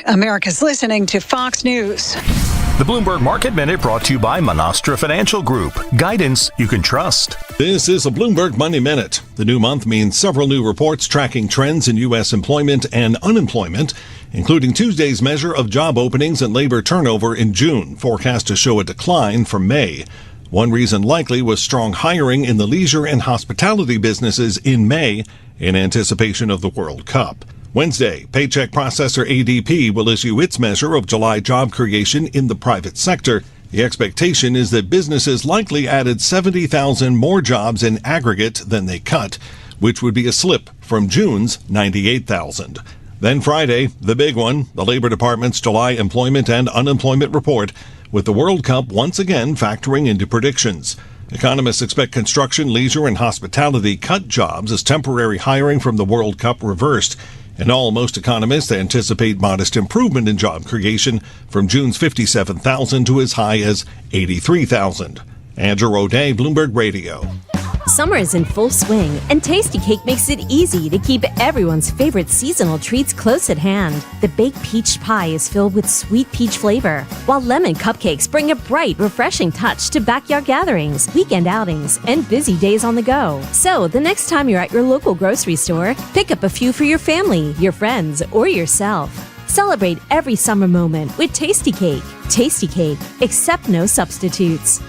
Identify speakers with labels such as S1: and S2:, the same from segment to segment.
S1: America's listening to Fox News.
S2: The Bloomberg Market Minute brought to you by Monastra Financial Group. Guidance you can trust.
S3: This is a Bloomberg Money Minute. The new month means several new reports tracking trends in U.S. employment and unemployment, including Tuesday's measure of job openings and labor turnover in June, forecast to show a decline from May. One reason likely was strong hiring in the leisure and hospitality businesses in May in anticipation of the World Cup. Wednesday, paycheck processor ADP will issue its measure of July job creation in the private sector. The expectation is that businesses likely added 70,000 more jobs in aggregate than they cut, which would be a slip from June's 98,000. Then Friday, the big one, the Labor Department's July employment and unemployment report, with the World Cup once again factoring into predictions. Economists expect construction, leisure, and hospitality cut jobs as temporary hiring from the World Cup reversed. In all, most economists anticipate modest improvement in job creation from June's 57,000 to as high as 83,000. Andrew O'Day, Bloomberg Radio.
S4: Summer is in full swing, and Tasty Cake makes it easy to keep everyone's favorite seasonal treats close at hand. The baked peach pie is filled with sweet peach flavor, while lemon cupcakes bring a bright, refreshing touch to backyard gatherings, weekend outings, and busy days on the go. So, the next time you're at your local grocery store, pick up a few for your family, your friends, or yourself. Celebrate every summer moment with Tasty Cake. Tasty Cake, accept no substitutes.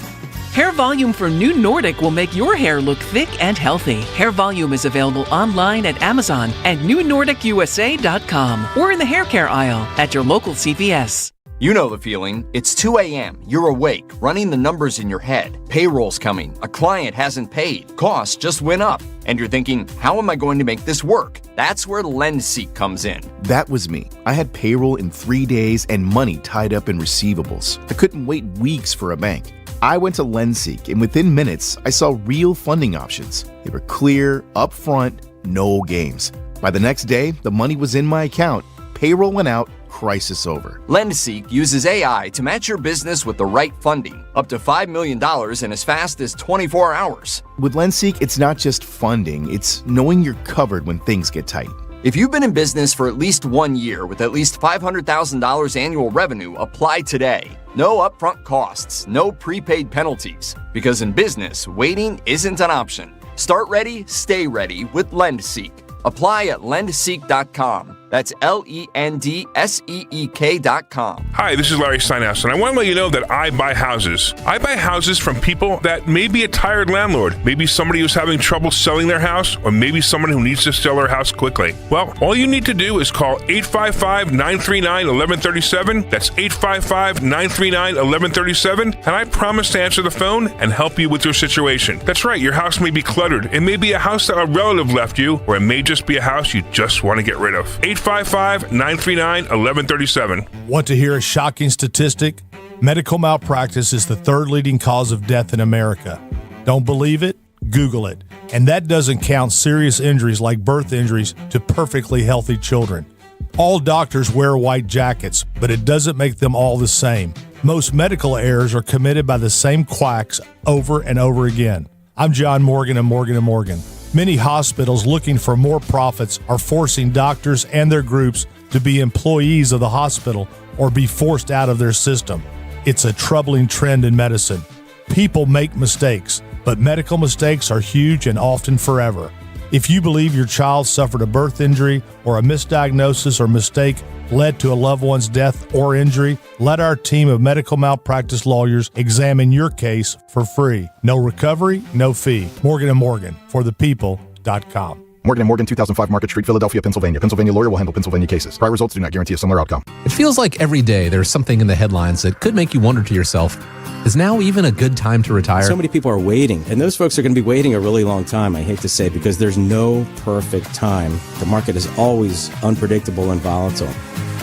S5: Hair Volume from New Nordic will make your hair look thick and healthy. Hair Volume is available online at Amazon and newnordicusa.com or in the hair care aisle at your local CVS.
S6: You know the feeling. It's 2 a.m. You're awake, running the numbers in your head. Payroll's coming. A client hasn't paid. Costs just went up. And you're thinking, how am I going to make this work? That's where LendSeek comes in.
S7: That was me. I had payroll in 3 days and money tied up in receivables. I couldn't wait weeks for a bank. I went to LendSeek, and within minutes, I saw real funding options. They were clear, upfront, no games. By the next day, the money was in my account, payroll went out, crisis over.
S6: LendSeek uses AI to match your business with the right funding, up to $5 million in as fast as 24 hours.
S7: With LendSeek, it's not just funding, it's knowing you're covered when things get tight.
S6: If you've been in business for at least 1 year with at least $500,000 annual revenue, apply today. No upfront costs, no prepaid penalties. Because in business, waiting isn't an option. Start ready, stay ready with LendSeek. Apply at lendseek.com. That's LENDSEEK.com.
S8: Hi, this is Larry Steinhaus, and I want to let you know that I buy houses. I buy houses from people that may be a tired landlord, maybe somebody who's having trouble selling their house, or maybe someone who needs to sell their house quickly. Well, all you need to do is call 855-939-1137. That's 855-939-1137, and I promise to answer the phone and help you with your situation. That's right, your house may be cluttered. It may be a house that a relative left you, or it may just be a house you just want to get rid of. 855-939-1137.
S9: Want to hear a shocking statistic? Medical malpractice is the third leading cause of death in America. Don't believe it? Google it. And that doesn't count serious injuries like birth injuries to perfectly healthy children. All doctors wear white jackets, but it doesn't make them all the same. Most medical errors are committed by the same quacks over and over again. I'm John Morgan of Morgan & Morgan. Many hospitals looking for more profits are forcing doctors and their groups to be employees of the hospital or be forced out of their system. It's a troubling trend in medicine. People make mistakes, but medical mistakes are huge and often forever. If you believe your child suffered a birth injury or a misdiagnosis or mistake led to a loved one's death or injury, let our team of medical malpractice lawyers examine your case for free. No recovery, no fee. Morgan & Morgan, forthepeople.com.
S10: Morgan & Morgan, 2005 Market Street, Philadelphia, Pennsylvania. Pennsylvania lawyer will handle Pennsylvania cases. Prior results do not guarantee a similar outcome.
S11: It feels like every day there's something in the headlines that could make you wonder to yourself, is now even a good time to retire?
S12: So many people are waiting, and those folks are going to be waiting a really long time, I hate to say, because there's no perfect time. The market is always unpredictable and volatile.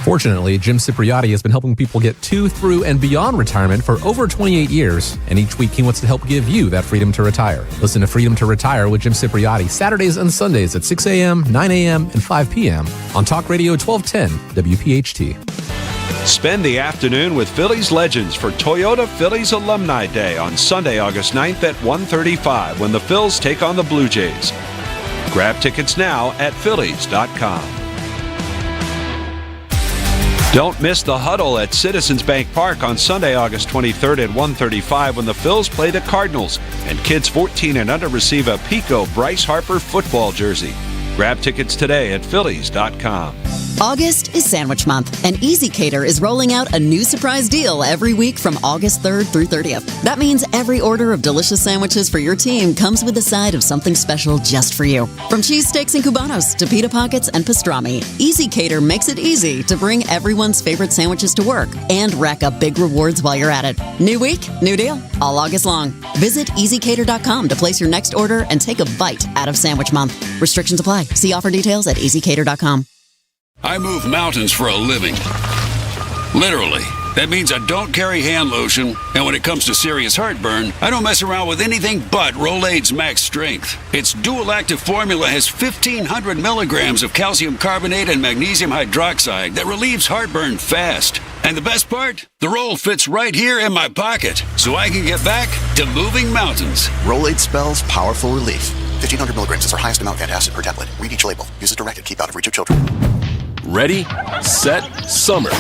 S11: Fortunately, Jim Cipriotti has been helping people get to, through, and beyond retirement for over 28 years, and each week he wants to help give you that freedom to retire. Listen to Freedom to Retire with Jim Cipriotti Saturdays and Sundays at 6 a.m., 9 a.m., and 5 p.m. on Talk Radio 1210 WPHT.
S13: Spend the afternoon with Phillies legends for Toyota Phillies Alumni Day on Sunday, August 9th at 1:35 when the Phils take on the Blue Jays. Grab tickets now at Phillies.com. Don't miss the huddle at Citizens Bank Park on Sunday, August 23rd at 1:35 when the Phils play the Cardinals, and kids 14 and under receive a Pico Bryce Harper football jersey. Grab tickets today at Phillies.com.
S14: August is Sandwich Month, and Easy Cater is rolling out a new surprise deal every week from August 3rd through 30th. That means every order of delicious sandwiches for your team comes with a side of something special just for you. From cheesesteaks and cubanos to pita pockets and pastrami, Easy Cater makes it easy to bring everyone's favorite sandwiches to work and rack up big rewards while you're at it. New week, new deal, all August long. Visit EasyCater.com to place your next order and take a bite out of Sandwich Month. Restrictions apply. See offer details at EasyCater.com.
S15: I move mountains for a living. Literally. That means I don't carry hand lotion, and when it comes to serious heartburn, I don't mess around with anything but Rolaids Max Strength. Its dual-active formula has 1,500 milligrams of calcium carbonate and magnesium hydroxide that relieves heartburn fast. And the best part? The roll fits right here in my pocket, so I can get back to moving mountains.
S10: Rolaids spells powerful relief. 1,500 milligrams is our highest amount of antacid per tablet. Read each label. Use as directed. Keep out of reach of children.
S16: Ready, set, summer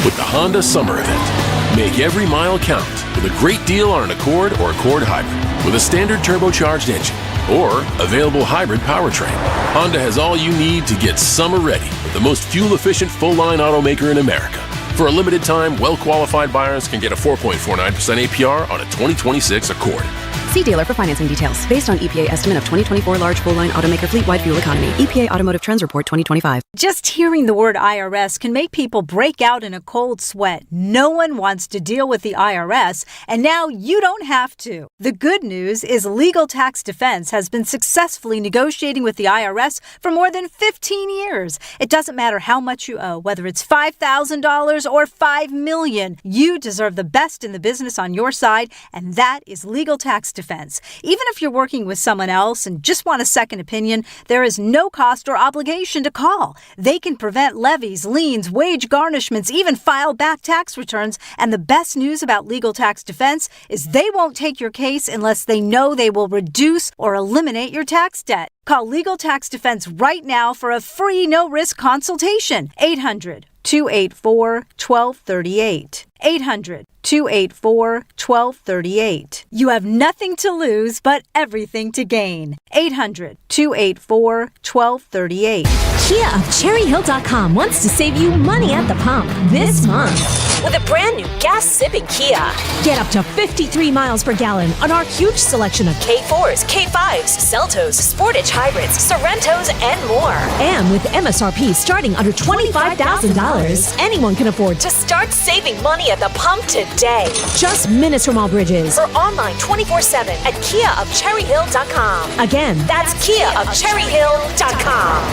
S16: with the Honda Summer Event. Make every mile count with a great deal on an Accord or Accord Hybrid with a standard turbocharged engine or available hybrid powertrain. Honda has all you need to get summer ready with the most fuel-efficient full-line automaker in America. For a limited time, well-qualified buyers can get a 4.49% APR on a 2026 Accord.
S17: See dealer for financing details. Based on EPA estimate of 2024 large full-line automaker fleet-wide fuel economy. EPA Automotive Trends Report 2025.
S1: Just hearing the word IRS can make people break out in a cold sweat. No one wants to deal with the IRS, and now you don't have to. The good news is Legal Tax Defense has been successfully negotiating with the IRS for more than 15 years. It doesn't matter how much you owe, whether it's $5,000 or $5 million. You deserve the best in the business on your side, and that is Legal Tax Defense. Even if you're working with someone else and just want a second opinion, there is no cost or obligation to call. They can prevent levies, liens, wage garnishments, even file back tax returns. And the best news about Legal Tax Defense is they won't take your case unless they know they will reduce or eliminate your tax debt. Call Legal Tax Defense right now for a free no-risk consultation. 800-284-1238. 800-284-1238. You have nothing to lose, but everything to gain. 800-284-1238.
S4: Kia of CherryHill.com wants to save you money at the pump this month with a brand new gas-sipping Kia. Get up to 53 miles per gallon on our huge selection of K4s, K5s, Seltos, Sportage Hybrids, Sorrentos, and more. And with MSRP starting under $25,000, anyone can afford to start saving money at the pump today. Just minutes from all bridges or online 24/7 at KiaofCherryHill.com. Again, that's KiaofCherryHill.com.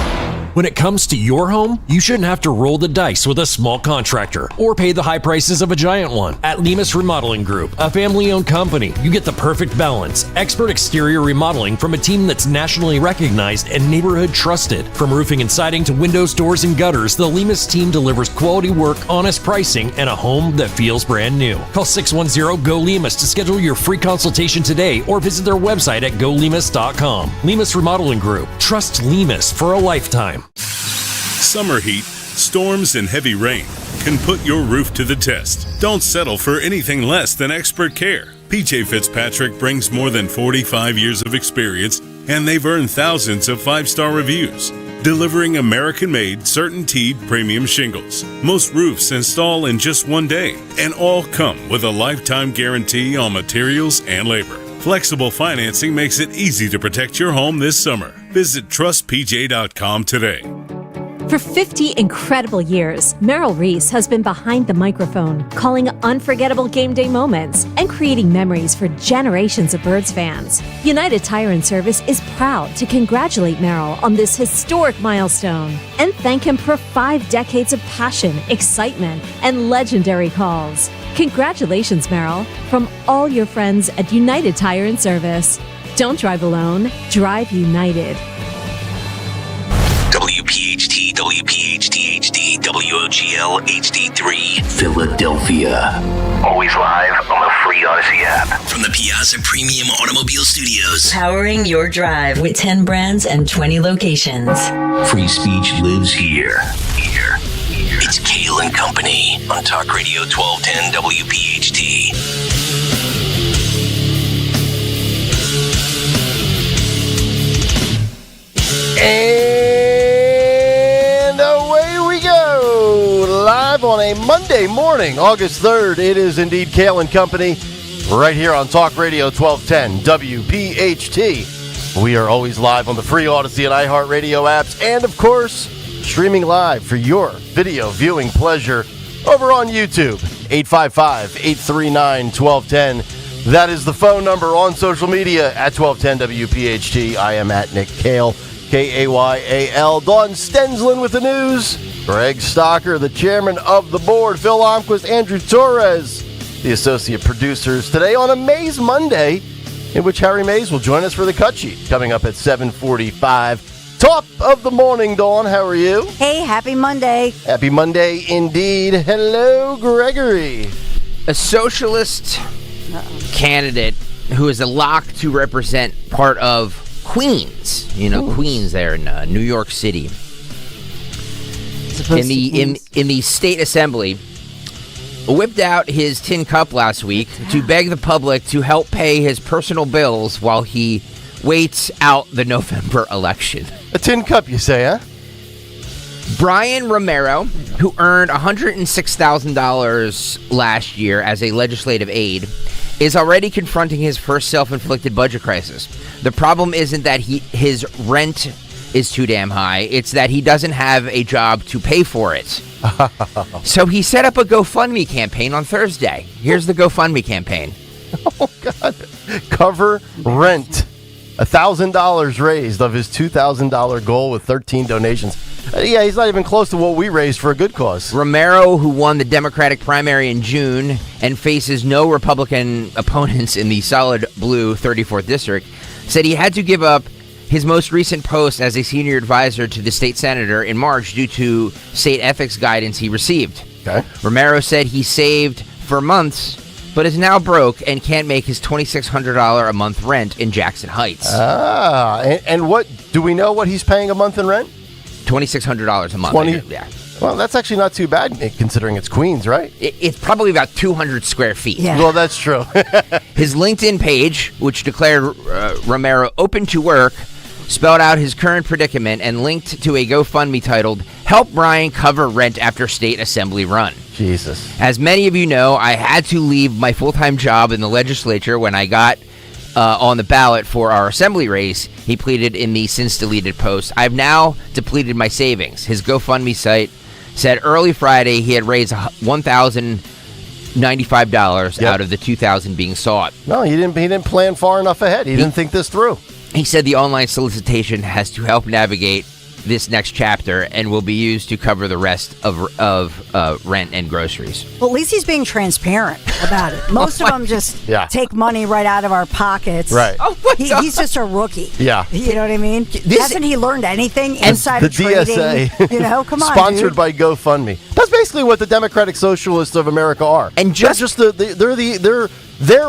S18: When it comes to your home, you shouldn't have to roll the dice with a small contractor or pay the high prices of a giant one. At Lemus Remodeling Group, a family-owned company, you get the perfect balance. Expert exterior remodeling from a team that's nationally recognized and neighborhood trusted. From roofing and siding to windows, doors, and gutters, the Lemus team delivers quality work, honest pricing, and a home that feels brand new. Call 610-GO-LEMUS to schedule your free consultation today or visit their website at golemus.com. Lemus Remodeling Group. Trust Lemus for a lifetime.
S19: Summer heat, storms, and heavy rain can put your roof to the test. Don't settle for anything less than expert care. PJ Fitzpatrick brings more than 45 years of experience, and they've earned thousands of 5-star reviews, delivering American-made CertainTeed premium shingles. Most roofs install in just one day, and all come with a lifetime guarantee on materials and labor. Flexible financing makes it easy to protect your home this summer. Visit trustpj.com today.
S4: For 50 incredible years, Merrill Reese has been behind the microphone, calling unforgettable game day moments and creating memories for generations of Birds fans. United Tire and Service is proud to congratulate Merrill on this historic milestone and thank him for 5 decades of passion, excitement, and legendary calls. Congratulations, Merrill, from all your friends at United Tire and Service. Don't drive alone, drive United.
S20: WPHT, WPHT HD, WOGL HD3, Philadelphia. Always live on the free Odyssey app. From the Piazza Premium Automobile Studios.
S21: Powering your drive with 10 brands and 20 locations.
S20: Free speech lives here. Here. It's Kayal and Company on Talk Radio 1210 WPHT.
S2: And away we go, live on a Monday morning, August 3rd. It is indeed Kayal and Company, right here on Talk Radio 1210 WPHT. We are always live on the free Odyssey and iHeartRadio apps, and of course, streaming live for your video viewing pleasure over on YouTube. 855-839-1210. That is the phone number. On social media at 1210 WPHT. I am at Nick Kayal. Kayal. Dawn Stensland with the news. Greg Stocker, the chairman of the board. Phil Almquist, Andrew Torres, the associate producers. Today on a Mays Monday, in which Harry Mays will join us for the cut sheet, coming up at 7:45. Top of the morning, Dawn. How are you?
S22: Hey, happy Monday.
S2: Happy Monday indeed. Hello, Gregory.
S23: A socialist candidate who is a lock to represent part of Queens, Queens there in New York City. In the state assembly, whipped out his tin cup last week to beg the public to help pay his personal bills while he waits out the November election.
S2: A tin cup, you say, huh?
S23: Brian Romero, who earned $106,000 last year as a legislative aide, is already confronting his first self-inflicted budget crisis. The problem isn't that his rent is too damn high. It's that he doesn't have a job to pay for it. So he set up a GoFundMe campaign on Thursday. Here's the GoFundMe campaign.
S2: Oh, God. Cover rent. $1,000 raised of his $2,000 goal with 13 donations. Yeah, he's not even close to what we raised for a good cause.
S23: Romero, who won the Democratic primary in June and faces no Republican opponents in the solid blue 34th district, said he had to give up his most recent post as a senior advisor to the state senator in March due to state ethics guidance he received.
S2: Okay.
S23: Romero said he saved for months, but is now broke and can't make his $2,600 a month rent in Jackson Heights.
S2: And what do we know what he's paying a month in rent?
S23: $2,600 a month. Yeah.
S2: Well, that's actually not too bad, Nick, considering it's Queens, right?
S23: It's probably about 200 square feet.
S2: Yeah. Well, that's true.
S23: His LinkedIn page, which declared Romero open to work, spelled out his current predicament and linked to a GoFundMe titled, "Help Brian Cover Rent After State Assembly Run."
S2: Jesus.
S23: As many of you know, I had to leave my full-time job in the legislature when I got on the ballot for our assembly race, he pleaded in the since-deleted post. "I've now depleted my savings." His GoFundMe site said early Friday he had raised $1,095 out of the $2,000 being sought.
S2: No, he didn't plan far enough ahead. He didn't think this through.
S23: He said the online solicitation has to help navigate this next chapter and will be used to cover the rest of rent and groceries.
S22: Well, at least he's being transparent about it. Most of them just take money right out of our pockets.
S2: Right.
S23: Oh my God.
S22: He's just a rookie.
S2: Yeah.
S22: You know what I mean? Hasn't he learned anything inside
S2: the
S22: of trading?
S2: DSA,
S22: Come on,
S2: sponsored
S22: dude.
S2: by GoFundMe. That's basically what the Democratic Socialists of America are.
S23: And
S2: they're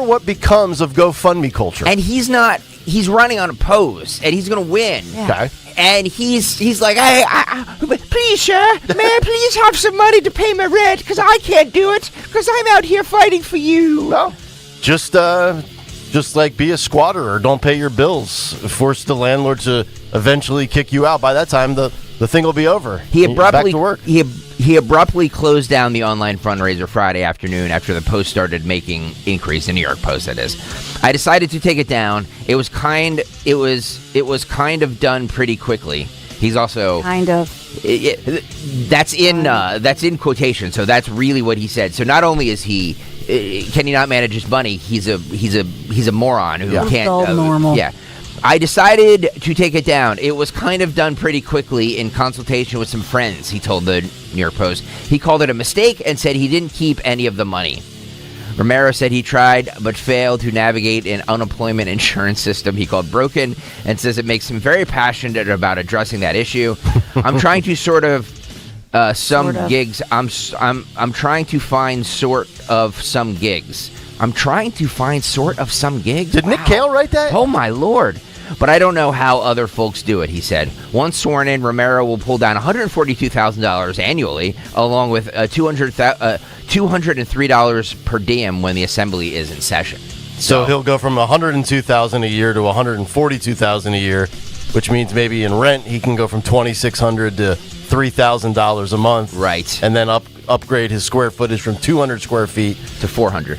S2: what becomes of GoFundMe culture.
S23: And he's running unopposed, and he's going to win.
S22: Yeah.
S2: Okay.
S23: And he's like, hey, please, sir, may I please have some money to pay my rent? Because I can't do it, because I'm out here fighting for you.
S2: No, just like be a squatter or don't pay your bills. Force the landlord to eventually kick you out. By that time, the thing will be over. Back to work.
S23: He abruptly closed down the online fundraiser Friday afternoon after the Post started making inquiries. The New York Post, that is. I decided to take it down. It was kind of done pretty quickly. He's also
S22: kind of.
S23: That's in quotation. So that's really what he said. So not only is can he not manage his money? He's a moron who can't.
S22: Normal.
S23: Yeah. I decided to take it down. It was kind of done pretty quickly in consultation with some friends, he told the New York Post. He called it a mistake and said he didn't keep any of the money. Romero said he tried but failed to navigate an unemployment insurance system he called broken and says it makes him very passionate about addressing that issue. I'm trying to gigs. I'm trying to find sort of some gigs. I'm trying to find sort of some gigs.
S2: Did Nick Kayal write that?
S23: Oh, my Lord. but I don't know how other folks do it, he said. Once sworn in, Romero will pull down $142,000 annually, along with $203 per diem when the assembly is in session.
S2: So he'll go from $102,000 a year to $142,000 a year, which means maybe in rent he can go from $2,600 to $3,000 a month.
S23: Right.
S2: And then upgrade his square footage from 200 square feet
S23: to 400.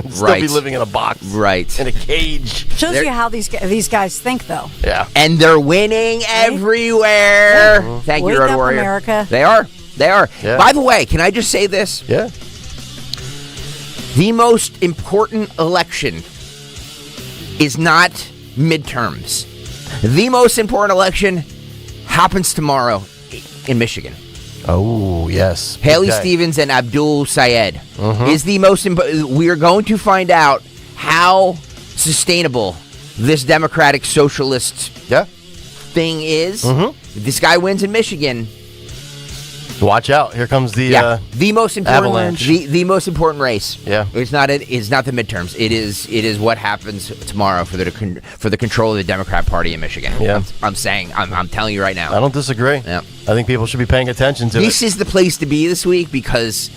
S2: Still be living in a box.
S23: Right.
S2: In a cage.
S22: Shows you how these guys think, though.
S2: Yeah.
S23: And they're winning everywhere.
S2: Yeah.
S23: Thank
S22: Wake
S23: you, Road
S22: up,
S23: Warrior.
S22: America.
S23: They are.
S2: Yeah.
S23: By the way, can I just say this?
S2: Yeah.
S23: The most important election is not midterms. The most important election happens tomorrow in Michigan.
S2: Oh, yes.
S23: Haley Stevens and Abdul Sayed is the most important. We are going to find out how sustainable this democratic socialist thing is. If this guy wins in Michigan,
S2: watch out! Here comes the
S23: most important
S2: avalanche.
S23: The most important race.
S2: Yeah,
S23: it's not the midterms. It is what happens tomorrow for the control of the Democrat Party in Michigan.
S2: Yeah,
S23: I'm telling you right now.
S2: I don't disagree.
S23: Yeah,
S2: I think people should be paying attention to
S23: this is the place to be this week because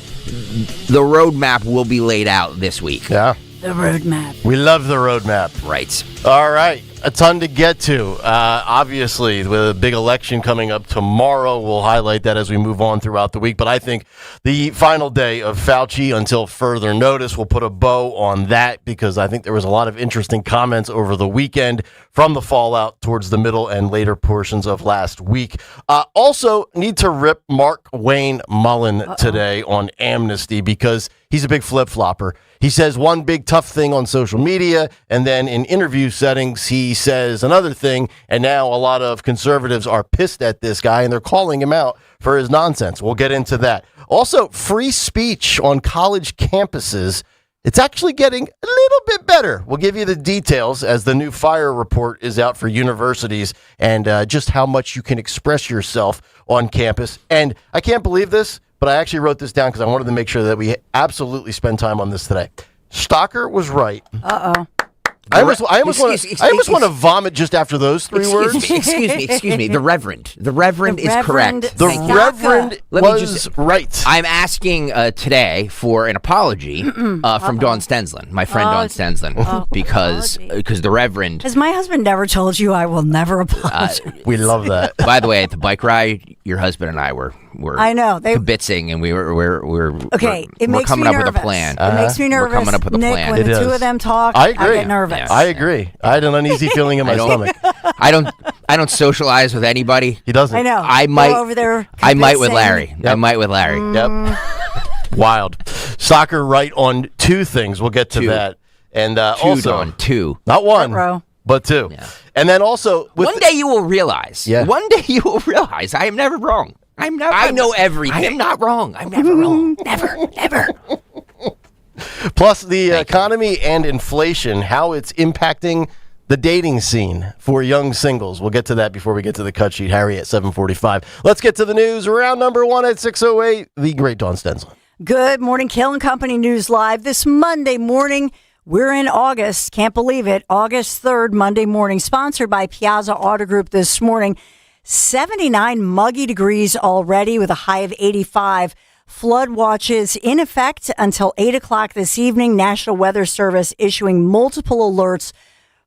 S23: the roadmap will be laid out this week.
S2: Yeah,
S22: the roadmap.
S2: We love the roadmap.
S23: Right.
S2: All right. A ton to get to. Obviously, with a big election coming up tomorrow, we'll highlight that as we move on throughout the week. But I think the final day of Fauci until further notice, we'll put a bow on that because I think there was a lot of interesting comments over the weekend from the fallout towards the middle and later portions of last week. Also, need to rip Mark Wayne Mullen today on amnesty because he's a big flip-flopper. He says one big tough thing on social media, and then in interview settings, he says another thing, and now a lot of conservatives are pissed at this guy, and they're calling him out for his nonsense. We'll get into that. Also, free speech on college campuses, it's actually getting a little bit better. We'll give you the details as the new FIRE report is out for universities and just how much you can express yourself on campus. And I can't believe this, but I actually wrote this down because I wanted to make sure that we absolutely spend time on this today. Stocker was right.
S22: Uh-oh.
S2: I almost want to vomit just after those three words.
S23: Excuse me. The Reverend is correct.
S2: The Reverend was right.
S23: I'm asking today for an apology from Dawn Stenslin, my friend Dawn Stenslin, because the Reverend.
S22: Has my husband never told you I will never apologize?
S2: We love that.
S23: By the way, at the bike ride, your husband and I were
S22: I know
S23: kibitzing, and we're coming up with a plan.
S22: It makes me nervous.
S23: We're coming up with a plan.
S22: When the two of them talk,
S2: I agree.
S22: I get nervous.
S2: I agree. I had an uneasy feeling in my stomach.
S23: I don't socialize with anybody.
S2: He doesn't.
S22: I know.
S23: I might
S22: go over there.
S23: I might with Larry.
S2: Yep.
S23: I might with Larry.
S2: Yep. Wild. Soccer right on two things. We'll get to that. And also
S23: two.
S2: Not one, but two. Yeah. And then also
S23: one day you will realize.
S2: Yeah.
S23: One day you will realize I am never wrong. I know everything. I am not wrong. I'm never wrong. Never.
S2: Plus the economy and inflation, how it's impacting the dating scene for young singles. We'll get to that before we get to the cut sheet. Harry at 7:45. Let's get to the news. Round number one at 6:08. The great Dawn Stenslin.
S22: Good morning, Kayal and Company News Live this Monday morning. We're in August. Can't believe it. August 3rd, Monday morning. Sponsored by Piazza Auto Group this morning. 79 muggy degrees already with a high of 85. Flood watches in effect until 8 o'clock this evening. National Weather Service issuing multiple alerts,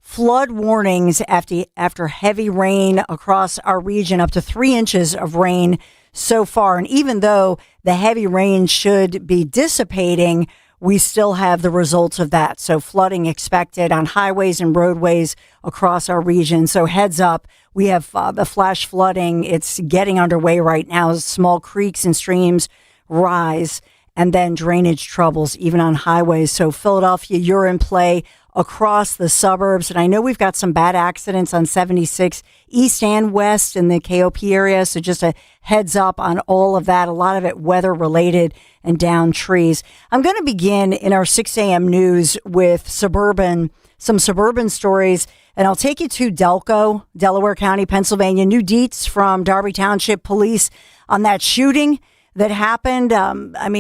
S22: flood warnings after heavy rain across our region, up to 3 inches of rain so far. And even though the heavy rain should be dissipating, we still have the results of that. So flooding expected on highways and roadways across our region. So heads up, we have the flash flooding. It's getting underway right now as small creeks and streams rise, and then drainage troubles even on highways. So Philadelphia, you're in play across the suburbs. And I know we've got some bad accidents on 76 east and west in the KOP area. So just a heads up on all of that. A lot of it weather related and down trees. I'm going to begin in our 6 a.m. news with some suburban stories. And I'll take you to Delco, Delaware County, Pennsylvania. New deets from Darby Township Police on that shooting that happened.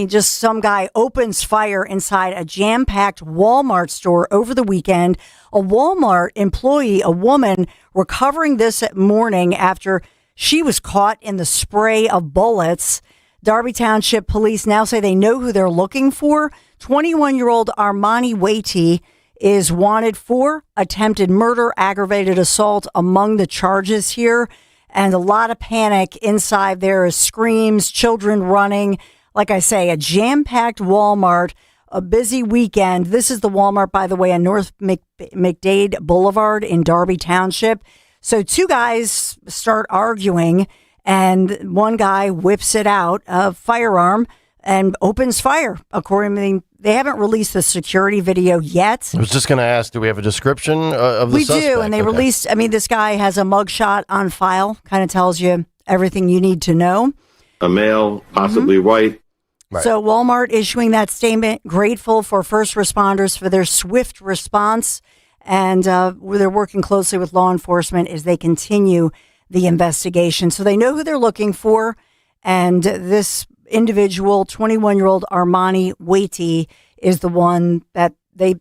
S22: Just some guy opens fire inside a jam-packed Walmart store over the weekend. A Walmart employee, a woman, recovering this morning after she was caught in the spray of bullets. Darby Township police now say they know who they're looking for. 21-year-old Armani Waiti is wanted for attempted murder, aggravated assault among the charges here. And a lot of panic inside there is screams, children running. Like I say, a jam-packed Walmart, a busy weekend. This is the Walmart, by the way, on North McDade Boulevard in Darby Township. So two guys start arguing, and one guy whips it out, a firearm, and opens fire. According to they haven't released the security video yet.
S2: I was just going to ask, do we have a description of the suspect?
S22: We do, and they released, this guy has a mugshot on file, kind of tells you everything you need to know.
S3: A male, possibly white.
S22: Right. So Walmart issuing that statement, grateful for first responders for their swift response, and they're working closely with law enforcement as they continue the investigation. So they know who they're looking for, and this individual, 21-year-old Armani Waiti, is the one that they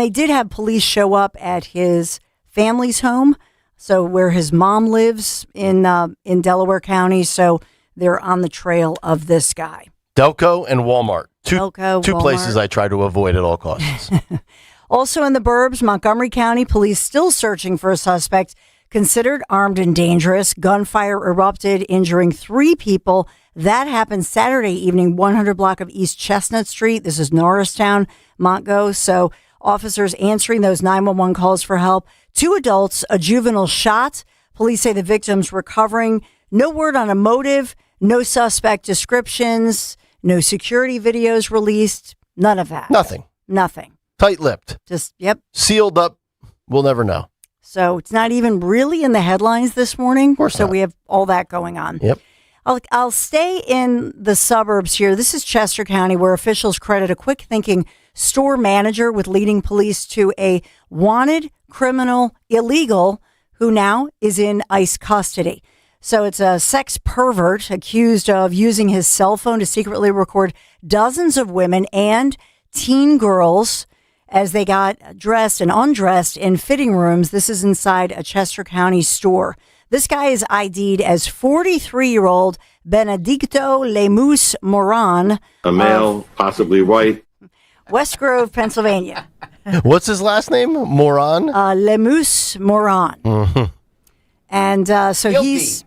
S22: did have police show up at his family's home, so where his mom lives in Delaware County. So they're on the trail of this guy.
S2: Delco and Walmart. Two
S22: Walmart.
S2: Places I try to avoid at all costs.
S22: Also in the burbs, Montgomery County police still searching for a suspect considered armed and dangerous. Gunfire erupted, injuring 3 people. That happened Saturday evening, 100 block of East Chestnut Street. This is Norristown, Montgo. So officers answering those 911 calls for help. 2 adults, a juvenile shot. Police say the victim's recovering. No word on a motive, no suspect descriptions, no security videos released. None of that. Nothing.
S2: Tight-lipped.
S22: Just, yep.
S2: Sealed up. We'll never know.
S22: So it's not even really in the headlines this morning.
S2: Of course
S22: so
S2: not.
S22: We have all that going on.
S2: Yep.
S22: I'll stay in the suburbs here. This is Chester County, where officials credit a quick-thinking store manager with leading police to a wanted criminal illegal who now is in ICE custody. So it's a sex pervert accused of using his cell phone to secretly record dozens of women and teen girls as they got dressed and undressed in fitting rooms. This is inside a Chester County store. This guy is ID'd as 43-year-old Benedicto Lemus Moran.
S3: A male, possibly white.
S22: West Grove, Pennsylvania.
S2: What's his last name? Moran?
S22: Lemus Moran.
S2: Mm-hmm.
S22: And so
S2: Guilty.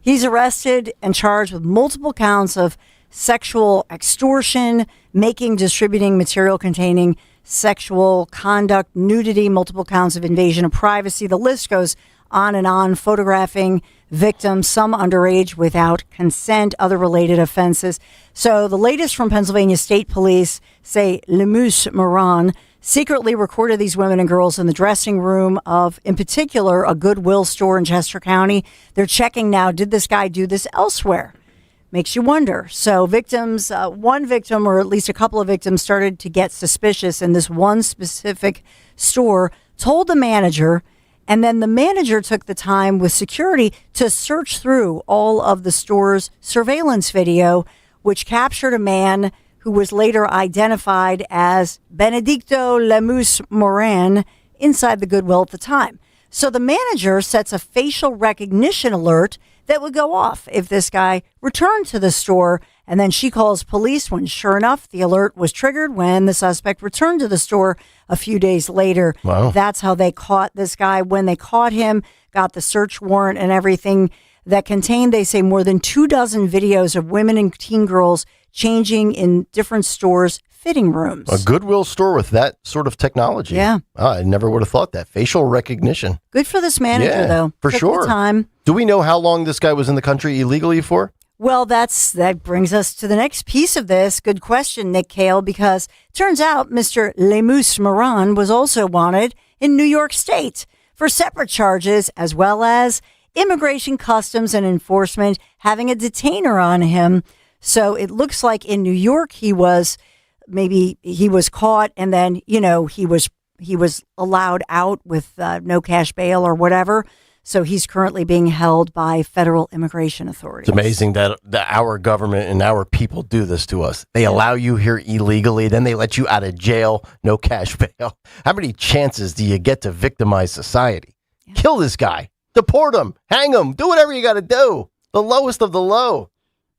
S22: he's arrested and charged with multiple counts of sexual extortion, making, distributing material containing sexual conduct, nudity, multiple counts of invasion of privacy. The list goes on and on, photographing victims, some underage without consent, other related offenses. So the latest from Pennsylvania State Police say Lemus Moran secretly recorded these women and girls in the dressing room of, in particular, a Goodwill store in Chester County. They're checking now, did this guy do this elsewhere? Makes you wonder. So victims, one victim or at least a couple of victims started to get suspicious in this one specific store, told the manager, and then the manager took the time with security to search through all of the store's surveillance video, which captured a man who was later identified as Benedicto Lemus Moran inside the Goodwill at the time. So the manager sets a facial recognition alert that would go off if this guy returned to the store. And then she calls police when, sure enough, the alert was triggered when the suspect returned to the store a few days later.
S2: Wow.
S22: That's how they caught this guy. When they caught him, got the search warrant and everything that contained, they say, more than 24 videos of women and teen girls changing in different stores' fitting rooms.
S2: A Goodwill store with that sort of technology.
S22: Yeah.
S2: I never would have thought that. Facial recognition.
S22: Good for this manager, though.
S2: For
S22: Took
S2: sure.
S22: the time.
S2: Do we know how long this guy was in the country illegally for?
S22: Well, that brings us to the next piece of this. Good question, Nick Kayal, because turns out Mr. Lemus Moran was also wanted in New York State for separate charges, as well as Immigration, Customs, and Enforcement having a detainer on him. So it looks like in New York he was caught, and then he was allowed out with no cash bail or whatever. So he's currently being held by federal immigration authorities.
S2: It's amazing that our government and our people do this to us. They allow you here illegally, then they let you out of jail, no cash bail. How many chances do you get to victimize society? Yeah. Kill this guy. Deport him. Hang him. Do whatever you got to do. The lowest of the low.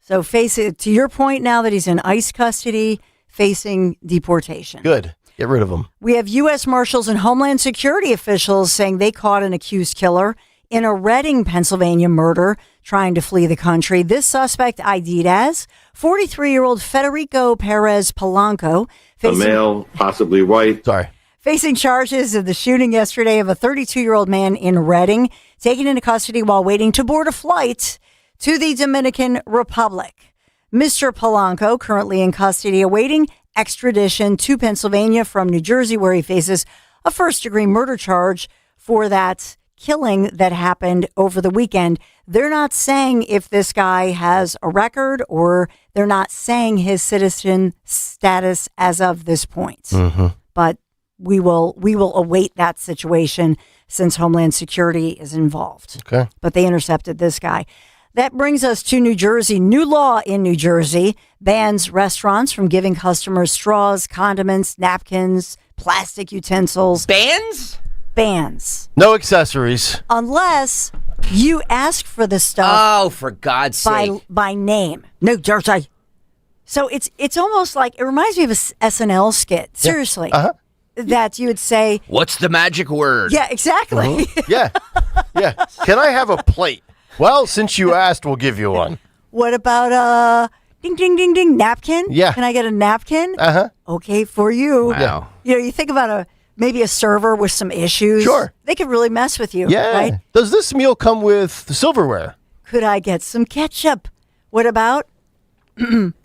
S22: So face it, to your point now that he's in ICE custody, facing deportation.
S2: Good. Get rid of him.
S22: We have U.S. Marshals and Homeland Security officials saying they caught an accused killer in a Reading, Pennsylvania murder, trying to flee the country. This suspect ID'd as 43-year-old Federico Perez Polanco.
S3: A male, possibly white.
S2: Sorry.
S22: Facing charges of the shooting yesterday of a 32-year-old man in Reading, taken into custody while waiting to board a flight to the Dominican Republic. Mr. Polanco, currently in custody, awaiting extradition to Pennsylvania from New Jersey, where he faces a first-degree murder charge for that killing that happened over the weekend. They're not saying if this guy has a record, or they're not saying his citizen status as of this point.
S2: Mm-hmm.
S22: But we will await that situation since Homeland Security is involved.
S2: Okay.
S22: But they intercepted this guy. That brings us to New Jersey. New law in New Jersey bans restaurants from giving customers straws, condiments, napkins, plastic utensils.
S23: Bans?
S22: Bans.
S2: No accessories.
S22: Unless you ask for the stuff.
S23: Oh, for God's sake.
S22: By name. New Jersey. So it's almost like, it reminds me of a SNL skit. Seriously.
S2: Yeah. Uh-huh.
S22: That you would say.
S23: What's the magic word?
S22: Yeah, exactly.
S2: Yeah. Yeah. Can I have a plate? Well, since you asked, we'll give you one.
S22: What about a ding, ding, ding, ding napkin?
S2: Yeah.
S22: Can I get a napkin?
S2: Uh-huh.
S22: Okay, for you.
S23: Wow.
S22: You think about maybe a server with some issues.
S2: Sure.
S22: They could really mess with you.
S2: Yeah.
S22: Right?
S2: Does this meal come with silverware?
S22: Could I get some ketchup? What about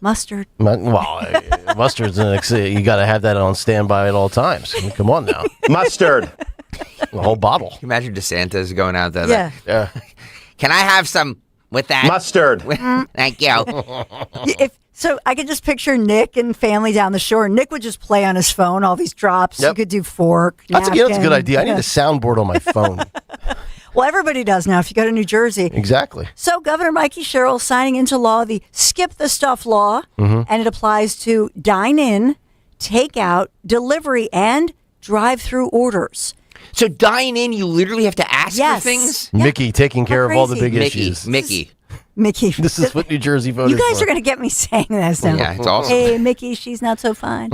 S22: mustard?
S2: Well, mustard's you got to have that on standby at all times. I mean, come on now.
S3: Mustard.
S2: The whole bottle.
S23: Can you imagine DeSantis going out there?
S22: Yeah.
S2: Yeah.
S23: Can I have some with that?
S3: Mustard.
S23: Thank you.
S22: So I could just picture Nick and family down the shore. Nick would just play on his phone, all these drops.
S2: Yep.
S22: You could do fork,
S2: That's a
S22: napkin.
S2: good idea. I need a soundboard on my phone.
S22: Well, everybody does now if you go to New Jersey.
S2: Exactly.
S22: So Governor Mikey Sherrill signing into law the Skip the Stuff law, and it applies to dine-in, take-out, delivery, and drive-through orders.
S23: So dine in, you literally have to ask
S22: Yes.
S23: for things?
S22: Yeah.
S2: Mickey taking care of all the big issues.
S23: Mickey.
S2: This is what New Jersey voted
S22: You guys
S2: for.
S22: are going to get me saying this now.
S23: Yeah, it's awesome.
S22: Hey, Mickey, she's not so fine.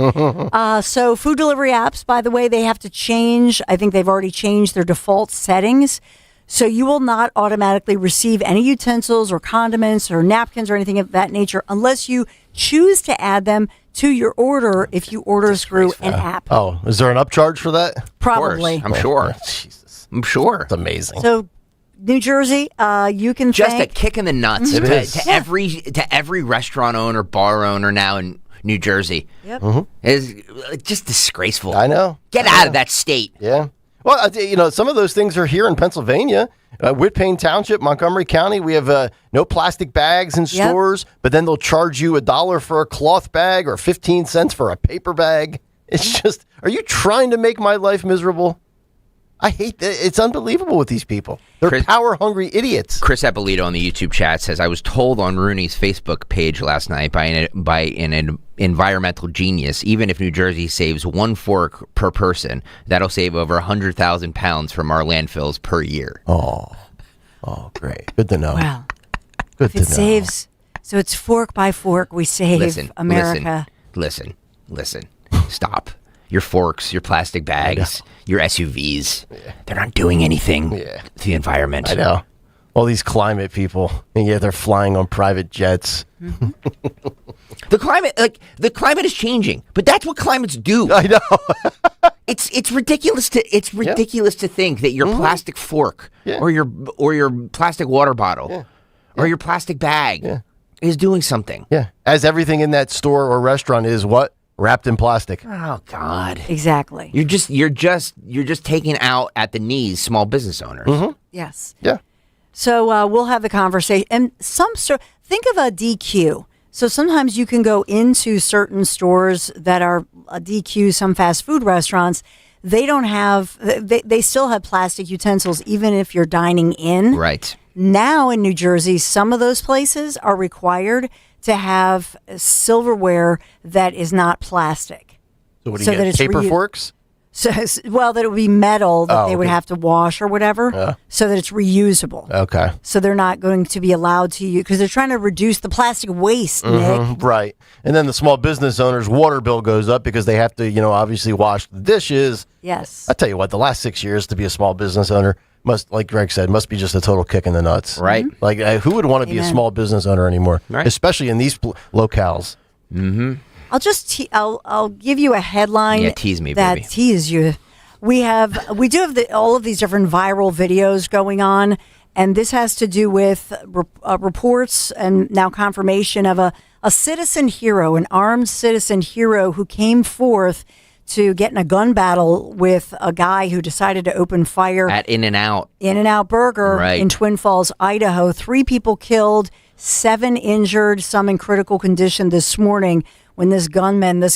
S22: So food delivery apps, by the way, they have to change. I think they've already changed their default settings. So you will not automatically receive any utensils or condiments or napkins or anything of that nature unless you choose to add them to your order if you order through an app.
S2: Oh, is there an upcharge for that?
S22: Probably.
S23: I'm sure.
S2: Jesus.
S23: I'm sure.
S2: It's amazing.
S22: So New Jersey, you can
S23: Just
S22: thank...
S23: a kick in the nuts
S2: It is.
S23: to every restaurant owner, bar owner now in New Jersey.
S22: Yep.
S23: Is just disgraceful.
S2: I know.
S23: Get out of that state.
S2: Yeah. Well, some of those things are here in Pennsylvania. Whitpain Township, Montgomery County, we have no plastic bags in stores, but then they'll charge you $1 for a cloth bag or 15 cents for a paper bag. It's just, are you trying to make my life miserable? I hate that. It's unbelievable with these people. They're power-hungry idiots.
S23: Chris Eppolito on the YouTube chat says, I was told on Rooney's Facebook page last night by an environmental genius, even if New Jersey saves 1 fork per person, that'll save over 100,000 pounds from our landfills per year.
S2: Oh, great. Good to know.
S22: Wow.
S2: Good
S22: If it saves, so it's fork by fork, we save America.
S23: Listen. Stop. Your forks, your plastic bags, your SUVs, they're not doing anything to the environment.
S2: I know. All these climate people, and yet they're flying on private jets.
S23: The climate is changing, but that's what climates do.
S2: I know.
S23: It's ridiculous to think that your plastic fork or your plastic water bottle or your plastic bag is doing something.
S2: Yeah. As everything in that store or restaurant is what? Wrapped in plastic.
S23: Oh God.
S22: Exactly.
S23: You're just taking out at the knees small business owners.
S22: Yes.
S2: Yeah.
S22: So we'll have the conversation. And think of a DQ. So sometimes you can go into certain stores that are a DQ, some fast food restaurants. they don't have, they still have plastic utensils even if you're dining in.
S23: Right.
S22: Now in New Jersey, some of those places are required to have silverware that is not plastic.
S2: So what do you get, paper forks?
S22: So, well, that it would be metal that they would have to wash or whatever, so that it's reusable.
S2: Okay.
S22: So they're not going to be allowed to use, because they're trying to reduce the plastic waste, Nick.
S2: Right. And then the small business owner's water bill goes up because they have to, obviously wash the dishes.
S22: Yes.
S2: I tell you what, the last 6 years to be a small business owner must, like Greg said, must be just a total kick in the nuts.
S23: Right.
S2: Like, who would want to be a small business owner anymore?
S23: Right.
S2: Especially in these locales.
S23: Mm-hmm.
S22: I'll just I'll give you a headline.
S23: Yeah, tease me,
S22: that
S23: baby.
S22: Tease you. We do have all of these different viral videos going on, and this has to do with reports and now confirmation of a citizen hero, an armed citizen hero who came forth to get in a gun battle with a guy who decided to open fire
S23: At In-N-Out.
S22: In-N-Out Burger in Twin Falls, Idaho. 3 people killed, 7 injured, some in critical condition this morning when this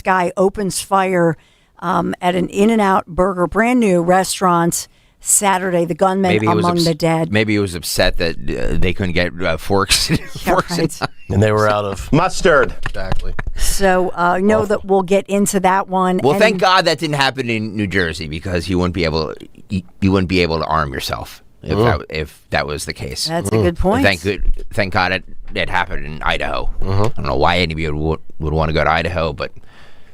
S22: guy opens fire at an In-N-Out Burger, brand new restaurant, Saturday. The gunman among the dead.
S23: Maybe he was upset that they couldn't get forks.
S2: And they were out of
S3: mustard.
S2: Exactly.
S22: So know that we'll get into that one.
S23: Well, thank God that didn't happen in New Jersey, because you wouldn't be able to arm yourself if that was the case.
S22: That's a good point.
S23: Thank God it happened in Idaho. I don't know why anybody would want to go to Idaho, but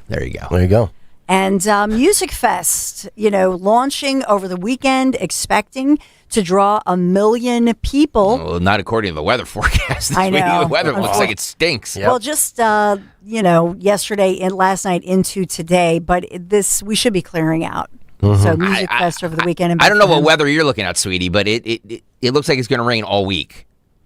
S23: there you go.
S2: There you go.
S22: And Music Fest, launching over the weekend, expecting to draw 1 million people.
S23: Well, not according to the weather forecast.
S22: I know.
S23: The weather looks like it stinks.
S22: Well, just, yesterday and last night into today, but we should be clearing out. So Music Fest over the weekend.
S23: I don't know what weather you're looking at, sweetie, but it looks like it's going to rain all week.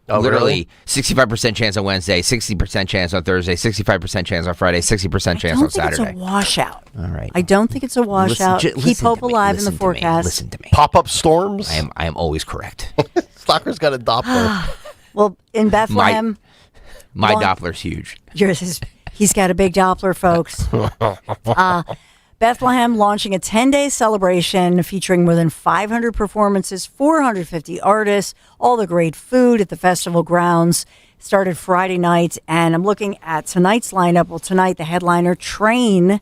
S2: Oh,
S23: literally, 65% chance on Wednesday, 60% chance on Thursday, 65% chance on Friday, 60% chance on Saturday.
S22: I don't think it's a washout.
S23: All right.
S22: I don't think it's a washout. Keep hope alive in the forecast.
S23: Listen to me.
S2: Pop-up storms?
S23: I am always correct.
S2: Stocker's got a Doppler.
S22: Well, in Bethlehem.
S23: My Doppler's huge.
S22: He's got a big Doppler, folks. Bethlehem launching a 10-day celebration featuring more than 500 performances, 450 artists, all the great food at the festival grounds. Started Friday night, and I'm looking at tonight's lineup. Well, tonight, the headliner, Train.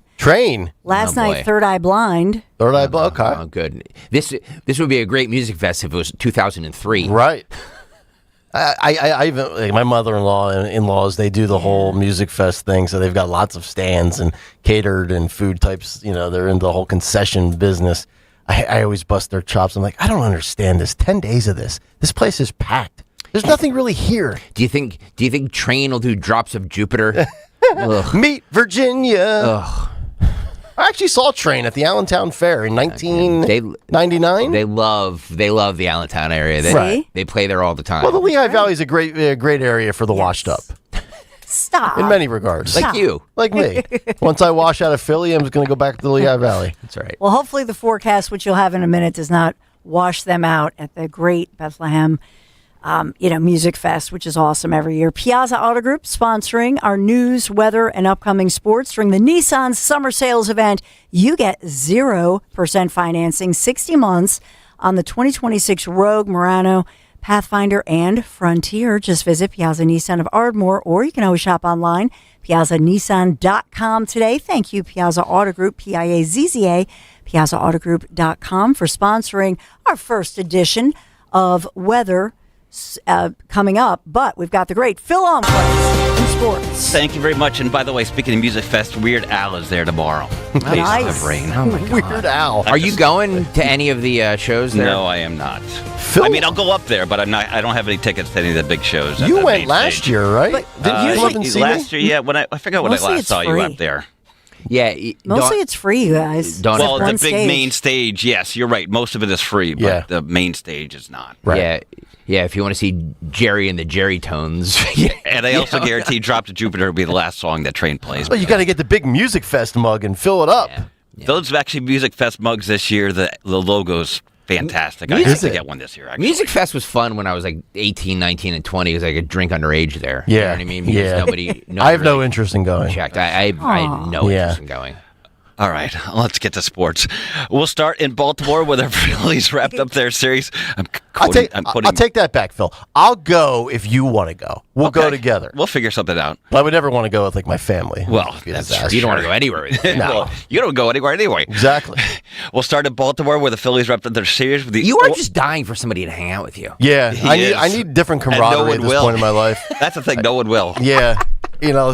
S22: Last night, Third Eye Blind.
S2: Third Eye Blind, okay.
S23: Oh, good. This would be a great music fest if it was 2003.
S2: Right. I even, like, my mother-in-law and in-laws, they do the whole Music Fest thing, so they've got lots of stands and catered and food types. They're in the whole concession business. I always bust their chops. I'm like, I don't understand this. 10 days of this. This place is packed. There's nothing really here.
S23: Do you think Train will do Drops of Jupiter?
S2: Meet Virginia.
S23: Ugh.
S2: I actually saw Train at the Allentown Fair in 1999.
S23: They love the Allentown area. They play there all the time.
S2: Well, the Lehigh Valley is a great area for the washed up.
S22: Stop.
S2: In many regards.
S23: Like you.
S2: Like me. Once I wash out of Philly, I'm just going to go back to the Lehigh Valley.
S23: That's right.
S22: Well, hopefully the forecast, which you'll have in a minute, does not wash them out at the great Bethlehem Music Fest, which is awesome every year. Piazza Auto Group sponsoring our news, weather, and upcoming sports. During the Nissan Summer Sales event, you get 0% financing, 60 months on the 2026 Rogue, Murano, Pathfinder, and Frontier. Just visit Piazza Nissan of Ardmore, or you can always shop online, piazzanissan.com today. Thank you, Piazza Auto Group, Piazza, piazzaautogroup.com, for sponsoring our first edition of Weather coming up, but we've got the great Phil Omquist in sports.
S5: Thank you very much. And by the way, speaking of Music Fest, Weird Al is there tomorrow.
S22: Nice.
S5: Rain.
S23: Oh my God.
S2: Weird Al.
S23: Are you going to any of the shows there?
S5: No, I am not.
S2: Phil,
S5: I mean, I'll go up there, but I'm not. I don't have any tickets to any of the big shows.
S2: You went last year, right?
S22: But
S2: Didn't you come up and see
S5: last
S2: me?
S5: year, yeah. When I forgot when I
S22: Mostly
S5: last
S22: it's
S5: saw you
S22: free.
S5: up there.
S23: Yeah.
S22: Mostly it's free, you guys.
S5: Well, the
S22: one
S5: big main stage, yes, you're right. Most of it is free, but the main stage is not.
S23: Right. Yeah, if you want to see Jerry and the Jerry Tones.
S5: And I also guarantee Drop to Jupiter will be the last song that Train plays.
S2: Well, you got to get the big Music Fest mug and fill it up.
S23: Yeah.
S5: Those actually Music Fest mugs this year. The logo's fantastic. I have to get one this year, actually.
S23: Music Fest was fun when I was like 18, 19, and 20 because I could drink underage there.
S2: Yeah.
S23: You know what I mean? Because nobody
S2: I have no
S23: really
S2: interest in going.
S23: checked. I had no interest in going.
S5: All right, let's get to sports. We'll start in Baltimore where the Phillies wrapped up their series.
S2: I'll take that back, Phil. I'll go if you want to go. We'll go together.
S5: We'll figure something out.
S2: But I would never want to go with like my family.
S5: Well, that's true.
S23: You don't want to go anywhere with it.
S2: No.
S5: Well, you don't go anywhere anyway.
S2: Exactly.
S5: We'll start in Baltimore where the Phillies wrapped up their series.
S23: You are just dying for somebody to hang out with you.
S2: Yeah, I need different camaraderie at this point in my life.
S5: That's the thing. No one will.
S2: Yeah.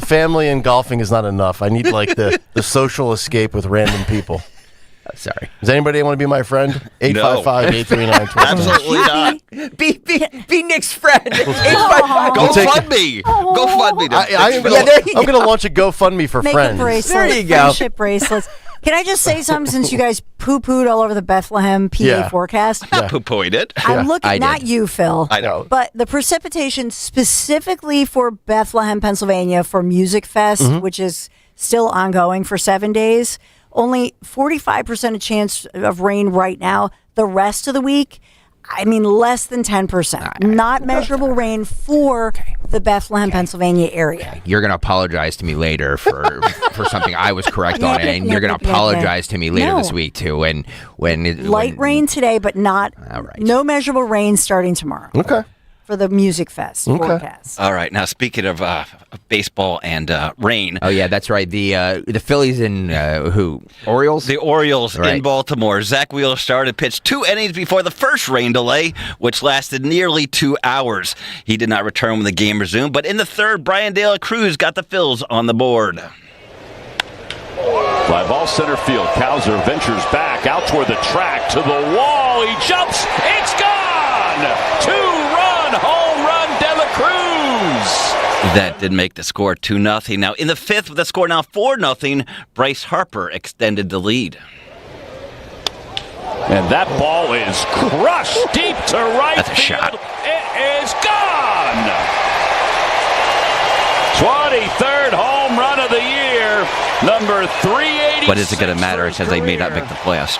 S2: Family and golfing is not enough. I need like the social escape with random people.
S23: Sorry.
S2: Does anybody want to be my friend? 855-839-1210.
S5: Absolutely not.
S23: Be Nick's friend.
S5: Go fund me. Go fund me.
S2: I'm going to launch a GoFundMe for
S22: Make
S2: friends.
S22: a bracelet.
S23: There you go.
S22: Friendship bracelets. Can I just say something since you guys poo-pooed all over the Bethlehem PA forecast?
S5: Yeah. Poo-pooed it.
S22: I'm looking, not you, Phil.
S5: I know.
S22: But the precipitation specifically for Bethlehem, Pennsylvania for Music Fest, which is still ongoing for 7 days, only 45% of chance of rain right now. The rest of the week, less than 10%. Not measurable rain for the Bethlehem, Pennsylvania area.
S23: You're going to apologize to me later for something I was correct on, and you're going to apologize to me later this week too.
S22: Light rain today, but no measurable rain starting tomorrow.
S2: Okay.
S22: For the Music Fest forecast.
S5: All right. Now, speaking of baseball and rain.
S23: Oh, yeah, that's right. The Phillies and who? Orioles?
S5: The Orioles in Baltimore. Zach Wheeler started pitched 2 innings before the first rain delay, which lasted nearly 2 hours. He did not return when the game resumed, but in the third, Brian De La Cruz got the Phils on the board.
S6: Fly ball center field. Cowser ventures back out toward the track to the wall. He jumps. It's gone! 2-run home run, De La Cruz.
S5: That did make the score 2-0. Now, in the fifth, with the score now 4-0, Bryce Harper extended the lead.
S6: And that ball is crushed deep to right
S5: That's a
S6: field.
S5: shot.
S6: It is gone! 23rd home run of the year, number 380.
S5: But is it going to matter? It says they may not make the playoffs.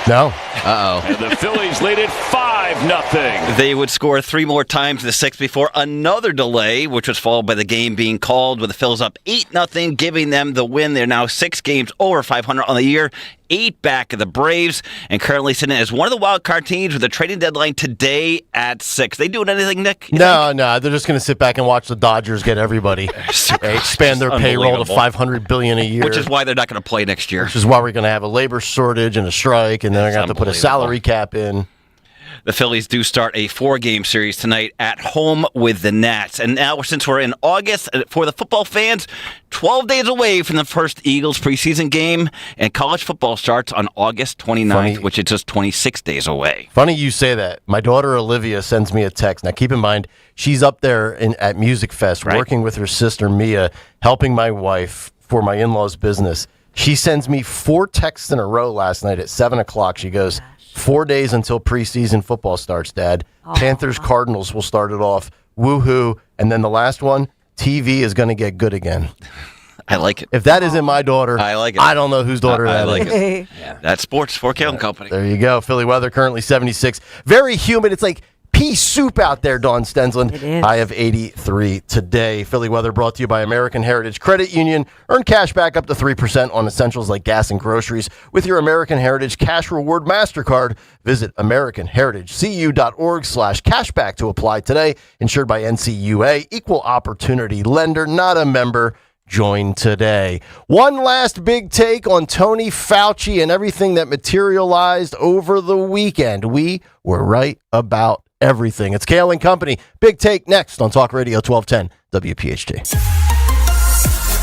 S2: No.
S23: Uh-oh.
S6: And the Phillies lead it 5-0.
S5: They would score 3 more times in the sixth before another delay, which was followed by the game being called with the Phils up 8-0, giving them the win. They're now 6 games over 500 on the year, 8 back of the Braves, and currently sitting as one of the wild card teams with a trading deadline today at 6. They doing anything, Nick?
S2: No. They're just going to sit back and watch the Dodgers get everybody. They expand their payroll to $500 billion a year.
S5: Which is why they're not going to play next year.
S2: Which is why we're going to have a labor shortage and a strike, and then they're going to have to put a salary cap in.
S5: The Phillies do start a 4-game series tonight at home with the Nats. And now, since we're in August, for the football fans, 12 days away from the first Eagles preseason game, and college football starts on August 29th, which is just 26 days away.
S2: Funny you say that. My daughter Olivia sends me a text. Now, keep in mind, she's up there at Music Fest working with her sister Mia, helping my wife for my in-laws' business. She sends me 4 texts in a row last night at 7 o'clock. She goes, 4 days until preseason football starts, Dad. Panthers, Cardinals will start it off. Woohoo. And then the last one, TV is going to get good again.
S5: I like it.
S2: If that isn't my daughter,
S5: I like it.
S2: I don't know whose daughter that
S5: like
S2: is.
S5: It. Yeah. That's sports for Kayal and Company.
S2: There you go. Philly weather currently 76. Very humid. It's like pea soup out there, Dawn Stensland.
S22: It is.
S2: High of 83 today. Philly weather brought to you by American Heritage Credit Union. Earn cash back up to 3% on essentials like gas and groceries with your American Heritage Cash Reward MasterCard. Visit AmericanHeritageCU.org/cashback to apply today. Insured by NCUA. Equal opportunity lender, not a member. Join today. One last big take on Tony Fauci and everything that materialized over the weekend. We were right about everything. It's Kayal and Company. Big take next on Talk Radio 1210 WPHT.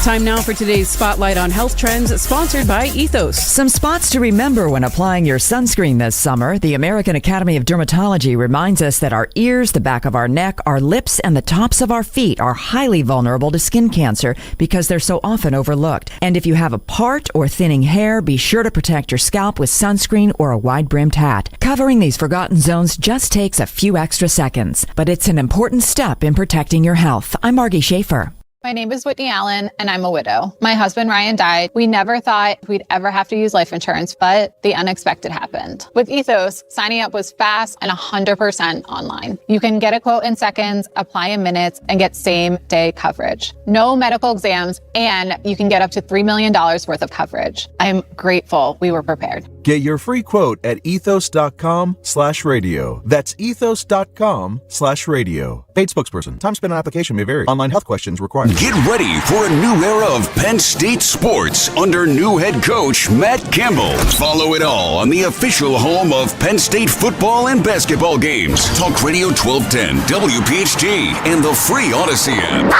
S7: Time now for today's Spotlight on Health Trends, sponsored by Ethos.
S8: Some spots to remember when applying your sunscreen this summer. The American Academy of Dermatology reminds us that our ears, the back of our neck, our lips, and the tops of our feet are highly vulnerable to skin cancer because they're so often overlooked. And if you have a part or thinning hair, be sure to protect your scalp with sunscreen or a wide-brimmed hat. Covering these forgotten zones just takes a few extra seconds, but it's an important step in protecting your health. I'm Margie Schaefer.
S9: My name is Whitney Allen, and I'm a widow. My husband, Ryan, died. We never thought we'd ever have to use life insurance, but the unexpected happened. With Ethos, signing up was fast and 100% online. You can get a quote in seconds, apply in minutes, and get same-day coverage. No medical exams, and you can get up to $3 million worth of coverage. I'm grateful we were prepared.
S11: Get your free quote at ethos.com/radio. That's ethos.com/radio. Paid spokesperson. Time spent on application may vary. Online health questions required.
S12: Get ready for a new era of Penn State sports under new head coach Matt Campbell. Follow it all on the official home of Penn State football and basketball games. Talk Radio 1210, WPHT, and the free Odyssey app.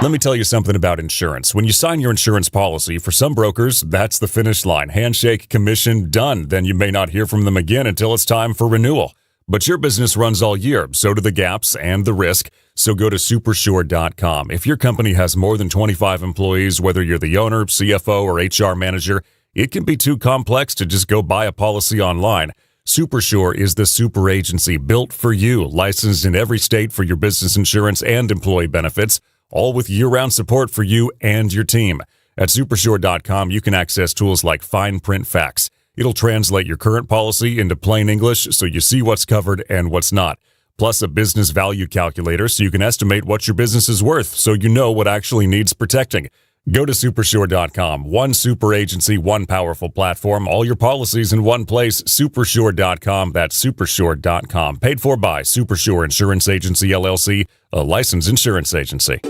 S24: Let me tell you something about insurance. When you sign your insurance policy, for some brokers, that's the finish line. Handshake, commission, done. Then you may not hear from them again until it's time for renewal. But your business runs all year, so do the gaps and the risk. So go to Supersure.com. If your company has more than 25 employees, whether you're the owner, CFO, or HR manager, it can be too complex to just go buy a policy online. Supersure is the super agency built for you, licensed in every state for your business insurance and employee benefits, all with year-round support for you and your team. At Supersure.com, you can access tools like fine print facts. It'll translate your current policy into plain English so you see what's covered and what's not. Plus a business value calculator so you can estimate what your business is worth so you know what actually needs protecting. Go to Supersure.com. One super agency, one powerful platform, all your policies in one place. Supersure.com. That's Supersure.com. Paid for by Supersure Insurance Agency, LLC, a licensed insurance agency.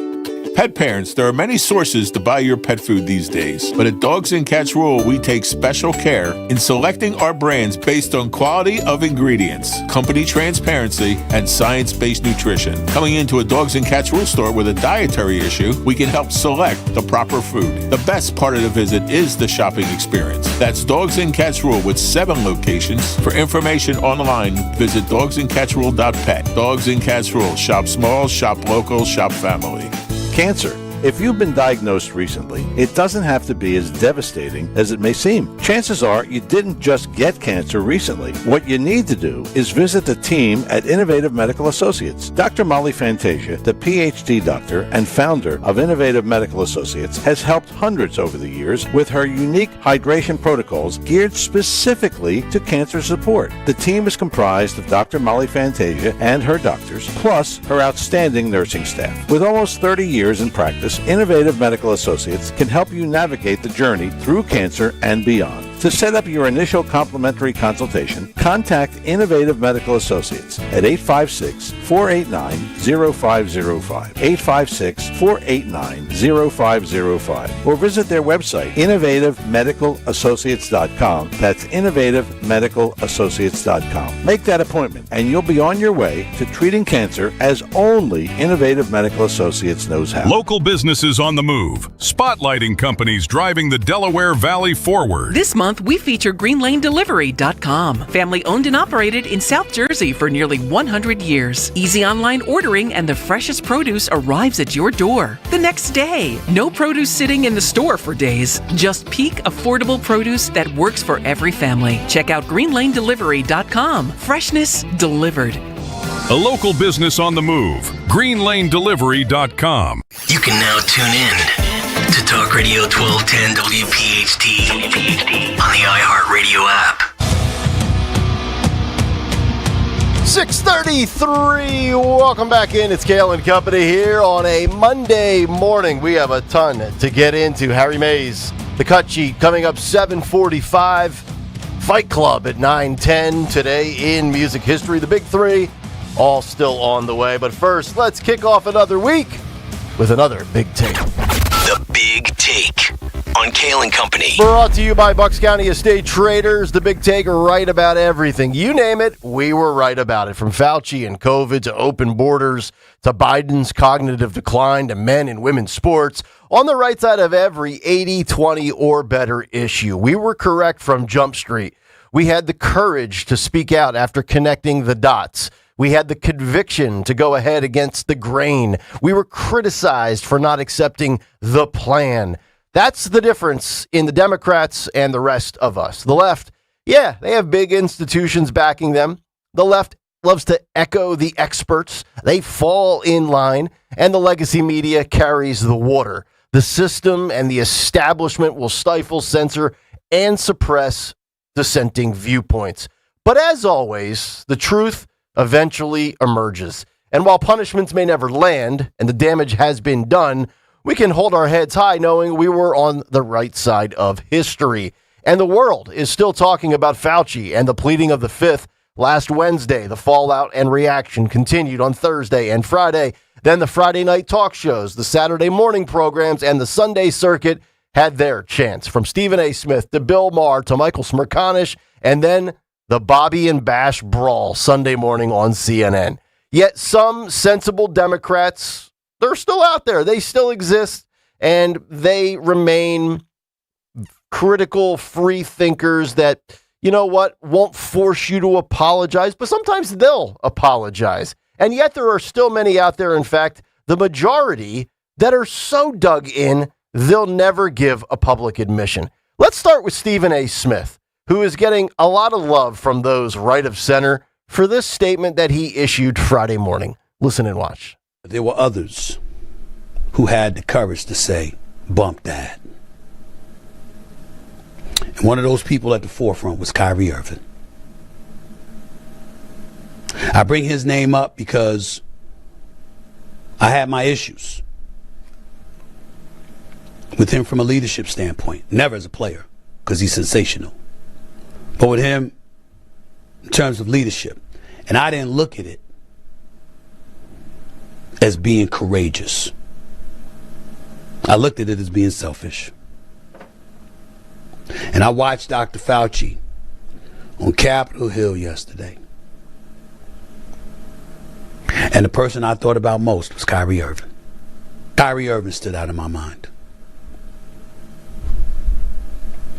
S25: Pet parents, there are many sources to buy your pet food these days, but at Dogs and Cats Rule, we take special care in selecting our brands based on quality of ingredients, company transparency, and science-based nutrition. Coming into a Dogs and Cats Rule store with a dietary issue, we can help select the proper food. The best part of the visit is the shopping experience. That's Dogs and Cats Rule with 7 locations. For information online, visit dogsandcatsrule.pet. Dogs and Cats Rule. Shop small, shop local, shop family.
S26: Cancer. If you've been diagnosed recently, it doesn't have to be as devastating as it may seem. Chances are you didn't just get cancer recently. What you need to do is visit the team at Innovative Medical Associates. Dr. Molly Fantasia, the PhD doctor and founder of Innovative Medical Associates, has helped hundreds over the years with her unique hydration protocols geared specifically to cancer support. The team is comprised of Dr. Molly Fantasia and her doctors, plus her outstanding nursing staff. With almost 30 years in practice, Innovative Medical Associates can help you navigate the journey through cancer and beyond. To set up your initial complimentary consultation, contact Innovative Medical Associates at 856-489-0505, 856-489-0505, or visit their website, innovativemedicalassociates.com. That's innovativemedicalassociates.com. Make that appointment, and you'll be on your way to treating cancer as only Innovative Medical Associates knows how.
S27: Local businesses on the move, spotlighting companies driving the Delaware Valley forward.
S28: This month, we feature GreenLaneDelivery.com, family owned and operated in South Jersey for nearly 100 years. Easy online ordering and the freshest produce arrives at your door the next day. No produce sitting in the store for days. Just peak affordable produce that works for every family. Check out GreenLaneDelivery.com. Freshness delivered.
S27: A local business on the move, GreenLaneDelivery.com.
S20: You can now tune in to Talk Radio 1210 WPHT on the iHeartRadio app.
S2: 6:33. Welcome back in. It's Kayal and Company here on a Monday morning. We have a ton to get into. Harry Mays, the cut sheet coming up 7:45. Fight Club at 9:10 today in music history. The big three all still on the way. But first, let's kick off another week with another Big Take.
S20: The Big Take on Kayal and Company.
S2: Brought to you by Bucks County Estate Traders. The Big Take, right about everything. You name it, we were right about it. From Fauci and COVID to open borders to Biden's cognitive decline to men and women's sports. On the right side of every 80, 20, or better issue. We were correct from Jump Street. We had the courage to speak out after connecting the dots. We had the conviction to go ahead against the grain. We were criticized for not accepting the plan. That's the difference in the Democrats and the rest of us. The left, yeah, they have big institutions backing them. The left loves to echo the experts. They fall in line, and the legacy media carries the water. The system and the establishment will stifle, censor, and suppress dissenting viewpoints. But as always, the truth eventually emerges. And while punishments may never land and the damage has been done, we can hold our heads high knowing we were on the right side of history. And the world is still talking about Fauci and the pleading of the Fifth last Wednesday. The fallout and reaction continued on Thursday and Friday. Then the Friday night talk shows, the Saturday morning programs, and the Sunday circuit had their chance. From Stephen A. Smith to Bill Maher to Michael Smerconish, and then the Bobby and Bash brawl Sunday morning on CNN. Yet some sensible Democrats, they're still out there. They still exist, and they remain critical, free thinkers that, you know what, won't force you to apologize, but sometimes they'll apologize. And yet there are still many out there, in fact, the majority, that are so dug in, they'll never give a public admission. Let's start with Stephen A. Smith, who is getting a lot of love from those right of center for this statement that he issued Friday morning. Listen and watch.
S1: There were others who had the courage to say, bump that. And one of those people at the forefront was Kyrie Irving. I bring his name up because I had my issues with him from a leadership standpoint. Never as a player, because he's sensational. But with him, in terms of leadership. And I didn't look at it as being courageous. I looked at it as being selfish. And I watched Dr. Fauci on Capitol Hill yesterday. And the person I thought about most was Kyrie Irving. Kyrie Irving stood out in my mind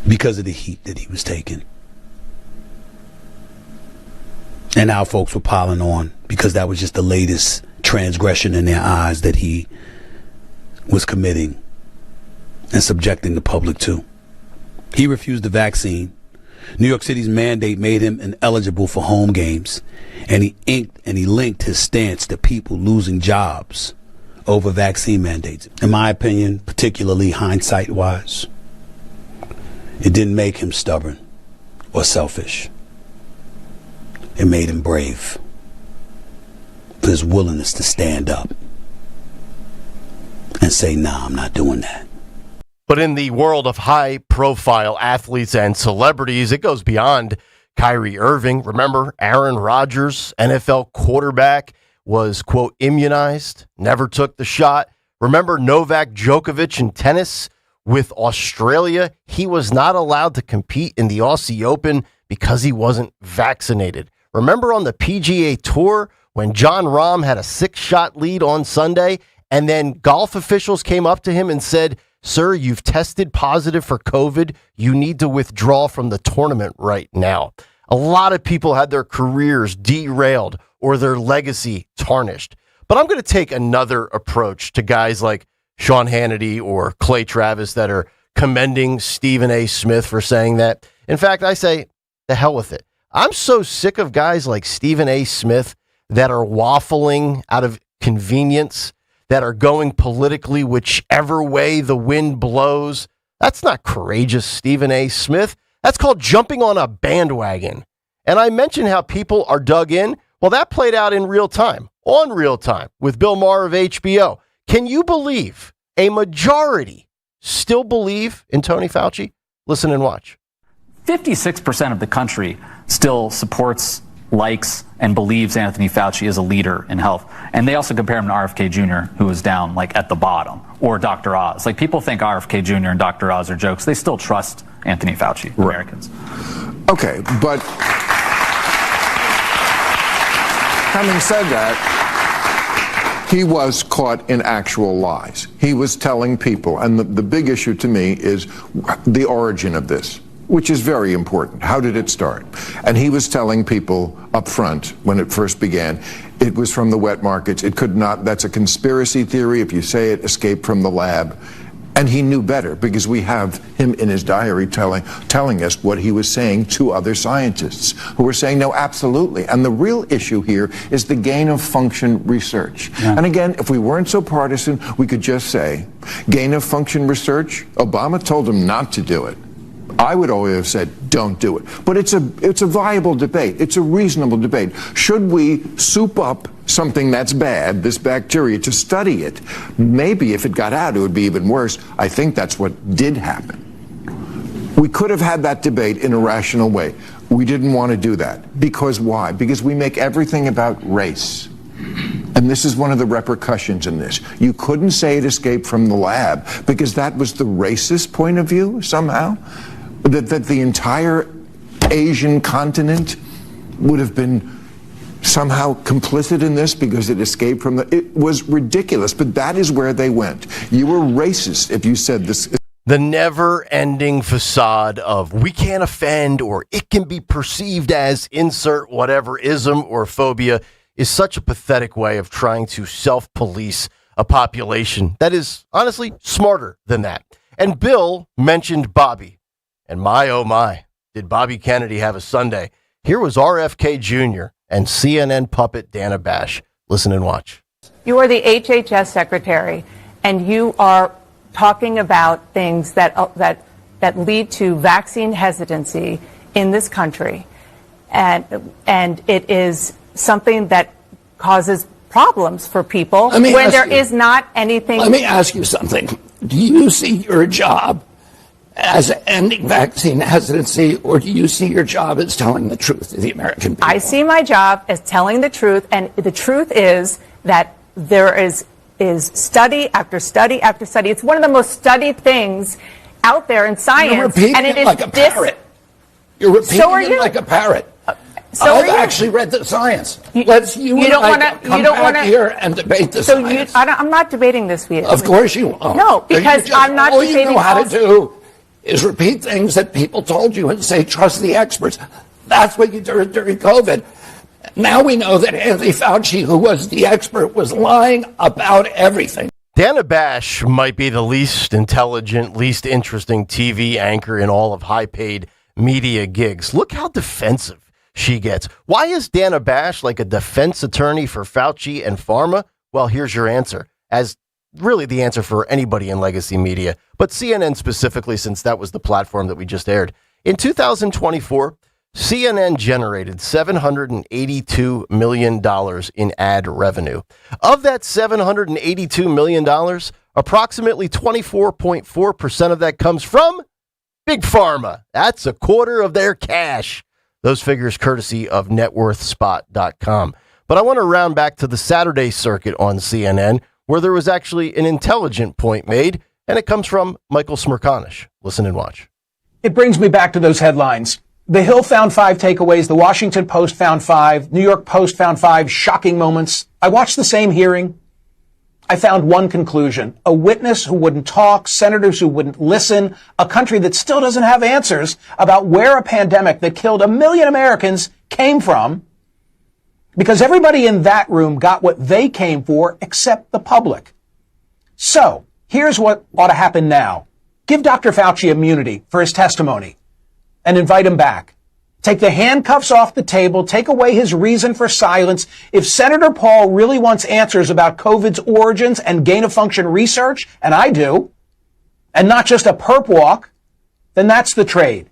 S1: because of the heat that he was taking. And now folks were piling on because that was just the latest transgression in their eyes that he was committing and subjecting the public to. He refused the vaccine. New York City's mandate made him ineligible for home games, and he linked his stance to people losing jobs over vaccine mandates. In my opinion, particularly hindsight-wise, it didn't make him stubborn or selfish. It made him brave for his willingness to stand up and say, nah, I'm not doing that.
S2: But in the world of high-profile athletes and celebrities, it goes beyond Kyrie Irving. Remember, Aaron Rodgers, NFL quarterback, was, quote, immunized, never took the shot. Remember Novak Djokovic in tennis with Australia? He was not allowed to compete in the Aussie Open because he wasn't vaccinated. Remember on the PGA Tour when Jon Rahm had a 6-shot lead on Sunday, and then golf officials came up to him and said, sir, you've tested positive for COVID. You need to withdraw from the tournament right now. A lot of people had their careers derailed or their legacy tarnished. But I'm going to take another approach to guys like Sean Hannity or Clay Travis that are commending Stephen A. Smith for saying that. In fact, I say, the hell with it. I'm so sick of guys like Stephen A. Smith that are waffling out of convenience, that are going politically whichever way the wind blows. That's not courageous, Stephen A. Smith. That's called jumping on a bandwagon. And I mentioned how people are dug in. Well, that played out in real time, on real time, with Bill Maher of HBO. Can you believe a majority still believe in Tony Fauci? Listen and watch.
S10: 56% of the country still supports, likes, and believes Anthony Fauci is a leader in health. And they also compare him to RFK Jr., who is down like at the bottom, or Dr. Oz. Like, people think RFK Jr. and Dr. Oz are jokes. They still trust Anthony Fauci, Americans.
S13: Okay, but having said that, he was caught in actual lies. He was telling people, and the big issue to me is the origin of this, which is very important. How did it start? And he was telling people up front when it first began, it was from the wet markets. It could not, that's a conspiracy theory. If you say it escaped from the lab, And he knew better because we have him in his diary telling us what he was saying to other scientists who were saying, no, absolutely. And the real issue here is the gain of function research. Yeah. And again, if we weren't so partisan, we could just say, gain of function research, Obama told him not to do it. I would always have said, don't do it. But it's a viable debate. It's a reasonable debate. Should we soup up something that's bad, this bacteria, to study it? Maybe if it got out, it would be even worse. I think that's what did happen. We could have had that debate in a rational way. We didn't want to do that. Because why? Because we make everything about race. And this is one of the repercussions in this. You couldn't say it escaped from the lab because that was the racist point of view somehow. That the entire Asian continent would have been somehow complicit in this because it escaped from it was ridiculous, but that is where they went. You were racist if you said this.
S2: The never-ending facade of we can't offend or it can be perceived as insert whatever ism or phobia is such a pathetic way of trying to self-police a population that is honestly smarter than that. And Bill mentioned Bobby. And my, oh my, did Bobby Kennedy have a Sunday. Here was RFK Jr. and CNN puppet Dana Bash. Listen and watch.
S4: You are the HHS secretary, and you are talking about things that lead to vaccine hesitancy in this country. And it is something that causes problems for people when there is not anything.
S14: Let me ask you something. Do you see your job as ending vaccine hesitancy, or do you see your job as telling the truth to the American people?
S4: I see my job as telling the truth, and the truth is that there is study after study after study. It's one of the most studied things out there in science.
S14: You're repeating
S4: and it
S14: it like a parrot. You're repeating it like a parrot. I've actually read the science. You don't want to come back here and debate the science.
S4: I'm not debating this with you.
S14: Of course you won't.
S4: No, because I'm not debating.
S14: All you know how to do is repeat things that people told you and say, trust the experts. That's what you did during COVID. Now we know that Anthony Fauci, who was the expert, was lying about everything.
S2: Dana Bash might be the least intelligent, least interesting TV anchor in all of high-paid media gigs. Look how defensive she gets. Why is Dana Bash like a defense attorney for Fauci and pharma? Well, here's your answer. As really the answer for anybody in legacy media, but CNN specifically, since that was the platform that we just aired. In 2024, CNN generated $782 million in ad revenue. Of that $782 million, approximately 24.4% of that comes from Big Pharma. That's a quarter of their cash. Those figures courtesy of networthspot.com. But I want to round back to the Saturday circuit on CNN, where there was actually an intelligent point made, and it comes from Michael Smerconish. Listen and watch.
S15: It brings me back to those headlines. The Hill found 5 takeaways. The Washington Post found 5. New York Post found 5 shocking moments. I watched the same hearing. I found one conclusion. A witness who wouldn't talk, senators who wouldn't listen, a country that still doesn't have answers about where a pandemic that killed 1 million Americans came from, because everybody in that room got what they came for except the public. So, here's what ought to happen now. Give Dr. Fauci immunity for his testimony and invite him back. Take the handcuffs off the table, take away his reason for silence. If Senator Paul really wants answers about COVID's origins and gain-of-function research, and I do, and not just a perp walk, then that's the trade.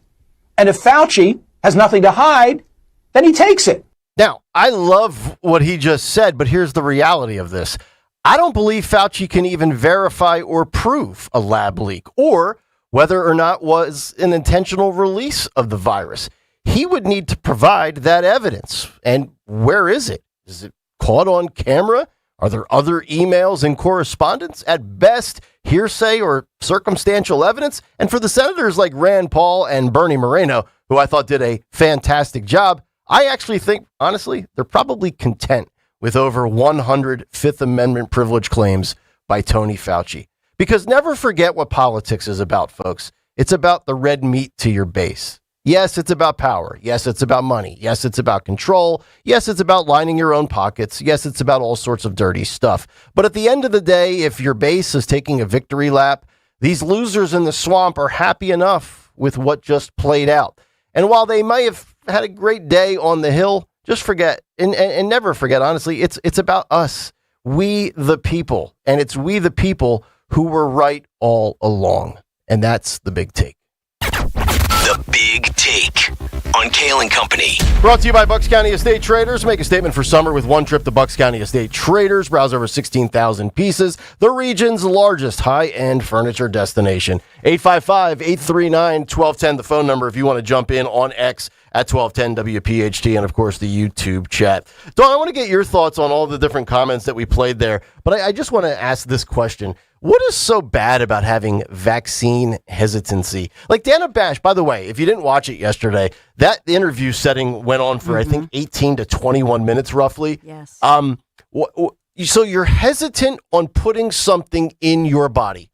S15: And if Fauci has nothing to hide, then he takes it.
S2: Now, I love what he just said, but here's the reality of this. I don't believe Fauci can even verify or prove a lab leak or whether or not was an intentional release of the virus. He would need to provide that evidence. And where is it? Is it caught on camera? Are there other emails and correspondence? At best, hearsay or circumstantial evidence. And for the senators like Rand Paul and Bernie Moreno, who I thought did a fantastic job, I actually think, honestly, they're probably content with over 100 Fifth Amendment privilege claims by Tony Fauci. Because never forget what politics is about, folks. It's about the red meat to your base. Yes, it's about power. Yes, it's about money. Yes, it's about control. Yes, it's about lining your own pockets. Yes, it's about all sorts of dirty stuff. But at the end of the day, if your base is taking a victory lap, These losers in the swamp are happy enough with what just played out. And while they may have had a great day on the Hill, just forget and never forget, honestly, it's about us, we the people. And it's we the people who were right all along. And that's the big take.
S20: The Big Take on Kayal and Company.
S2: Brought to you by Bucks County Estate Traders. Make a statement for summer with one trip to Bucks County Estate Traders. Browse over 16,000 pieces. The region's largest high-end furniture destination. 855-839-1210, the phone number if you want to jump in on X at 1210 WPHT, and of course the YouTube chat. Dawn, I want to get your thoughts on all the different comments that we played there, but I just want to ask this question. What is so bad about having vaccine hesitancy? Like Dana Bash, by the way, if you didn't watch it yesterday, that interview setting went on for, I think, 18 to 21 minutes roughly.
S22: Yes.
S2: So you're hesitant on putting something in your body.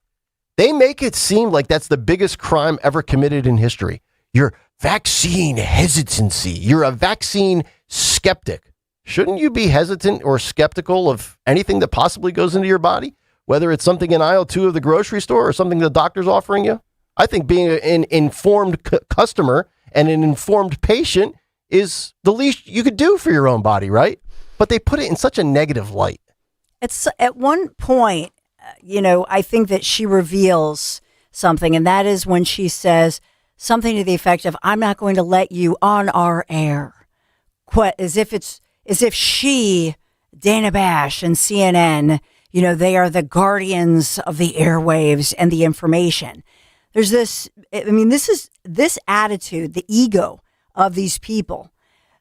S2: They make it seem like that's the biggest crime ever committed in history. Your vaccine hesitancy. You're a vaccine skeptic. Shouldn't you be hesitant or skeptical of anything that possibly goes into your body? Whether it's something in aisle 2 of the grocery store or something the doctor's offering you? I think being an informed customer and an informed patient is the least you could do for your own body, right? But they put it in such a negative light.
S22: It's at one point, I think that she reveals something, and that is when she says something to the effect of, I'm not going to let you on our air. As if she, Dana Bash and CNN, they are the guardians of the airwaves and the information. There's this attitude, the ego of these people,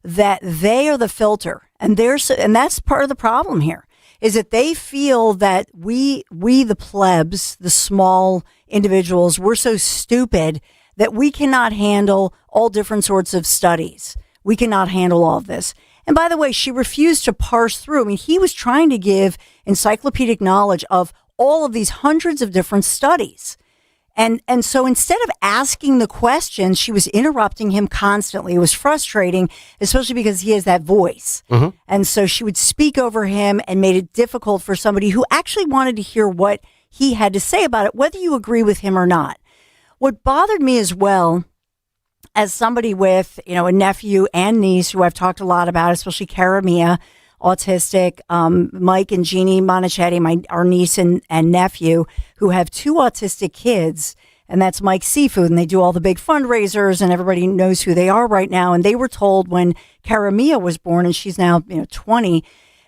S22: that they are the filter. And that's part of the problem here, is that they feel that we the plebs, the small individuals, we're so stupid that we cannot handle all different sorts of studies. We cannot handle all of this. And by the way, she refused to parse through. I mean, he was trying to give encyclopedic knowledge of all of these hundreds of different studies. And so instead of asking the questions, she was interrupting him constantly. It was frustrating, especially because he has that voice. Mm-hmm. And so she would speak over him and made it difficult for somebody who actually wanted to hear what he had to say about it, whether you agree with him or not. What bothered me as well, as somebody with, a nephew and niece who I've talked a lot about, especially Cara Mia, autistic, Mike and Jeannie Monachetti, our niece and nephew, who have 2 autistic kids, and that's Mike Seafood, and they do all the big fundraisers, and everybody knows who they are right now. And they were told when Cara Mia was born, and she's now 20,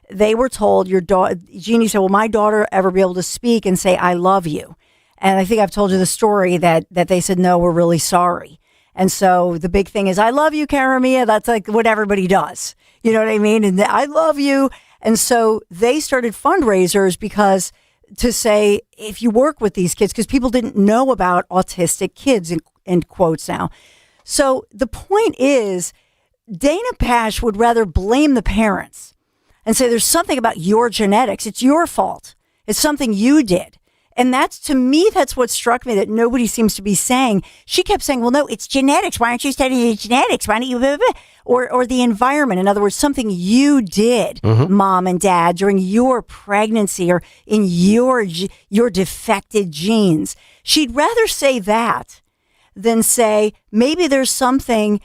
S22: they were told, Jeannie said, will my daughter ever be able to speak and say, I love you? And I think I've told you the story that they said, no, we're really sorry. And so the big thing is, I love you, Cara Mia. That's like what everybody does. You know what I mean? And I love you. And so they started fundraisers to say, if you work with these kids, because people didn't know about autistic kids, in quotes now. So the point is, Dana Bash would rather blame the parents and say, there's something about your genetics. It's your fault. It's something you did. And that's what struck me, that nobody seems to be saying. She kept saying, well, no, it's genetics. Why aren't you studying genetics? Why don't you, blah, blah, blah? Or the environment. In other words, something you did, mom and dad, during your pregnancy or in your defected genes. She'd rather say that than say, maybe there's something,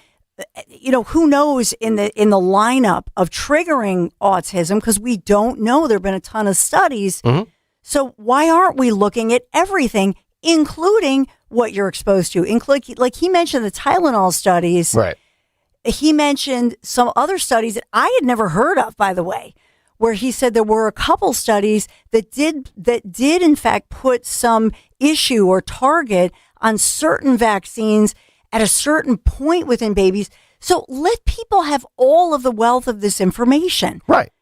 S22: who knows in the lineup of triggering autism, because we don't know. There have been a ton of studies. Mm-hmm. So why aren't we looking at everything, including what you're exposed to? Like he mentioned the Tylenol studies. Right. He mentioned some other studies that I had never heard of, by the way, where he said there were a couple studies that did in fact put some issue or target on certain vaccines at a certain point within babies. So let people have all of the wealth of this information.
S2: Right.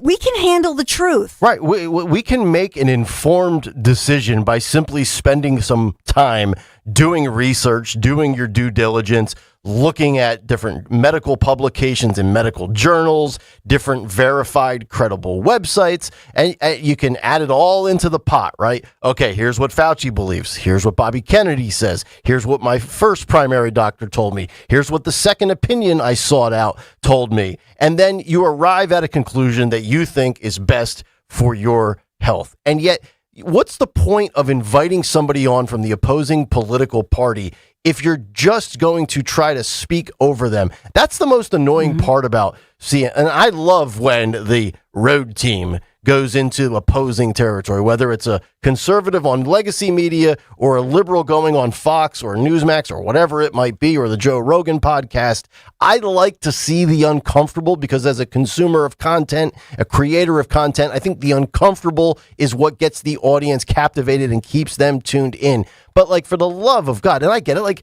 S22: We can handle the truth.
S2: Right. We can make an informed decision by simply spending some time doing research, doing your due diligence, looking at different medical publications and medical journals, different verified, credible websites, and you can add it all into the pot, right? Okay, here's what Fauci believes. Here's what Bobby Kennedy says. Here's what my first primary doctor told me. Here's what the second opinion I sought out told me. And then you arrive at a conclusion that you think is best for your health. And yet, what's the point of inviting somebody on from the opposing political party if you're just going to try to speak over them? That's the most annoying part about seeing. And I love when the road team goes into opposing territory, whether it's a conservative on legacy media or a liberal going on Fox or Newsmax or whatever it might be, or the Joe Rogan podcast. I like to see the uncomfortable because as a consumer of content, a creator of content, I think the uncomfortable is what gets the audience captivated and keeps them tuned in. But like, for the love of God, and I get it,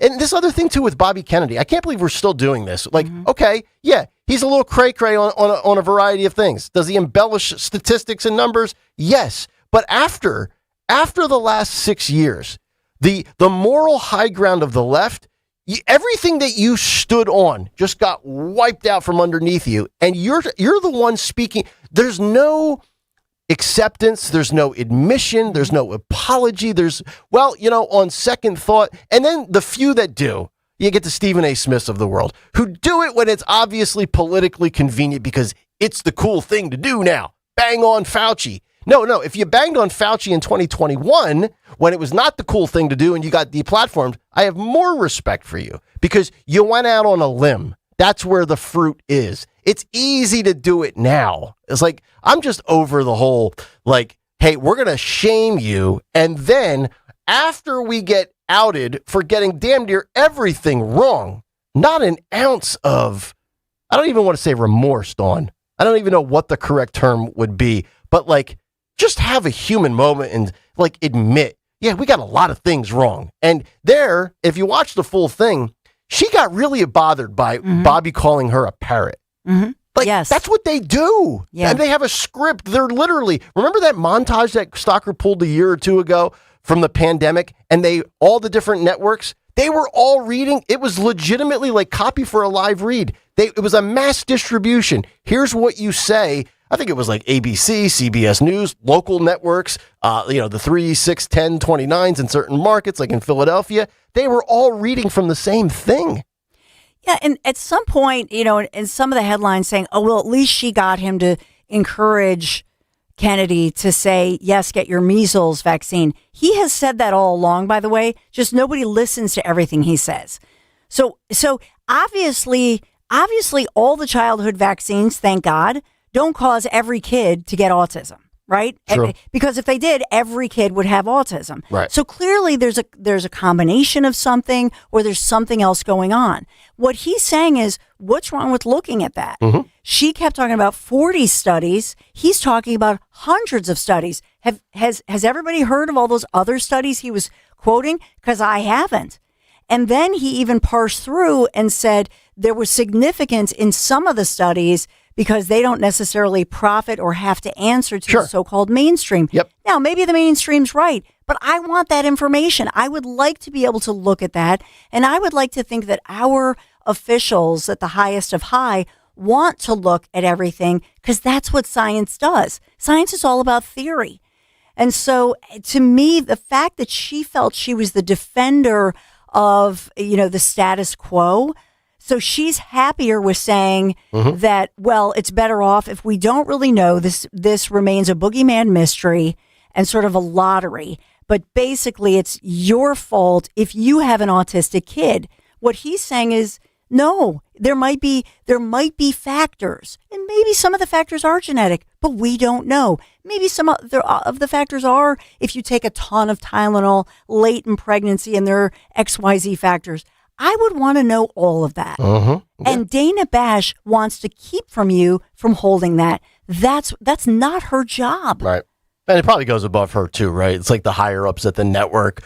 S2: and this other thing too with Bobby Kennedy, I can't believe we're still doing this. Like, okay, yeah, he's a little cray-cray on a variety of things. Does he embellish statistics and numbers? Yes. But after the last 6 years, the moral high ground of the left, everything that you stood on just got wiped out from underneath you, and you're the one speaking. There's no acceptance, there's no admission, there's no apology, on second thought, and then the few that do, you get the Stephen A. Smiths of the world, who do it when it's obviously politically convenient because it's the cool thing to do now. Bang on Fauci. No, if you banged on Fauci in 2021, when it was not the cool thing to do and you got deplatformed, I have more respect for you because you went out on a limb. That's where the fruit is. It's easy to do it now. It's like, I'm just over the whole, like, hey, we're going to shame you. And then after we get outed for getting damn near everything wrong, not an ounce of, I don't even want to say remorse, Dawn. I don't even know what the correct term would be, but like, just have a human moment and like admit, yeah, we got a lot of things wrong. And there, if you watch the full thing, she got really bothered by Bobby calling her a parrot. Like, that's what they do. Yeah. And they have a script. They're literally, remember that montage that Stocker pulled a year or two ago from the pandemic, and all the different networks, they were all reading. It was legitimately like copy for a live read. It was a mass distribution. Here's what you say. I think it was like ABC, CBS News, local networks, the 3, 6, 10, 29s in certain markets, like in Philadelphia. They were all reading from the same thing.
S22: Yeah, and at some point, in some of the headlines saying, oh, well, at least she got him to encourage Kennedy to say, yes, get your measles vaccine. He has said that all along, by the way, just nobody listens to everything he says. So obviously all the childhood vaccines, thank God, don't cause every kid to get autism, right?
S2: True.
S22: Because if they did, every kid would have autism.
S2: Right.
S22: So clearly there's a combination of something, or there's something else going on. What he's saying is, what's wrong with looking at that? She kept talking about 40 studies. He's talking about hundreds of studies. Has everybody heard of all those other studies he was quoting? Because I haven't. And then he even parsed through and said there was significance in some of the studies because they don't necessarily profit or have to answer to the so-called mainstream.
S2: Yep.
S22: Now, maybe the mainstream's right, but I want that information. I would like to be able to look at that, and I would like to think that our officials at the highest of high want to look at everything because that's what science does. Science is all about theory. And so, to me, the fact that she felt she was the defender of, the status quo, so she's happier with saying that, well, it's better off if we don't really know. This remains a boogeyman mystery and sort of a lottery. But basically, it's your fault if you have an autistic kid. What he's saying is, no, there might be factors, and maybe some of the factors are genetic, but we don't know. Maybe some of the factors are if you take a ton of Tylenol late in pregnancy, and there are XYZ factors. I would want to know all of that. And Dana Bash wants to keep from you from holding that. That's not her job.
S2: Right. And it probably goes above her too, right? It's like the higher ups at the network.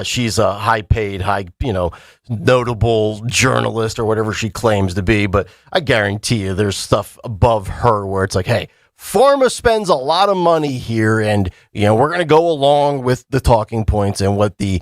S2: She's a high paid, notable journalist or whatever she claims to be. But I guarantee you there's stuff above her where it's like, hey, Pharma spends a lot of money here, and we're going to go along with the talking points and what the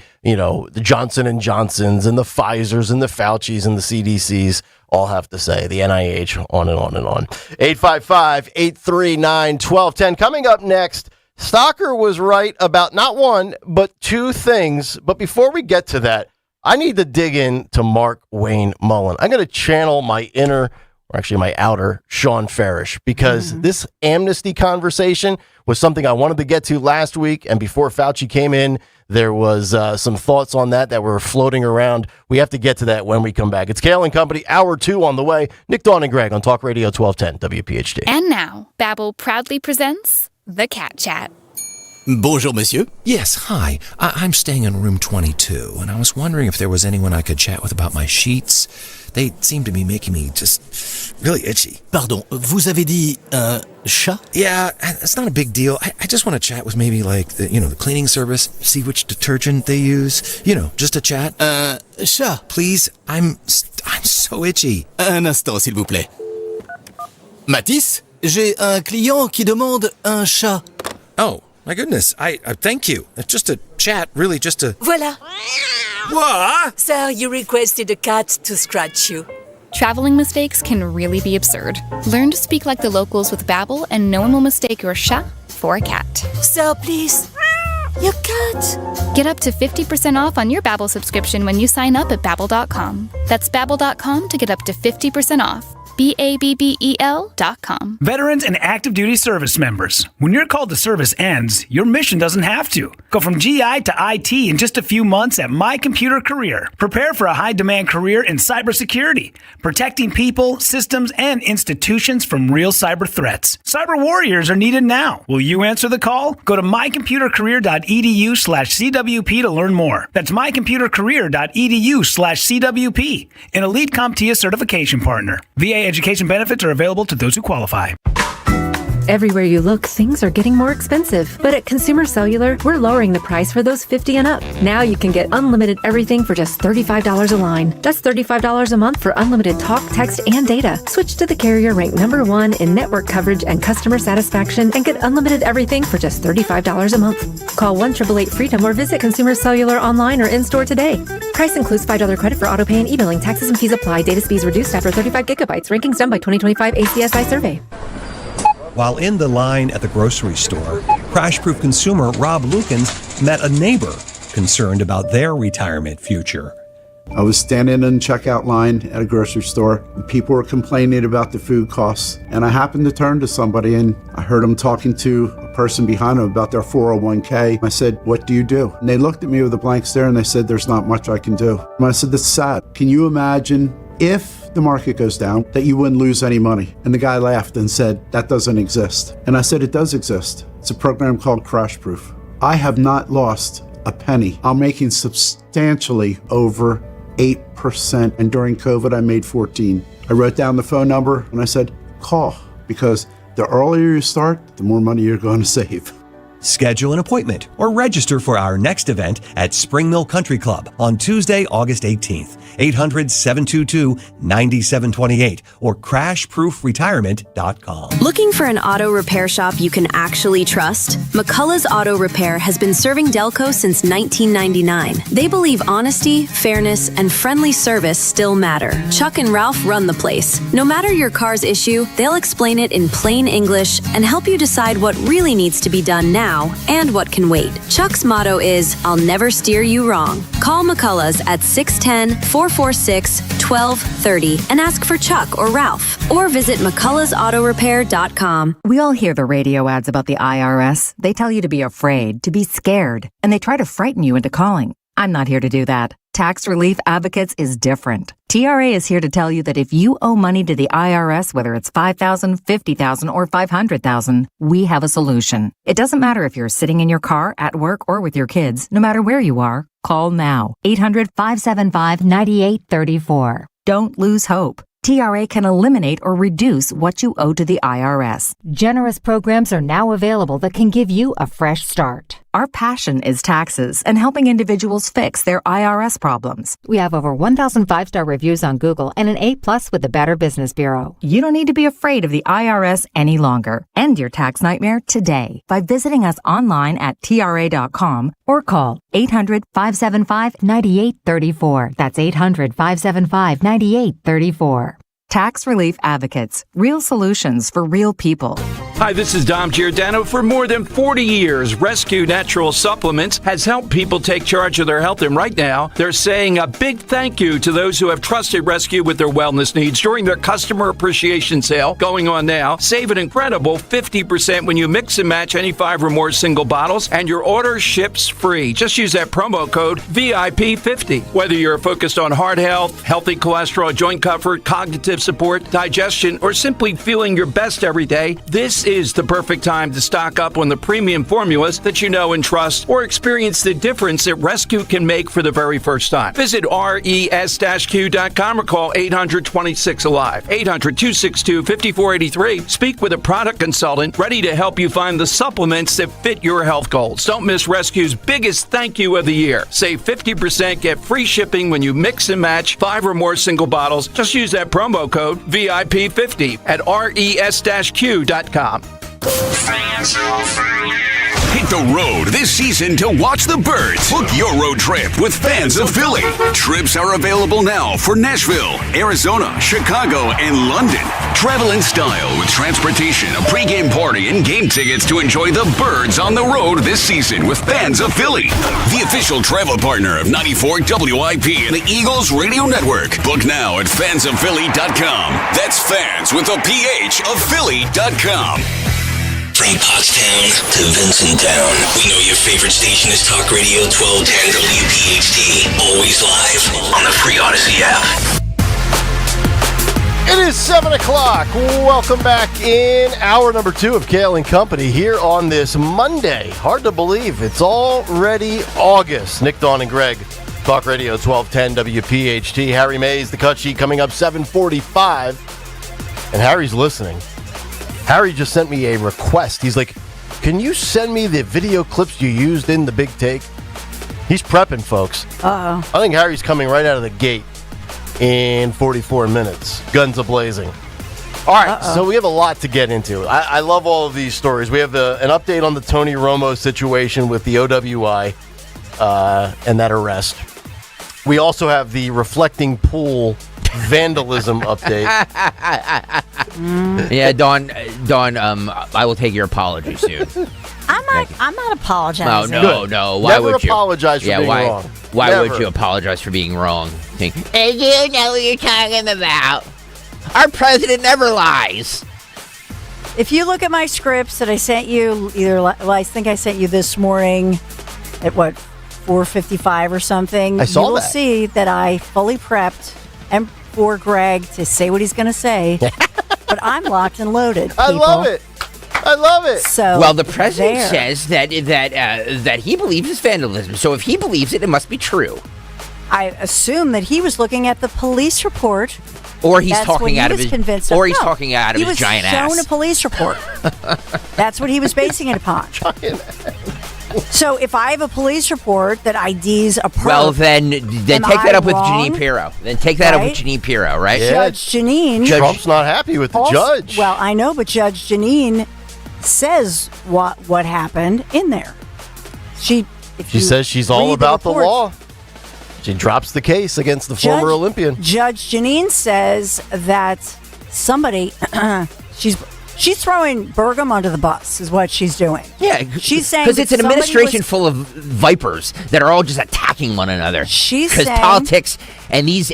S2: Johnson & Johnsons and the Pfizers and the Faucis and the CDCs all have to say. The NIH, on and on and on. 855-839-1210. Coming up next, Stocker was right about not one, but two things. But before we get to that, I need to dig in to Mark Wayne Mullen. I'm going to channel my inner or actually my outer, Sean Farish, because this amnesty conversation was something I wanted to get to last week. And before Fauci came in, there was some thoughts on that were floating around. We have to get to that when we come back. It's Kayal and Company, Hour 2 on the way. Nick, Dawn, and Greg on Talk Radio 1210 WPHT.
S3: And now, Babbel proudly presents The Cat Chat.
S6: Bonjour, monsieur. Yes, hi. I'm staying in room 22, and I was wondering if there was anyone I could chat with about my sheets. They seem to be making me just really itchy.
S16: Pardon, vous avez dit chat?
S6: Yeah, it's not a big deal. I just want to chat with maybe like the cleaning service, see which detergent they use. Just a chat.
S16: Chat.
S6: Please, I'm so itchy.
S16: Un instant, s'il vous plaît. Mathis, j'ai un client qui demande un chat.
S6: Oh. My goodness, I thank you. It's just a chat, really just a...
S17: Voilà.
S6: What?
S17: Sir, you requested a cat to scratch you.
S3: Traveling mistakes can really be absurd. Learn to speak like the locals with Babbel, and no one will mistake your chat for a cat.
S17: Sir, please. Your cat.
S3: Get up to 50% off on your Babbel subscription when you sign up at Babbel.com. That's Babbel.com to get up to 50% off. BABBEL.com.
S18: Veterans and active duty service members. When your call to service ends, your mission doesn't have to. Go from GI to IT in just a few months at My Computer Career. Prepare for a high-demand career in cybersecurity, protecting people, systems, and institutions from real cyber threats. Cyber warriors are needed now. Will you answer the call? Go to mycomputercareer.edu/CWP to learn more. That's mycomputercareer.edu/CWP, an Elite CompTIA certification partner. VA education benefits are available to those who qualify.
S19: Everywhere you look, things are getting more expensive. But at Consumer Cellular, we're lowering the price for those 50 and up. Now you can get unlimited everything for just $35 a line. That's $35 a month for unlimited talk, text, and data. Switch to the carrier ranked #1 in network coverage and customer satisfaction and get unlimited everything for just $35 a month. Call 1-888-FREEDOM or visit Consumer Cellular online or in-store today. Price includes $5 credit for auto pay and e-billing. Taxes and fees apply. Data speeds reduced after 35 gigabytes. Rankings done by 2025 ACSI survey.
S21: While in the line at the grocery store, crash-proof consumer Rob Lukens met a neighbor concerned about their retirement future.
S23: I was standing in the checkout line at a grocery store, and people were complaining about the food costs. And I happened to turn to somebody, and I heard them talking to a person behind them about their 401k. I said, "What do you do?" And they looked at me with a blank stare, and they said, "There's not much I can do." And I said, "That's sad. Can you imagine if the market goes down, that you wouldn't lose any money?" And the guy laughed and said, "That doesn't exist." And I said, "It does exist. It's a program called Crash Proof. I have not lost a penny. I'm making substantially over 8%. And during COVID, I made 14. I wrote down the phone number and I said, call, because the earlier you start, the more money you're going to save.
S21: Schedule an appointment or register for our next event at Spring Mill Country Club on Tuesday, August 18th. 800-722-9728 or crashproofretirement.com.
S29: Looking for an auto repair shop you can actually trust? McCullough's Auto Repair has been serving Delco since 1999. They believe honesty, fairness, and friendly service still matter. Chuck and Ralph run the place. No matter your car's issue, they'll explain it in plain English and help you decide what really needs to be done now and what can wait. Chuck's motto is, I'll never steer you wrong. Call McCullough's at 610-446-1230 and ask for Chuck or Ralph, or visit McCulloughsAutoRepair.com.
S30: We all hear the radio ads about the IRS. They tell you to be afraid, to be scared, and they try to frighten you into calling. I'm not here to do that. Tax Relief Advocates is different. TRA is here to tell you that if you owe money to the IRS, whether it's $5,000, $50,000, or $500,000, we have a solution. It doesn't matter if you're sitting in your car, at work, or with your kids. No matter where you are, call now. 800-575-9834. Don't lose hope. TRA can eliminate or reduce what you owe to the IRS. Generous programs are now available that can give you a fresh start. Our passion is taxes and helping individuals fix their IRS problems. We have over 1,000 5-star reviews on Google and an A+ with the Better Business Bureau. You don't need to be afraid of the IRS any longer. End your tax nightmare today by visiting us online at TRA.com or call 800-575-9834. That's 800-575-9834. Tax Relief Advocates. Real solutions for real people.
S5: Hi, this is Dom Giordano. For more than 40 years, Rescue Natural Supplements has helped people take charge of their health, and right now, they're saying a big thank you to those who have trusted Rescue with their wellness needs during their customer appreciation sale going on now. Save an incredible 50% when you mix and match any 5 or more single bottles, and your order ships free. Just use that promo code VIP50. Whether you're focused on heart health, healthy cholesterol, joint comfort, cognitive support, digestion, or simply feeling your best every day, this is the perfect time to stock up on the premium formulas that you know and trust, or experience the difference that Rescue can make for the very first time. Visit res-q.com or call 800-26-ALIVE, 800-262-5483. Speak with a product consultant ready to help you find the supplements that fit your health goals. Don't miss Rescue's biggest thank you of the year. Save 50%, get free shipping when you mix and match 5 or more single bottles. Just use that promo code VIP50 at res-q.com.
S27: Hit the road this season to watch the Birds. Book your road trip with Fans of Philly. Trips are available now for Nashville, Arizona, Chicago, and London. Travel in style with transportation, a pregame party, and game tickets to enjoy the Birds on the road this season with Fans of Philly. The official travel partner of 94 WIP and the Eagles Radio Network. Book now at fansofphilly.com. That's fans with a PH of Philly.com.
S20: From Pottstown to Vincenttown, we know your favorite station is Talk Radio 1210 WPHT. Always live on the free Odyssey app.
S2: It is 7 o'clock. Welcome back in hour number 2 of Kayal and Company here on this Monday. Hard to believe it's already August. Nick, Dawn, and Greg. Talk Radio 1210 WPHT. Harry Mays, the cut sheet coming up 7:45. And Harry's listening. Harry just sent me a request. He's like, can you send me the video clips you used in the big take? He's prepping, folks.
S22: Uh-oh.
S2: I think Harry's coming right out of the gate in 44 minutes. Guns a-blazing. All right, so we have a lot to get into. I love all of these stories. We have an update on the Tony Romo situation with the OWI and that arrest. We also have the reflecting pool vandalism update.
S7: Yeah, Dawn, I will take your apology soon.
S22: I'm not apologizing.
S7: No. Why
S2: Never
S7: would you
S2: apologize for being wrong.
S7: Why
S2: Never.
S7: would you apologize for being wrong? I do know what you're talking about. Our president never lies.
S22: If you look at my scripts that I sent you, I think I sent you this morning at 4:55 or something.
S2: I saw
S22: you will
S2: that.
S22: see that I fully prepped and for Greg to say what he's going to say. But I'm locked and loaded. People.
S2: I love it.
S22: So
S7: well, the president says that he believes it's vandalism. So if he believes it, it must be true.
S22: I assume that he was looking at the police report.
S7: Or he's
S22: That's
S7: talking
S22: what
S7: out
S22: he
S7: of
S22: was
S7: his
S22: convinced
S7: or
S22: of.
S7: he's
S22: No,
S7: talking out of his giant
S22: He was
S7: ass.
S22: shown a police report. That's what he was basing it upon. So if I have a police report that IDs a perp,
S7: Well, then take that up with Janine Pirro. Then take that up with
S22: Right?
S7: Janine Pirro, right?
S22: Judge Janine.
S2: Trump's not happy with the judge.
S22: Well, I know, but Judge Janine says what happened in there. She
S2: says she's all about the law. She drops the case against the former Olympian.
S22: Judge Janine says that somebody she's throwing Burgum under the bus is what she's doing.
S7: Yeah,
S22: she's saying
S7: because it's an
S22: that somebody
S7: administration
S22: was-
S7: full of vipers that are all just attacking one another.
S22: She's
S7: because
S22: saying-
S7: politics and these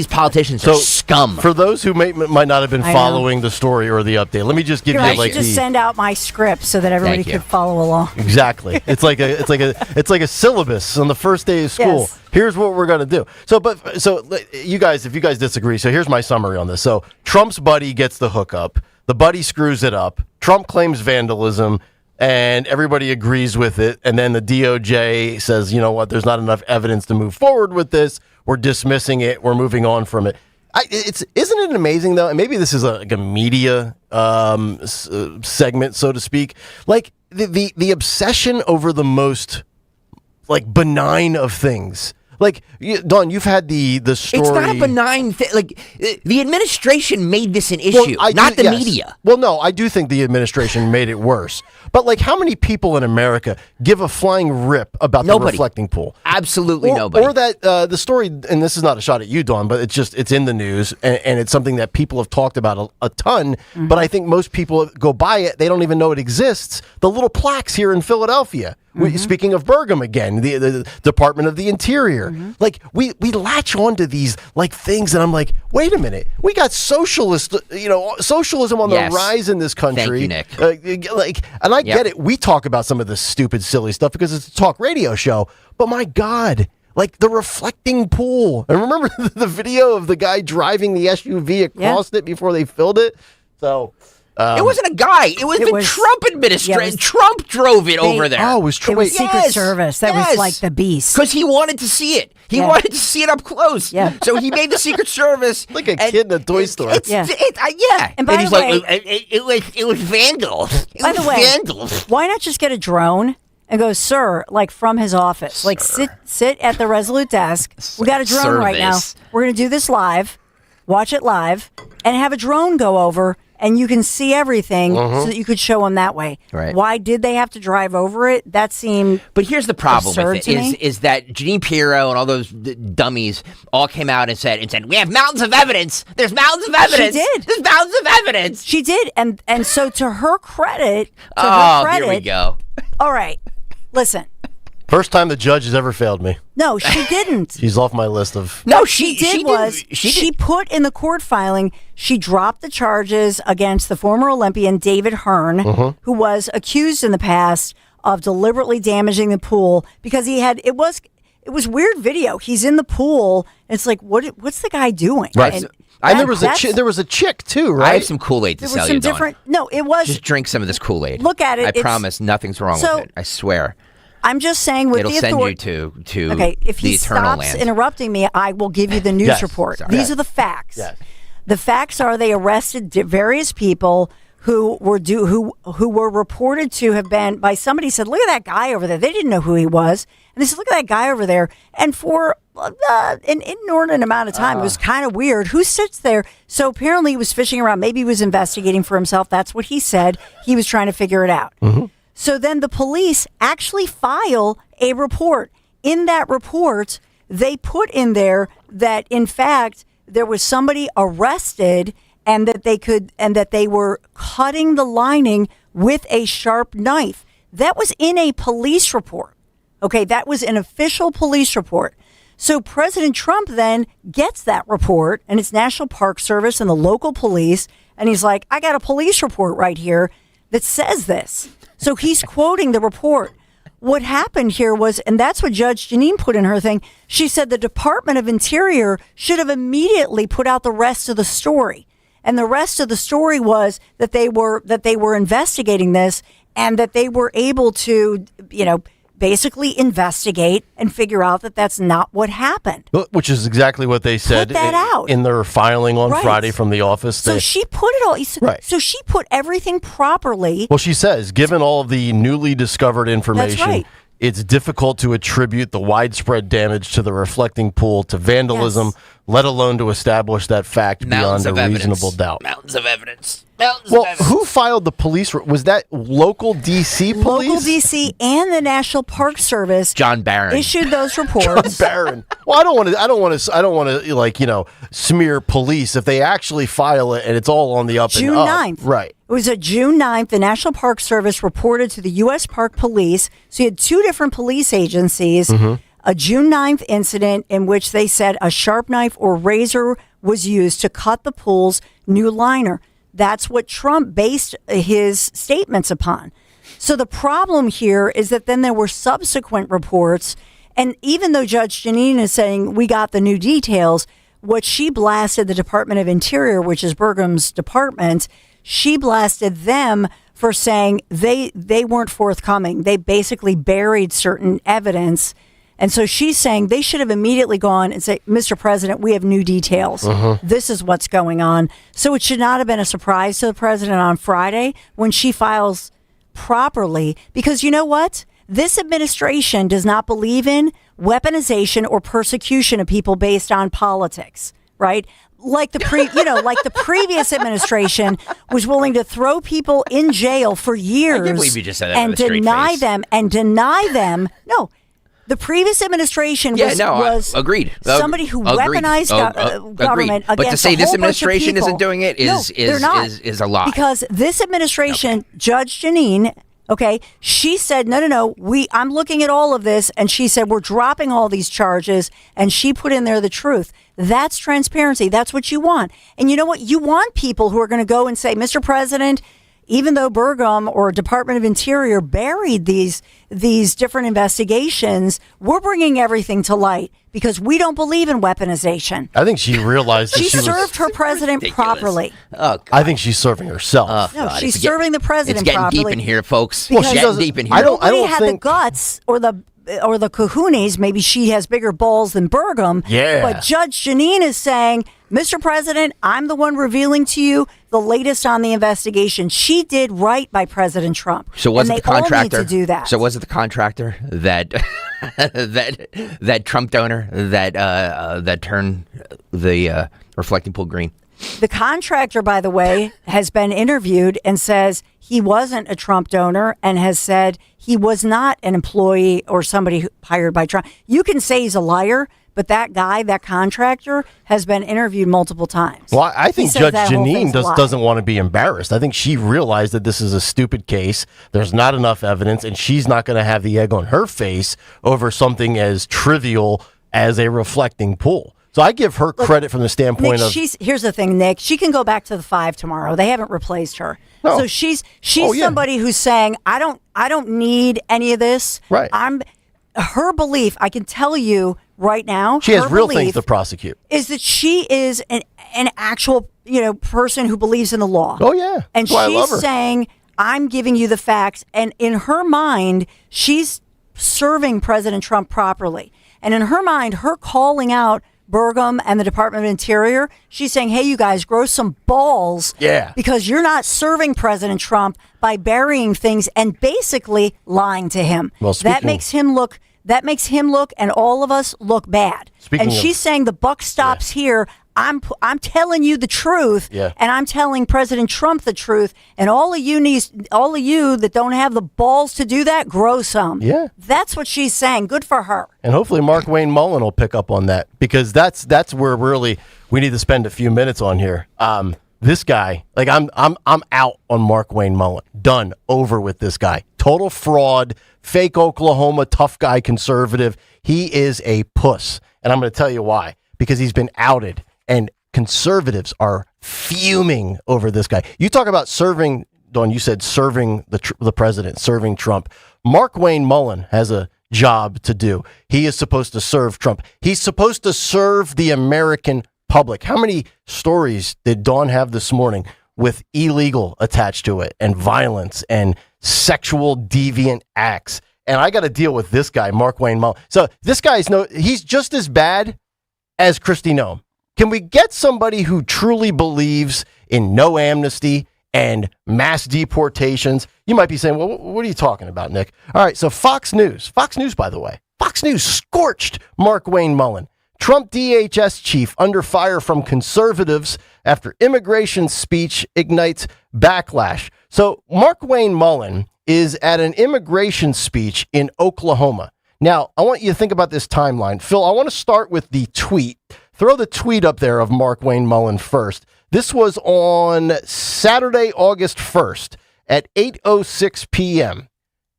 S7: politicians are scum.
S2: For those who might not have been
S22: I know.
S2: following the story or the update, let me just give
S22: Here,
S2: you
S22: I should just send out my script so that everybody
S2: Thank you.
S22: could follow along.
S2: Exactly. It's like a syllabus on the first day of school.
S22: Yes.
S2: Here's what we're going to do. So you guys, if you guys disagree, so here's my summary on this. So Trump's buddy gets the hookup. The buddy screws it up. Trump claims vandalism, and everybody agrees with it. And then the DOJ says, you know what? There's not enough evidence to move forward with this. We're dismissing it. We're moving on from it. Isn't it amazing though? And maybe this is like a media segment, so to speak. Like the obsession over the most like benign of things. Like, Dawn, you've had the story.
S7: It's not a benign thing. Like, the administration made this an issue, not the media.
S2: Well, no, I do think the administration made it worse. But, like, how many people in America give a flying rip about the reflecting pool?
S7: Absolutely nobody.
S2: Or that the story, and this is not a shot at you, Dawn, but it's in the news, and it's something that people have talked about a ton.
S22: Mm-hmm.
S2: But I think most people go by it. They don't even know it exists. The little plaques here in Philadelphia. Speaking of Bergam again, the Department of the Interior. Like, we latch onto these, like, things, and I'm like, wait a minute. We got socialism on the rise in this country.
S7: Thank you, Nick.
S2: And I get it. We talk about some of this stupid, silly stuff because it's a talk radio show. But my God, like the reflecting pool. And remember the video of the guy driving the SUV across it before they filled it? So...
S7: it wasn't a guy. It was the Trump administration. Trump drove it over there.
S2: Oh, it was Trump.
S22: It was Secret Service. That was like the beast.
S7: Because he wanted to see it. He wanted to see it up close. Yeah. So he made the Secret Service.
S2: Like a kid in a toy store.
S22: And by
S7: he's
S22: the way,
S7: like, it was vandals.
S22: By the way, why not just get a drone and go, sir, like from his office, like sit at the Resolute desk. We got a drone right now. We're going to do this live, watch it live, and have a drone go over. And you can see everything so that you could show them that way.
S7: Right.
S22: Why did they have to drive over it? That seemed
S7: But here's the problem with
S22: to me.
S7: it is that Jeanine Pirro and all those dummies all came out and said, we have mountains of evidence. There's mountains of evidence.
S22: She did.
S7: There's mountains of evidence.
S22: She did. And so to her credit,
S7: here we go.
S22: All right. Listen.
S2: First time the judge has ever failed me.
S22: No, she didn't.
S2: She's off my list of...
S22: No, she put in the court filing, she dropped the charges against the former Olympian David Hearn, who was accused in the past of deliberately damaging the pool because it was weird video. He's in the pool, and it's like, what's the guy doing?
S2: Right. And there was a chick too, right?
S7: I have some Kool-Aid to sell you, Dawn.
S22: No, it was...
S7: Just drink some of this Kool-Aid.
S22: Look at it.
S7: I promise nothing's wrong with it. I swear.
S22: I'm just saying with
S7: It'll
S22: the authority.
S7: Send you to
S22: okay, if
S7: the
S22: he
S7: eternal
S22: stops
S7: land.
S22: interrupting me, I will give you the news report.
S7: Sorry.
S22: These are the facts.
S2: Yes.
S22: The facts are they arrested various people who were reported to have been by somebody said, look at that guy over there. They didn't know who he was. And they said, look at that guy over there. And for an inordinate amount of time, it was kind of weird. Who sits there? So apparently he was fishing around. Maybe he was investigating for himself. That's what he said. He was trying to figure it out. So then the police actually file a report. In that report, they put in there that in fact there was somebody arrested and that they were cutting the lining with a sharp knife. That was in a police report. Okay, that was an official police report. So President Trump then gets that report, and it's National Park Service and the local police, and he's like, I got a police report right here that says this. So he's quoting the report. What happened here was, and that's what Judge Jeanine put in her thing, she said the Department of Interior should have immediately put out the rest of the story. And the rest of the story was that they were investigating this and that they were able to, basically investigate and figure out that that's not what happened.
S2: Which is exactly what they said in their filing on Friday from the office.
S22: So she put it all.
S2: Right.
S22: So she put everything properly.
S2: Well, she says, given all of the newly discovered information, it's difficult to attribute the widespread damage to the reflecting pool to vandalism, let alone to establish that fact beyond a reasonable doubt.
S7: Mountains of evidence.
S2: Who filed the police? Was that local D.C. police?
S22: Local D.C. and the National Park Service.
S7: John Barron
S22: issued those reports.
S2: John Barron. Well, I don't want to smear police if they actually file it and it's all on the up
S22: June
S2: and up.
S22: 9th.
S2: Right.
S22: It was June 9th. The National Park Service reported to the U.S. Park Police. So you had two different police agencies. A June 9th incident in which they said a sharp knife or razor was used to cut the pool's new liner. That's what Trump based his statements upon. So the problem here is that then there were subsequent reports. And even though Judge Jeanine is saying we got the new details, what she blasted the Department of Interior, which is Burgum's department, she blasted them for saying they weren't forthcoming. They basically buried certain evidence. And so she's saying they should have immediately gone and said, Mr. President, we have new details. This is what's going on. So it should not have been a surprise to the president on Friday when she files properly. Because you know what? This administration does not believe in weaponization or persecution of people based on politics, right? Like the previous administration was willing to throw people in jail for years
S7: I can't believe you just said that
S22: and
S7: with a straight
S22: deny them. No, the previous administration was
S7: agreed.
S22: Somebody who weaponized government against
S7: but to say
S22: a
S7: this
S22: whole bunch of
S7: administration
S22: people,
S7: isn't doing it is a lie.
S22: Because this administration, Judge Janine, okay, she said, no, I'm looking at all of this, and she said, we're dropping all these charges, and she put in there the truth. That's transparency. That's what you want. And you know what? You want people who are going to go and say, Mr. President, even though Burgum or Department of Interior buried these different investigations, we're bringing everything to light because we don't believe in weaponization.
S2: I think she realized that
S22: she served her president properly.
S7: Oh,
S2: I think she's serving herself.
S22: No, she's serving the president
S7: properly. It's getting
S22: properly.
S7: deep in here, folks.
S22: Because
S7: It's getting deep in here.
S22: I don't had the guts or the kahunas. Maybe she has bigger balls than Burgum.
S2: Yeah.
S22: But Judge Janine is saying, Mr. President, I'm the one revealing to you the latest on the investigation. She did right by President Trump.
S7: So was
S22: and
S7: it the contractor?
S22: All need to do that.
S7: So was it the contractor that that Trump donor that turned the reflecting pool green?
S22: The contractor, by the way, has been interviewed and says he wasn't a Trump donor and has said he was not an employee or somebody hired by Trump. You can say he's a liar, but that guy, that contractor, has been interviewed multiple times.
S2: Well, I think Judge Janine doesn't want to be embarrassed. I think she realized that this is a stupid case. There's not enough evidence, and she's not going to have the egg on her face over something as trivial as a reflecting pool. So I give her credit from the standpoint
S22: Nick,
S2: of...
S22: here's the thing, Nick. She can go back to the 5 tomorrow. They haven't replaced her.
S2: No.
S22: So she's somebody who's saying, I don't need any of this.
S2: Right.
S22: Her belief, I can tell you right now,
S2: she has real things to prosecute.
S22: Is that she is an actual person who believes in the law.
S2: Oh yeah.
S22: And she's saying, I'm giving you the facts. And in her mind, she's serving President Trump properly. And in her mind, her calling out Burgum and the Department of Interior, she's saying, hey, you guys, grow some balls.
S2: Yeah.
S22: Because you're not serving President Trump by burying things and basically lying to him.
S2: Well,
S22: that makes him look and all of us look bad. And she's saying the buck stops here. I'm telling you the truth, and I'm telling President Trump the truth, and all of you that don't have the balls to do that, grow some.
S2: Yeah,
S22: that's what she's saying. Good for her.
S2: And hopefully Mark Wayne Mullen will pick up on that, because that's where really we need to spend a few minutes on here. This guy, like I'm out on Mark Wayne Mullen. Done, over with this guy. Total fraud, fake Oklahoma tough guy conservative. He is a puss, and I'm going to tell you why. Because he's been outed. And conservatives are fuming over this guy. You talk about serving, Dawn, you said serving the president, serving Trump. Mark Wayne Mullen has a job to do. He is supposed to serve Trump. He's supposed to serve the American public. How many stories did Dawn have this morning with illegal attached to it and violence and sexual deviant acts? And I got to deal with this guy, Mark Wayne Mullen. So this guy he's just as bad as Kristi Noem. Can we get somebody who truly believes in no amnesty and mass deportations? You might be saying, well, what are you talking about, Nick? All right, so Fox News, by the way, Fox News scorched Mark Wayne Mullen. Trump DHS chief under fire from conservatives after immigration speech ignites backlash. So Mark Wayne Mullen is at an immigration speech in Oklahoma. Now, I want you to think about this timeline. Phil, I want to start with the tweet. Throw the tweet up there of Mark Wayne Mullen first. This was on Saturday, August 1st at 8:06 p.m.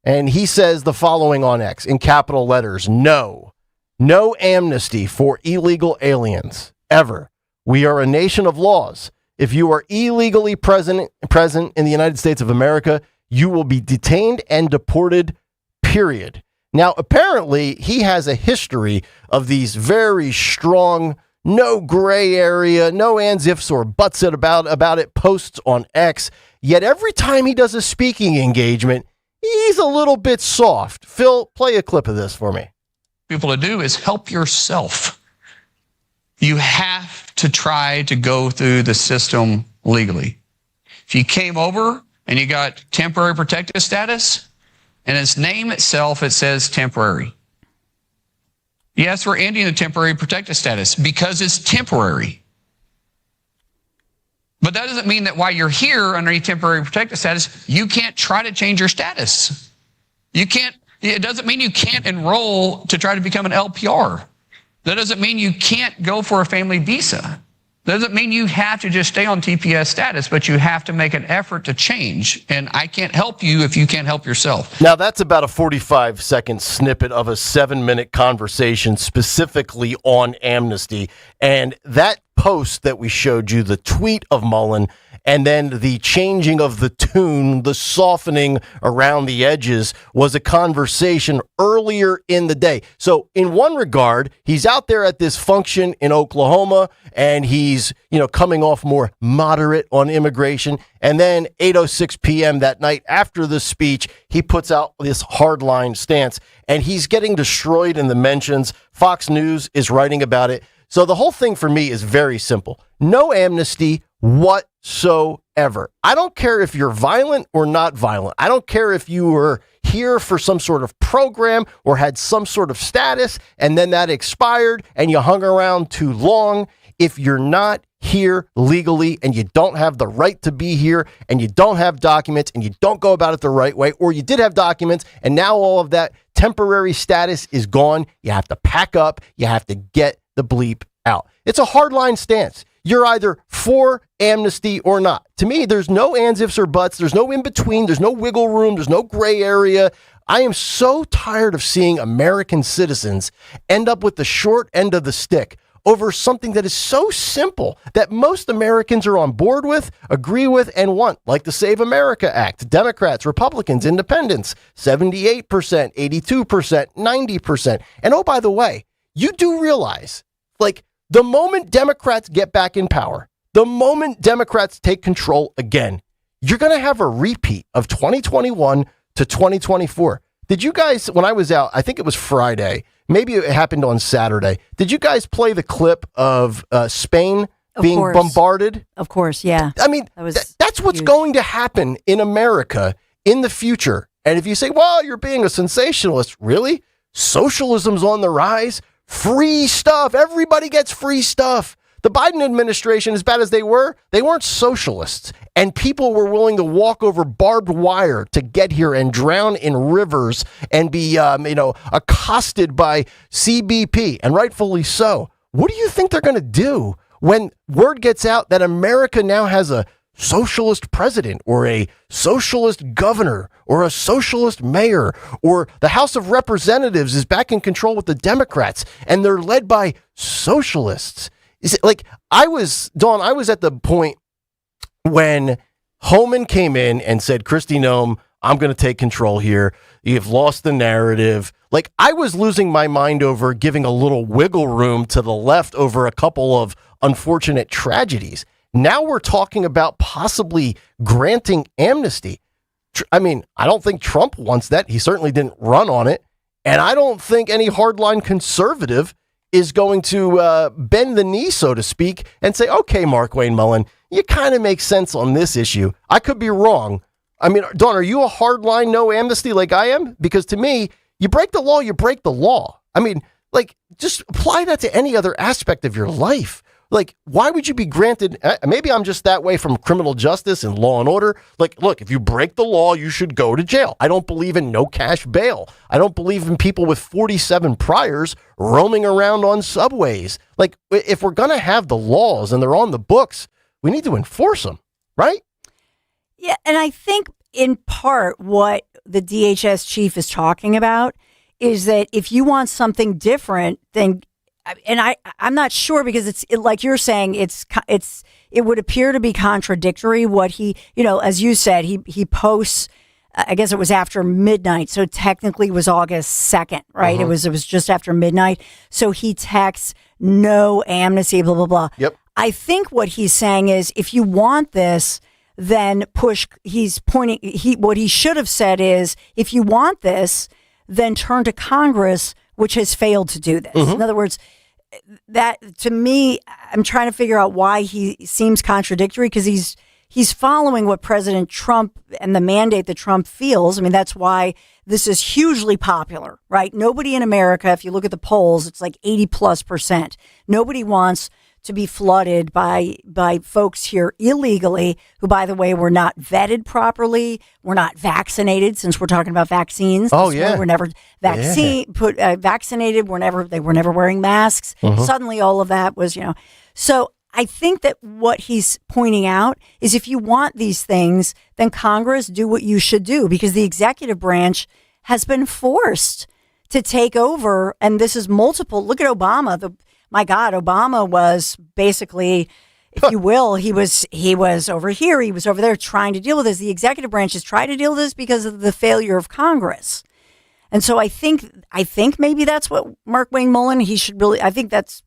S2: And he says the following on X in capital letters: no amnesty for illegal aliens, ever. We are a nation of laws. If you are illegally present in the United States of America, you will be detained and deported, period. Now, apparently, he has a history of these very strong, no gray area, no ands, ifs, or buts about it posts on X. Yet every time he does a speaking engagement, he's a little bit soft. Phil, play a clip of this for me.
S1: People to do is help yourself. You have to try to go through the system legally. If you came over and you got temporary protective status In its name itself, it says temporary. Yes, we're ending the temporary protected status because it's temporary. But that doesn't mean that while you're here underneath temporary protected status, you can't try to change your status. You can't. It doesn't mean you can't enroll to try to become an LPR. That doesn't mean you can't go for a family visa. That doesn't mean you have to just stay on TPS status, but you have to make an effort to change. And I can't help you if you can't help yourself.
S2: Now, that's about a 45-second snippet of a 7-minute conversation specifically on amnesty. And that post that we showed you, the tweet of Mullen, and then the changing of the tune, the softening around the edges, was a conversation earlier in the day. So in one regard, he's out there at this function in Oklahoma, and he's, coming off more moderate on immigration. And then 8:06 p.m. that night after the speech, he puts out this hardline stance, and he's getting destroyed in the mentions. Fox News is writing about it. So the whole thing for me is very simple. No amnesty whatsoever. I don't care if you're violent or not violent. I don't care if you were here for some sort of program or had some sort of status and then that expired and you hung around too long. If you're not here legally and you don't have the right to be here and you don't have documents and you don't go about it the right way, or you did have documents and now all of that temporary status is gone, you have to pack up, you have to get the bleep out. It's a hardline stance. You're either for amnesty or not. To me, there's no ands, ifs, or buts. There's no in between. There's no wiggle room. There's no gray area. I am so tired of seeing American citizens end up with the short end of the stick over something that is so simple that most Americans are on board with, agree with, and want, like the Save America Act. Democrats, Republicans, Independents, 78%, 82%, 90%. And oh, by the way, you do realize, the moment Democrats get back in power, the moment Democrats take control again, you're going to have a repeat of 2021 to 2024. Did you guys, when I was out, I think it was Friday, maybe it happened on Saturday, did you guys play the clip of Spain being bombarded?
S22: Of course, yeah.
S2: I mean, that's what's going to happen in America in the future. And if you say, well, you're being a sensationalist, really? Socialism's on the rise? Free stuff. Everybody gets free stuff. The Biden administration, as bad as they weren't socialists. And people were willing to walk over barbed wire to get here and drown in rivers and be, accosted by CBP, and rightfully so. What do you think they're going to do when word gets out that America now has a socialist president or a socialist governor or a socialist mayor, or the House of Representatives is back in control with the Democrats and they're led by socialists? Is it I was at the point when Homan came in and said, Kristi Noem, I'm going to take control here. You've lost the narrative. I was losing my mind over giving a little wiggle room to the left over a couple of unfortunate tragedies. Now we're talking about possibly granting amnesty. I mean, I don't think Trump wants that. He certainly didn't run on it. And I don't think any hardline conservative is going to bend the knee, so to speak, and say, okay, Mark Wayne Mullen, you kind of make sense on this issue. I could be wrong. I mean, Dawn, are you a hardline no amnesty like I am? Because to me, you break the law, you break the law. I mean, just apply that to any other aspect of your life. Why would you be granted? Maybe I'm just that way from criminal justice and law and order. Look, if you break the law, you should go to jail. I don't believe in no cash bail. I don't believe in people with 47 priors roaming around on subways. If we're going to have the laws and they're on the books, we need to enforce them, right?
S22: Yeah, and I think in part what the DHS chief is talking about is that if you want something different, then, and I'm not sure, because like you're saying, it would appear to be contradictory what he, as you said, he posts, I guess it was after midnight. So technically it was August 2nd, right?
S2: Uh-huh.
S22: It was just after midnight. So he texts no amnesty, blah, blah, blah.
S2: Yep.
S22: I think what he's saying is, if you want this, then push. What he should have said is, if you want this, then turn to Congress, which has failed to do this.
S2: Mm-hmm.
S22: In other words, that to me, I'm trying to figure out why he seems contradictory, because he's following what President Trump and the mandate that Trump feels. I mean, that's why this is hugely popular, right? Nobody in America, if you look at the polls, it's like 80+%. Nobody wants to be flooded by folks here illegally, who, by the way, were not vetted properly, were not vaccinated, since we're talking about vaccines.
S2: Oh, yeah.
S22: Were never vaccinated, they were never wearing masks. Suddenly all of that was, So I think that what he's pointing out is if you want these things, then Congress do what you should do, because the executive branch has been forced to take over. And this is multiple. Look at Obama. My God, Obama was basically, if you will, he was over here, he was over there trying to deal with this. The executive branch has tried to deal with this because of the failure of Congress. And so I think maybe that's what Mark Wayne Mullen, I think that's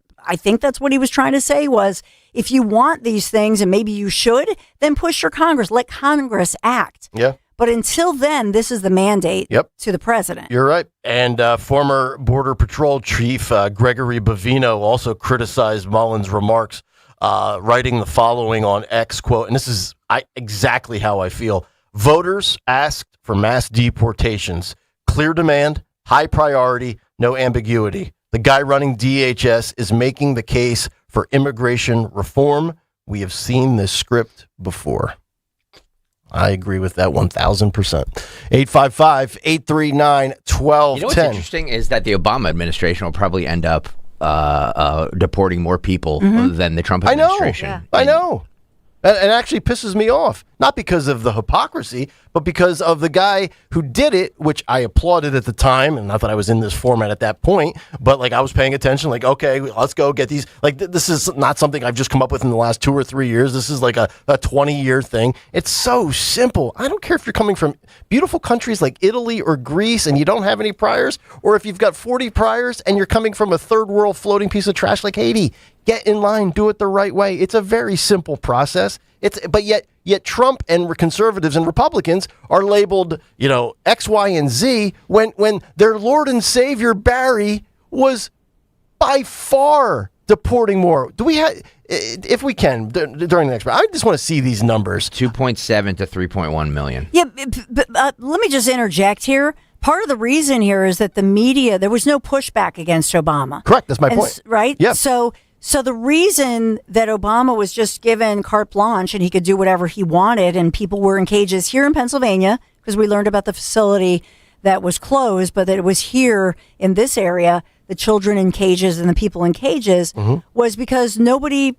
S22: what he was trying to say was, if you want these things, and maybe you should, then push your Congress, let Congress act.
S2: Yeah.
S22: But until then, this is the mandate to the president.
S2: You're right. And former Border Patrol Chief Gregory Bovino also criticized Mullen's remarks, writing the following on X, quote, and this is exactly how I feel. Voters asked for mass deportations. Clear demand, high priority, no ambiguity. The guy running DHS is making the case for immigration reform. We have seen this script before. I agree with that 1,000%. 855-839-1210.
S7: You know what's interesting is that the Obama administration will probably end up deporting more people than the Trump administration.
S2: I know. And it actually pisses me off. Not because of the hypocrisy, but because of the guy who did it, which I applauded at the time. And not that I was in this format at that point, but like I was paying attention, like, okay, let's go get these. Like, this is not something I've just come up with in the last 2 or 3 years. This is like a 20-year thing. It's so simple. I don't care if you're coming from beautiful countries like Italy or Greece and you don't have any priors, or if you've got 40 priors and you're coming from a third world floating piece of trash like Haiti. Get in line, do it the right way. It's a very simple process. But yet Trump and conservatives and Republicans are labeled, X, Y, and Z when their Lord and Savior Barry was by far deporting more. Do we have, if we can, during the next break? I just want to see these numbers.
S7: 2.7 to 3.1 million.
S22: Yeah, but let me just interject here. Part of the reason here is that the media, there was no pushback against Obama.
S2: Correct. That's my point.
S22: Right?
S2: Yeah.
S22: So the reason that Obama was just given carte blanche and he could do whatever he wanted, and people were in cages here in Pennsylvania, because we learned about the facility that was closed, but that it was here in this area, the children in cages and the people in cages, was because nobody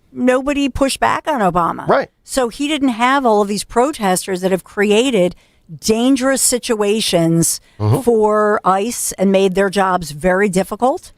S22: pushed back on Obama.
S2: Right.
S22: So he didn't have all of these protesters that have created dangerous situations for ICE and made their jobs very difficult.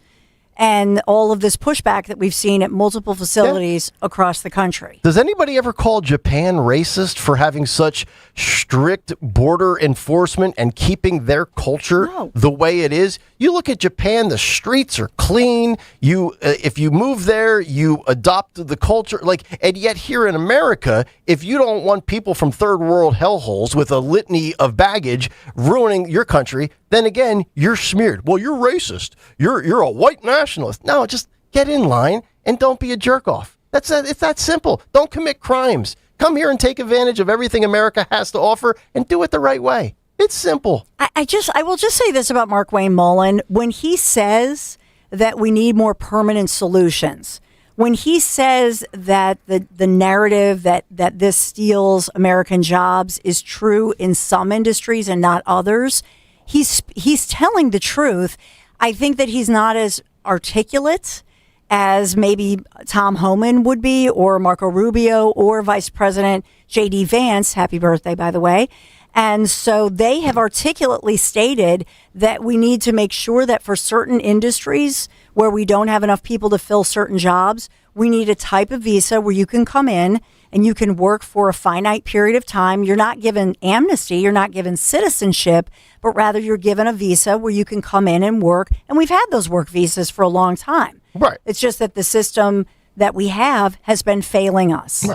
S22: And all of this pushback that we've seen at multiple facilities across the country.
S2: Does anybody ever call Japan racist for having such strict border enforcement and keeping their culture the way it is? You look at Japan, the streets are clean. If you move there, you adopt the culture. And yet here in America, if you don't want people from third world hellholes with a litany of baggage ruining your country, then again, you're smeared. Well, you're racist. You're a white nationalist. No, just get in line and don't be a jerk off. It's that simple. Don't commit crimes. Come here and take advantage of everything America has to offer and do it the right way. It's simple.
S22: I will just say this about Mark Wayne Mullen. When he says that we need more permanent solutions, when he says that the narrative that this steals American jobs is true in some industries and not others, he's telling the truth. I think that he's not as articulate as maybe Tom Homan would be, or Marco Rubio, or Vice President J.D. Vance. Happy birthday, by the way. And so they have articulately stated that we need to make sure that for certain industries where we don't have enough people to fill certain jobs, we need a type of visa where you can come in and you can work for a finite period of time. You're not given amnesty, you're not given citizenship, but rather you're given a visa where you can come in and work. And we've had those work visas for a long time.
S2: Right.
S22: It's just that the system that we have has been failing us.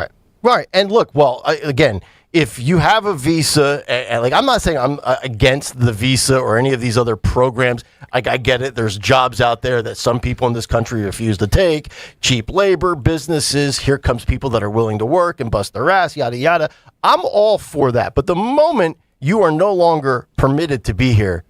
S2: Right. And look, again, if you have a visa, and like I'm not saying I'm against the visa or any of these other programs. Like I get it. There's jobs out there that some people in this country refuse to take. Cheap labor, businesses. Here comes people that are willing to work and bust their ass, yada, yada. I'm all for that. But the moment you are no longer permitted to be here,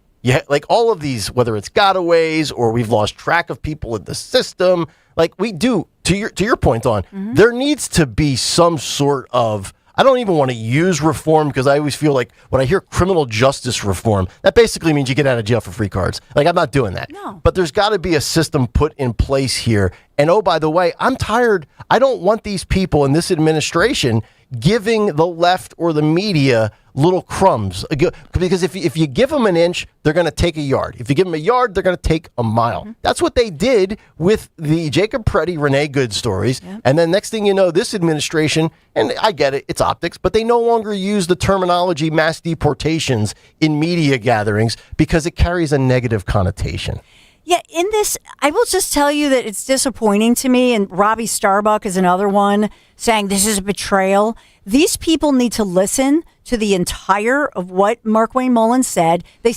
S2: like all of these, whether it's gotaways or we've lost track of people in the system, like we do, to your point on, there needs to be some sort of, I don't even want to use reform because I always feel like when I hear criminal justice reform, that basically means you get out of jail for free cards. Like, I'm not doing that. No. But there's got to be a system put in place here. And oh, by the way, I'm tired. I don't want these people in this administration giving the left or the media little crumbs. Because if you give them an inch, they're going to take a yard. If you give them a yard, they're going to take a mile. That's what they did with the Jacob Preddy, Renee Good stories. Yep. And then next thing you know, this administration, and I get it, it's optics, but they no longer use the terminology mass deportations in media gatherings because it carries a negative connotation.
S22: Yeah, in this, I will just tell you that it's disappointing to me, and Robbie Starbuck is another one saying this is a betrayal. These people need to listen to the entire of what Markwayne Mullin said. They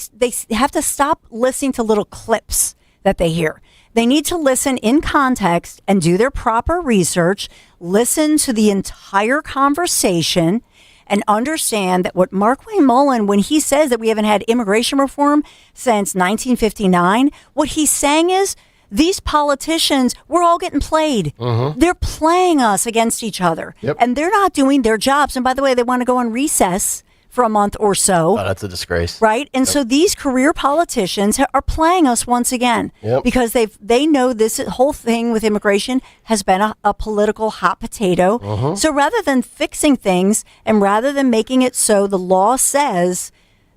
S22: have to stop listening to little clips that they hear. They need to listen in context and do their proper research, listen to the entire conversation, and understand that what Markwayne Mullin, when he says that we haven't had immigration reform since 1959, what he's saying is these politicians, we're all getting played. They're playing us against each other. Yep. And they're not doing their jobs. And by the way, they want to go on recess for a month or so.
S2: Oh, that's a disgrace.
S22: Right? And so these career politicians are playing us once again because they know this whole thing with immigration has been a political hot potato. So rather than fixing things and rather than making it so the law says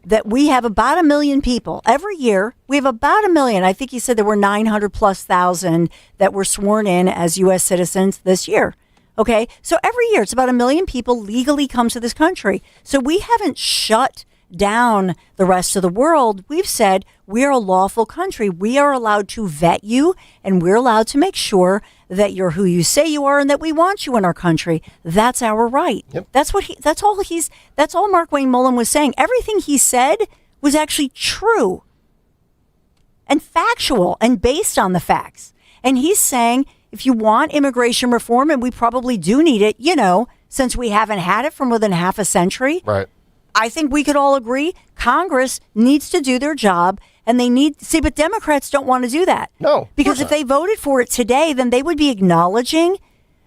S22: that we have about 1 million people every year, we have about 1 million. I think he said there were 900,000+ that were sworn in as U.S. citizens this year. Okay, so every year it's about 1 million people legally come to this country. So we haven't shut down the rest of the world. We've said we're a lawful country. We are allowed to vet you, and we're allowed to make sure that you're who you say you are and that we want you in our country. That's our right. Yep. That's all Markwayne Mullin was saying. Everything he said was actually true and factual and based on the facts. And he's saying, if you want immigration reform, and we probably do need it, since we haven't had it for more than half a century,
S2: right?
S22: I think we could all agree Congress needs to do their job, and but Democrats don't want to do that.
S2: No.
S22: Because if they voted for it today, then they would be acknowledging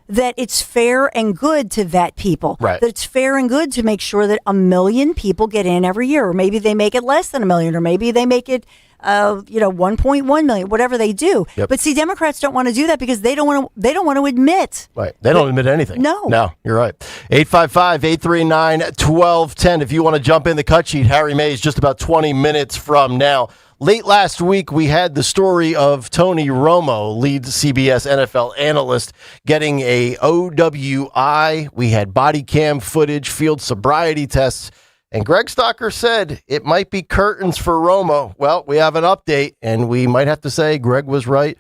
S22: that it's fair and good to vet people.
S2: Right.
S22: That it's fair and good to make sure that 1 million people get in every year. Or maybe they make it less than 1 million, or maybe they make it 1.1 million, whatever they do.
S2: Yep.
S22: But see, Democrats don't want to do that because they don't want to admit.
S2: Right. They don't admit anything. No, you're right. 855-839-1210. If you want to jump in the cut sheet, Harry Mays just about 20 minutes from now. Late last week, we had the story of Tony Romo, lead CBS NFL analyst, getting a OWI. We had body cam footage, field sobriety tests. And Greg Stocker said it might be curtains for Romo. Well, we have an update, and we might have to say Greg was right.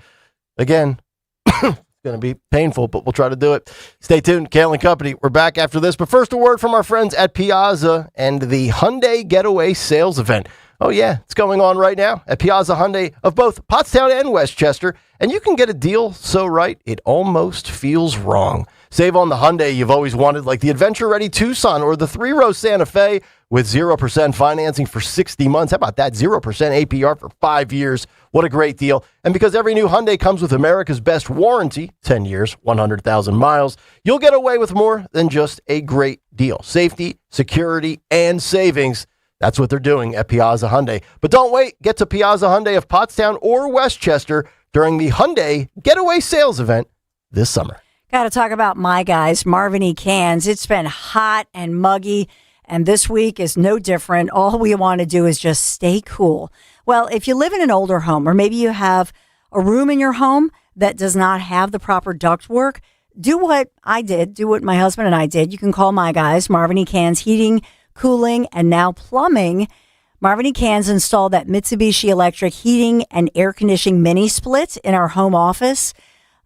S2: Again, it's going to be painful, but we'll try to do it. Stay tuned. Kayal and Company. We're back after this. But first, a word from our friends at Piazza and the Hyundai Getaway Sales Event. Oh, yeah, it's going on right now at Piazza Hyundai of both Pottstown and Westchester. And you can get a deal so right, it almost feels wrong. Save on the Hyundai you've always wanted, like the adventure-ready Tucson or the 3-row Santa Fe with 0% financing for 60 months. How about that? 0% APR for 5 years. What a great deal. And because every new Hyundai comes with America's best warranty, 10 years, 100,000 miles, you'll get away with more than just a great deal. Safety, security, and savings. That's what they're doing at Piazza Hyundai. But don't wait. Get to Piazza Hyundai of Pottstown or Westchester during the Hyundai Getaway Sales Event this summer.
S22: Got to talk about my guys, Marvin E. Cans. It's been hot and muggy, and this week is no different. All we want to do is just stay cool. Well, if you live in an older home, or maybe you have a room in your home that does not have the proper ductwork, do what I did, do what my husband and I did. You can call my guys, Marvin E. Cans Heating, Cooling, and now Plumbing. Marvin E. Cans installed that Mitsubishi Electric heating and air conditioning mini split in our home office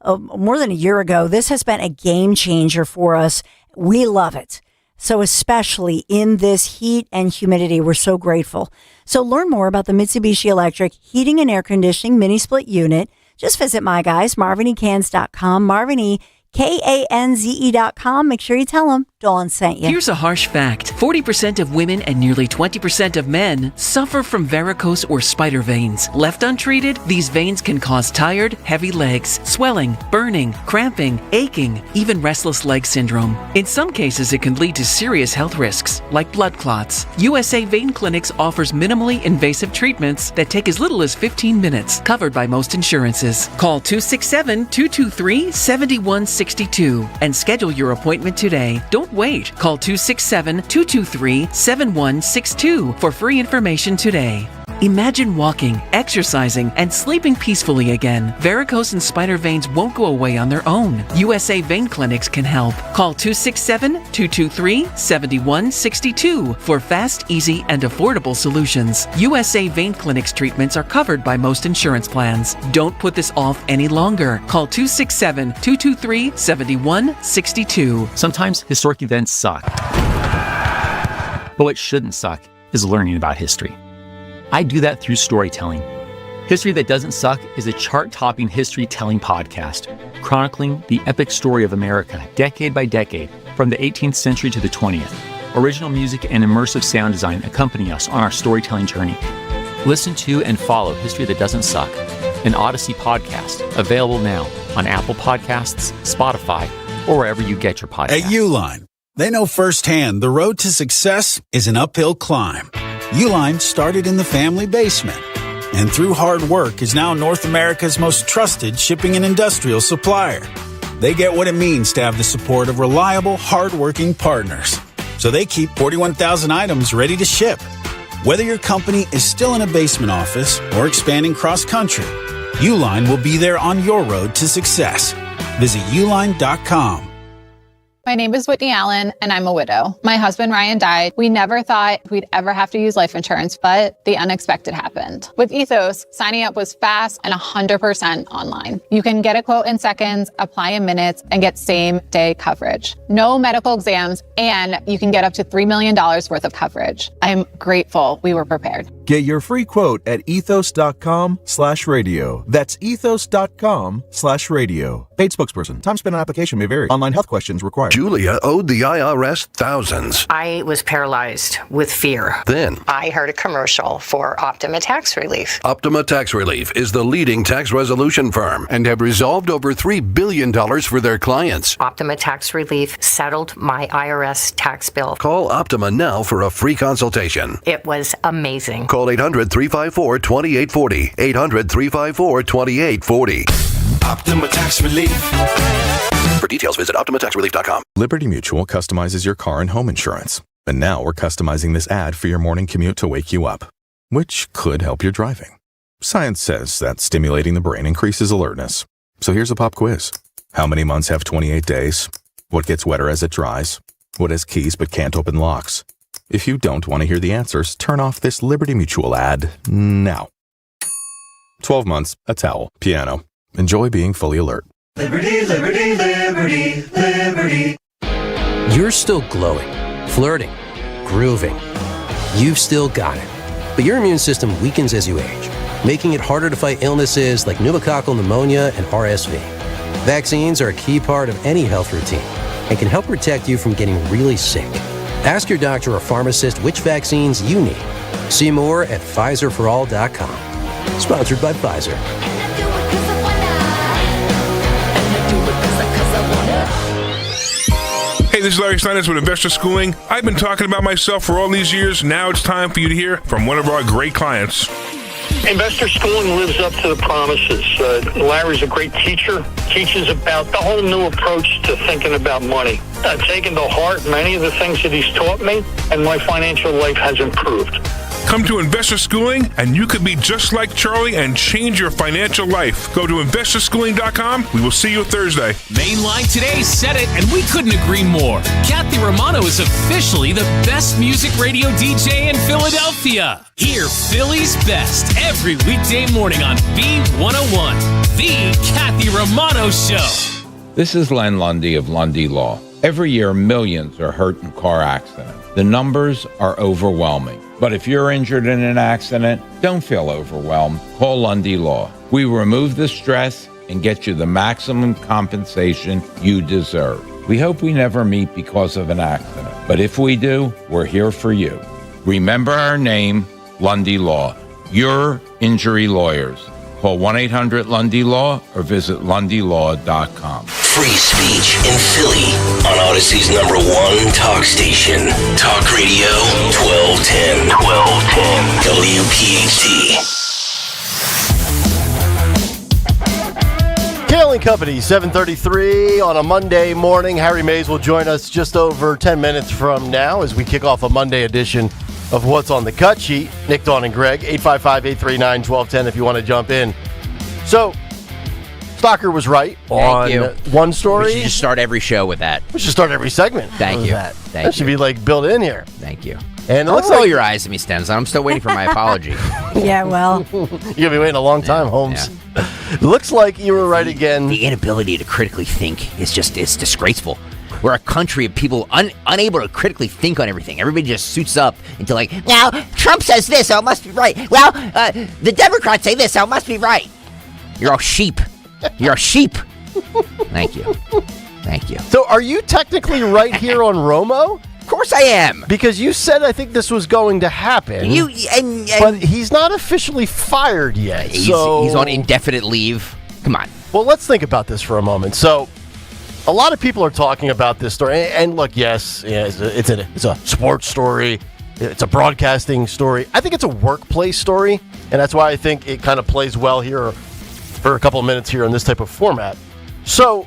S22: more than a year ago. This has been a game changer for us. We love it. So especially in this heat and humidity, we're so grateful. So learn more about the Mitsubishi Electric Heating and Air Conditioning Mini Split Unit. Just visit my guys, MarvinECans.com, MarvinECanze.com. Make sure you tell them Dawn sent you.
S8: Here's a harsh fact. 40% of women and nearly 20% of men suffer from varicose or spider veins. Left untreated, these veins can cause tired, heavy legs, swelling, burning, cramping, aching, even restless leg syndrome. In some cases, it can lead to serious health risks, like blood clots. USA Vein Clinics offers minimally invasive treatments that take as little as 15 minutes, covered by most insurances. Call 267-223-7162 and schedule your appointment today. Don't wait. Call 267-223-7162 for free information today. Imagine walking, exercising, and sleeping peacefully again. Varicose and spider veins won't go away on their own. USA Vein Clinics can help. Call 267-223-7162 for fast, easy, and affordable solutions. USA Vein Clinics treatments are covered by most insurance plans. Don't put this off any longer. Call 267-223-7162.
S9: Sometimes historic events suck. But what shouldn't suck is learning about history. I do that through storytelling. History That Doesn't Suck is a chart-topping history-telling podcast, chronicling the epic story of America, decade by decade, from the 18th century to the 20th. Original music and immersive sound design accompany us on our storytelling journey. Listen to and follow History That Doesn't Suck, an Odyssey podcast, available now on Apple Podcasts, Spotify, or wherever you get your podcasts.
S10: At Uline, they know firsthand the road to success is an uphill climb. Uline started in the family basement, and through hard work is now North America's most trusted shipping and industrial supplier. They get what it means to have the support of reliable, hard-working partners. So they keep 41,000 items ready to ship. Whether your company is still in a basement office or expanding cross-country, Uline will be there on your road to success. Visit uline.com.
S11: My name is Whitney Allen, and I'm a widow. My husband, Ryan, died. We never thought we'd ever have to use life insurance, but the unexpected happened. With Ethos, signing up was fast and 100% online. You can get a quote in seconds, apply in minutes, and get same-day coverage. No medical exams, and you can get up to $3 million worth of coverage. I'm grateful we were prepared.
S12: Get your free quote at ethos.com/radio. That's ethos.com/radio. Paid spokesperson. Time spent on application may vary. Online health questions required.
S13: Julia owed the IRS thousands.
S24: I was paralyzed with fear.
S13: Then
S24: I heard a commercial for Optima Tax Relief.
S13: Optima Tax Relief is the leading tax resolution firm and have resolved over $3 billion for their clients.
S24: Optima Tax Relief settled my IRS tax bill.
S13: Call Optima now for a free consultation.
S24: It was amazing.
S13: Call 800-354-2840. 800-354-2840.
S25: Optima Tax Relief.
S13: For details, visit OptimaTaxRelief.com.
S26: Liberty Mutual customizes your car and home insurance. And now we're customizing this ad for your morning commute to wake you up, which could help your driving. Science says that stimulating the brain increases alertness. So here's a pop quiz. How many months have 28 days? What gets wetter as it dries? What has keys but can't open locks? If you don't want to hear the answers, turn off this Liberty Mutual ad now. 12 months, a towel, piano. Enjoy being fully alert.
S25: Liberty, liberty, liberty, liberty.
S28: You're still glowing, flirting, grooving. You've still got it. But your immune system weakens as you age, making it harder to fight illnesses like pneumococcal pneumonia and RSV. Vaccines are a key part of any health routine and can help protect you from getting really sick. Ask your doctor or pharmacist which vaccines you need. See more at PfizerForAll.com. Sponsored by Pfizer.
S31: Hey, this is Larry Steinitz with Investor Schooling. I've been talking about myself for all these years. Now it's time for you to hear from one of our great clients.
S32: Investor Schooling lives up to the promises. Larry's a great teacher, teaches about the whole new approach to thinking about money. I've taken to heart many of the things that he's taught me, and my financial life has improved.
S31: Come to Investor Schooling, and you could be just like Charlie and change your financial life. Go to investorschooling.com. We will see you Thursday.
S33: Mainline Today said it, and we couldn't agree more. Kathy Romano is officially the best music radio DJ in Philadelphia. Hear Philly's best every weekday morning on B101, The Kathy Romano Show.
S34: This is Len Lundy of Lundy Law.
S3: Every year, millions are hurt in car accidents. The numbers are overwhelming. But if you're injured in an accident, don't feel overwhelmed. Call Lundy Law. We remove the stress and get you the maximum compensation you deserve. We hope we never meet because of an accident. But if we do, we're here for you. Remember our name, Lundy Law. Your injury lawyers. Call 1-800-LUNDY-LAW or visit LundyLaw.com.
S20: Free speech in Philly on Odyssey's #1 talk station. Talk Radio 1210 WPHT.
S2: Kayal and Company, 7:33 on a Monday morning. Harry Mays will join us just over 10 minutes from now as we kick off a Monday edition of What's on the Cut Sheet. Nick, Dawn, and Greg, 855-839-1210 if you want to jump in. So, Stalker was right on one story.
S7: We should just start every show with that.
S2: We should start every segment.
S7: Thank you.
S2: That should be like built in here.
S7: Thank you.
S2: And
S7: don't roll your eyes at me, Stenson. I'm still waiting for my apology.
S22: Yeah, well.
S2: You're going to be waiting a long time, Holmes. Yeah. Looks like you were right again.
S7: The inability to critically think is it's disgraceful. We're a country of people unable to critically think on everything. Everybody just suits up into like, now, Trump says this, so it must be right. Well, the Democrats say this, so it must be right. You're all sheep. You're a sheep. Thank you. Thank you.
S2: So are you technically right here on Romo?
S7: Of course I am.
S2: Because you said I think this was going to happen. But he's not officially fired yet.
S7: He's on indefinite leave. Come on.
S2: Well, let's think about this for a moment. So a lot of people are talking about this story. And look, yes, it's a sports story. It's a broadcasting story. I think it's a workplace story. And that's why I think it kind of plays well here for a couple of minutes here in this type of format. So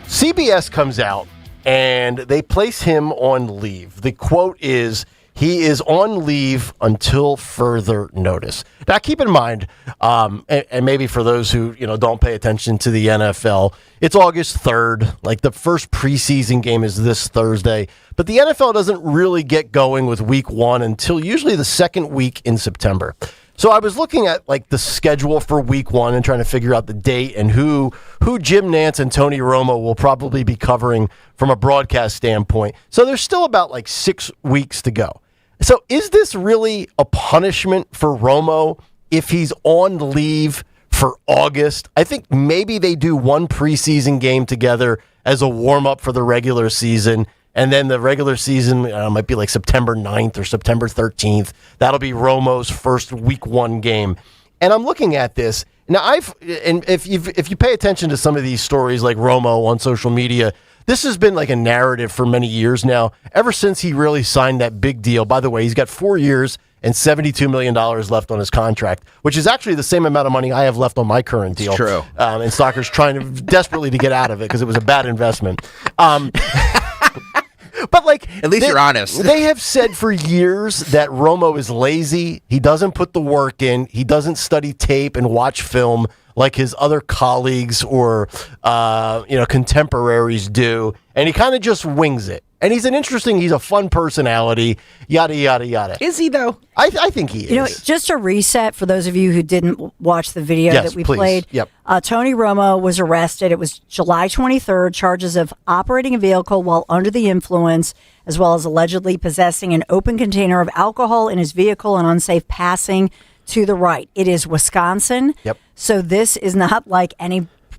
S2: CBS comes out and they place him on leave. The quote is, he is on leave until further notice. Now, keep in mind, and maybe for those who don't pay attention to the NFL, it's August 3rd. Like the first preseason game is this Thursday. But the NFL doesn't really get going with week 1 until usually the second week in September. So I was looking at like the schedule for week 1 and trying to figure out the date and who Jim Nantz and Tony Romo will probably be covering from a broadcast standpoint. So there's still about like 6 weeks to go. So is this really a punishment for Romo if he's on leave for August? I think maybe they do one preseason game together as a warm-up for the regular season. And then the regular season might be like September 9th or September 13th. That'll be Romo's first week 1 game. And I'm looking at this. Now, if you pay attention to some of these stories like Romo on social media, this has been like a narrative for many years now, ever since he really signed that big deal. By the way, he's got 4 years and $72 million left on his contract, which is actually the same amount of money I have left on my current deal.
S7: It's true.
S2: And Stalker's trying desperately to get out of it because it was a bad investment. But like,
S7: at least you're honest.
S2: They have said for years that Romo is lazy. He doesn't put the work in. He doesn't study tape and watch film like his other colleagues or contemporaries do, and he kind of just wings it. And he's a fun personality, yada, yada, yada.
S7: Is he, though?
S2: I think he is.
S22: Just a reset for those of you who didn't watch the video that we played.
S2: Yep.
S22: Tony Romo was arrested. It was July 23rd, charges of operating a vehicle while under the influence, as well as allegedly possessing an open container of alcohol in his vehicle and unsafe passing to the right. It is Wisconsin.
S2: Yep.
S22: So this is not like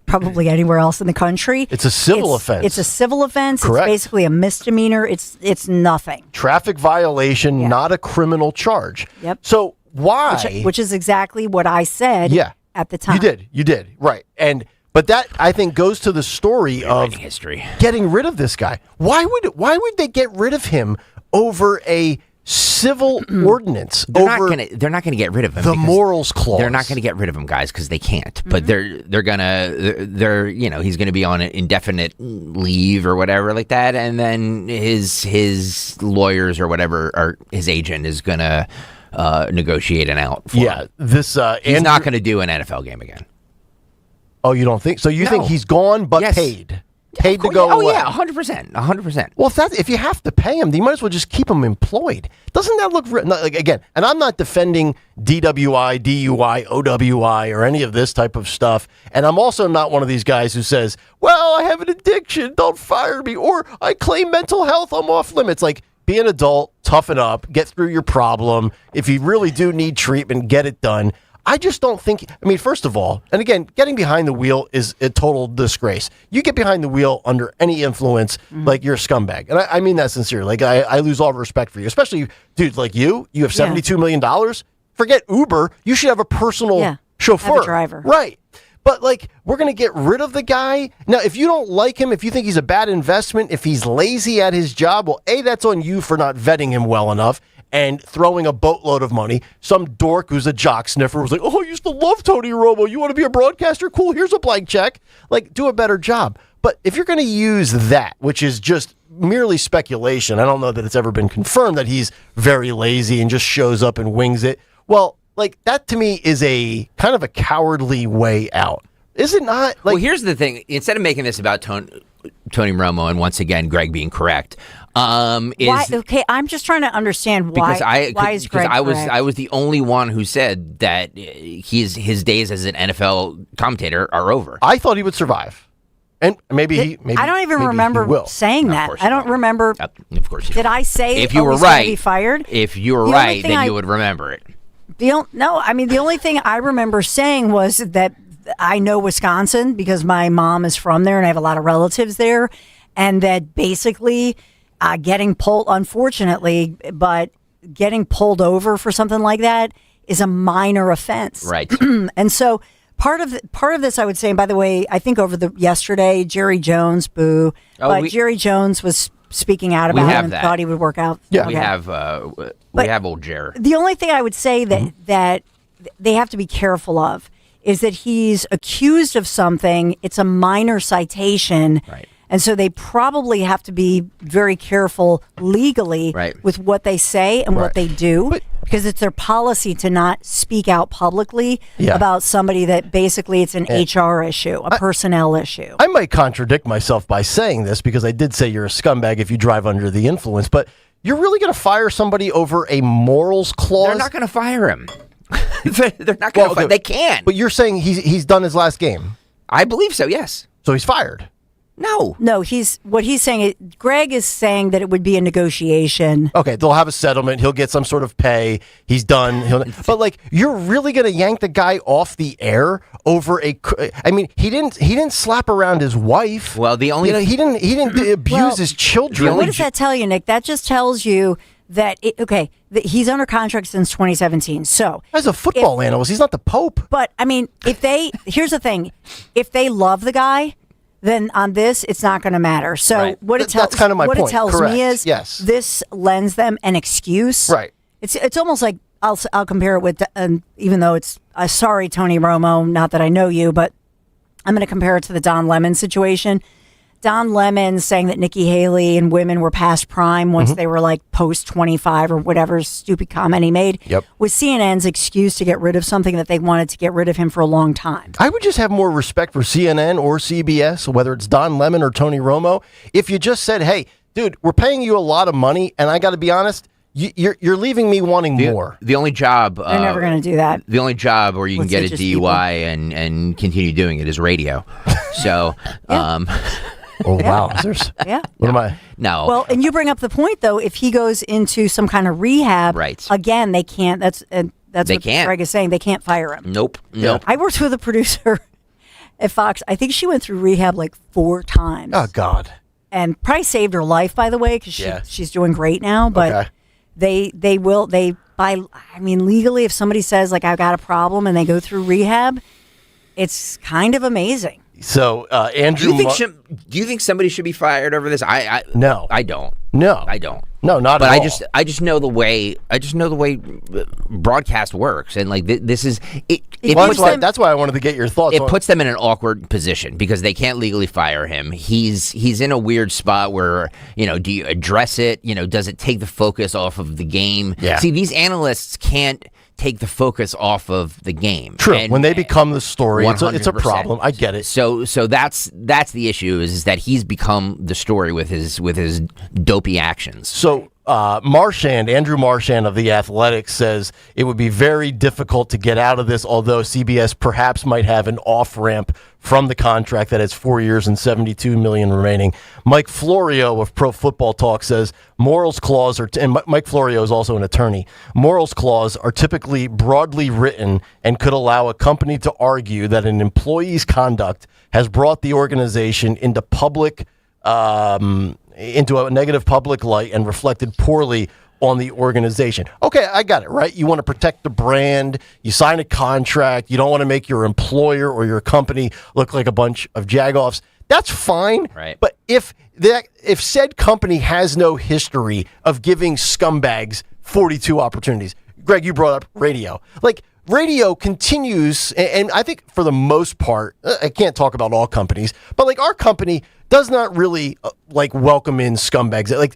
S22: probably anywhere else in the country.
S2: It's a civil offense.
S22: It's a civil offense.
S2: Correct.
S22: It's basically a misdemeanor. It's nothing.
S2: Traffic violation, not a criminal charge.
S22: Yep.
S2: So why?
S22: Which is exactly what I said at the time.
S2: You did. Right. But that, I think, goes to the story of
S7: history.
S2: Getting rid of this guy. Why would they get rid of him over a civil ordinance?
S7: They're not going to get rid of him.
S2: The morals clause.
S7: They're not going to get rid of him, guys, because they can't. But he's going to be on an indefinite leave or whatever like that, and then his lawyers or whatever, or his agent is going to negotiate an out for him.
S2: He's
S7: not going to do an NFL game again.
S2: Oh, you don't think so? You think he's gone but paid? paid to go away.
S7: Oh, yeah, 100%. 100%.
S2: Well, if you have to pay him, you might as well just keep him employed. Doesn't that look like, again, and I'm not defending DWI, DUI, OWI, or any of this type of stuff. And I'm also not one of these guys who says, well, I have an addiction, don't fire me, or I claim mental health, I'm off limits. Like, be an adult, toughen up, get through your problem. If you really do need treatment, get it done. I just don't think, first of all, and again, getting behind the wheel is a total disgrace. You get behind the wheel under any influence, like you're a scumbag. And I mean that sincerely. Like, I lose all respect for you, especially, dude, like you have $72 million. Forget Uber. You should have a personal chauffeur.
S22: Have a driver.
S2: Right. But, like, we're going to get rid of the guy. Now, if you don't like him, if you think he's a bad investment, if he's lazy at his job, well, A, that's on you for not vetting him well enough and throwing a boatload of money. Some dork who's a jock sniffer was like, oh, I used to love Tony Romo. You want to be a broadcaster? Cool, here's a blank check. Like, do a better job. But if you're going to use that, which is just merely speculation, I don't know that it's ever been confirmed that he's very lazy and just shows up and wings it. Well, like, that to me is a kind of a cowardly way out. Is it not? Like,
S7: well, here's the thing. Instead of making this about Tony Romo, and once again, Greg being correct,
S22: why? Okay, I'm just trying to understand why. Why is Greg correct?
S7: I was the only one who said that his days as an NFL commentator are over.
S2: I thought he would survive. And maybe
S22: I don't even remember saying that. I don't remember.
S7: Of course,
S22: did I say
S7: if you were
S22: he's
S7: right?
S22: Gonna be fired?
S7: If you were right, then you would remember it.
S22: The only thing I remember saying was that I know Wisconsin because my mom is from there and I have a lot of relatives there, and that basically getting pulled, unfortunately, but getting pulled over for something like that is a minor offense,
S7: right?
S22: And so part of this, I would say, and by the way, I think yesterday, Jerry Jones, Jerry Jones was speaking out about him and thought he would work out.
S7: Yeah, we have old Jer.
S22: The only thing I would say that they have to be careful of is that he's accused of something. It's a minor citation.
S7: Right.
S22: And so they probably have to be very careful legally with what they say and what they do, because it's their policy to not speak out publicly about somebody that basically it's an HR issue, a personnel issue.
S2: I might contradict myself by saying this because I did say you're a scumbag if you drive under the influence, but you're really going to fire somebody over a morals clause?
S7: They're not going to fire him. They're not going to fire him. They can.
S2: But you're saying he's done his last game?
S7: I believe so, yes.
S2: So he's fired?
S22: No, what he's saying, Greg is saying that it would be a negotiation.
S2: Okay, they'll have a settlement. He'll get some sort of pay. He's done. But like, you're really going to yank the guy off the air over he didn't slap around his wife.
S7: Well, he
S2: didn't abuse his children.
S22: What does that tell you, Nick? That just tells you that he's under contract since 2017. So
S2: as a football analyst, he's not the Pope.
S22: But I mean, here's the thing: if they love the guy, then on this, it's not going to matter. So what it tells,
S2: that's kind of my point.
S22: What it tells me is,
S2: yes,
S22: this lends them an excuse.
S2: Right.
S22: It's almost like I'll compare it with, even though it's sorry, Tony Romo, not that I know you, but I'm going to compare it to the Don Lemon situation. Don Lemon saying that Nikki Haley and women were past prime once they were like post 25 or whatever stupid comment he made was CNN's excuse to get rid of something that they wanted to get rid of him for a long time.
S2: I would just have more respect for CNN or CBS, whether it's Don Lemon or Tony Romo, if you just said, hey, dude, we're paying you a lot of money, and I got to be honest, you're leaving me wanting more.
S7: The only job...
S22: They're never going to do that.
S7: The only job where you can get a DUI and continue doing it is radio. So...
S2: Oh, wow. What am I?
S7: No.
S22: Well, and you bring up the point, though, if he goes into some kind of rehab, again, they can't. That's what Greg is saying. They can't fire him.
S7: Nope.
S22: I worked with a producer at Fox. I think she went through rehab like 4 times.
S2: Oh, God.
S22: And probably saved her life, by the way, because she's doing great now. But legally, if somebody says, like, I've got a problem and they go through rehab, it's kind of amazing.
S2: So, Andrew...
S7: Do you think somebody should be fired over this?
S2: No.
S7: I don't.
S2: No,
S7: I don't.
S2: No, not
S7: but
S2: at all.
S7: I just know the way broadcast works, and like this is it.
S2: That's why I wanted to get your thoughts.
S7: It puts them in an awkward position because they can't legally fire him. He's in a weird spot where, do you address it? Does it take the focus off of the game?
S2: Yeah.
S7: See, these analysts can't take the focus off of the game.
S2: True.
S7: And
S2: when they become the story, it's a
S7: 100%.
S2: problem. I get it.
S7: So that's the issue is that he's become the story with his dopey actions.
S2: So Andrew Marchand of The Athletic says it would be very difficult to get out of this, although CBS perhaps might have an off-ramp from the contract that has 4 years and $72 million remaining. Mike Florio of Pro Football Talk says morals clause and Mike Florio is also an attorney. Morals clause are typically broadly written and could allow a company to argue that an employee's conduct has brought the organization into a negative public light and reflected poorly on the organization. Okay, I got it, right? You want to protect the brand. You sign a contract. You don't want to make your employer or your company look like a bunch of jagoffs. That's fine.
S7: Right.
S2: But if said company has no history of giving scumbags 42 opportunities, Greg, you brought up radio. Like, radio continues, and I think for the most part, I can't talk about all companies, but like our company does not really welcome in scumbags. Like,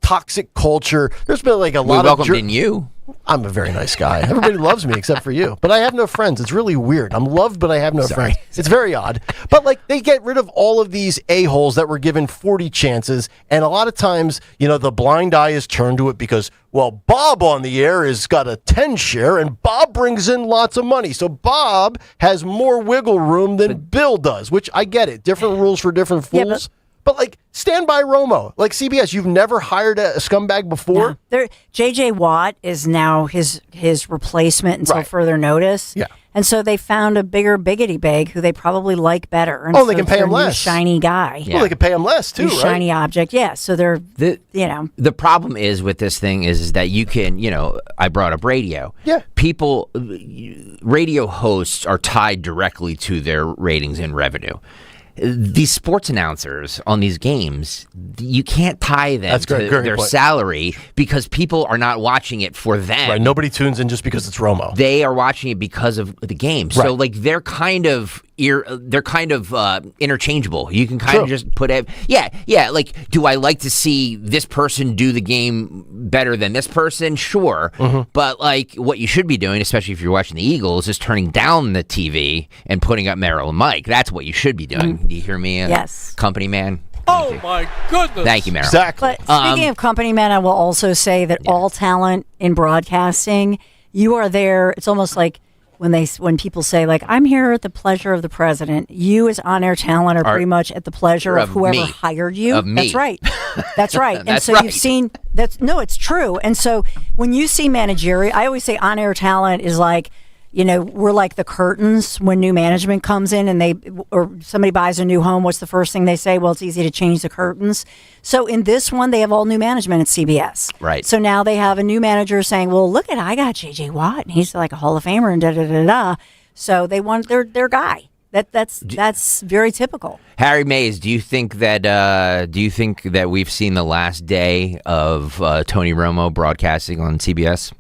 S2: toxic culture. There's been like a lot of...
S7: We welcomed in you.
S2: I'm a very nice guy. Everybody loves me except for you. But I have no friends. It's really weird. I'm loved, but I have no friends. It's very odd. But they get rid of all of these a-holes that were given 40 chances. And a lot of times, the blind eye is turned to it because, Bob on the air has got a 10 share and Bob brings in lots of money. So Bob has more wiggle room than Bill does, which I get it. Different rules for different fools. But stand by Romo. Like CBS, you've never hired a scumbag before?
S22: No. J.J. Watt is now his replacement until further notice.
S2: Yeah.
S22: And so they found a bigger biggity bag who they probably like better. And
S2: they can pay him less.
S22: Shiny guy.
S2: Yeah. Well, they can pay him less too, right?
S22: Shiny object. Yeah. So they're,
S7: The problem is with this thing is that you can, I brought up radio.
S2: Yeah.
S7: Radio hosts are tied directly to their ratings and revenue. These sports announcers on these games, you can't tie them to their salary because people are not watching it for them.
S2: Right. Nobody tunes in just because it's Romo.
S7: They are watching it because of the game.
S2: Right.
S7: So they're kind of interchangeable. You can kind of just put it. Yeah. Like, do I like to see this person do the game better than this person? Sure.
S2: Mm-hmm.
S7: But what you should be doing, especially if you're watching the Eagles, is turning down the TV and putting up Merrill and Mike. That's what you should be doing. Do you hear me?
S22: Yes.
S7: Company man.
S4: Oh my goodness.
S7: Thank you, Merrill.
S2: Exactly.
S22: But speaking of company men, I will also say that all talent in broadcasting, you are there. It's almost like when people say I'm here at the pleasure of the president. You as on-air talent are pretty much at the pleasure of whoever hired you.
S7: Of me.
S22: That's right. That's right. And
S7: That's
S22: so
S7: right.
S22: you've seen it's true. And so when you see managerial, I always say on-air talent is we're like the curtains when new management comes in or somebody buys a new home. What's the first thing they say? Well, it's easy to change the curtains. So in this one, they have all new management at CBS.
S7: Right.
S22: So now they have a new manager saying, well, look I got J.J. Watt and he's like a Hall of Famer and da-da-da-da. So they want their guy. That's very typical.
S7: Harry Mays, do you think that we've seen the last day of Tony Romo broadcasting on CBS?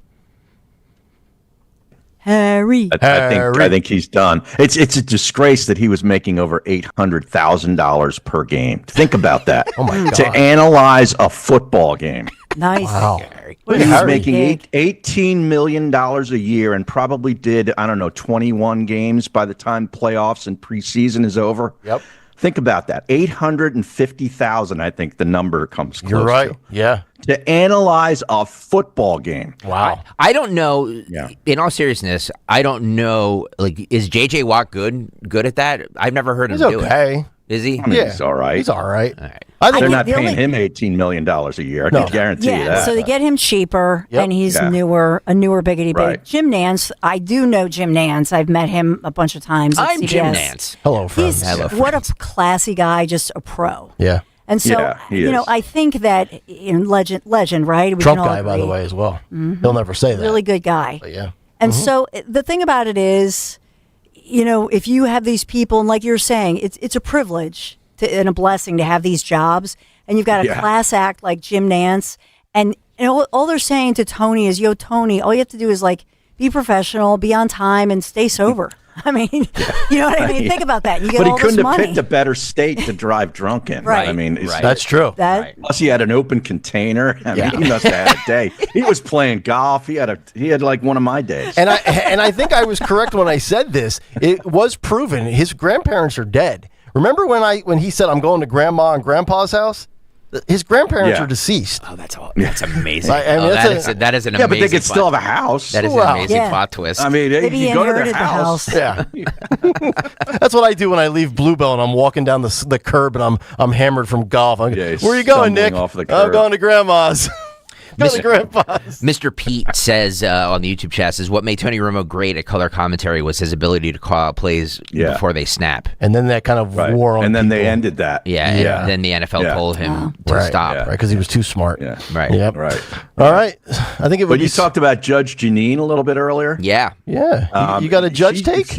S22: Harry.
S5: I think he's done. It's a disgrace that he was making over $800,000 per game. Think about that.
S2: Oh my God.
S5: To analyze a football game.
S22: Nice.
S2: Wow.
S5: He's making $18 million a year and probably did, 21 games by the time playoffs and preseason is over.
S2: Yep.
S5: Think about that. 850,000, I think the number comes close.
S2: You're right.
S5: To.
S2: Yeah.
S5: To analyze a football game.
S2: Wow.
S7: I don't know. Yeah. In all seriousness, I don't know. Is J.J. Watt good at that? I've never heard him do it. Is he?
S5: He's all right.
S2: He's all right.
S7: All right.
S5: They're not paying him $18 million a year. I can guarantee you that.
S22: So they get him cheaper, and he's a newer biggity big.
S5: Right.
S22: Jim Nantz, I do know Jim Nantz. I've met him a bunch of times at
S7: I'm
S22: CBS.
S7: Jim Nantz.
S2: Hello, friends.
S22: What a classy guy, just a pro.
S2: Yeah.
S22: And so,
S5: he is.
S22: I think that legend, right? We
S2: Trump
S22: can all
S2: guy, by
S22: agree.
S2: the way, as well.
S22: Mm-hmm.
S2: He'll never say that.
S22: Really good guy.
S2: But yeah.
S22: And so the thing about it is, if you have these people, and like you're saying, it's a privilege and a blessing to have these jobs. and you've got a class act like Jim Nance, and all they're saying to Tony is, "Yo, Tony, all you have to do is like be professional, be on time, and stay sober." I mean, you know what I mean? Think about that. You get
S5: but
S22: all
S5: he couldn't
S22: this
S5: have
S22: money.
S5: picked a better state to drive drunk in.
S22: Right.
S5: I mean,
S2: that's true.
S5: Plus, he had an open container. I mean, he must have had a day. He was playing golf. He had like one of my days.
S2: And I think I was correct when I said this. It was proven his grandparents are dead. Remember when he said, "I'm going to Grandma and Grandpa's house"? His grandparents are deceased.
S7: Oh, that's amazing.
S2: I mean,
S7: that is an amazing.
S5: Yeah, but they could
S7: plot.
S5: still have a house.
S7: That is an amazing plot twist.
S5: I mean,
S22: Maybe he
S5: you go to
S22: inherited
S5: their house.
S2: Yeah, that's what I do when I leave Bluebell and I'm walking down the curb and I'm hammered from golf. Where are you going, Nick?
S5: Off the
S2: I'm
S5: curb.
S2: going to Grandma's.
S7: Mr. Pete says on the YouTube chat, says what made Tony Romo great at color commentary was his ability to call out plays before they snap.
S2: And then that kind of wore on.
S5: And then
S2: people.
S5: they ended that.
S7: And then the NFL told him to stop.
S2: Right, because he was too smart.
S5: Yeah.
S7: Right.
S2: Yep.
S5: Right.
S2: All right. I think it would
S5: But you talked about Judge Jeanine a little bit earlier.
S7: Yeah.
S2: Yeah. You got a judge take?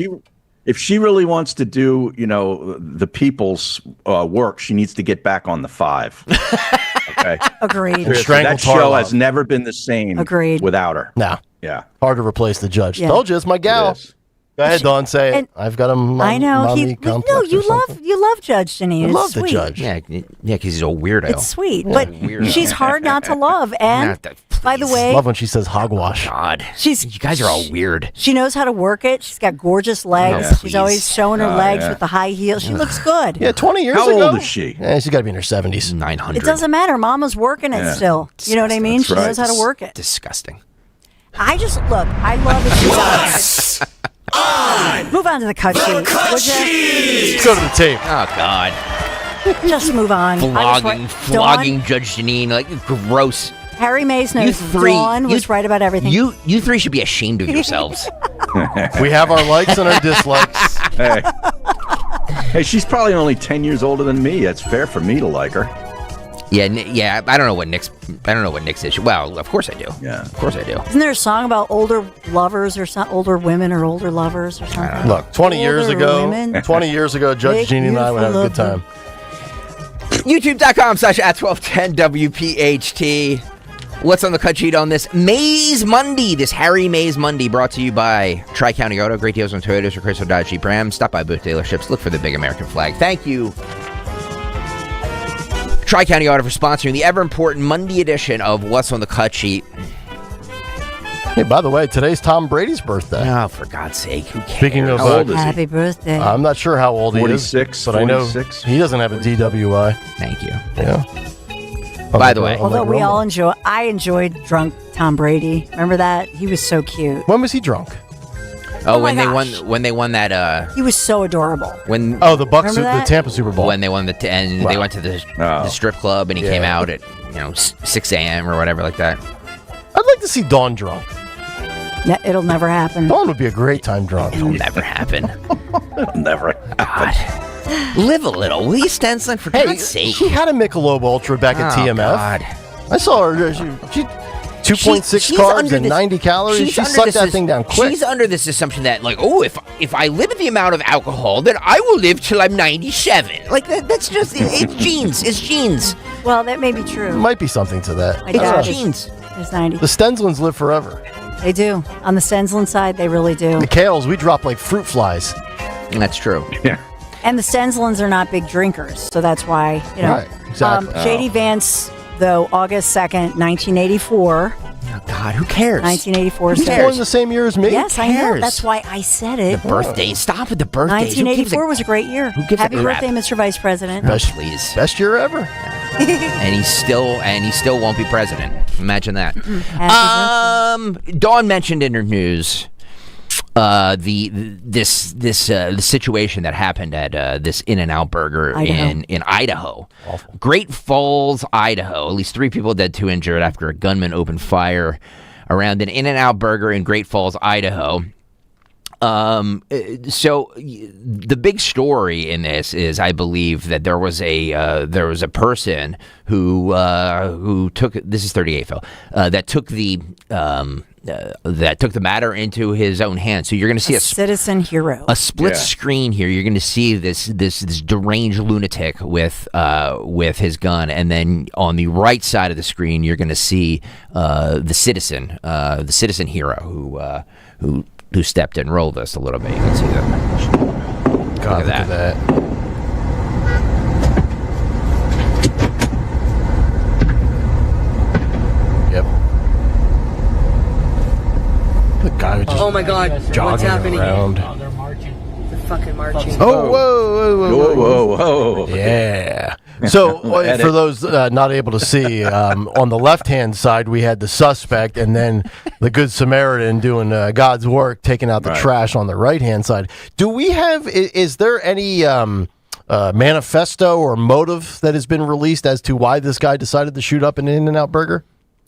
S5: If she really wants to do, the people's work, she needs to get back on the 5. Okay.
S22: Agreed.
S5: That show has never been the same.
S22: Agreed.
S5: Without her.
S2: No.
S5: Yeah.
S2: Hard to replace the judge.
S22: Yeah.
S2: Told you, it's my gal. Go ahead, Dawn. Say it. I've got a
S22: I know.
S2: mommy complex
S22: You
S2: or something.
S22: love Judge Jeanine.
S2: I love
S22: It's sweet.
S2: the judge.
S7: Yeah, because he's a weirdo.
S22: It's sweet, but she's hard not to love. And by the way,
S2: Love when she says hogwash.
S7: God,
S22: you
S7: guys are all weird.
S22: She knows how to work it. She's got gorgeous legs.
S7: Oh,
S22: She's always showing her legs with the high heels. She looks good.
S2: Yeah, 20 years
S5: How
S2: ago.
S5: old is she?
S2: Yeah, she's got to be in her 70s.
S7: 900.
S22: It doesn't matter. Mama's working it still. You know what I mean?
S5: That's
S22: She
S5: right.
S22: knows how to work it.
S7: Disgusting.
S22: I love it. Move on to the cut sheet. Would you?
S2: Let's go to the tape.
S7: Oh, God.
S22: Just move on.
S7: Flogging Judge Jeanine. Like, gross.
S22: Harry Mays knows Dawn was right about everything.
S7: You three should be ashamed of yourselves.
S2: We have our likes and our dislikes.
S5: Hey, she's probably only 10 years older than me. That's fair for me to like her.
S7: Yeah. I don't know what Nick's issue. Well, of course I do.
S5: Yeah,
S7: of course I do.
S22: Isn't there a song about older lovers or something? Older women or older lovers or something?
S2: Look, 20 years
S22: Older
S2: ago,
S22: women.
S2: 20 years ago, Judge
S22: Big,
S2: Jeannie and I would have a good
S22: beautiful
S2: time.
S7: YouTube.com/@1210WPHT. What's on the cut sheet on this Mays Monday? This Harry Mays Monday, brought to you by Tri-County Auto. Great deals on Toyotas for Chrysler, Dodge, Jeep, Ram. Stop by both dealerships. Look for the big American flag. Thank you, Tri-County Auto, for sponsoring the ever-important Monday edition of What's on the Cut Sheet.
S2: Hey, by the way, today's Tom Brady's birthday.
S7: Oh, for God's sake. Who cares?
S2: Speaking of,
S5: How old is he?
S22: Happy birthday.
S2: I'm not sure how old he is.
S5: 46,
S2: but I know
S5: 46?
S2: he doesn't have a DWI.
S7: Thank you.
S2: Yeah.
S7: By the way,
S22: Although I enjoyed drunk Tom Brady. Remember that? He was so cute.
S2: When was he drunk?
S7: Oh,
S22: my
S7: when
S22: gosh.
S7: they won that
S22: He was so adorable.
S7: when
S2: the Bucks,
S22: Remember
S2: the
S22: that?
S2: Tampa Super Bowl.
S7: when they won they went to the strip club and he came out at 6 a.m. or whatever like that.
S2: I'd like to see Dawn drunk.
S22: It'll never happen.
S2: Dawn would be a great time drunk.
S7: It'll never happen.
S5: Never.
S7: God. Live a little, will you, Stenson? For God's sake.
S2: She had a Michelob Ultra back at TMF.
S7: God.
S2: I saw her. She 2.6
S7: She's
S2: carbs
S7: under
S2: and
S7: this-
S2: 90 calories.
S7: she's
S2: She
S7: under
S2: sucked
S7: this
S2: that thing down quick.
S7: She's under this assumption that, like, if I limit the amount of alcohol, then I will live till I'm 97. Like, that's just, it's genes. It's genes.
S22: Well, that may be true.
S2: Might be something to that.
S22: My
S7: It's
S22: dad is-
S7: genes.
S22: is 90.
S2: The Stenslins live forever.
S22: They do. On the Stensland side, they really do.
S2: The Kales, we drop like fruit flies.
S7: That's true.
S5: Yeah.
S22: And the Stenslans are not big drinkers, so that's why,
S2: Right, exactly.
S22: J.D. Vance, though, August 2nd, 1984.
S7: Oh, God, who cares?
S22: 1984.
S2: He's born in the same year as me.
S22: Yes,
S7: Who
S22: I know.
S7: cares?
S22: That's why I said it.
S7: The birthday. Stop with the birthdays.
S22: 1984 was a great year.
S7: gives a
S22: Happy
S7: crap?
S22: birthday, Mr. Vice President.
S7: Please.
S2: Best year ever.
S7: And he still won't be president. Imagine that.
S22: Happy
S7: Dawn mentioned in her news the situation that happened at this In-N-Out Burger in Idaho.
S2: Awful.
S7: Great Falls, Idaho. At least 3 people dead, 2 injured after a gunman opened fire around an In-N-Out Burger in Great Falls, Idaho. So the big story in this is, I believe, that there was a person who took, this is 38 Phil, that took the that took the matter into his own hands. So you're going to see
S22: a citizen hero,
S7: a split screen here. You're going to see this deranged lunatic with his gun, and then on the right side of the screen, you're going to see the citizen hero who stepped in. Roll this a little bit. You can see that.
S2: God, look at that. Yep. The guy was just
S1: oh my God! What's
S2: jogging
S1: happening?
S2: around.
S1: They're marching. They're fucking marching.
S2: Oh, whoa. Yeah. So, for those not able to see, on the left-hand side, we had the suspect, and then the Good Samaritan doing God's work, taking out the trash on the right-hand side. Do we have, is there any manifesto or motive that has been released as to why this guy decided to shoot up an In-N-Out Burger?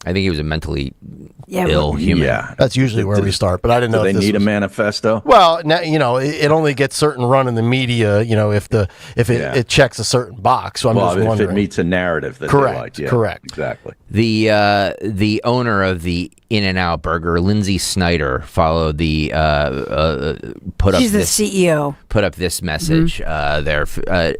S7: I think he was a mentally ill human.
S5: Yeah,
S2: that's usually where we start. But I didn't know
S5: do
S2: if
S5: they
S2: this
S5: need
S2: was
S5: a manifesto.
S2: Well, now, it only gets certain run in the media. If it checks a certain box. So I'm just wondering
S5: if it meets a narrative that
S2: correct,
S5: they like. Yeah,
S2: correct,
S5: exactly.
S7: The owner of the In-N-Out Burger, Lindsay Snyder, followed the
S22: She's the CEO.
S7: Put up this message there.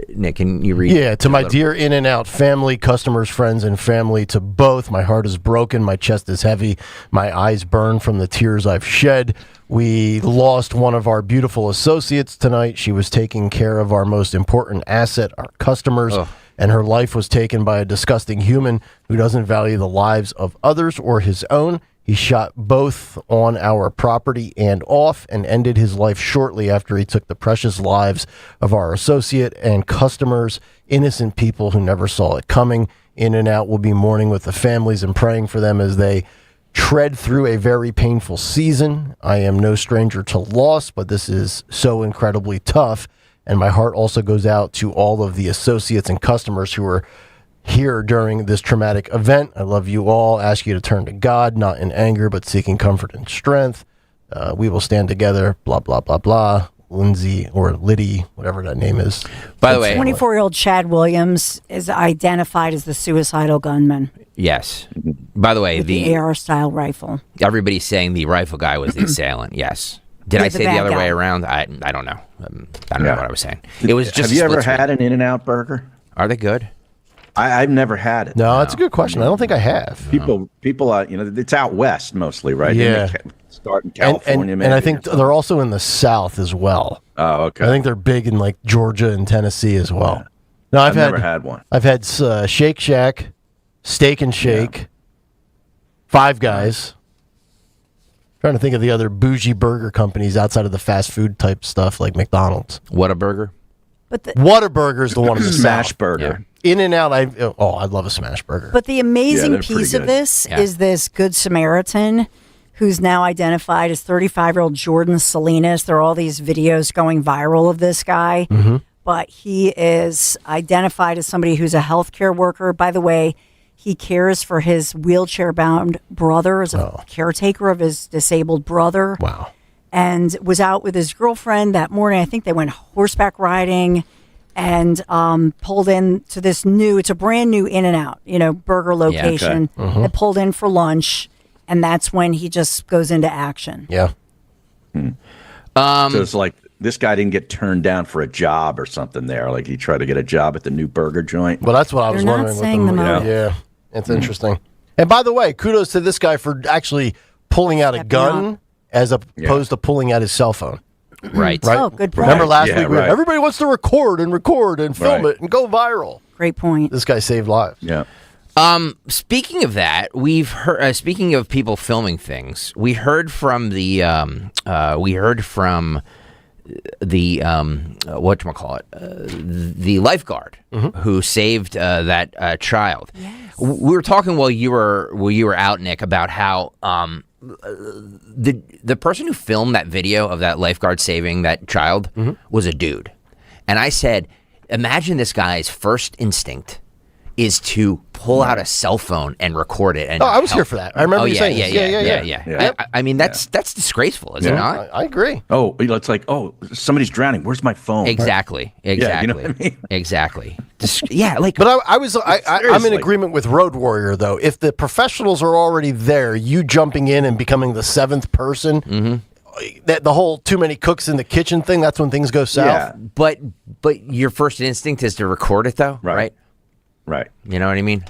S7: Nick, can you read?
S2: Yeah, to my dear In-N-Out family, customers, friends, and family, to both, my heart is broken, my chest is heavy, my eyes burn from the tears I've shed. We lost one of our beautiful associates tonight. She was taking care of our most important asset, our customers, and her life was taken by a disgusting human who doesn't value the lives of others or his own. He shot both on our property and off and ended his life shortly after he took the precious lives of our associate and customers, innocent people who never saw it coming. In-N-Out will be mourning with the families and praying for them as they tread through a very painful season. I am no stranger to loss, but this is so incredibly tough. And my heart also goes out to all of the associates and customers who are here during this traumatic event. I love you all. Ask you to turn to God, not in anger, but seeking comfort and strength. We will stand together, blah, blah, blah, blah. Lindsay or Liddy, whatever that name is.
S7: By the way,
S22: 24-year-old Chad Williams is identified as the suicidal gunman.
S7: Yes. By the way,
S22: the AR-style rifle.
S7: Everybody's saying the rifle guy was the assailant. Yes. Did I say the other way around? I don't know. I don't know what I was saying. It was just.
S5: Have you ever had an In-N-Out burger?
S7: Are they good?
S5: I've never had it.
S2: No, that's a good question. I don't think I have.
S5: People, it's out west mostly, right?
S2: Yeah.
S5: They start in California,
S2: and I think they're also in the South as well.
S5: Oh, okay.
S2: I think they're big in like Georgia and Tennessee as well. Yeah. No,
S5: I've never had one.
S2: I've had Shake Shack, Steak and Shake, Five Guys. Trying to think of the other bougie burger companies outside of the fast food type stuff like McDonald's.
S7: Whataburger?
S2: Whataburger is the one in the
S5: Smash
S2: South.
S5: Burger.
S2: Yeah. In-N-Out, I love a smash burger.
S22: But the amazing piece of this is this Good Samaritan who's now identified as 35-year-old Jordan Salinas. There are all these videos going viral of this guy.
S2: Mm-hmm.
S22: But he is identified as somebody who's a healthcare worker. By the way, he cares for his wheelchair-bound brother as a caretaker of his disabled brother.
S2: Wow.
S22: And was out with his girlfriend that morning. I think they went horseback riding and pulled in to this it's a brand new In-N-Out, burger location.
S2: Yeah, okay.
S22: They pulled in for lunch, and that's when he just goes into action.
S2: Yeah.
S5: So it's like this guy didn't get turned down for a job or something there. Like he tried to get a job at the new burger joint.
S2: Well, that's what I was
S22: They're not
S2: wondering.
S22: saying the motive.
S2: Yeah. It's interesting. And by the way, kudos to this guy for actually pulling out a gun as opposed to pulling out his cell phone.
S7: Right.
S22: Oh, good point.
S2: Remember last week, everybody wants to record and film it and go viral.
S22: Great point.
S2: This guy saved lives.
S5: Yeah.
S7: Speaking of that, we've heard. Speaking of people filming things, we heard from the whatchamacallit, the lifeguard who saved that child.
S22: Yes.
S7: We were talking while you were out, Nick, about how the person who filmed that video of that lifeguard saving that child was a dude, and I said, imagine this guy's first instinct is to pull out a cell phone and record it. And
S2: I was here for that. I remember you saying this.
S7: Yeah. I mean, that's disgraceful, is it not?
S2: I agree.
S5: Oh, it's like, somebody's drowning. Where's my phone?
S7: Exactly.
S5: Yeah, you know what I mean?
S7: Exactly.
S2: But I'm in agreement with Road Warrior, though. If the professionals are already there, you jumping in and becoming the seventh person, that the whole too many cooks in the kitchen thing, that's when things go south.
S7: Yeah. But your first instinct is to record it, though, right?
S5: Right.
S7: You know what I mean?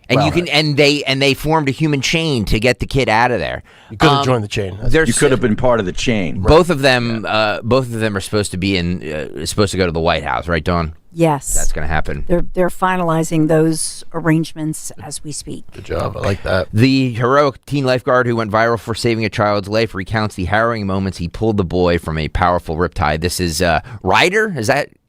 S7: And they formed a human chain to get the kid out of there.
S2: You could have joined the chain.
S5: You could have been part of the chain.
S7: Both of them are supposed to be supposed to go to the White House, right, Dawn?
S22: Yes,
S7: that's going to happen.
S22: They're finalizing those arrangements as we speak.
S2: Good job. I like that.
S7: The heroic teen lifeguard who went viral for saving a child's life recounts the harrowing moments he pulled the boy from a powerful riptide. This is Ryder.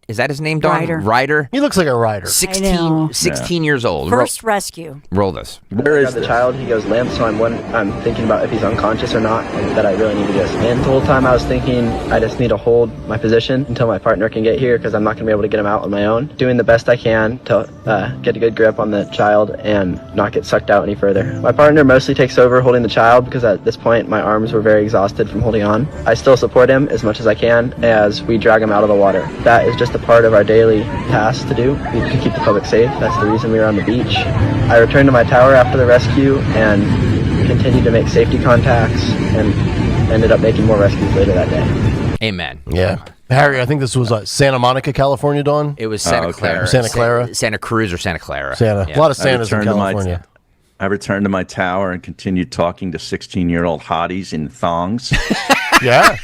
S7: Is that his name, Dawn? Ryder.
S2: He looks like a rider.
S7: 16 years old.
S22: First rescue.
S7: Roll this.
S6: Where is the child? He goes limp, so I'm thinking about if he's unconscious or not, and that I really need to do this. And the whole time I was thinking I just need to hold my position until my partner can get here, because I'm not going to be able to get him out on my own. Doing the best I can to get a good grip on the child and not get sucked out any further. My partner mostly takes over holding the child, because at this point my arms were very exhausted from holding on. I still support him as much as I can as we drag him out of the water. That is just a part of our daily task to do to keep the public safe. That's the reason we were on the beach. I returned to my tower after the rescue and continued to make safety contacts and ended up making more rescues later that day.
S7: Amen.
S2: Yeah. Harry, I think this was Santa Monica, California, Dawn?
S7: It was Santa Clara.
S2: Santa Clara?
S7: Santa Cruz or Santa Clara.
S2: A lot of Santas in California.
S5: I returned to my tower and continued talking to 16-year-old hotties in thongs.
S2: Yeah.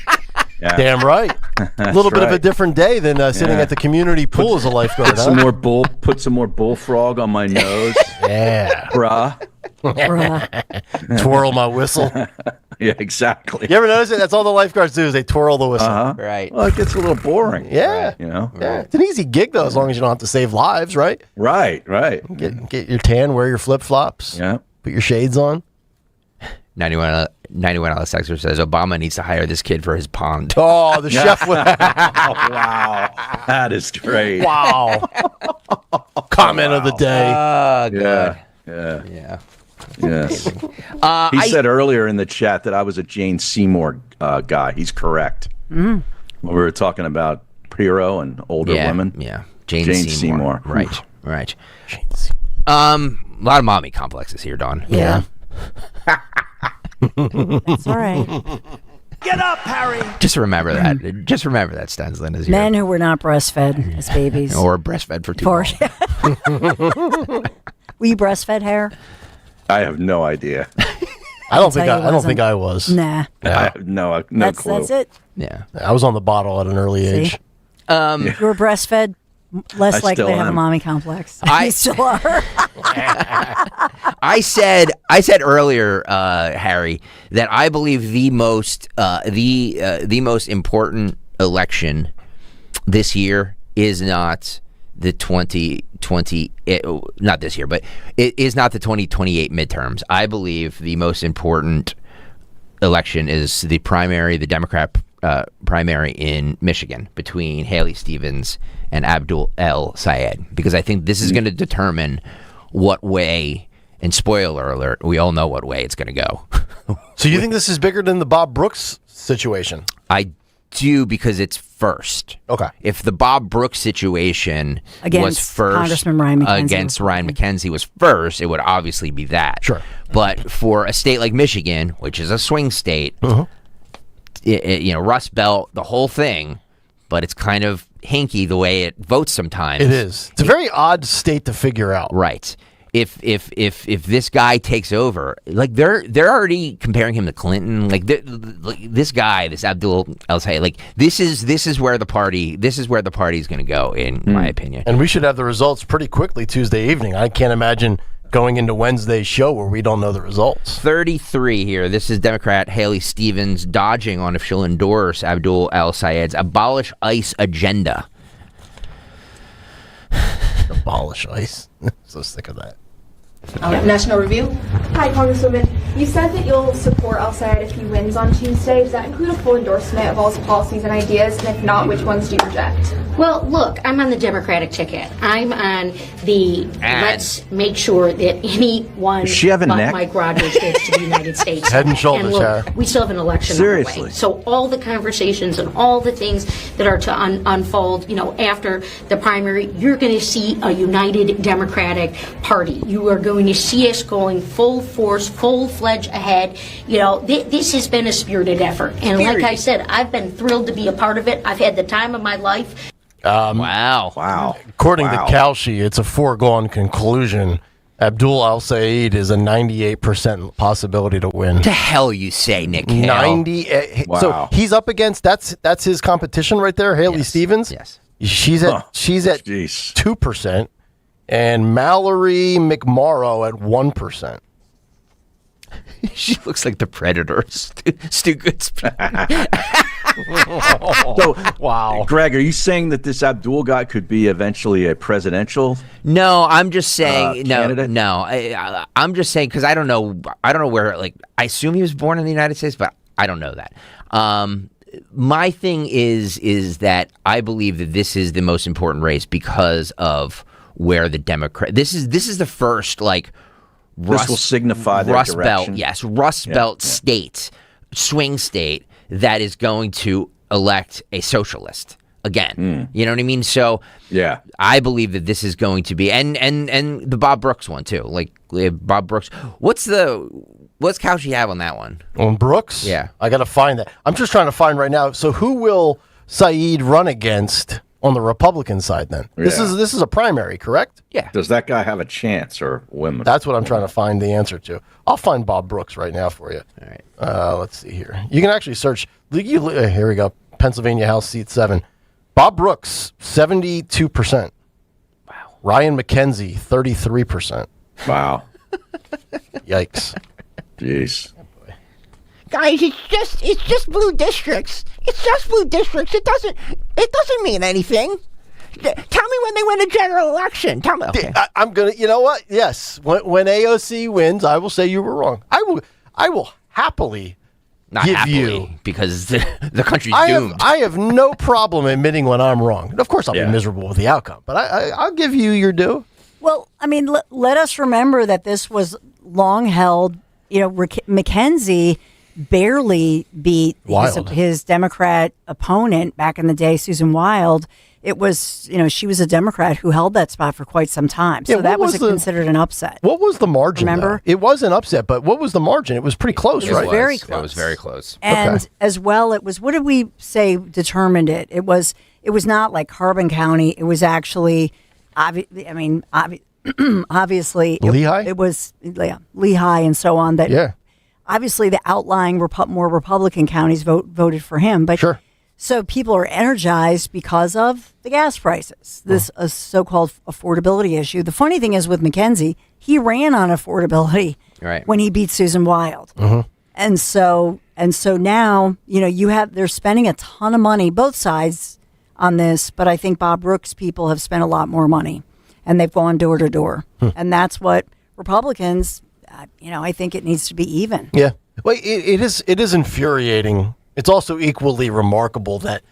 S2: Damn right. A little bit of a different day than sitting at the community pool as a lifeguard.
S5: Put some more bullfrog on my nose.
S2: Yeah.
S5: Bruh.
S2: Twirl my whistle.
S5: Yeah, exactly.
S2: You ever notice it? That's all the lifeguards do is they twirl the whistle.
S7: Right.
S5: Well, it gets a little boring.
S2: Yeah.
S5: You know?
S2: Yeah. It's an easy gig, though, as long as you don't have to save lives, right?
S5: Right.
S2: Get your tan, wear your flip-flops.
S5: Yeah.
S2: Put your shades on.
S7: 91 Texter says Obama needs to hire this kid for his pond.
S2: Oh, the chef.
S5: Wow. That is great.
S2: Wow. Comment of the day.
S7: Good.
S5: Yeah. Yes. He said earlier in the chat that I was a Jane Seymour guy. He's correct. When we were talking about Prero and older women.
S7: Yeah. Jane Seymour. Right.
S2: Jane Seymour.
S7: A lot of mommy complexes here, Dawn.
S22: Yeah. That's all right.
S25: Get up, Harry!
S7: Just remember that. Just remember that, Stenslin. As
S22: Men who were not breastfed as babies.
S7: Or breastfed for too long.
S22: Were you breastfed, Hair?
S5: I have no idea.
S2: I don't think I was.
S22: Nah.
S5: I have no clue.
S22: That's it.
S7: Yeah.
S2: I was on the bottle at an early age.
S22: If you were breastfed, less
S5: I
S22: likely
S5: still
S22: to have a
S5: am.
S22: mommy complex. You still are.
S7: I said earlier, Harry, that I believe the most important election this year is not the 2020, not this year, but it is not the 2028 midterms. I believe the most important election is the Democrat primary in Michigan between Haley Stevens and Abdul El Sayed, because I think this is going to determine what way, and spoiler alert, we all know what way it's going to go.
S2: So you think this is bigger than the Bob Brooks situation?
S7: I do, because it's first.
S2: Okay.
S7: If the Bob Brooks situation was first,
S22: Congressman Ryan McKenzie.
S7: against Ryan McKenzie was first, it would obviously be that.
S2: Sure.
S7: But for a state like Michigan, which is a swing state, Rust Belt, the whole thing, but it's kind of hinky the way it votes sometimes.
S2: It is. It's a very odd state to figure out.
S7: Right. If this guy takes over, like they're already comparing him to Clinton, like this guy, this Abdul El Sayed, like this is where the party is going to go, in my opinion.
S2: And we should have the results pretty quickly Tuesday evening. I can't imagine going into Wednesday's show where we don't know the results.
S7: 33 here. This is Democrat Haley Stevens dodging on if she'll endorse Abdul El Sayed's abolish ICE agenda.
S2: Abolish ICE. So sick of that.
S8: National Review.
S9: Hi, Congresswoman. You said that you'll support El-Sayed if he wins on Tuesday. Does that include a full endorsement of all his policies and ideas? And if not, which ones do you reject?
S24: Well, look, I'm on the Democratic ticket. I'm on the let's make sure that anyone
S5: Does she have a
S24: but
S5: neck?
S24: Mike Rogers gets to the United States.
S2: Head and shoulders,
S24: look,
S2: Sarah.
S24: we still have an election
S5: Seriously.
S24: underway. So all the conversations and all the things that are to unfold, after the primary, you're going to see a united Democratic Party. You are going to see us going full force, full-fledged ahead. This has been a spirited effort. And like I said, I've been thrilled to be a part of it. I've had the time of my life.
S7: Wow.
S2: According to Kalshi, it's a foregone conclusion. Abdul Al-Sayed is a 98% possibility to win.
S7: The hell you say, Nick Hale?
S2: 98. So he's up against that's his competition right there, Haley Stevens.
S7: Yes.
S2: She's at 2%, and Mallory McMorrow at 1%.
S7: She looks like the Predator. Stu Goodspeed.
S5: So, wow. Greg, are you saying that this Abdul guy could be eventually a presidential?
S7: No, I'm just saying
S5: candidate?
S7: I'm just saying because I don't know where. Like, I assume he was born in the United States, but I don't know that. My thing is that I believe that this is the most important race because of where the Democrat. This is the first
S5: This will signify their
S7: Rust
S5: direction.
S7: Belt, yes, Rust Belt state, swing state that is going to elect a socialist again. You know what I mean? So
S5: yeah,
S7: I believe that this is going to be and the Bob Brooks one too. Like Bob Brooks. What's Cauchy have on that one?
S2: On Brooks?
S7: Yeah.
S2: I got to find that. I'm just trying to find right now. So who will Saeed run against on the Republican side then? This is a primary, correct?
S7: Yeah.
S5: Does that guy have a chance or win?
S2: That's what I'm trying to find the answer to. I'll find Bob Brooks right now for you.
S7: All right.
S2: Let's see here. You can actually search. Here we go. Pennsylvania House Seat 7. Bob Brooks, 72%.
S7: Wow.
S2: Ryan McKenzie, 33%.
S5: Wow.
S2: Yikes.
S5: Jeez.
S14: Guys, it's just blue districts. It's just blue districts. It doesn't mean anything. Tell me when they win a general election. Tell me. Okay.
S2: I'm gonna. You know what? Yes. When AOC wins, I will say you were wrong. I will happily
S7: Not
S2: give
S7: happily,
S2: you
S7: because the country's doomed.
S2: I have no problem admitting when I'm wrong. Of course, I'll be miserable with the outcome, but I'll give you your due.
S22: Well, I mean, let us remember that this was long held. McKenzie barely beat his Democrat opponent back in the day, Susan Wild. It was, she was a Democrat who held that spot for quite some time. So that was considered an upset.
S2: What was the margin?
S22: Remember?
S2: Though? It was an upset, but what was the margin? It was pretty close, right?
S22: Very close.
S7: It was very close.
S22: And as well, it was, what did we say determined it? It was not like Carbon County. It was actually, obviously,
S2: Lehigh?
S22: It was Lehigh and so on. That obviously the outlying more Republican counties voted for him. But
S2: sure.
S22: So people are energized because of the gas prices, this so-called affordability issue. The funny thing is with McKenzie, he ran on affordability when he beat Susan Wild. And so now, they're spending a ton of money, both sides on this, but I think Bob Brooks people have spent a lot more money and they've gone door to door. And that's what Republicans, I think it needs to be even.
S2: Yeah. Well, it is infuriating. It's also equally remarkable that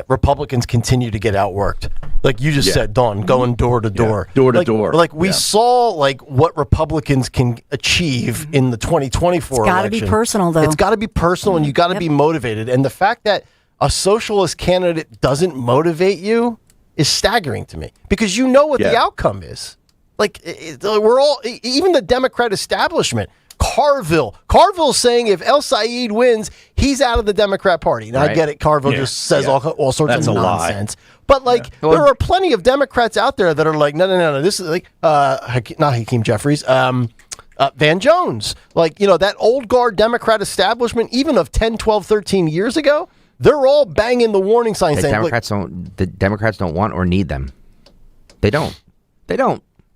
S2: Republicans continue to get outworked. Like you just said, Dawn, going door to door.
S5: Door to door.
S2: Like we saw what Republicans can achieve in the 2024 election.
S22: It's got to be personal, though.
S2: It's got to be personal, and you got to be motivated. And the fact that a socialist candidate doesn't motivate you is staggering to me, because you know what the outcome is. Like we're all, even the Democrat establishment. Carville's saying if El-Sayed wins, he's out of the Democrat Party. Now I get it. Carville just says all sorts of nonsense. But there are plenty of Democrats out there that are like, no. This is like not Hakeem Jeffries, Van Jones. That old guard Democrat establishment, even of 10, 12, 13 years ago, they're all banging the warning sign saying
S7: the Democrats don't want or need them. They don't.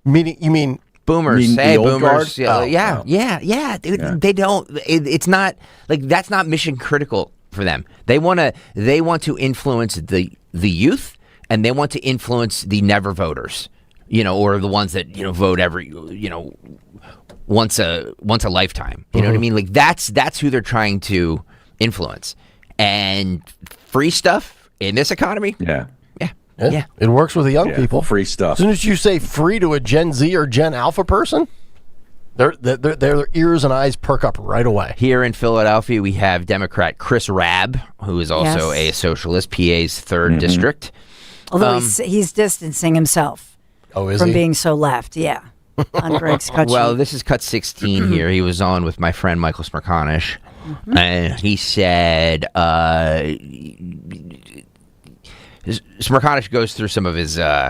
S2: Meaning you mean
S7: boomers? Hey, boomers.
S2: Yeah,
S7: dude. Yeah. They don't. It's not that's not mission critical for them. They want to influence the youth, and they want to influence the never voters. Or the ones that vote every once a lifetime. You know what I mean? Like that's who they're trying to influence. And free stuff in this economy?
S5: Yeah.
S7: Yeah.
S2: It works with the young people.
S5: Free stuff.
S2: As soon as you say free to a Gen Z or Gen Alpha person, their ears and eyes perk up right away.
S7: Here in Philadelphia, we have Democrat Chris Rabb, who is also a socialist, PA's 3rd district.
S22: Although he's distancing himself from being so left, on Greg's cut sheet.
S7: Well, this is cut 16 here. He was on with my friend Michael Smerconish, and he said Smerconish goes through some of his the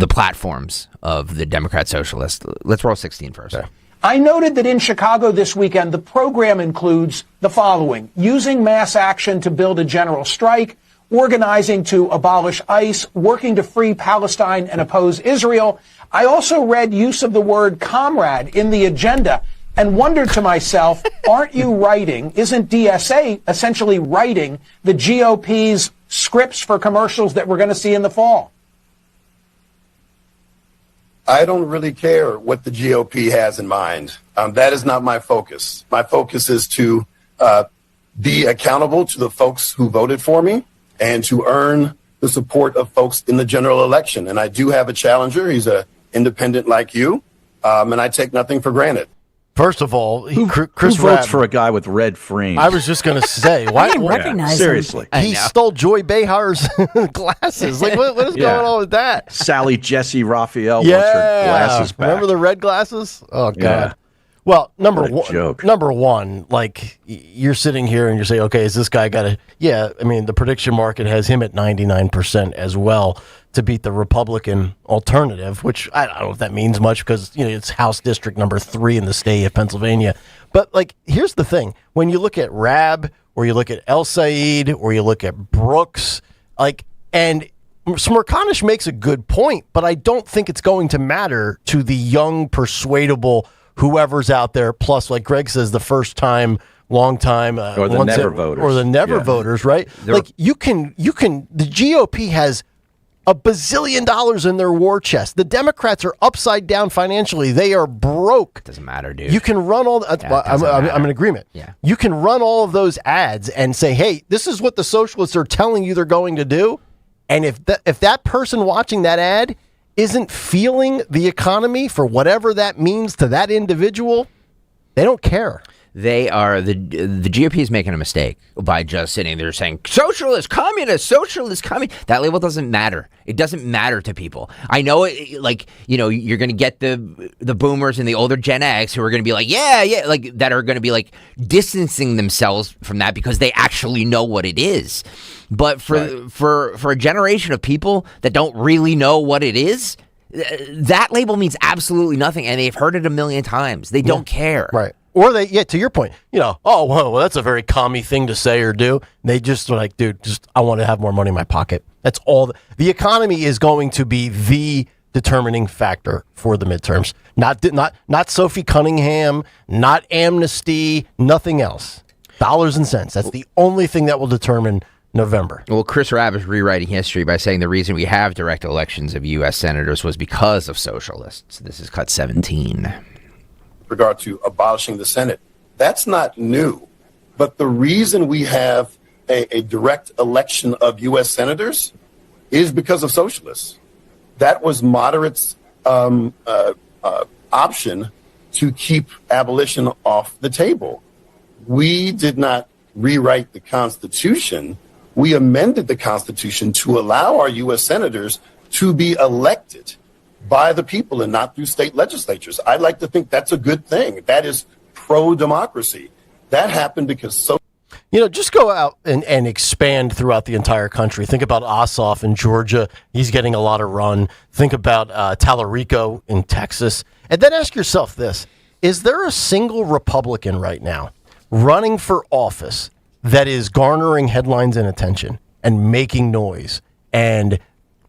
S7: platforms of the Democrat Socialists. Let's roll 16 first. Okay.
S8: I noted that in Chicago this weekend, the program includes the following: using mass action to build a general strike, organizing to abolish ICE, working to free Palestine and oppose Israel. I also read use of the word comrade in the agenda and wondered to myself, isn't DSA essentially writing the GOP's scripts for commercials that we're going to see in the fall?
S10: I don't really care what the GOP has in mind. That is not my focus. My focus is to be accountable to the folks who voted for me and to earn the support of folks in the general election. And I do have a challenger. He's an independent like you, and I take nothing for granted.
S2: First of all,
S5: who
S2: Chris
S5: votes
S2: Rabb,
S5: for a guy with red frame?
S2: I was just going to say, why?
S22: I didn't recognize him.
S5: Seriously,
S2: he stole Joy Behar's glasses. Like, what is going on with that?
S5: Sally Jesse Raphael wants her glasses back.
S2: Remember the red glasses? Oh God.
S5: Yeah.
S2: Well, number
S5: Joke.
S2: one, like you're sitting here and you're saying, okay, is this guy got to? Yeah, I mean, the prediction market has him at 99% as well to beat the Republican alternative, which I don't know if that means much because it's House District number 3 in the state of Pennsylvania. But like, here's the thing: when you look at Rabb, or you look at El Said, or you look at Brooks, and Smerconish makes a good point, but I don't think it's going to matter to the young, persuadable whoever's out there. Plus, like Greg says, the first time, long time,
S5: or the never voters,
S2: or the never voters, right? Like you can. The GOP has $1 bazillion in their war chest. The Democrats are upside down financially. They are broke.
S7: Doesn't matter, dude.
S2: You can run all. I'm in agreement.
S7: Yeah.
S2: You can run all of those ads and say, "Hey, this is what the socialists are telling you they're going to do," and if that person watching that ad isn't feeling the economy for whatever that means to that individual, they don't care.
S7: They are the GOP is making a mistake by just sitting there saying socialist, communist, socialist, communist. That label doesn't matter. It doesn't matter to people. I know it, you're going to get the boomers and the older Gen X who are going to be like, that are going to be like distancing themselves from that because they actually know what it is. But for a generation of people that don't really know what it is, that label means absolutely nothing, and they've heard it a million times. They don't care.
S2: Right. Or they, to your point, well, that's a very commie thing to say or do. They just are like, dude, I want to have more money in my pocket. That's all. The economy is going to be the determining factor for the midterms. Not Sophie Cunningham, not amnesty, nothing else. Dollars and cents. That's the only thing that will determine November.
S7: Well, Chris Rabb is rewriting history by saying the reason we have direct elections of U.S. senators was because of socialists. This is cut 17.
S10: Regard to abolishing the Senate. That's not new. But the reason we have a direct election of U.S. senators is because of socialists. That was moderates' option to keep abolition off the table. We did not rewrite the Constitution. We amended the Constitution to allow our U.S. senators to be elected by the people and not through state legislatures. I like to think that's a good thing. That is pro-democracy. That happened because
S2: just go out and expand throughout the entire country. Think about Ossoff in Georgia. He's getting a lot of run. Think about Tallarico in Texas. And then ask yourself this. Is there a single Republican right now running for office that is garnering headlines and attention and making noise and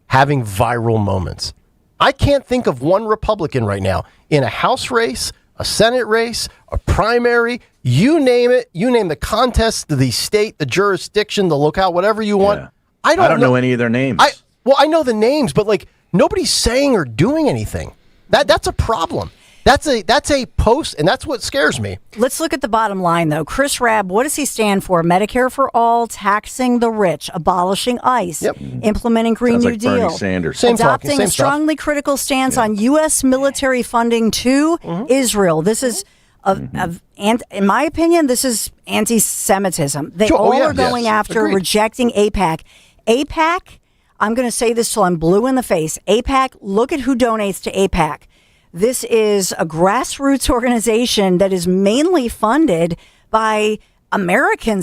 S2: having viral moments? I can't think of one Republican right now in a House race, a Senate race, a primary, you name it, you name the contest, the state, the jurisdiction, the locale, whatever you want.
S5: Yeah. I don't know any of their names.
S2: I know the names, but nobody's saying or doing anything. That's a problem. That's a post, and that's what scares me.
S22: Let's look at the bottom line, though. Chris Rabb, what does he stand for? Medicare for all, taxing the rich, abolishing ICE, implementing Green New Deal,
S5: Bernie Sanders.
S22: adopting a strongly critical stance on U.S. military funding to Israel. This is, in my opinion, this is anti-Semitism. They all are going after rejecting AIPAC. AIPAC, I'm going to say this till I'm blue in the face. AIPAC, look at who donates to AIPAC. This is a grassroots organization that is mainly funded by American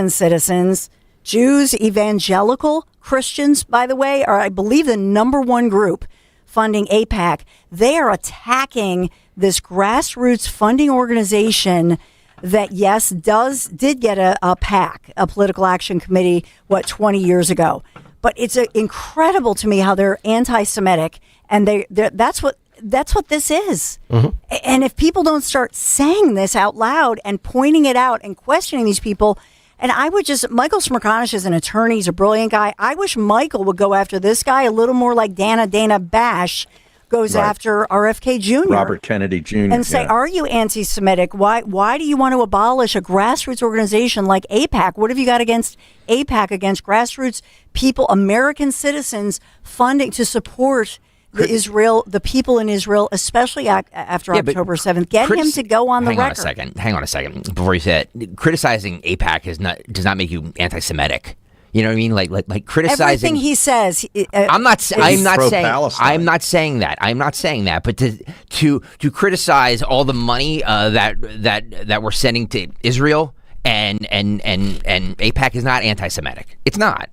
S22: citizens, Jews, evangelical Christians, by the way, are, I believe, the number one group funding AIPAC. They are attacking this grassroots funding organization that, yes, did get a PAC, a political action committee, 20 years ago. But it's incredible to me how they're anti-Semitic, and that's what this is. And if people don't start saying this out loud and pointing it out and questioning these people, and Michael Smerconish is an attorney, he's a brilliant guy. I wish Michael would go after this guy a little more like Dana Bash goes after RFK Jr.
S5: Robert Kennedy Jr.
S22: And say, are you anti-Semitic? Why do you want to abolish a grassroots organization like AIPAC? What have you got against AIPAC, against grassroots people, American citizens funding to support the people in Israel, especially after October 7th. Get him to go on the record.
S7: Hang on a second. Before you say it, criticizing AIPAC does not make you anti-Semitic. You know what I mean? Like criticizing
S22: everything he says.
S7: I'm not saying that. I'm not saying that. But to criticize all the money that we're sending to Israel and AIPAC is not anti-Semitic. It's not.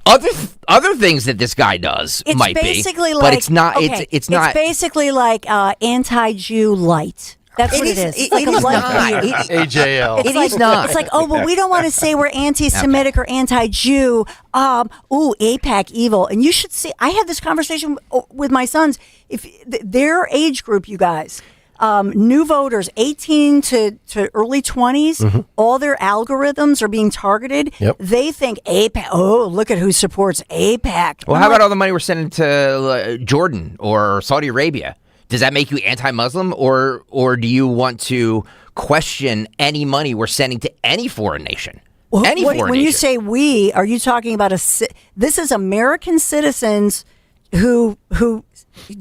S7: Other things that this guy does might be, but it's not. Okay, it's not.
S22: It's basically like anti-Jew light. That's what it is. It's like
S7: it is not.
S2: AJL.
S22: It is not. It's like, but we don't want to say we're anti-Semitic or anti-Jew. AIPAC evil. And you should see. I had this conversation with my sons. If their age group, you guys. New voters, 18 to early 20s, all their algorithms are being targeted. They think AIPAC, look at who supports AIPAC.
S7: Well, how about all the money we're sending to Jordan or Saudi Arabia? Does that make you anti-Muslim, or do you want to question any money we're sending to any foreign nation?
S22: When you say we, are you talking about this is American citizens who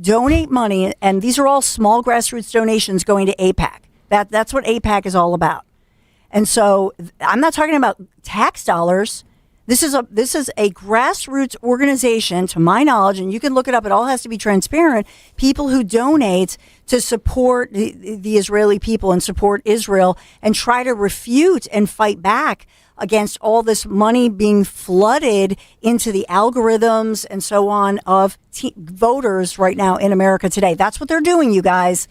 S22: donate money, and these are all small grassroots donations going to AIPAC. That's what AIPAC is all about. And so I'm not talking about tax dollars. This is a grassroots organization, to my knowledge, and you can look it up. It all has to be transparent. People who donate to support the Israeli people and support Israel and try to refute and fight back against all this money being flooded into the algorithms and so on of voters right now in America today. That's what they're doing, you guys.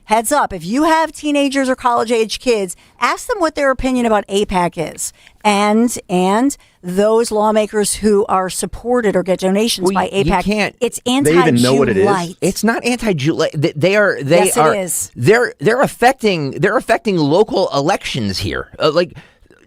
S22: Heads up. If you have teenagers or college-age kids, ask them what their opinion about AIPAC is. And those lawmakers who are supported or get donations by AIPAC, it's anti-Jew light.
S7: It's not anti-Jew light. They are.
S22: Yes, it is.
S7: They're affecting local elections here. Like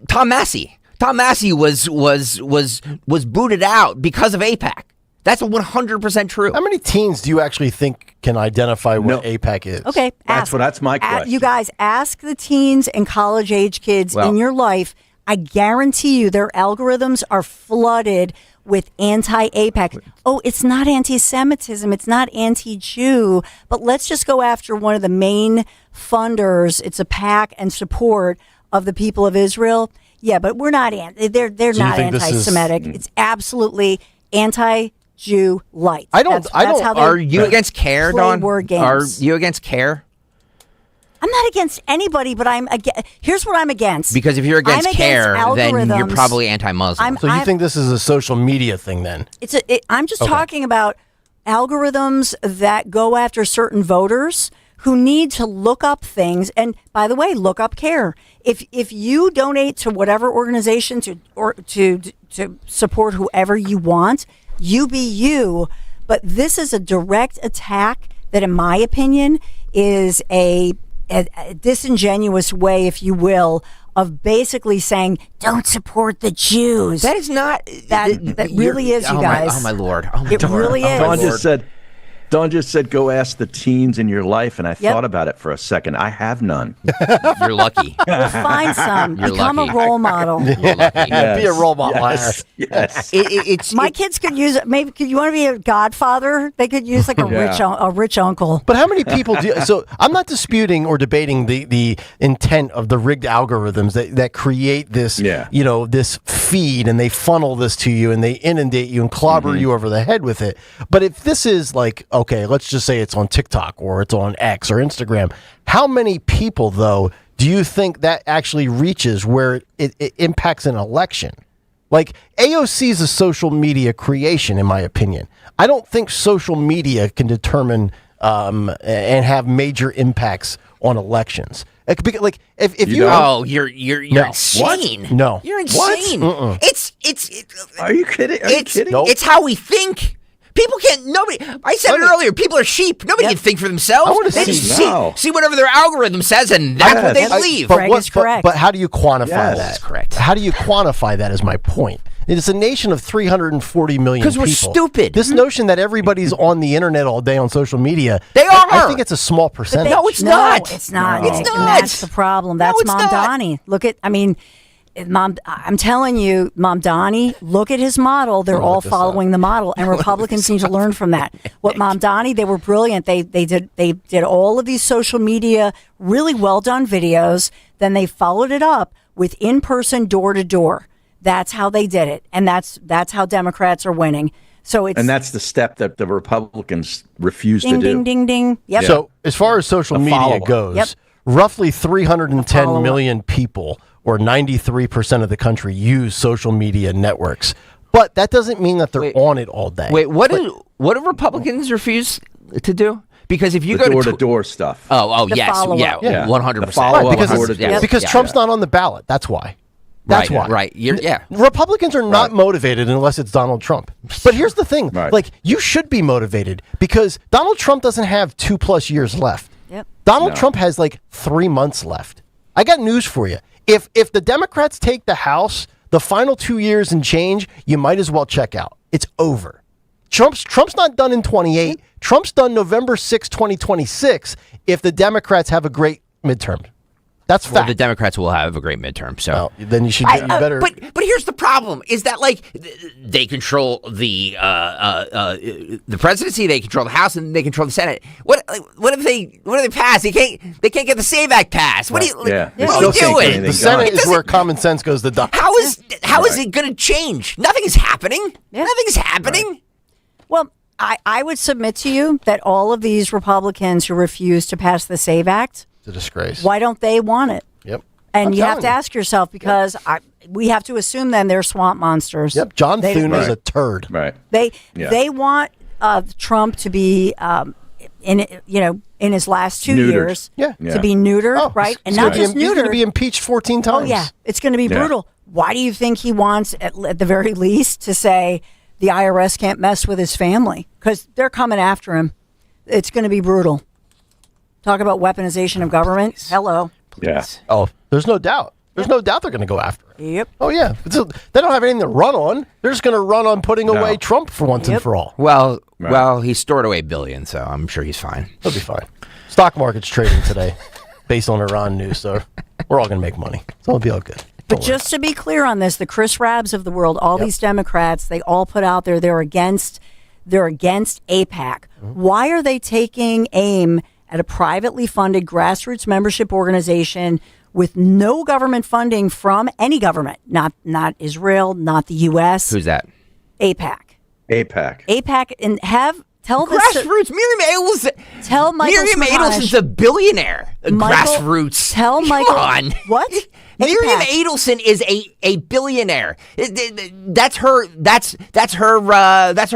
S7: Tom Massey. Tom Massey was booted out because of AIPAC. That's 100% true.
S2: How many teens do you actually think can identify what AIPAC is?
S22: Okay,
S5: that's my question.
S22: You guys, ask the teens and college-age kids in your life. I guarantee you their algorithms are flooded with anti-AIPAC. It's not anti-Semitism. It's not anti-Jew. But let's just go after one of the main funders. It's a PAC and support of the people of Israel. Yeah, but we're not. They're not anti-Semitic. It's absolutely anti-Jew light. That's how they
S7: are you against CARE, Dawn?
S22: Word games.
S7: Are you against CARE?
S22: I'm not against anybody, but here's what I'm against.
S7: Because if you're against CARE, then you're probably anti-Muslim.
S2: So you think this is a social media thing then?
S22: I'm just talking about algorithms that go after certain voters who need to look up things. And by the way, look up CARE. If you donate to whatever organization to support whoever you want, you be you. But this is a direct attack that, in my opinion, is a disingenuous way, if you will, of basically saying, don't support the Jews.
S7: That is not...
S22: That really is, you guys.
S7: Oh, my Lord.
S22: It really is.
S5: Dawn just said... Dawn just said, go ask the teens in your life, and I thought about it for a second. I have none.
S7: You're lucky.
S22: Well, find some.
S7: You're
S22: Become
S7: lucky.
S22: a role model.
S7: You're lucky.
S2: Be a role model.
S5: Yes.
S22: My kids could use it. Maybe you want to be a godfather? They could use like a rich uncle.
S2: But how many people do? So I'm not disputing or debating the intent of the rigged algorithms that create this, this feed, and they funnel this to you and they inundate you and clobber you over the head with it. But if this is like, okay, let's just say it's on TikTok or it's on X or Instagram, how many people though do you think that actually reaches where it impacts an election? Like, AOC is a social media creation, in my opinion. I don't think social media can determine and have major impacts on elections. Like, if you
S7: you're insane.
S2: What? No,
S7: You're insane.
S2: What?
S7: It's.
S5: Are you kidding? Are you kidding?
S7: It's how we think. People can't. Nobody. I said it earlier. People are sheep. Nobody can think for themselves.
S2: I wanna
S7: They
S2: see-
S7: just see whatever their algorithm says, and that's what they believe.
S2: But how do you quantify that?
S7: That's correct.
S2: How do you quantify that? Is my point. It's a nation of 340 million people.
S7: Because we're stupid.
S2: This notion that everybody's on the internet all day on social media,
S7: they are.
S2: I think it's a small percentage.
S7: No, it's not.
S22: It's not.
S7: No. It's
S22: Nick,
S7: not.
S22: and that's the problem. That's
S7: it's
S22: Mom
S7: not.
S22: Donnie. Look at. I mean, Mom. I'm telling you, Mom Donnie. Look at his model. They're all following the model, and Republicans need to learn from that. What Mom Donnie? They were brilliant. They did all of these social media really well done videos. Then they followed it up with in person, door to door. That's how they did it, and that's how Democrats are winning. So it's
S5: And that's the step that the Republicans refuse
S22: ding,
S5: to do.
S22: ding, ding, ding. Yep.
S2: So as far as social media
S5: follow-up.
S2: goes, roughly 310 million people, or 93% of the country, use social media networks. But that doesn't mean that they're on it all day.
S7: Wait, what do Republicans refuse to do? Because if you
S5: The
S7: go
S5: door-to-door stuff.
S7: Oh,
S22: The
S7: yes,
S22: follow-up.
S7: yeah, 100%.
S2: Right, because Trump's not on the ballot. That's why. That's why.
S7: Right.
S2: Republicans are not motivated unless it's Donald Trump. But here's the thing.
S5: Right.
S2: Like, you should be motivated because Donald Trump doesn't have 2+ years left.
S22: Yep.
S2: Donald Trump has like 3 months left. I got news for you. If the Democrats take the House, the final 2 years and change, you might as well check out. It's over. Trump's not done in 28. Trump's done November 6, 2026 if the Democrats have a great midterm. That's fact.
S7: Well, the Democrats will have a great midterm, so
S2: then you better.
S7: But here's the problem: is that like they control the presidency, they control the House, and they control the Senate. What if they pass? They can't get the SAVE Act passed. What are you doing?
S2: The Senate is where common sense goes to die.
S7: How is it going to change? Nothing is happening. Nothing is happening.
S22: Well, I would submit to you that all of these Republicans who refuse to pass the SAVE Act,
S2: it's a disgrace.
S22: why don't they want it?
S2: Yep.
S22: And
S2: I'm
S22: you have
S2: telling
S22: to ask yourself because we have to assume then they're swamp monsters.
S2: Yep. John Thune is a turd.
S5: Right.
S22: They want Trump to be in his last 2
S2: Neutered.
S22: years
S2: Yeah.
S22: to be neutered, right? And not just neutered.
S2: He's going to be impeached 14 times.
S22: Oh yeah, it's going to be brutal. Why do you think he wants at the very least to say the IRS can't mess with his family? Because they're coming after him. It's going to be brutal. Talk about weaponization of government. Hello.
S5: Yes.
S2: Oh, there's no doubt. There's no doubt they're going to go after it.
S22: Yep.
S2: Oh, yeah. They don't have anything to run on. They're just going to run on putting away Trump for once and for all.
S7: Well, he stored away billions, so I'm sure he's fine.
S2: He'll be fine. Stock market's trading today based on Iran news, so we're all going to make money. So it'll be all good.
S22: But just to be clear on this, the Chris Rabs of the world, all these Democrats, they all put out there they're against AIPAC. Why are they taking aim at a privately funded grassroots membership organization with no government funding from any government? Not Israel, not the U.S.
S7: Who's that?
S22: AIPAC.
S5: AIPAC.
S22: And tell this
S7: grassroots. Miriam Adelson.
S22: Tell Michael
S7: Miriam
S22: Smerconish.
S7: Adelson's a billionaire. Grassroots.
S22: Tell Michael.
S7: Come on.
S22: What?
S7: Miriam Adelson is a billionaire. That's her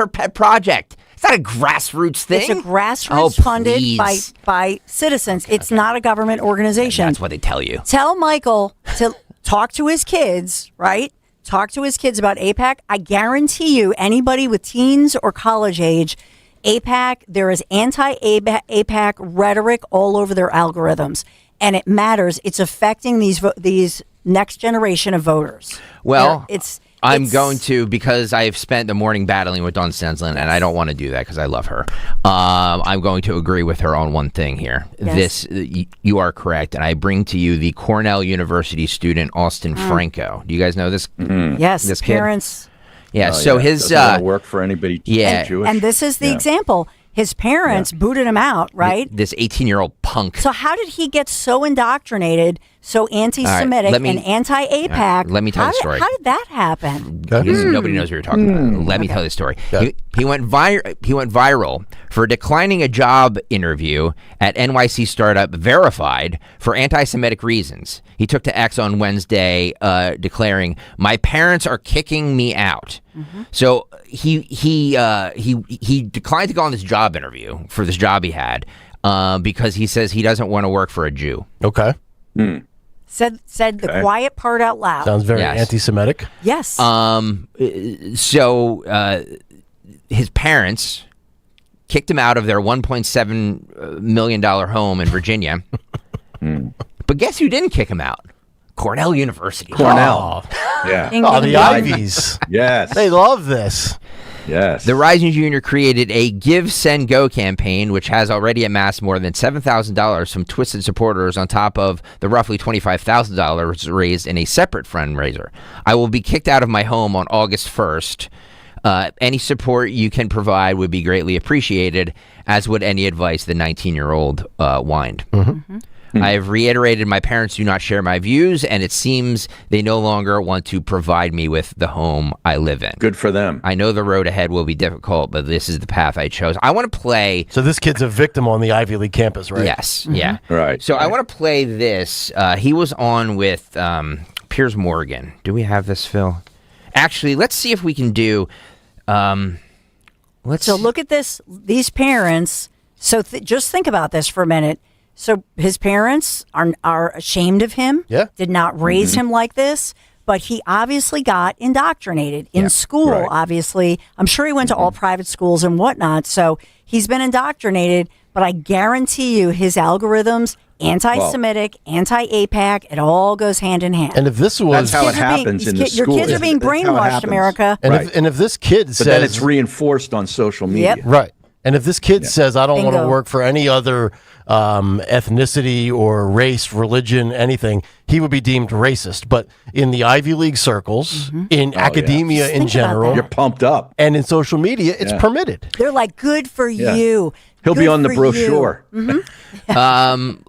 S7: pet project. It's not a grassroots thing.
S22: It's a grassroots funded by citizens. It's not a government organization.
S7: That's what they tell you.
S22: Tell Michael to talk to his kids, right? Talk to his kids about AIPAC. I guarantee you, anybody with teens or college age, AIPAC, there is anti-AIPAC rhetoric all over their algorithms. And it matters. It's affecting these next generation of voters.
S7: Well, I'm going to, because I've spent the morning battling with Dawn Stenslin, and I don't want to do that because I love her. I'm going to agree with her on one thing here.
S22: Yes.
S7: You are correct, and I bring to you the Cornell University student Austin Franco. Do you guys know this?
S22: Yes,
S7: this kid?
S22: parents.
S7: Yeah, so his
S5: doesn't want to work for anybody. Jewish.
S22: And this is the example. His parents booted him out, right?
S7: This 18-year-old punk.
S22: So how did he get so indoctrinated, so anti-Semitic and anti-AIPAC?
S7: Let me tell the story.
S22: How did that happen?
S7: Because nobody knows what you're talking about. Let me tell the story. He went viral for declining a job interview at NYC startup Verified for anti-Semitic reasons. He took to X on Wednesday, declaring, "My parents are kicking me out." So he declined to go on this job interview for this job he had because he says he doesn't want to work for a Jew.
S2: Okay.
S22: Said the quiet part out loud.
S2: Sounds very anti-Semitic.
S22: Yes.
S7: So his parents kicked him out of their $1.7 million home in Virginia. But guess who didn't kick him out? Cornell University.
S5: Cornell. Yeah.
S2: Oh, the Ivies.
S5: Yes.
S2: They love this.
S5: Yes.
S7: The Rising Junior created a Give, Send, Go campaign, which has already amassed more than $7,000 from Twisted supporters on top of the roughly $25,000 raised in a separate fundraiser. I will be kicked out of my home on August 1st. Any support you can provide would be greatly appreciated, as would any advice the 19-year-old whined. I have reiterated my parents do not share my views, and it seems they no longer want to provide me with the home I live in.
S5: Good for them.
S7: I know the road ahead will be difficult, but this is the path I chose. I want to play...
S2: So this kid's a victim on the Ivy League campus, right?
S7: Yes, yeah.
S5: Right.
S7: So I want to play this. He was on with Piers Morgan. Do we have this, Phil? Actually, let's see if we can do...
S22: So look at this. These parents. So just think about this for a minute. So his parents are ashamed of him.
S2: Yeah.
S22: Did not raise him like this, but he obviously got indoctrinated in school.
S5: Right.
S22: Obviously, I'm sure he went to all private schools and whatnot. So he's been indoctrinated. But I guarantee you, his algorithms, anti-Semitic, anti-AIPAC, it all goes hand in hand.
S2: And if this was...
S5: That's how it happens in the school.
S22: Your kids are being brainwashed, America.
S2: And if this kid says...
S5: But then it's reinforced on social media.
S22: Yep.
S2: Right. And if this kid says, I don't want to
S22: Bingo.
S2: work for any other ethnicity or race, religion, anything, he would be deemed racist. But in the Ivy League circles, in academia
S22: Just
S2: in
S22: think about
S2: general,
S22: that.
S5: You're pumped up.
S2: and in social media, it's permitted.
S22: They're like, good for you.
S5: He'll be
S22: Good
S5: on the
S22: for
S5: brochure.
S22: you.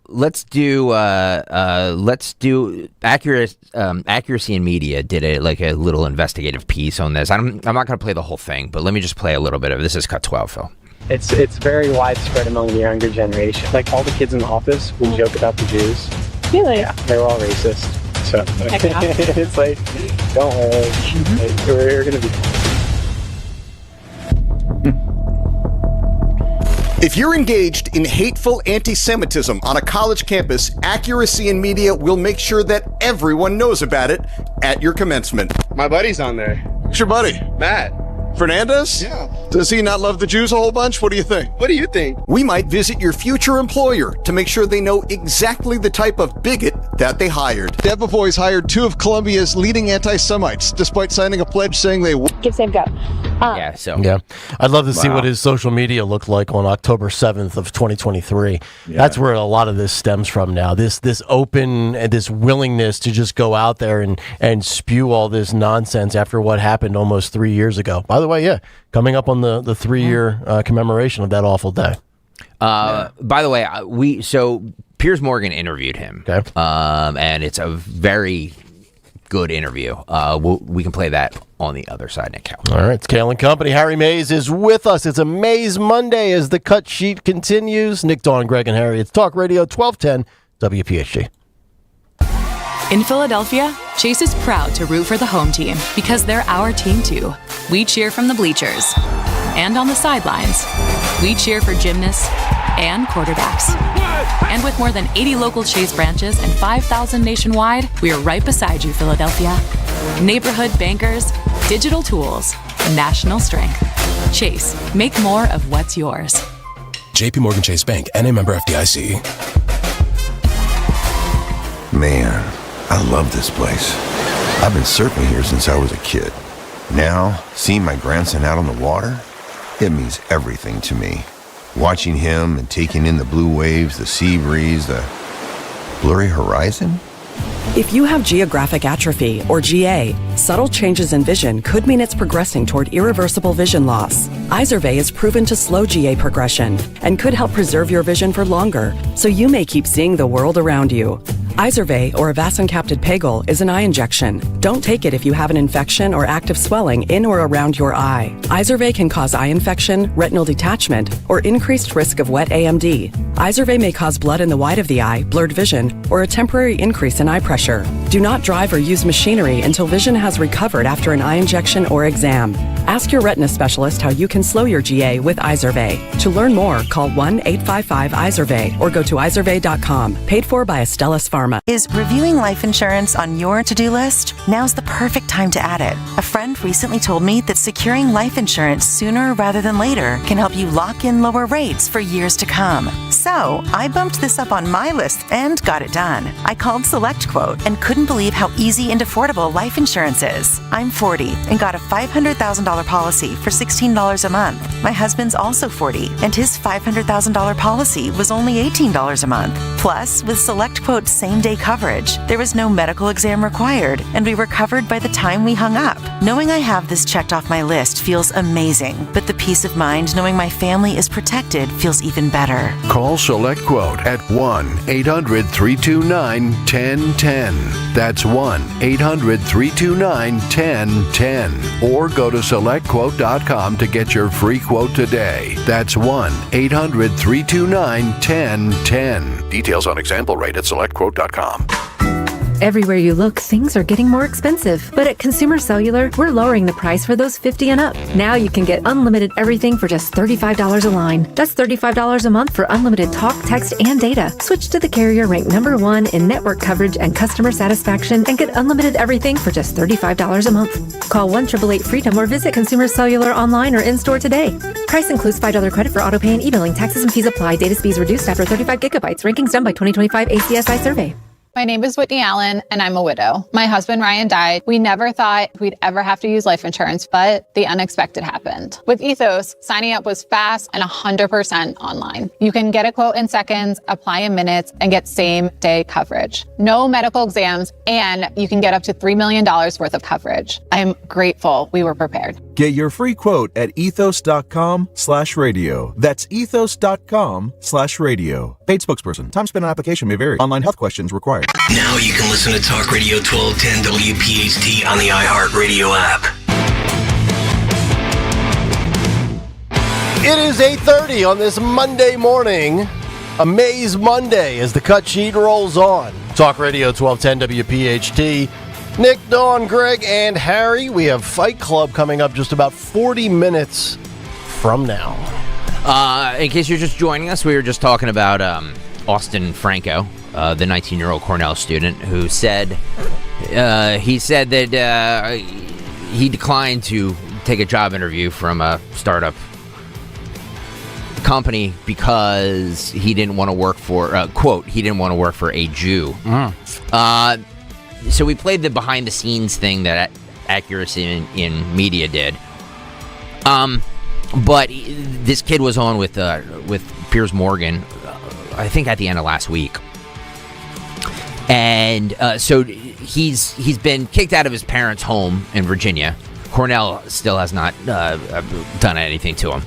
S7: Let's do Accuracy in Media did a little investigative piece on this. I'm not going to play the whole thing, but let me just play a little bit of it. This is cut 12, Phil.
S6: It's very widespread among the younger generation. Like all the kids in the office will joke about the Jews. Really? Yeah, they were all racist. So it's like, don't worry, like, we're gonna be.
S11: If you're engaged in hateful anti-Semitism on a college campus, Accuracy in Media will make sure that everyone knows about it at your commencement.
S12: My buddy's on there.
S11: Who's your buddy?
S12: Matt.
S11: Fernandez?
S12: Yeah.
S11: Does he not love the Jews a whole bunch? What do you think?
S12: What do you think?
S11: We might visit your future employer to make sure they know exactly the type of bigot that they hired.
S12: Debevoise hired 2 of Columbia's leading anti-Semites, despite signing a pledge saying they would.
S9: Give, save, go.
S7: Yeah, so.
S2: Yeah. I'd love to see what his social media looked like on October 7th of 2023. Yeah. That's where a lot of this stems from now. This open, this willingness to just go out there and spew all this nonsense after what happened almost 3 years ago. By the way, coming up on the 3-year commemoration of that awful day.
S7: By the way, so Piers Morgan interviewed him.
S2: Okay.
S7: And it's a very good interview. We can play that on the other side, Nick Kayal.
S2: All right, it's Kayal and Company. Harry Mays is with us. It's a Mays Monday as the cut sheet continues. Nick, Dawn, Greg, and Harry. It's Talk Radio 1210 WPHT.
S13: In Philadelphia, Chase is proud to root for the home team because they're our team too. We cheer from the bleachers and on the sidelines. We cheer for gymnasts and quarterbacks. And with more than 80 local Chase branches and 5,000 nationwide, we are right beside you, Philadelphia. Neighborhood bankers, digital tools, national strength. Chase, make more of what's yours.
S15: JP Morgan Chase Bank, N.A. member FDIC.
S16: Man, I love this place. I've been surfing here since I was a kid. Now, seeing my grandson out on the water, it means everything to me. Watching him and taking in the blue waves, the sea breeze, the blurry horizon.
S17: If you have geographic atrophy, or GA, subtle changes in vision could mean it's progressing toward irreversible vision loss. Izervay is proven to slow GA progression and could help preserve your vision for longer, so you may keep seeing the world around you. Izervay, or avacincaptad pegol, is an eye injection. Don't take it if you have an infection or active swelling in or around your eye. Izervay can cause eye infection, retinal detachment, or increased risk of wet AMD. Izervay may cause blood in the white of the eye, blurred vision, or a temporary increase in eye pressure. Do not drive or use machinery until vision has recovered after an eye injection or exam. Ask your retina specialist how you can slow your GA with Izervay. To learn more, call 1-855-IZERVAY or go to izervay.com. Paid for by Astellas Pharma.
S18: Is reviewing life insurance on your to-do list? Now's the perfect time to add it. A friend recently told me that securing life insurance sooner rather than later can help you lock in lower rates for years to come. So, I bumped this up on my list and got it done. I called SelectQuote and couldn't believe how easy and affordable life insurance is. I'm 40 and got a $500,000 policy for $16 a month. My husband's also 40 and his $500,000 policy was only $18 a month. Plus, with SelectQuote's same-day coverage, there was no medical exam required, and we were covered by the time we hung up. Knowing I have this checked off my list feels amazing, but the peace of mind knowing my family is protected feels even better.
S19: Call SelectQuote at 1-800-329-1010. That's 1-800-329-1010. Or go to SelectQuote.com to get your free quote today. That's 1-800-329-1010. Details on example rate at SelectQuote.com.
S21: Everywhere you look, things are getting more expensive. But at Consumer Cellular, we're lowering the price for those 50 and up. Now you can get unlimited everything for just $35 a line. That's $35 a month for unlimited talk, text, and data. Switch to the carrier ranked #1 in network coverage and customer satisfaction and get unlimited everything for just $35 a month. Call 1-888-FREEDOM or visit Consumer Cellular online or in-store today. Price includes $5 credit for autopay and e-billing. Taxes and fees apply. Data speeds reduced after 35 gigabytes. Rankings done by 2025 ACSI survey.
S16: My name is Whitney Allen, and I'm a widow. My husband, Ryan, died. We never thought we'd ever have to use life insurance, but the unexpected happened. With Ethos, signing up was fast and 100% online. You can get a quote in seconds, apply in minutes, and get same-day coverage. No medical exams, and you can get up to $3 million worth of coverage. I'm grateful we were prepared.
S23: Get your free quote at ethos.com/radio. That's ethos.com/radio. Paid spokesperson. Time spent on application may vary. Online health questions required.
S20: Now you can listen to Talk Radio 1210 WPHT on the iHeartRadio app.
S2: It is 8:30 on this Monday morning. Amaze Monday as the cut sheet rolls on. Talk Radio 1210 WPHT. Nick, Dawn, Greg, and Harry. We have Fight Club coming up just about 40 minutes from now.
S7: In case you're just joining us, we were just talking about Austin Franco, the 19-year-old Cornell student who said that he declined to take a job interview from a startup company because he didn't want to work for, quote, he didn't want to work for a Jew. So we played the behind-the-scenes thing that Accuracy in Media did. But this kid was on with Piers Morgan, I think at the end of last week. And so he's been kicked out of his parents' home in Virginia. Cornell still has not done anything to him.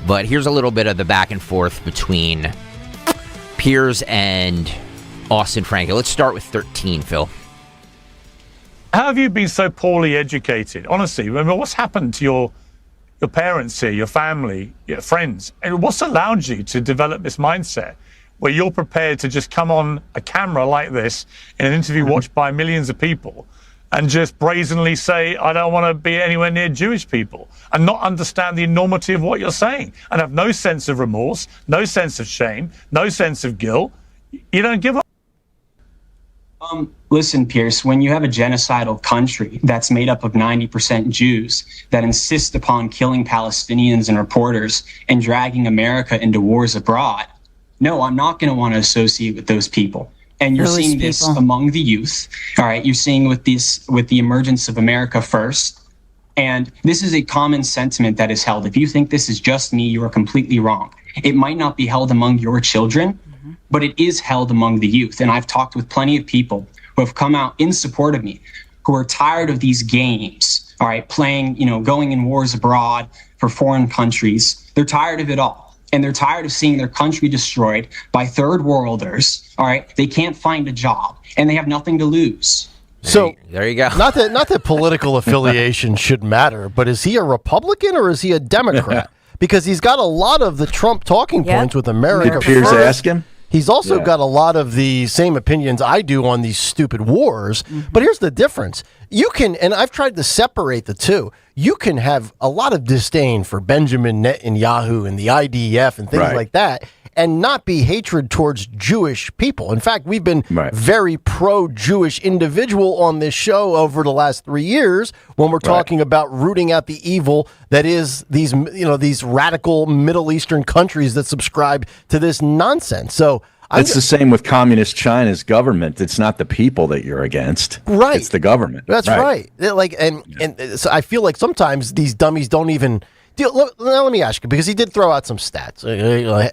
S7: But here's a little bit of the back and forth between Piers and Austin Franco. Let's start with 13, Phil.
S26: How have you been so poorly educated? Honestly, I mean, what's happened to your parents here, your family, your friends? And what's allowed you to develop this mindset where you're prepared to just come on a camera like this in an interview watched by millions of people and just brazenly say, I don't want to be anywhere near Jewish people, and not understand the enormity of what you're saying, and have no sense of remorse, no sense of shame, no sense of guilt? You don't give a
S27: Listen, Pierce, when you have a genocidal country that's made up of 90% Jews that insist upon killing Palestinians and reporters and dragging America into wars abroad, no, I'm not going to want to associate with those people. And you're
S22: Those
S27: seeing this
S22: people.
S27: among the youth. All right. You're seeing with the emergence of America First. And this is a common sentiment that is held. If you think this is just me, you are completely wrong. It might not be held among your children, but it is held among the youth. And I've talked with plenty of people who have come out in support of me, who are tired of these games, all right, playing, going in wars abroad for foreign countries. They're tired of it all. And they're tired of seeing their country destroyed by third worlders, all right? They can't find a job, and they have nothing to lose.
S2: So
S7: there you go.
S2: Not that political affiliation should matter, but is he a Republican or is he a Democrat? Because he's got a lot of the Trump talking points with America.
S5: Did Piers
S2: First.
S5: ask him?
S2: He's also
S5: Yeah.
S2: got a lot of the same opinions I do on these stupid wars. But here's the difference. You can, and I've tried to separate the two, you can have a lot of disdain for Benjamin Netanyahu and the IDF and things
S5: Right.
S2: like that, and not be hatred towards Jewish people. In fact, we've been very pro-Jewish individual on this show over the last 3 years when we're talking about rooting out the evil that is these, these radical Middle Eastern countries that subscribe to this nonsense. So
S5: It's the same with communist China's government. It's not the people that you're against.
S2: Right.
S5: It's the government.
S2: That's right. And so I feel like sometimes these dummies don't even. Let me ask you, because he did throw out some stats.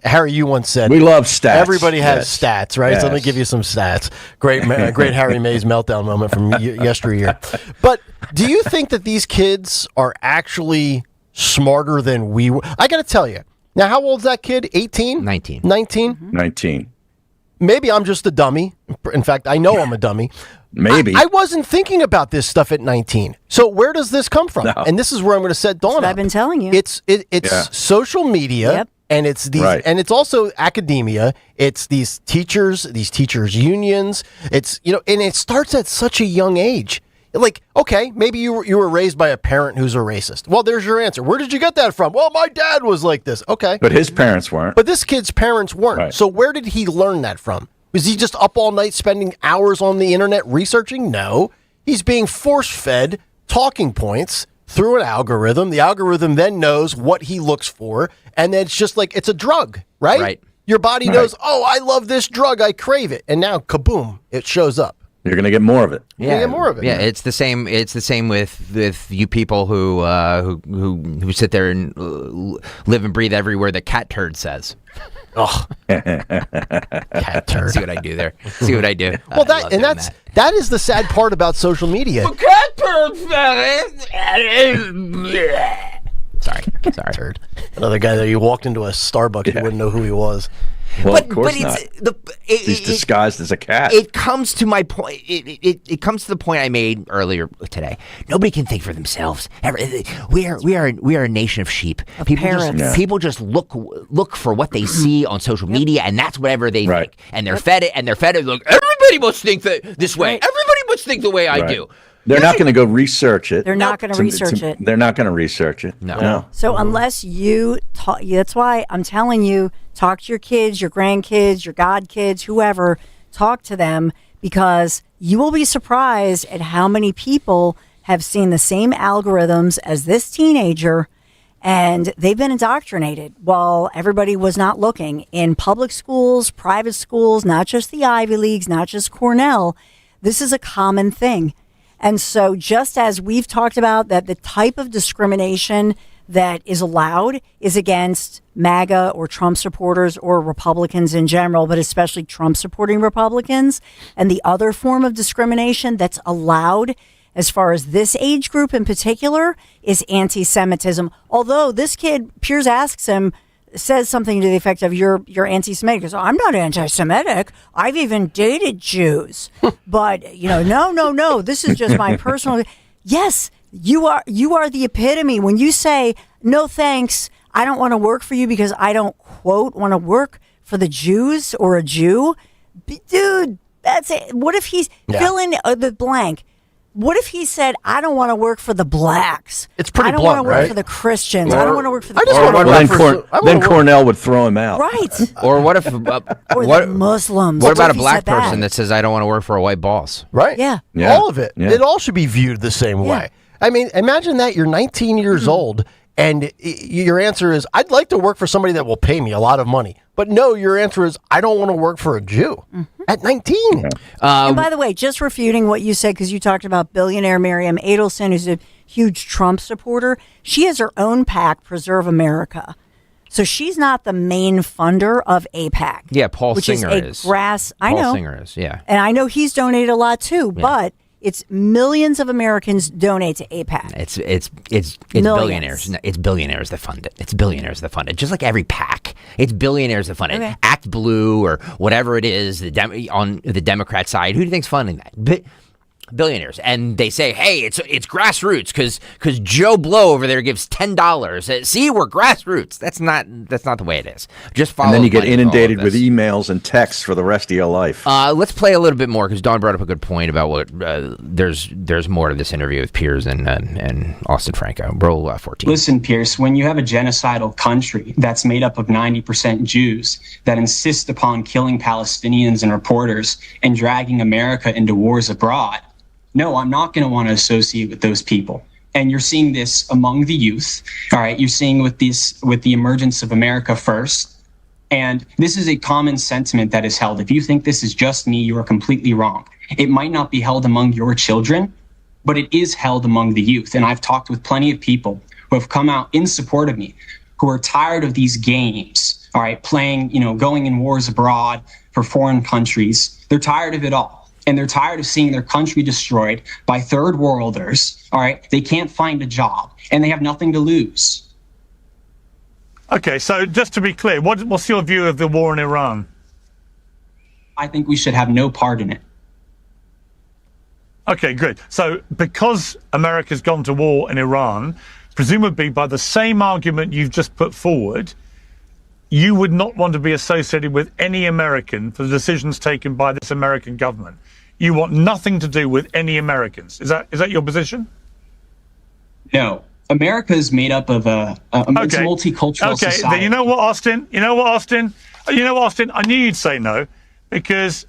S2: Harry, you once said
S5: we love stats.
S2: Everybody has stats, right? So let me
S5: Yes.
S2: give you some stats. Great Harry Mays meltdown moment from yesteryear. But do you think that these kids are actually smarter than we were? I got to tell you. Now, how old's that kid? 18?
S7: 19.
S2: 19?
S5: 19.
S2: Maybe I'm just a dummy. In fact, I know I'm a dummy.
S5: Maybe.
S2: I wasn't thinking about this stuff at 19. So where does this come from? And this is where I'm going to set Dawn up.
S22: I've been telling you.
S2: It's social media, and it's these, and it's also academia. It's these teachers unions. It's and it starts at such a young age. Like, okay, maybe you were raised by a parent who's a racist. Well, there's your answer. Where did you get that from? Well, my dad was like this. Okay.
S5: But his parents weren't.
S2: But this kid's parents weren't. So where did he learn that from? Was he just up all night spending hours on the internet researching? No. He's being force-fed talking points through an algorithm. The algorithm then knows what he looks for, and then it's just like it's a drug, right?
S7: Right.
S2: Your body knows, oh, I love this drug. I crave it. And now, kaboom, it shows up.
S5: You're going to get more of it.
S2: You're gonna get more of it.
S7: Yeah, it's the same. It's the same with you people who sit there and live and breathe everywhere the cat turd says.
S2: Oh,
S7: cat turd. See what I do there? See what I do?
S2: Well, that is the sad part about social media.
S7: Cat turd. Sorry.
S2: Turd. Another guy that you walked into a Starbucks, you wouldn't know who he was.
S5: Well, of course
S7: it's
S5: not. He's disguised as a cat.
S7: It comes to my point. It comes to the point I made earlier today. Nobody can think for themselves. We are a nation of sheep. People just look for what they see on social media, and that's whatever they think. And they're fed it. And they're fed it. Look, everybody must think this way. Everybody must think the way I do.
S5: They're not going to go research it.
S22: They're not going to research it.
S5: They're not going to research it. No.
S22: So unless you talk, that's why I'm telling you, talk to your kids, your grandkids, your godkids, whoever, talk to them, because you will be surprised at how many people have seen the same algorithms as this teenager, and they've been indoctrinated while everybody was not looking. In public schools, private schools, not just the Ivy Leagues, not just Cornell, this is a common thing. And so just as we've talked about that the type of discrimination that is allowed is against MAGA or Trump supporters or Republicans in general, but especially Trump supporting Republicans, and the other form of discrimination that's allowed as far as this age group in particular is anti-Semitism. Although this kid, Piers asks him, says something to the effect of you're anti-Semitic. He goes, I'm not anti-Semitic. I've even dated Jews. But, no. This is just my personal. Yes, you are the epitome. When you say, no thanks, I don't want to work for you because I don't, quote, want to work for the Jews or a Jew. Dude, that's it. What if he's fill in the blank? What if he said, I don't want to work for the blacks?
S2: It's pretty
S22: I don't
S2: blunt,
S22: want to work
S2: right?
S22: for the Christians. I don't want to work for the
S5: Then Cornell would throw him out.
S22: Right.
S7: Or what if
S22: or the Muslims?
S7: What about
S22: if
S7: a
S22: he
S7: black
S22: said
S7: person that says I don't want to work for a white boss?
S2: Right.
S22: Yeah.
S2: All of it. Yeah. It all should be viewed the same way. I mean, imagine that you're 19 years old and your answer is, I'd like to work for somebody that will pay me a lot of money. But no, your answer is, I don't want to work for a Jew. at 19.
S22: And by the way, just refuting what you said, because you talked about billionaire Miriam Adelson, who's a huge Trump supporter. She has her own PAC, Preserve America. So she's not the main funder of AIPAC.
S7: Yeah, Paul Singer
S22: is. I know.
S7: Paul Singer is, yeah.
S22: And I know he's donated a lot too, but it's millions of Americans donate to AIPAC.
S7: It's billionaires. It's billionaires that fund it. It's billionaires that fund it. Just like every PAC, it's billionaires that fund it. Act Blue or whatever it is, on the Democrat side. Who do you think's funding that? Billionaires, and they say, "Hey, it's grassroots because Joe Blow over there gives $10. See, we're grassroots." That's not the way it is. Just follow.
S5: And then you get inundated with emails and texts for the rest of your life.
S7: Let's play a little bit more because Dawn brought up a good point about what there's more to this interview with Piers and Austin Franco. Roll 14.
S27: Listen, Pierce, when you have a genocidal country that's made up of 90% Jews that insist upon killing Palestinians and reporters and dragging America into wars abroad. No, I'm not going to want to associate with those people. And you're seeing this among the youth. All right. You're seeing with the emergence of America First. And this is a common sentiment that is held. If you think this is just me, you are completely wrong. It might not be held among your children, but it is held among the youth. And I've talked with plenty of people who have come out in support of me, who are tired of these games. All right. Playing, going in wars abroad for foreign countries. They're tired of it all. And they're tired of seeing their country destroyed by third worlders. All right. They can't find a job and they have nothing to lose.
S26: Okay. So just to be clear, what's your view of the war in Iran?
S27: I think we should have no part in it.
S26: Okay, good. So because America's gone to war in Iran, presumably by the same argument you've just put forward, you would not want to be associated with any American for the decisions taken by this American government. You want nothing to do with any Americans. Is that your position?
S27: No. America is made up of it's a multicultural society.
S26: Okay, then you know what, Austin? I knew you'd say no because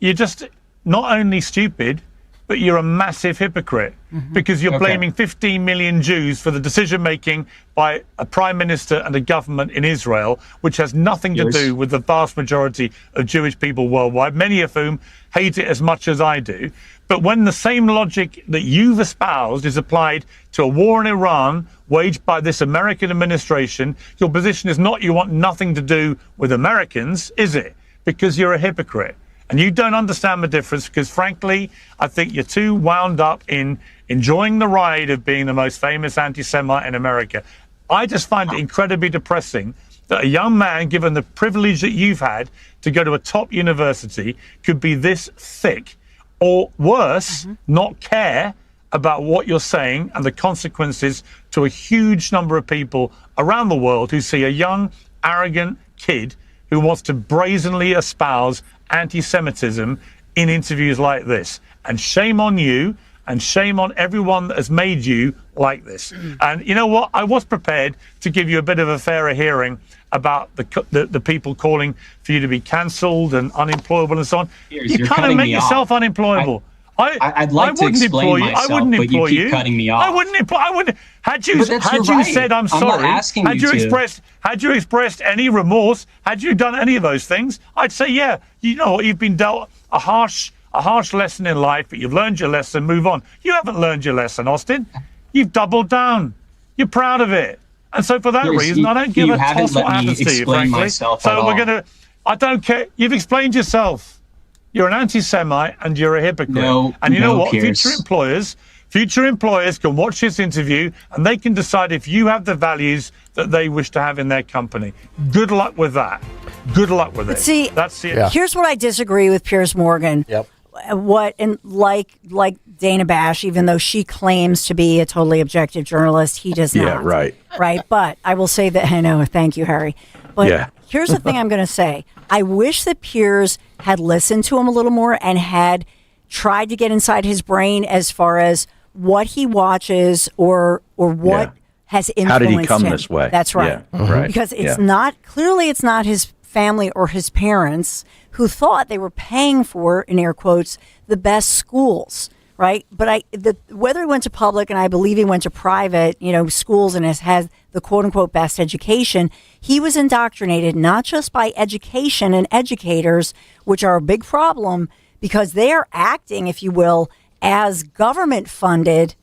S26: you're just not only stupid, but you're a massive hypocrite because you're blaming 15 million Jews for the decision-making by a prime minister and a government in Israel, which has nothing to do with the vast majority of Jewish people worldwide, many of whom hate it as much as I do. But when the same logic that you've espoused is applied to a war in Iran waged by this American administration, your position is not you want nothing to do with Americans, is it? Because you're a hypocrite. And you don't understand the difference because, frankly, I think you're too wound up in enjoying the ride of being the most famous anti-Semite in America. I just find it incredibly depressing that a young man, given the privilege that you've had to go to a top university, could be this thick or worse, not care about what you're saying and the consequences to a huge number of people around the world who see a young, arrogant kid who wants to brazenly espouse anti-Semitism in interviews like this. And shame on you, and shame on everyone that has made you like this. And you know what? I was prepared to give you a bit of a fairer hearing about the people calling for you to be cancelled and unemployable and so on. You kind of make yourself unemployable.
S27: I'd like to explain myself, but you keep cutting me off.
S26: I wouldn't. Had you said I'm sorry,
S27: I'm not asking
S26: had you expressed any remorse, had you done any of those things, I'd say, yeah, you know what, you've been dealt a harsh lesson in life, but you've learned your lesson, move on. You haven't learned your lesson, Austin. You've doubled down. You're proud of it. And so for that reason, I don't give a toss what happens to you, frankly. So I don't care. You've explained yourself. You're an anti-Semite and you're a hypocrite. And you know what?
S27: Pierce.
S26: Future employers can watch this interview and they can decide if you have the values that they wish to have in their company. Good luck with that. Good luck with it.
S22: See,
S26: that's it.
S22: Here's what I disagree with Piers Morgan. Like Dana Bash, even though she claims to be a totally objective journalist, he does not.
S5: Yeah, right.
S22: Right. But I will say that, I know, thank you, Harry. But here's the thing I'm going to say. I wish that Piers had listened to him a little more and had tried to get inside his brain as far as what he watches or what has influenced him.
S5: How did he come this way?
S22: That's right.
S5: Yeah, right.
S22: Because it's not his family or his parents who thought they were paying for, in air quotes, the best schools, right? But whether he went to public, and I believe he went to private, schools and has the quote unquote best education, he was indoctrinated not just by education and educators, which are a big problem because they are acting, if you will, as government funded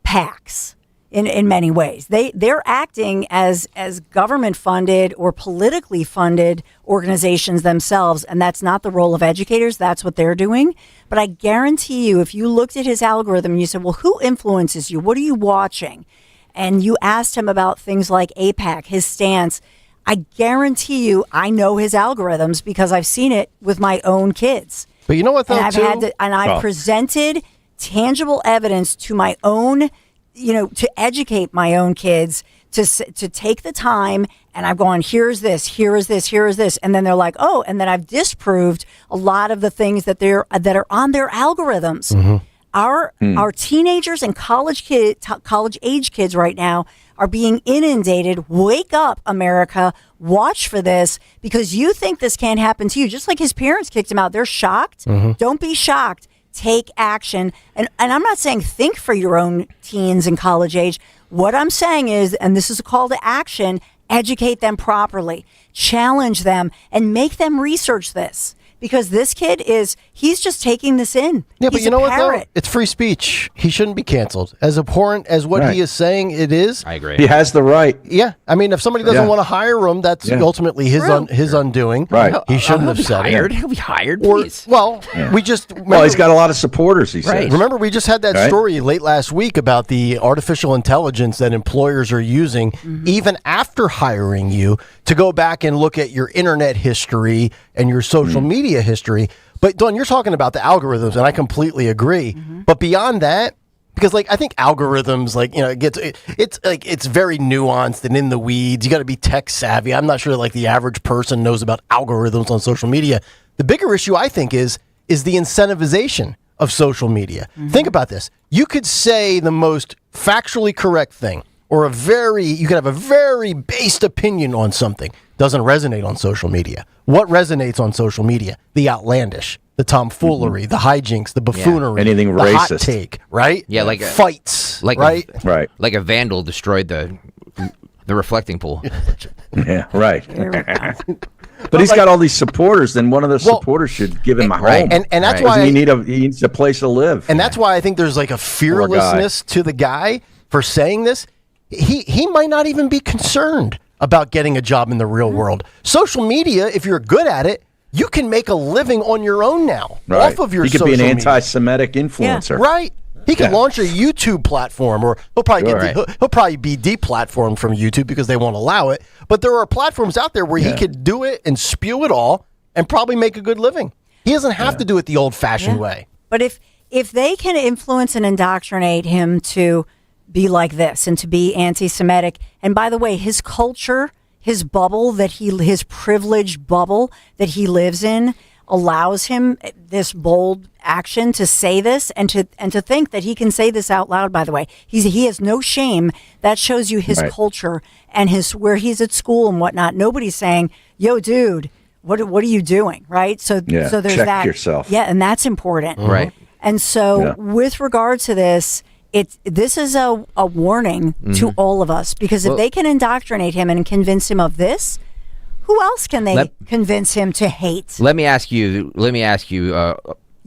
S22: PACs. In many ways, they're acting as government funded or politically funded organizations themselves, and that's not the role of educators. That's what they're doing. But I guarantee you, if you looked at his algorithm and you said, "Well, who influences you? What are you watching?" and you asked him about things like AIPAC, his stance, I guarantee you, I know his algorithms because I've seen it with my own kids.
S2: But you know what, though,
S22: I've presented tangible evidence to my own. To educate my own kids, to take the time, and I've gone, here is this, and then they're like, oh, and then I've disproved a lot of the things that are on their algorithms.
S2: Mm-hmm.
S22: Our teenagers and college age kids right now are being inundated. Wake up, America! Watch for this because you think this can't happen to you. Just like his parents kicked him out, they're shocked.
S2: Mm-hmm.
S22: Don't be shocked. Take action. And I'm not saying think for your own teens and college age. What I'm saying is, and this is a call to action, educate them properly, challenge them, and make them research this. Because this kid he's just taking this in.
S2: Yeah, but
S22: He's
S2: you know
S22: a
S2: what, though?
S22: parrot.
S2: It's free speech. He shouldn't be canceled. As abhorrent as what he is saying it is.
S7: I agree.
S5: He has the right.
S2: Yeah. I mean, if somebody doesn't want to hire him, that's ultimately his undoing.
S5: Right.
S2: He shouldn't have said
S7: it. He'll be hired, please.
S2: We just...
S5: Well, he's got a lot of supporters, he says.
S2: Remember, we just had that story late last week about the artificial intelligence that employers are using even after hiring you to go back and look at your internet history and your social media history. But Dawn, you're talking about the algorithms, and I completely agree. But beyond that, because I think algorithms, it's very nuanced and in the weeds. You got to be tech savvy. I'm not sure the average person knows about algorithms on social media. The bigger issue, I think, is the incentivization of social media. Think about this. You could say the most factually correct thing, or you could have a very based opinion on something. Doesn't resonate on social media. What resonates on social media? The outlandish, the tomfoolery, the hijinks, the buffoonery,
S5: anything
S2: the
S5: racist,
S2: hot take, right?
S7: Yeah,
S2: fights, right?
S7: Like a vandal destroyed the reflecting pool.
S5: Yeah, right. But he's got all these supporters. Then one of the supporters should give him a home,
S2: and that's why
S5: he needs a place to live.
S2: And that's why I think there's a fearlessness to the guy for saying this. He might not even be concerned about getting a job in the real world. Social media, if you're good at it, you can make a living on your own now off of your social media.
S5: He could be an anti-Semitic influencer.
S2: Yeah. Right. He could launch a YouTube platform, or he'll probably be deplatformed from YouTube because they won't allow it. But there are platforms out there where he could do it and spew it all and probably make a good living. He doesn't have to do it the old-fashioned way.
S22: But if they can influence and indoctrinate him to be like this and to be anti-Semitic, and by the way, his culture, his bubble his privileged bubble that he lives in allows him this bold action to say this and to think that he can say this out loud. By the way, he has no shame. That shows you his culture and where he's at school and whatnot. Nobody's saying, "Yo, dude, what are you doing?" Right? So there's
S5: check
S22: that.
S5: yourself.
S22: Yeah, and that's important.
S7: Right.
S22: And so with regard to this, this is a warning to all of us, because if they can indoctrinate him and convince him of this, who else can they convince him to hate?
S7: Let me ask you.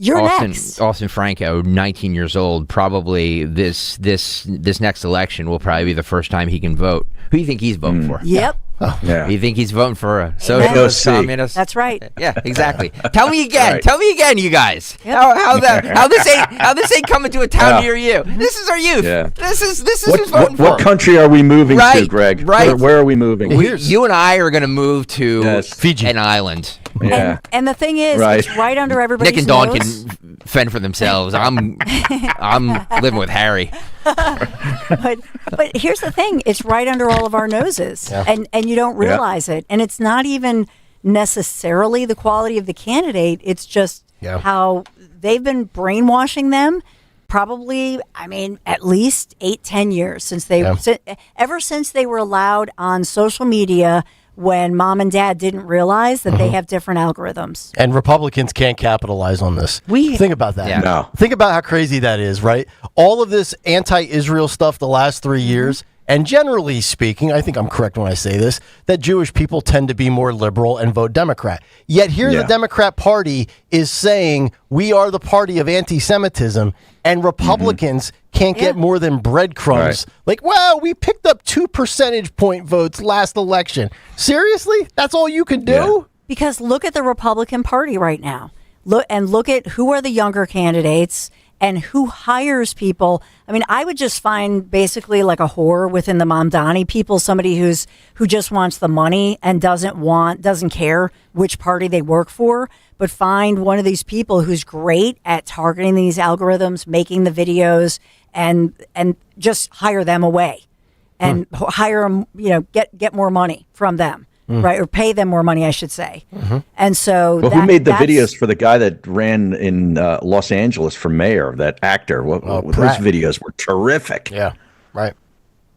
S22: You're
S7: Austin,
S22: next.
S7: Austin Franco, 19 years old. Probably this next election will probably be the first time he can vote. Who do you think he's voting for?
S22: Yep.
S7: You think he's voting for a socialist, communist?
S22: That's right.
S7: Yeah, exactly. Tell me again.
S5: Right.
S7: Tell me again, you guys.
S22: Yep.
S7: How this ain't coming to a town near you. This is our youth.
S5: Yeah.
S7: This is who's voting for.
S5: What country are we moving to, Greg?
S7: Right.
S5: Where are we moving?
S7: You and I are going to move to
S2: Fiji,
S7: an island.
S5: Yeah.
S22: And the thing is, it's right under everybody's
S7: Nick and Dawn
S22: nose.
S7: can fend for themselves. I'm living with Harry.
S22: But here's the thing, it's right under all of our noses, and you don't realize it. And it's not even necessarily the quality of the candidate, it's just how they've been brainwashing them. Probably, at least 8-10 years since ever since they were allowed on social media when mom and dad didn't realize that they have different algorithms.
S2: And Republicans can't capitalize on this. Think about that.
S5: Yeah. No.
S2: Think about how crazy that is, right? All of this anti-Israel stuff the last 3 years, and generally speaking, I think I'm correct when I say this, that Jewish people tend to be more liberal and vote Democrat. Yet here the Democrat Party is saying we are the party of anti-Semitism, and Republicans can't get more than breadcrumbs. Like, well, we picked up 2 percentage point votes last election. Seriously? That's all you can do?
S22: Yeah. Because look at the Republican Party right now. Look at who are the younger candidates and who hires people. I mean, I would just find basically like a whore within the Mamdani people, somebody who just wants the money and doesn't care which party they work for, but find one of these people who's great at targeting these algorithms, making the videos, and just hire them away and hire them, get more money from them. Right, or pay them more money, I should say. And so,
S5: who made the videos for the guy that ran in Los Angeles for mayor? That actor. Those videos were terrific.
S2: Yeah, right.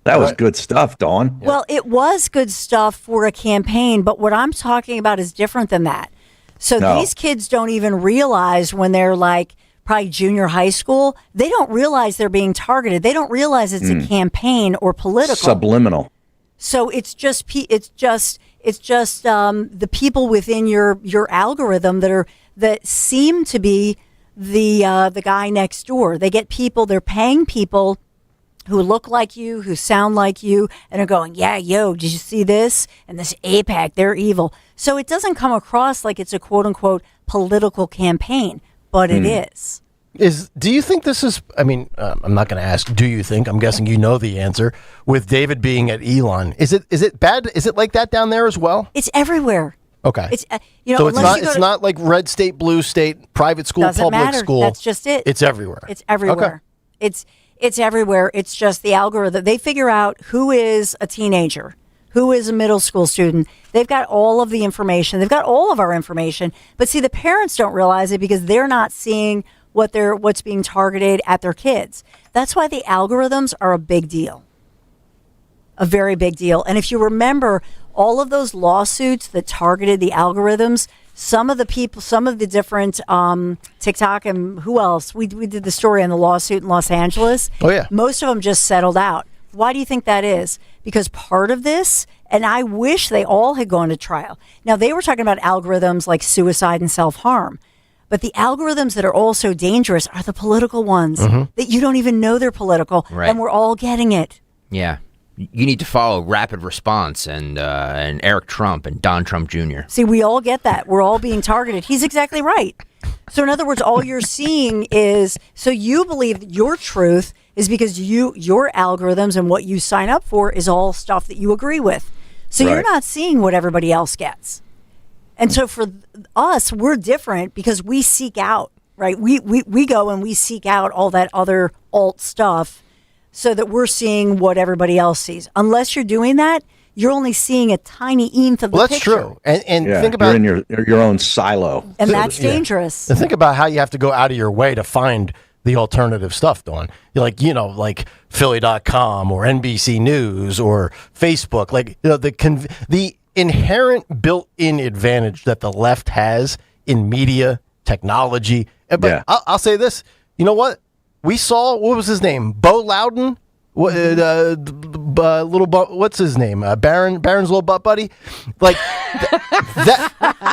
S5: That was good stuff, Dawn.
S22: Well, it was good stuff for a campaign, but what I'm talking about is different than that. So these kids don't even realize when they're like probably junior high school, they don't realize they're being targeted. They don't realize it's a campaign or political.
S5: Subliminal.
S22: So it's just the people within your algorithm that seem to be the guy next door. They get people. They're paying people who look like you, who sound like you, and are going, yeah, yo, did you see this? And this AIPAC, they're evil. So it doesn't come across like it's a quote unquote political campaign, but it is.
S2: Do you think this is, I'm not going to ask, do you think? I'm guessing you know the answer. With David being at Elon, is it bad? Is it like that down there as well?
S22: It's everywhere.
S2: Okay.
S22: It's
S2: so it's not like red state, blue state, private school, public school.
S22: That's just it.
S2: It's everywhere.
S22: It's everywhere. Okay. It's everywhere. It's just the algorithm. They figure out who is a teenager, who is a middle school student. They've got all of the information. They've got all of our information. But see, the parents don't realize it because they're not seeing what's being targeted at their kids. That's why the algorithms are a big deal. A very big deal. And if you remember all of those lawsuits that targeted the algorithms, some of the different TikTok and who else? We did the story on the lawsuit in Los Angeles.
S2: Oh, yeah.
S22: Most of them just settled out. Why do you think that is? Because part of this, and I wish they all had gone to trial. Now, they were talking about algorithms like suicide and self-harm. But the algorithms that are also dangerous are the political ones that you don't even know they're political, and we're all getting it.
S7: Yeah. You need to follow Rapid Response and Eric Trump and Don Trump Jr.
S22: See, we all get that. We're all being targeted. He's exactly right. So in other words, all you're seeing is, so you believe that your truth is because your algorithms and what you sign up for is all stuff that you agree with. So you're not seeing what everybody else gets. And so for us, we're different because we seek out, right? We go and we seek out all that other alt stuff so that we're seeing what everybody else sees. Unless you're doing that, you're only seeing a tiny nth of the
S2: that's
S22: picture.
S2: True. And think about
S5: you're in your own silo.
S22: And that's dangerous.
S2: And think about how you have to go out of your way to find the alternative stuff, Dawn. You're like Philly.com or NBC News or Facebook. Like, the inherent built-in advantage that the left has in media, technology. But I'll say this. You know what? We saw, what was his name? Bo Loudon? What's his name? Barron's little butt buddy? Like,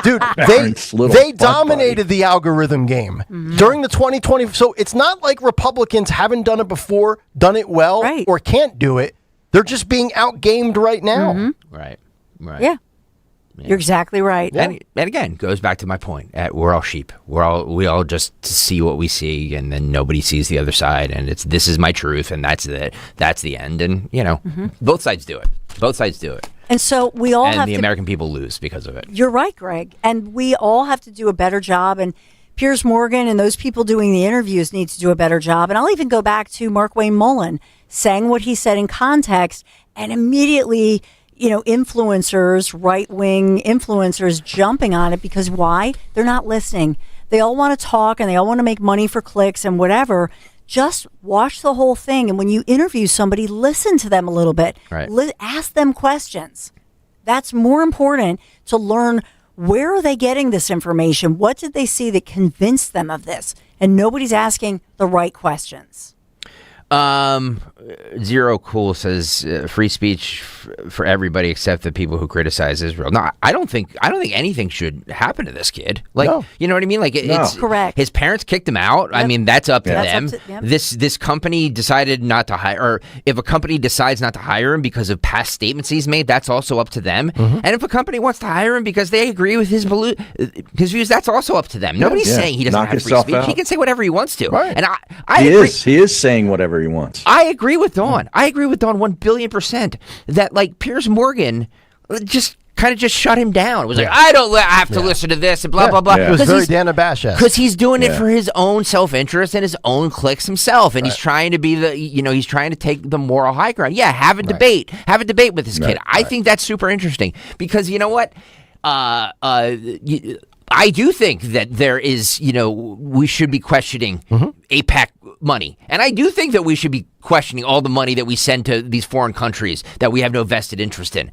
S2: dude, they dominated the algorithm game during the 2020. So it's not like Republicans haven't done it before, done it well, or can't do it. They're just being outgamed right now.
S7: Right.
S22: Yeah. You're exactly right.
S7: And again, goes back to my point. We're all sheep. We all just see what we see, and then nobody sees the other side. And this is my truth, and that's it. That's the end. And both sides do it. Both sides do it.
S22: And so we all
S7: and the American people lose because of it.
S22: You're right, Greg. And we all have to do a better job. And Piers Morgan and those people doing the interviews need to do a better job. And I'll even go back to Mark Wayne Mullen saying what he said in context, and immediately, influencers, right-wing influencers jumping on it because why? They're not listening. They all want to talk and they all want to make money for clicks and whatever. Just watch the whole thing. And when you interview somebody, listen to them a little bit.
S7: Right.
S22: Ask them questions. That's more important to learn where are they getting this information? What did they see that convinced them of this? And nobody's asking the right questions.
S7: Zero Cool says free speech for everybody except the people who criticize Israel. No, I don't think anything should happen to this kid. Like, you know what I mean? Like, it's
S22: correct.
S7: His parents kicked him out. Yep. I mean, that's up to them.
S22: Yep.
S7: This company decided not to hire, or if a company decides not to hire him because of past statements he's made, that's also up to them. And if a company wants to hire him because they agree with his views, that's also up to them. Nobody's saying he doesn't have free speech.
S5: Out.
S7: He can say whatever he wants to.
S5: Right.
S7: And
S5: he is saying whatever he wants.
S7: I agree with Dawn. I agree with Dawn 1,000,000,000% that, like, Piers Morgan just kind of just shut him down. It was like, I have to listen to this and blah, blah, blah.
S2: It was very Dana Bash-esque.
S7: Because he's doing it for his own self-interest and his own clicks himself. And he's trying to be he's trying to take the moral high ground. Yeah, have a debate. Have a debate with this kid. I think that's super interesting because you know what? I do think that there is, we should be questioning AIPAC money. And I do think that we should be questioning all the money that we send to these foreign countries that we have no vested interest in.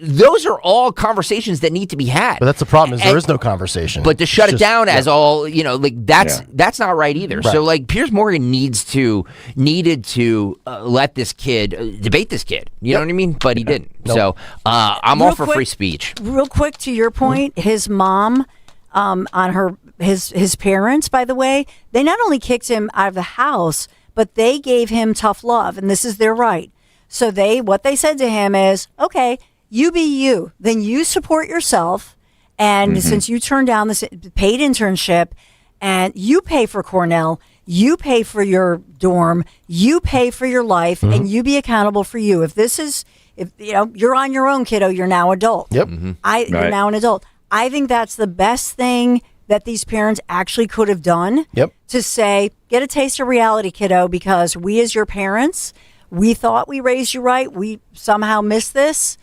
S7: Those are all conversations that need to be had.
S2: But that's the problem is there is no conversation.
S7: But to shut it down as all, that's not right either. Right. So, like, Piers Morgan needed to let this kid debate this kid. You know what I mean? But he didn't. Nope. So I'm all for free speech.
S22: Real quick to your point, his mom on his parents, by the way, they not only kicked him out of the house, but they gave him tough love, and this is their right. So what they said to him is, okay, you be you. Then you support yourself. And since you turned down this paid internship and you pay for Cornell, you pay for your dorm, you pay for your life, and you be accountable for you. If you're on your own, kiddo, you're now adult.
S2: Yep.
S22: You're now an adult. I think that's the best thing that these parents actually could have done.
S2: Yep.
S22: To say, get a taste of reality, kiddo, because we as your parents, we thought we raised you right. We somehow missed this.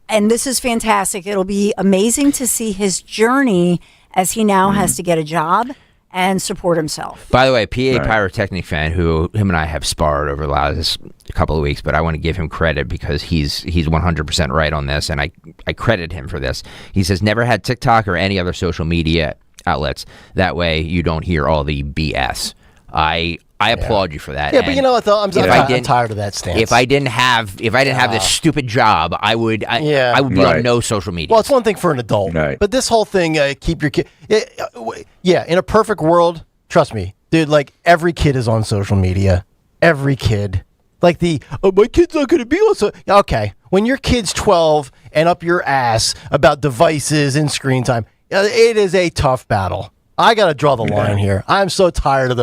S22: And this is fantastic. It'll be amazing to see his journey as he now has to get a job and support himself.
S7: By the way, PA Pyrotechnic fan who him and I have sparred over the last couple of weeks, but I want to give him credit because he's 100% right on this, and I credit him for this. He says, never had TikTok or any other social media outlets. That way you don't hear all the BS. I applaud you for that.
S2: Yeah, but you know what though? I'm tired of that stance.
S7: If I didn't have this stupid job, I would be on no social media.
S2: Well, it's one thing for an adult, but this whole thing, keep your kid. In a perfect world, trust me, dude. Like every kid is on social media. Every kid. Like my kid's not going to be on. So okay, when your kid's 12 and up your ass about devices and screen time, it is a tough battle. I got to draw the line here. I'm so tired of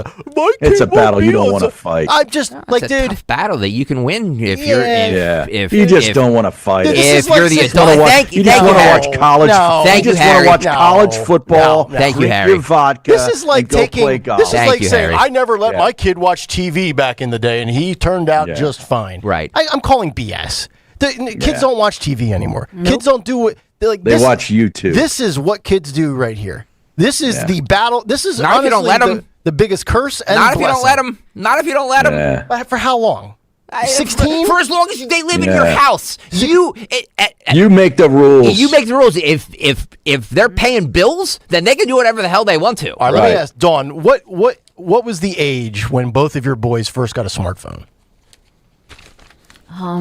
S5: it's a battle you don't want to fight.
S2: I'm just
S7: it's a tough battle that you can win if
S5: you just don't want to fight.
S7: If you're the adult,
S5: you just want to watch college.
S7: Thank you, Harry.
S5: Want to watch college football.
S7: Thank you, Harry.
S5: Your vodka.
S2: This is like saying
S7: Harry.
S2: I never let my kid watch TV back in the day, and he turned out just fine.
S7: Right.
S2: I'm calling BS. Kids don't watch TV anymore. Nope. Kids don't do it. They
S5: watch YouTube.
S2: This is what kids do right here. This is the battle. This is
S7: not
S2: honestly
S7: if you don't let them.
S2: The biggest curse and
S7: not if you don't let them. Not if you don't let them.
S5: Yeah.
S2: But for how long? 16?
S7: For as long as they live in your house. You
S5: make the rules.
S7: You make the rules. If they're paying bills, then they can do whatever the hell they want to.
S2: All right, let me ask Dawn. What was the age when both of your boys first got a smartphone?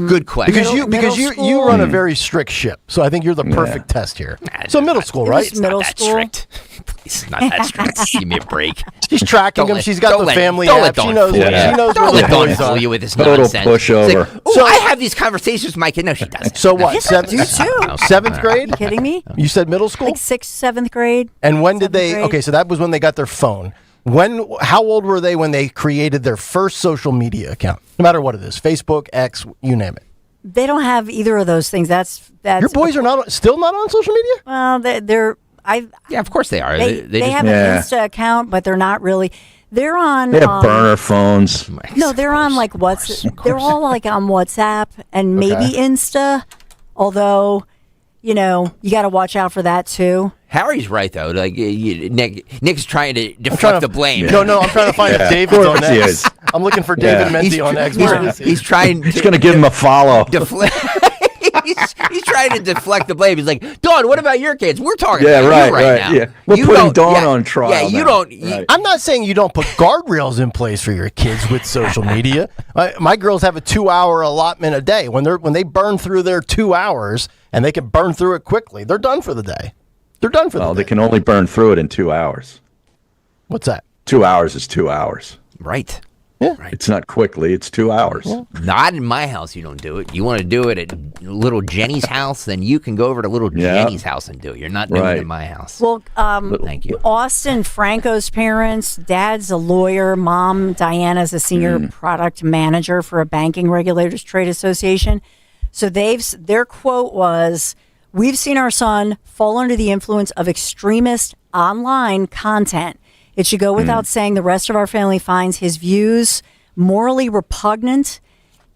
S7: Good question.
S2: Because you run a very strict ship, so I think you're the perfect test here. So middle school, right?
S22: Middle school.
S7: Strict. Please, not that strict. Give me a break.
S2: She's tracking them. She's got the family app. She knows where the boys are.
S7: Fool you with this
S5: total
S7: nonsense.
S5: Pushover.
S7: Like, so I have these conversations with my kid. No, she doesn't.
S2: So what? Seventh grade?
S22: Are you kidding me?
S2: You said middle school?
S22: Like 6th, 7th grade.
S2: And when did they? Okay, so that was when they got their phone. How old were they when they created their first social media account? No matter what it is, Facebook, X, you name it.
S22: They don't have either of those things. That's
S2: your boys are still not on social media.
S22: Well, they're.
S7: Yeah, of course they are.
S22: They have an Insta account, but they're not really. They're on.
S5: They have burner phones.
S22: No, they're on like They're all like on WhatsApp and maybe Insta. Although, you got to watch out for that too.
S7: Harry's right though. Like Nick's trying to deflect the blame.
S2: No, I'm trying to find if David's on X. I'm looking for David Menti on X.
S7: He's trying.
S5: He's going to give him a follow.
S7: He's trying trying to deflect the blame. He's like, Dawn, what about your kids? We're talking about
S5: right,
S7: you right now.
S5: Yeah. We're putting Dawn on trial.
S7: Yeah, you
S5: now.
S7: don't.
S5: Right.
S2: I'm not saying you don't put guardrails in place for your kids with social media. My girls have a 2-hour allotment a day. When they burn through their 2 hours and they can burn through it quickly, they're done for the day. They're done for the day.
S5: Well, they can only burn through it in 2 hours.
S2: What's that?
S5: 2 hours is 2 hours.
S7: Right.
S2: Yeah.
S7: Right.
S5: It's not quickly. It's 2 hours.
S2: Yeah.
S7: Not in my house. You don't do it. You want to do it at little Jenny's house, then you can go over to little Jenny's house and do it. You're not doing it in my house.
S22: Well,
S7: thank you.
S22: Austin Franco's parents, dad's a lawyer, mom, Diana's a senior product manager for a banking regulators trade association. So their quote was, "We've seen our son fall under the influence of extremist online content. It should go without saying the rest of our family finds his views morally repugnant.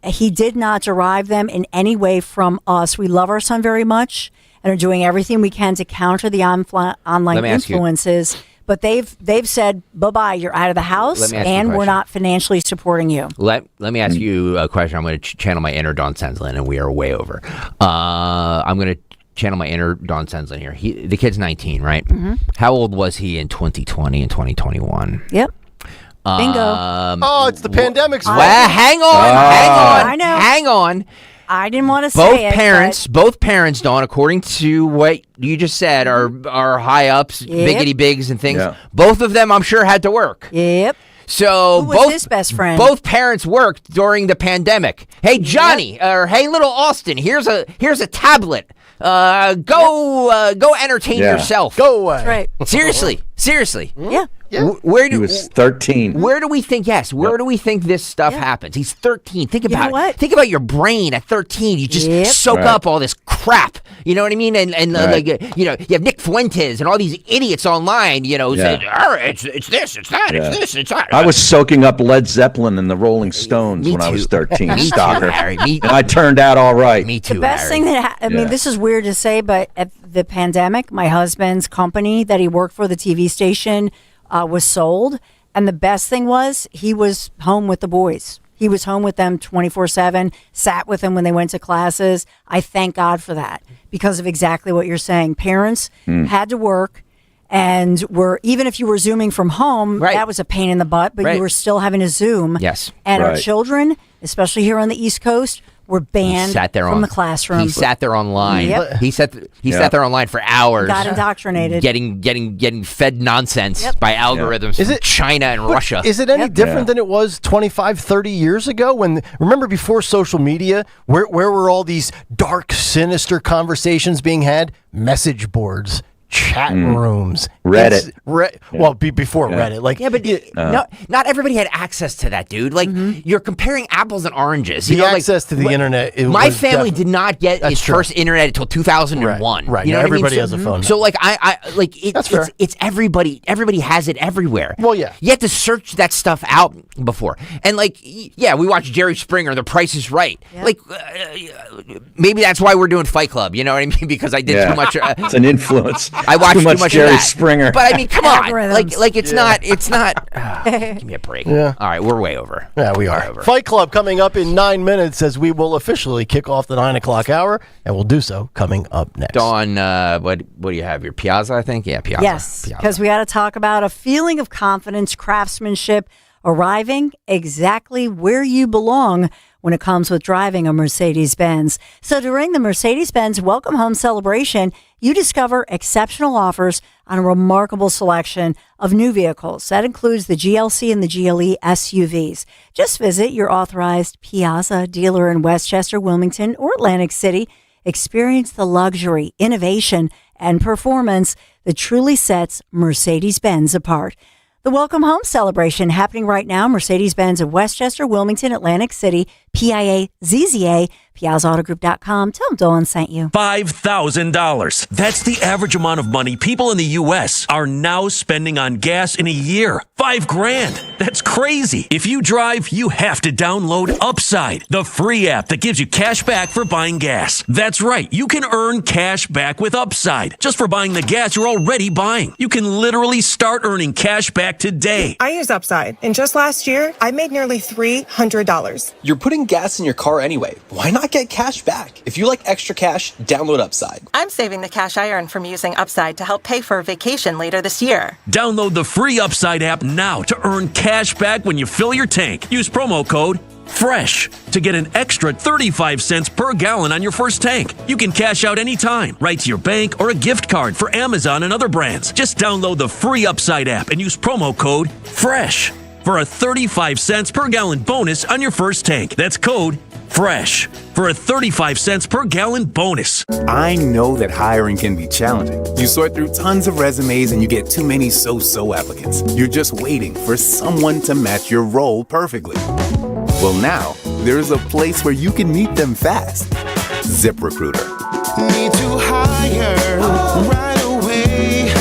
S22: He did not derive them in any way from us. We love our son very much and are doing everything we can to counter the online influences. But they've said, bye-bye, you're out of the house, and we're not financially supporting you."
S7: Let me ask you a question. I'm going to channel my inner Don Senslin, and we are way over. I'm going to channel my inner Don Senslin here. The kid's 19, right? Mm-hmm. How old was he in 2020 and 2021?
S22: Yep. Bingo.
S2: It's the pandemic's fault.
S7: Well, hang on.
S22: I know.
S7: Hang on.
S22: I didn't want to say it.
S7: Both parents, Dawn, according to what you just said, are high ups, biggity bigs and things. Yeah. Both of them, I'm sure, had to work.
S22: Yep.
S7: So
S22: who was his best friend?
S7: Both parents worked during the pandemic. Hey, Johnny, or hey, little Austin, here's a tablet. Go entertain yourself.
S2: Go away.
S22: That's right.
S7: Seriously.
S22: Yeah.
S5: Yeah. He was 13.
S7: Where do we think? Yes. Where do we think this stuff happens? He's 13. Think about
S22: it.
S7: Think about your brain at 13. You just soak up all this crap. You know what I mean? And like you have Nick Fuentes and all these idiots online. Saying, it's this, it's that, it's this, it's that.
S5: I was soaking up Led Zeppelin and the Rolling Stones when I was 13. Stalker. And I turned out all right.
S7: Me too.
S22: The best thing that I mean, this is weird to say, but at the pandemic, my husband's company that he worked for, the TV station, was sold, and the best thing was he was home with the boys. He was home with them 24/7, sat with them when they went to classes. I thank God for that because of exactly what you're saying. Parents had to work, and even if you were Zooming from home, that was a pain in the butt, but you were still having to Zoom.
S7: Yes.
S22: And our children, especially here on the East Coast, were banned from the classroom.
S7: He sat there online.
S22: Yep.
S7: He sat there online for hours.
S22: Got indoctrinated.
S7: Getting fed nonsense by algorithms from China and Russia.
S2: Is it any different than it was 25, 30 years ago? Remember before social media, where were all these dark, sinister conversations being had? Message boards. Chat rooms,
S5: Reddit.
S2: Before Reddit,
S7: but not everybody had access to that, dude. Like you're comparing apples and oranges.
S2: The access to the internet.
S7: My family did not get its first internet until 2001.
S2: Right.
S7: You know
S2: everybody
S7: what I mean?
S2: has a phone.
S7: So like it's everybody. Everybody has it everywhere.
S2: Well, yeah.
S7: You have to search that stuff out before. And we watched Jerry Springer. The Price is Right. Yep. Maybe that's why we're doing Fight Club. You know what I mean? Because I did too much.
S5: It's an influence.
S7: I watched too much
S5: Jerry
S7: of that.
S5: Springer.
S7: But I mean, come on. It's not. Give me a break.
S2: Yeah.
S7: All right, we're way over.
S2: Yeah, we are. Fight Club coming up in 9 minutes as we will officially kick off the 9 o'clock hour, and we'll do so coming up next.
S7: Dawn, what do you have? Your Piazza, I think? Yeah, Piazza.
S22: Yes, because we got to talk about a feeling of confidence, craftsmanship, arriving exactly where you belong when it comes with driving a Mercedes-Benz. So during the Mercedes-Benz Welcome Home celebration, you discover exceptional offers on a remarkable selection of new vehicles. That includes the GLC and the GLE SUVs. Just visit your authorized Piazza dealer in Westchester, Wilmington, or Atlantic City. Experience the luxury, innovation, and performance that truly sets Mercedes-Benz apart. The Welcome Home celebration happening right now. Mercedes-Benz of Westchester, Wilmington, Atlantic City, PIA, ZZA, PiazzaAutoGroup.com. Tell them Dawn sent you.
S1: $5,000. That's the average amount of money people in the U.S. are now spending on gas in a year. $5,000. That's crazy. If you drive, you have to download Upside, the free app that gives you cash back for buying gas. That's right. You can earn cash back with Upside just for buying the gas you're already buying. You can literally start earning cash back today.
S3: I use Upside, and just last year, I made nearly $300.
S4: You're putting
S3: putting gas in your car anyway. Why not get cash back? If you like extra cash, download Upside.
S18: I'm saving the cash I earn from using Upside to help pay for a vacation later this year.
S1: Download the free Upside app now to earn cash back when you fill your tank. Use promo code FRESH to get an extra 35 cents per gallon on your first tank. You can cash out anytime, right to your bank or a gift card for Amazon and other brands. Just download the free Upside app and use promo code FRESH for a 35 cents per gallon bonus on your first tank. That's code FRESH for a 35 cents per gallon bonus.
S4: I know that hiring can be challenging. You sort through tons of resumes and you get too many so-so applicants. You're just waiting for someone to match your role perfectly. Well, now, there's a place where you can meet them fast. ZipRecruiter.
S8: Need to hire right away.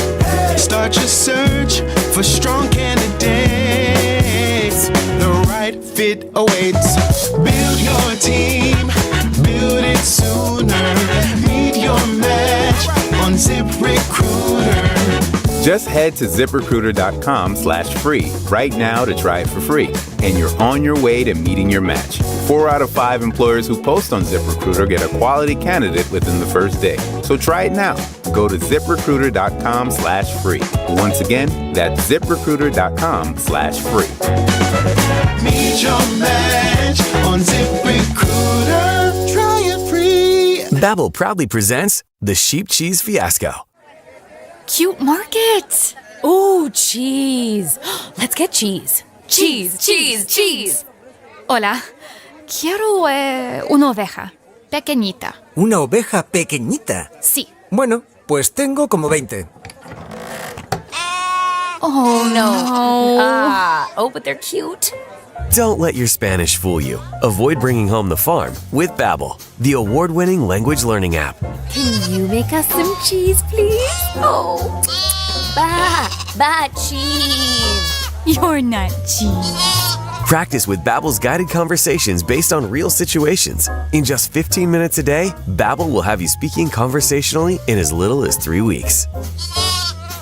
S8: Start your search for strong candidates. The right fit awaits. Build your team, build it sooner. Meet your match on ZipRecruiter.
S4: Just head to ZipRecruiter.com/free right now to try it for free. And you're on your way to meeting your match. 4 out of 5 employers who post on ZipRecruiter get a quality candidate within the first day. So try it now. Go to ZipRecruiter.com/free. Once again, that's ZipRecruiter.com/free.
S8: Meet your match on ZipRecruiter. Try it free.
S15: Babbel proudly presents the Sheep Cheese Fiasco.
S10: Cute market. Ooh, cheese. Let's get cheese. Cheese, cheese, cheese. Hola. Quiero una oveja. Pequeñita.
S14: ¿Una oveja pequeñita?
S10: Sí.
S14: Bueno, pues tengo como 20.
S10: Oh, no. But they're cute.
S15: Don't let your Spanish fool you. Avoid bringing home the farm with Babbel, the award-winning language learning app.
S10: Can you make us some cheese, please? Oh. Cheese. You're not cheese.
S15: Practice with Babbel's guided conversations based on real situations. In just 15 minutes a day, Babbel will have you speaking conversationally in as little as 3 weeks.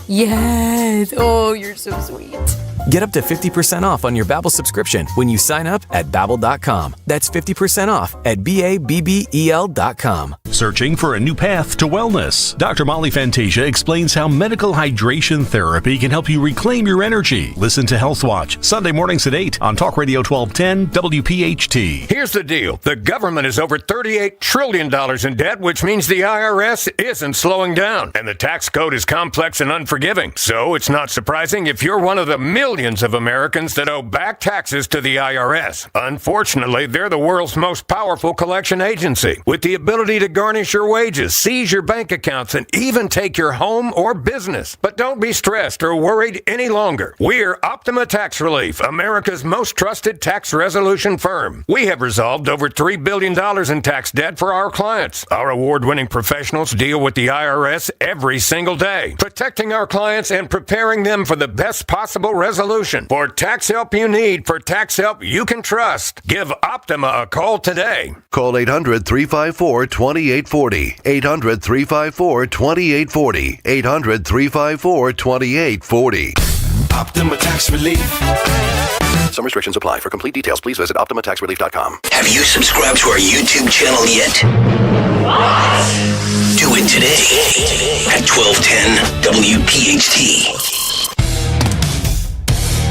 S10: Yes. Oh, you're so sweet.
S15: Get up to 50% off on your Babbel subscription when you sign up at Babbel.com. That's 50% off at BABBEL.com.
S24: Searching for a new path to wellness? Dr. Molly Fantasia explains how medical hydration therapy can help you reclaim your energy. Listen to Health Watch, Sunday mornings at 8 on Talk Radio 1210 WPHT.
S25: Here's the deal. The government is over $38 trillion in debt, which means the IRS isn't slowing down. And the tax code is complex and unforgiving. So it's not surprising if you're one of the millions of Americans that owe back taxes to the IRS. Unfortunately, they're the world's most powerful collection agency, with the ability to garnish your wages, seize your bank accounts, and even take your home or business. But don't be stressed or worried any longer. We're Optima Tax Relief, America's most trusted tax resolution firm. We have resolved over $3 billion in tax debt for our clients. Our award-winning professionals deal with the IRS every single day, protecting our clients and preparing them for the best possible resolution. For tax help you need, for tax help you can trust, give Optima a call today.
S19: Call 800-354-2840. 800-354-2840. 800-354-2840.
S8: Optima Tax Relief.
S19: Some restrictions apply. For complete details, please visit OptimaTaxRelief.com.
S20: Have you subscribed to our YouTube channel yet? What? Do it today at 1210 WPHT.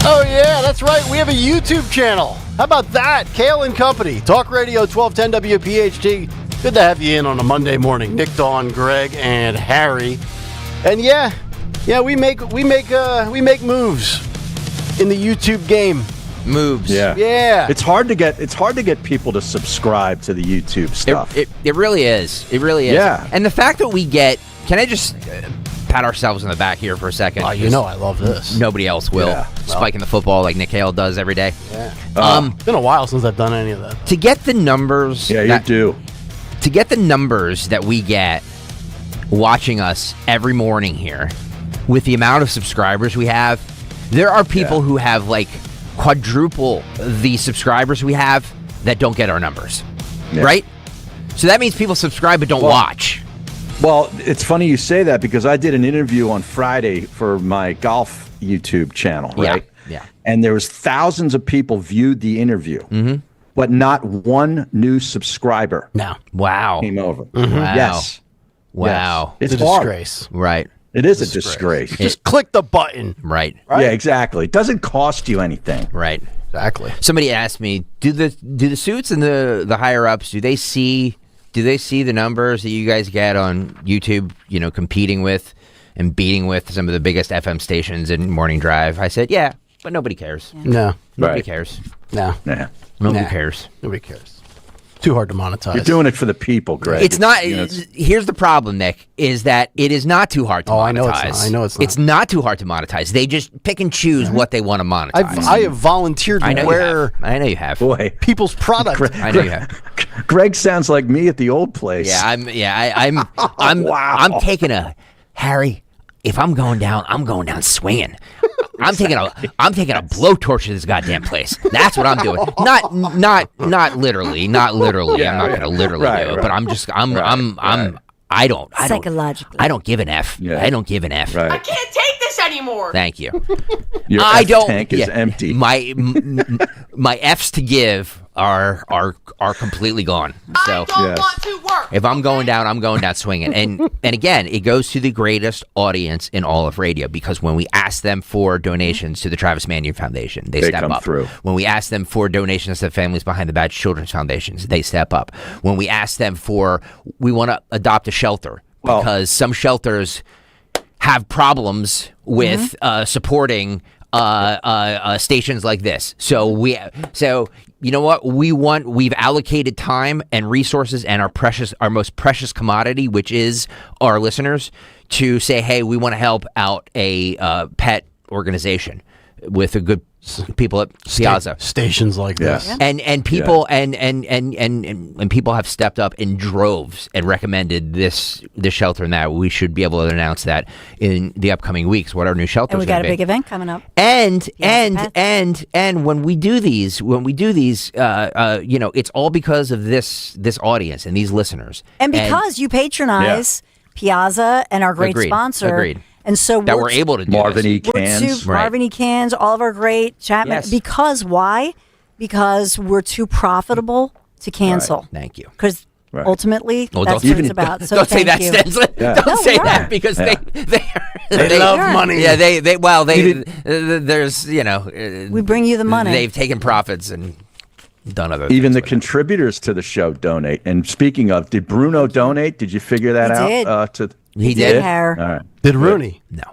S2: Oh, yeah, that's right. We have a YouTube channel. How about that? Kayal and Company, Talk Radio 1210 WPHT. Good to have you in on a Monday morning. Nick, Dawn, Greg, and Harry. And yeah, we make moves in the YouTube game.
S5: Moves.
S2: Yeah.
S5: It's hard to get people to subscribe to the YouTube stuff.
S7: It really is. It really is.
S5: Yeah.
S7: And the fact that we get, can I just pat ourselves on the back here for a second?
S2: Oh, you know I love this.
S7: Nobody else will.
S2: Yeah.
S7: Spiking the football like Nick Kayal does every day.
S2: Yeah. It's been a while since I've done any of that.
S7: To get the numbers.
S5: Yeah, you do.
S7: To get the numbers that we get watching us every morning here, with the amount of subscribers we have, there are people who have like quadruple the subscribers we have that don't get our numbers.
S5: Yeah.
S7: Right? So that means people subscribe but don't watch.
S5: Well, it's funny you say that because I did an interview on Friday for my golf YouTube channel, right?
S7: Yeah.
S5: And there was thousands of people viewed the interview.
S7: Mm-hmm.
S5: but not one new subscriber.
S6: No.
S7: Wow.
S5: Came over.
S6: Mm-hmm.
S7: Wow.
S5: Yes.
S7: Wow.
S5: Yes.
S6: It's a
S5: hard.
S6: disgrace.
S7: Right.
S5: It is a disgrace.
S6: Just click the button.
S7: Right.
S5: Yeah, exactly. It doesn't cost you anything.
S7: Right.
S6: Exactly.
S7: Somebody asked me, do the suits and the higher ups, do they see the numbers that you guys get on YouTube, competing with and beating with some of the biggest FM stations in Morning Drive? I said, yeah, but nobody cares.
S6: Yeah. No.
S7: Nobody cares.
S6: No.
S5: Yeah.
S7: Nobody cares.
S6: Nobody cares. Too hard to monetize.
S5: You're doing it for the people, Greg.
S7: It's not. Here's the problem, Nick, is that it is not too hard to monetize.
S6: I know it's not. I know it's not.
S7: It's not too hard to monetize. They just pick and choose what they want to monetize.
S6: I have volunteered to wear
S7: I know you have.
S5: Boy,
S6: people's product.
S7: I know you have.
S5: Greg sounds like me at the old place.
S7: Yeah, I'm taking a Harry. If I'm going down, I'm going down swinging. I'm taking a blowtorch to this goddamn place. That's what I'm doing. Not literally.
S5: Yeah,
S7: I'm not going to literally do it, but I don't
S22: Psychologically.
S7: I don't give an F.
S5: Yeah.
S7: I don't give an F.
S5: Right.
S9: I can't take this anymore.
S7: Thank you.
S5: Your tank is empty.
S7: My F's to give are completely gone. So
S9: I don't want to work.
S7: if I'm going down, I'm going down swinging. And again, it goes to the greatest audience in all of radio, because when we ask them for donations to the Travis Manion Foundation, they step
S5: come
S7: up.
S5: through.
S7: When we ask them for donations to the Families Behind the Badge Children's Foundations, they step up. When we ask them we want to adopt a shelter, because some shelters have problems with supporting stations like this. So you know what? We've allocated time and resources and our most precious commodity, which is our listeners, to say, hey, we want to help out a pet organization with a good people at Piazza.
S6: Stations like this.
S7: And people and people have stepped up in droves and recommended this shelter and that. We should be able to announce that in the upcoming weeks, what our new shelters
S22: And we got a big event coming up.
S7: And when we do these, it's all because of this audience and these listeners.
S22: And because you patronize Piazza and our great sponsor.
S7: Agreed.
S22: And so
S7: we're able to do
S5: Marvin
S7: this.
S5: E. Cans.
S22: Marvin E. Cans, all of our great Chapman.
S7: Yes.
S22: Because why? Because we're too profitable to cancel.
S7: Right. Thank you.
S22: Because ultimately,
S7: Well,
S22: that's what it's about. So
S7: don't say
S22: thank
S7: that,
S22: you.
S7: Stensland.
S5: Yeah.
S7: Don't say that,
S22: are.
S7: because
S5: Yeah.
S7: they
S6: love money.
S7: Yeah, there's
S22: We bring you the money.
S7: They've taken profits and done other
S5: Even
S7: things
S5: the
S7: with it.
S5: contributors to the show donate. And speaking of, did Bruno donate? Did you figure that
S22: He
S5: out?
S22: did.
S7: He did.
S22: Hair.
S5: All right.
S6: Did Rooney?
S7: No,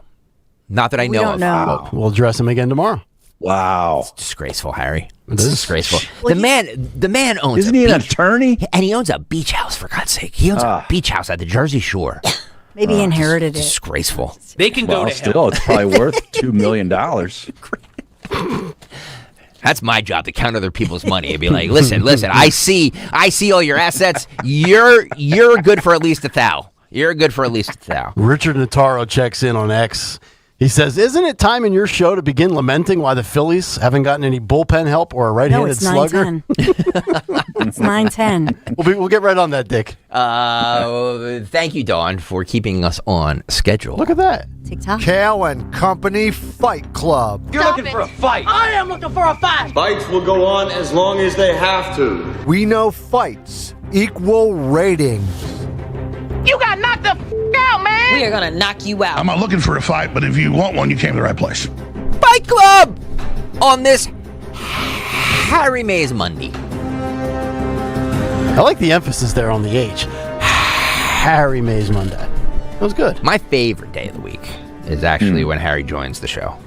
S7: not that I
S22: We
S7: know
S22: don't
S7: of.
S22: know.
S6: We'll address him again tomorrow.
S5: Wow.
S7: Disgraceful, Harry.
S6: It
S7: It's
S6: is.
S7: disgraceful.
S22: Well,
S7: the man owns.
S5: Isn't
S7: a
S5: he an
S7: beach-
S5: attorney?
S7: And he owns a beach house, for God's sake. He owns a beach house at the Jersey Shore.
S22: Maybe he inherited it.
S7: Disgraceful.
S9: They can go
S5: Well,
S9: to
S5: still,
S9: hell.
S5: it's probably worth $2 million.
S7: That's my job, to count other people's money and be like, listen, I see all your assets. You're good for at least $1,000. You're good for at least $1,000.
S6: Richard Notaro checks in on X. He says, isn't it time in your show to begin lamenting why the Phillies haven't gotten any bullpen help or a
S22: No,
S6: right-handed
S22: it's
S6: slugger?
S22: 9:10. It's 9:10.
S6: We'll get right on that, Dick.
S7: Thank you, Dawn, for keeping us on schedule.
S6: Look at that.
S22: TikTok.
S14: Kayal and Company Fight Club.
S9: You're looking for a fight. I am looking for a fight.
S11: Fights will go on as long as they have to.
S14: We know fights equal ratings.
S9: You got knocked the out, man.
S10: We are gonna knock you out.
S12: I'm not looking for a fight, but if you want one, you came to the right place.
S7: Fight Club on this Harry Mays Monday.
S6: I like the emphasis there on the H. Harry Mays Monday. That was good.
S7: My favorite day of the week is actually when Harry joins the show.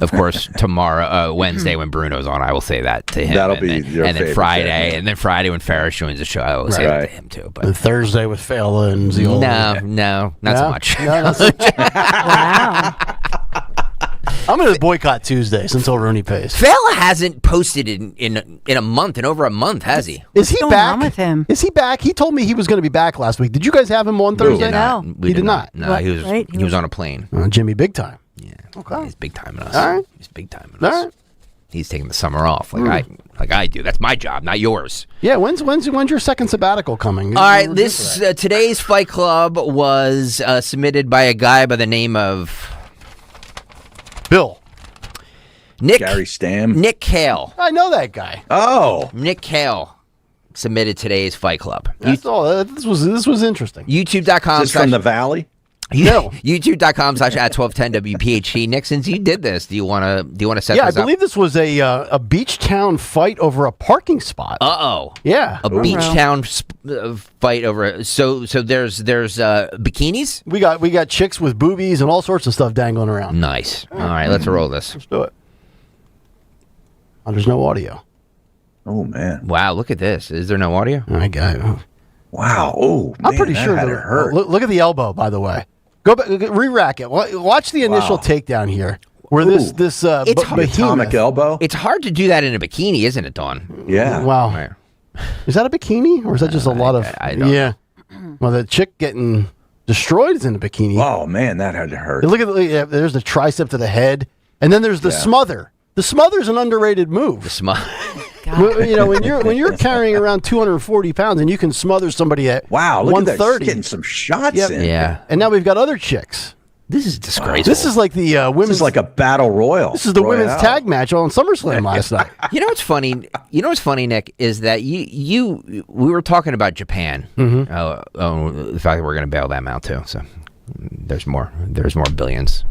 S7: Of course, tomorrow, Wednesday, when Bruno's on, I will say that to him.
S5: That'll
S7: and
S5: be
S7: then,
S5: your
S7: and then
S5: favorite
S7: Friday,
S5: day.
S7: and then Friday when Ferris joins the show, I will say that to him too. But
S6: And Thursday with Fela and Ziola.
S7: no, not so much.
S6: No, not so Wow. I'm going to boycott Tuesdays until Rooney pays.
S7: Fela hasn't posted in a month, in over a month, has he?
S6: Is he
S22: What's going
S6: back?
S22: on with him?
S6: Is he back? He told me he was going to be back last week. Did you guys have him on Thursday?
S22: No.
S7: We
S6: did not.
S7: No, he was
S22: Right?
S7: he was on a plane.
S6: Jimmy, big time.
S7: Yeah,
S6: Okay.
S7: he's big time in us.
S6: All right.
S7: He's big time in
S6: All
S7: us.
S6: right.
S7: He's taking the summer off, like I do. That's my job, not yours.
S6: Yeah, when's your second sabbatical coming?
S7: All right, this today's Fight Club was submitted by a guy by the name of
S6: Bill.
S5: Gary Stam.
S7: Nick Kayal.
S6: I know that guy.
S5: Oh.
S7: Nick Kayal submitted today's Fight Club.
S6: This was interesting.
S7: YouTube.com.
S5: Is this from the Valley?
S6: No.
S7: YouTube.com/@1210 WPHT. Nick, since you did this, do you want to set
S6: Yeah,
S7: this
S6: I believe this was a beach town fight over a parking spot.
S7: Uh-oh.
S6: Yeah.
S7: A beach town fight over. So there's bikinis?
S6: We got chicks with boobies and all sorts of stuff dangling around.
S7: Nice. All right, let's roll this.
S6: Let's do it. Oh, there's no audio.
S5: Oh, man.
S7: Wow, look at this. Is there no audio?
S6: I got it.
S5: Wow. Oh,
S6: I'm pretty
S5: that
S6: sure
S5: had to hurt.
S6: Look at the elbow, by the way. Go back, re-rack it. Watch the initial takedown here, where this
S5: atomic elbow.
S7: It's hard to do that in a bikini, isn't it, Dawn?
S5: Yeah.
S6: Wow.
S7: Right.
S6: Is that a bikini, or is that just a lot of?
S7: I don't
S6: know. Well, the chick getting destroyed is in a bikini.
S5: Oh man, that had to hurt.
S6: Look at there's the tricep to the head, and then there's the smother. The smother's an underrated move.
S7: The smother.
S6: You know, when you're carrying around 240 pounds and you can smother somebody at
S5: look at that.
S6: 130,
S5: She's getting some shots in.
S7: Yeah.
S6: And now we've got other chicks.
S7: This is disgraceful.
S6: This is like the women's.
S5: This is like a battle royal.
S6: This is the women's tag match on SummerSlam last night.
S7: You know what's funny? Nick, is that we were talking about Japan.
S6: Mm-hmm.
S7: The fact that we're going to bail them out too. So there's more billions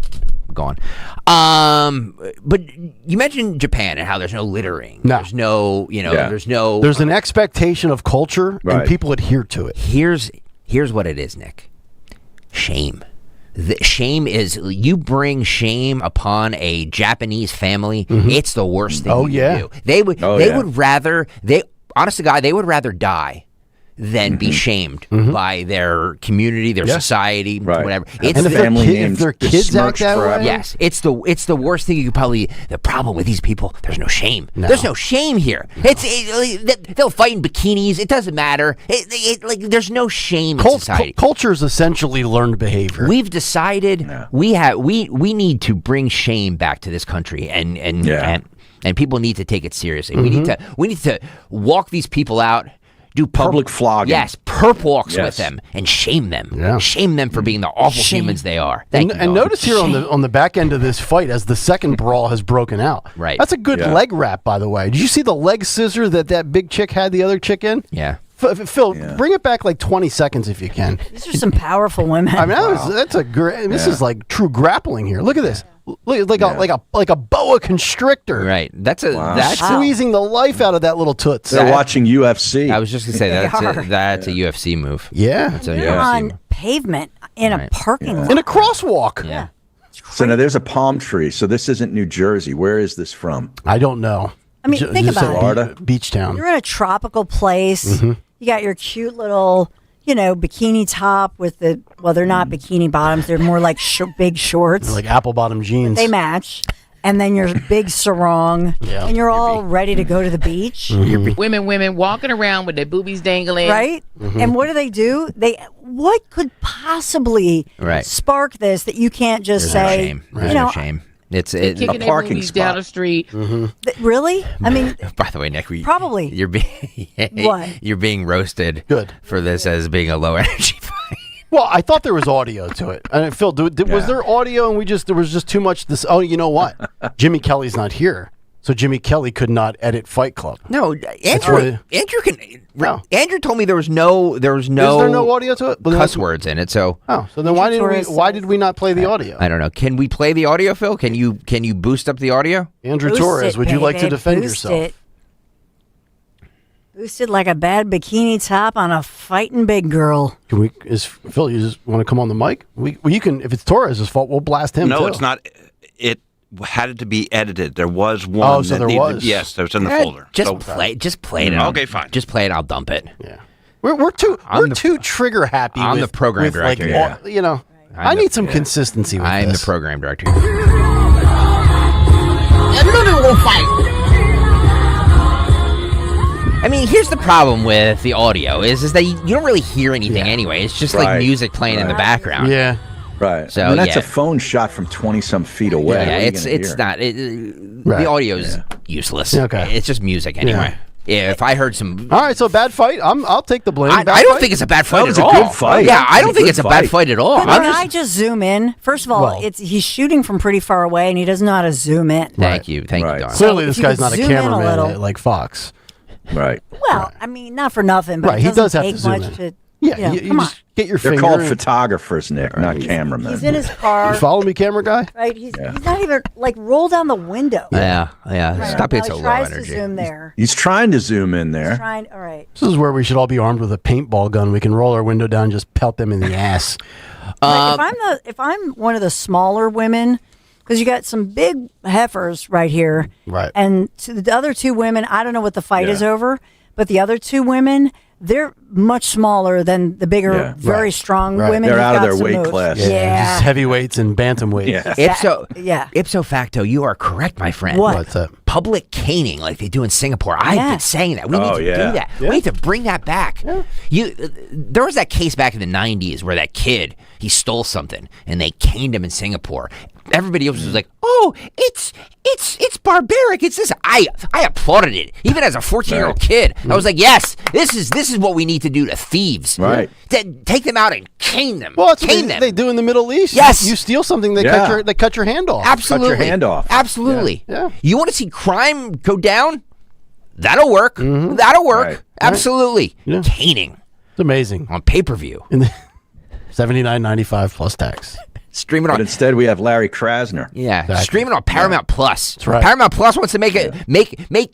S7: gone. But you mentioned Japan and how there's no littering.
S6: No.
S7: There's no, there's no.
S6: There's an expectation of culture,
S5: Right.
S6: and people adhere to it.
S7: Here's what it is, Nick. Shame. The shame is you bring shame upon a Japanese family. It's the worst thing you can do. They would rather honest to God, they would rather die than be shamed by their community, their society, whatever.
S5: It's and
S6: if their kids act that way.
S7: Yes, it's the worst thing you could probably. The problem with these people, there's no shame.
S6: No.
S7: There's no shame here. They'll fight in bikinis. It doesn't matter. There's no shame in society.
S6: Culture is essentially learned behavior.
S7: We've decided we need to bring shame back to this country, and people need to take it seriously. We need to walk these people out. Do
S5: public flogging.
S7: Yes, perp walks with them and shame them. Yeah. Shame them for being the awful humans they are.
S6: And notice here on the back end of this fight as the second brawl has broken out.
S7: Right.
S6: That's a good leg wrap, by the way. Did you see the leg scissor that big chick had the other chick in?
S7: Yeah.
S6: Phil, bring it back like 20 seconds if you can.
S22: These are some powerful women.
S6: I mean, that's a great. This is like true grappling here. Look at this. Look, like a boa constrictor.
S7: Right. That's
S6: squeezing the life out of that little toots.
S5: They're watching UFC.
S7: I was just gonna say that's a UFC move.
S6: Yeah.
S7: That's a
S22: They're
S7: UFC
S22: on
S7: move.
S22: pavement in a parking lot.
S6: In a crosswalk.
S7: Yeah.
S5: So now there's a palm tree. So this isn't New Jersey. Where is this from?
S6: I don't know.
S22: I mean, think about
S5: Florida?
S6: Beach town.
S22: You're in a tropical place. You got your cute little, bikini top with they're not bikini bottoms. They're more like big shorts.
S6: They're like apple bottom jeans.
S22: They match. And then your big sarong.
S6: Yeah.
S22: And you're all ready to go to the beach.
S9: Women walking around with their boobies dangling.
S22: Right? And what do? What could possibly spark this that you can't just
S7: There's
S22: say,
S7: no shame. It's
S9: kicking
S5: a parking
S9: their
S5: spot
S9: down the street.
S22: Really? I mean,
S7: by the way, Nick,
S22: probably.
S7: You're being
S22: What?
S7: You're being roasted.
S6: Good
S7: For this as being a low energy fight.
S6: Well, I thought there was audio to it. And Phil, was there audio and there was just too much this? Oh, you know what? Jimmy Kelly's not here. So Jimmy Kelly could not edit Fight Club.
S7: No, Andrew told me there was no
S6: Is there no audio to it?
S7: cuss words in it. So
S6: then why did we not play the audio?
S7: I don't know. Can we play the audio, Phil? Can you boost up the audio?
S6: Andrew
S22: Boost
S6: Torres,
S22: it,
S6: would you like to
S22: baby.
S6: defend
S22: Boost
S6: yourself?
S22: it. Boosted like a bad bikini top on a fighting big girl.
S6: Can we? Is Phil? You just want to come on the mic? You can. If it's Torres' fault, we'll blast him.
S13: No,
S6: too.
S13: it's not. It had to be edited. There was one.
S6: Oh, so there was.
S13: Yes, it was in the folder.
S7: Just play it.
S13: Okay, fine.
S7: Just play it. I'll dump it.
S6: Yeah. We're too trigger happy.
S7: I'm the program director.
S6: I need some consistency with
S7: I'm
S6: this.
S7: the program director.
S9: Everybody will fight.
S7: I mean, here's the problem with the audio is that you don't really hear anything anyway. It's just like music playing in the background.
S6: Yeah.
S5: Right.
S7: So
S5: that's a phone shot from 20-some feet away.
S7: Yeah, it's not. The audio is useless.
S6: Okay.
S7: It's just music anyway. If I heard some,
S6: all right, so bad fight. I'll take the blame.
S7: I don't think it's a bad fight
S5: That was
S7: at
S5: a
S7: all.
S5: good fight.
S7: Yeah, I don't
S5: It was a
S7: think
S5: good
S7: it's a bad
S5: fight.
S7: fight at all.
S22: Can I just zoom in? First of all, he's shooting from pretty far away, and he doesn't know how to zoom in.
S7: Thank you, Don.
S6: Clearly,
S22: So
S6: this
S22: if you
S6: guy's
S22: could
S6: not a
S22: zoom in a
S6: cameraman
S22: little.
S6: like Fox.
S5: Right.
S22: Well, I mean, not for nothing, but
S6: Right,
S22: it
S6: he
S22: doesn't
S6: does have
S22: take
S6: to zoom
S22: much
S6: in.
S22: to.
S6: Yeah,
S22: you know,
S6: you
S22: come on.
S6: just get your
S5: They're
S6: finger.
S5: called photographers, Nick, not cameramen.
S22: He's in his car.
S6: You follow me, camera guy?
S22: Right, he's not even like roll down the window.
S7: Yeah.
S22: Right,
S7: Stop being
S22: now
S7: so
S22: he
S7: low
S22: tries
S7: energy.
S22: to zoom there.
S5: He's trying to zoom in there.
S22: All right.
S6: This is where we should all be armed with a paintball gun. We can roll our window down and just pelt them in the ass.
S22: If I'm one of the smaller women, because you got some big heifers right here,
S6: right?
S22: And to the other two women, I don't know what the fight is over, but the other two women, they're much smaller than the bigger, very strong women.
S5: They're
S22: who've
S5: out of
S22: got
S5: their
S22: some
S5: weight
S22: moves.
S5: class.
S22: Yeah.
S6: Just heavyweights and bantamweights.
S7: Ipso facto, you are correct, my friend.
S22: What?
S6: What's that?
S7: Public caning, like they do in Singapore. I've been saying that. We need to do that. We need to bring that back. There was that case back in the 90s where that kid, he stole something and they caned him in Singapore. Everybody else was like, "Oh, it's barbaric. It's this." I applauded it, even as a 14-year-old kid. I was like, "Yes, this is what we need to do to thieves.
S5: Right?
S7: Take them out and cane them.
S6: Well, that's
S7: cane
S6: what
S7: them.
S6: they do in the Middle East.
S7: Yes.
S6: You steal something, they cut your hand off.
S7: Absolutely.
S5: Cut your hand off.
S7: Absolutely.
S6: Yeah.
S7: You want to see crime go down? That'll work. That'll work.
S5: Right.
S7: Absolutely.
S6: Yeah.
S7: Caning
S6: It's amazing.
S7: on pay-per-view.
S6: $79.95 plus tax.
S7: Streaming
S5: But
S7: on.
S5: instead, we have Larry Krasner.
S7: Yeah,
S6: Exactly.
S7: streaming on Paramount Plus.
S6: That's right.
S7: Paramount Plus wants to make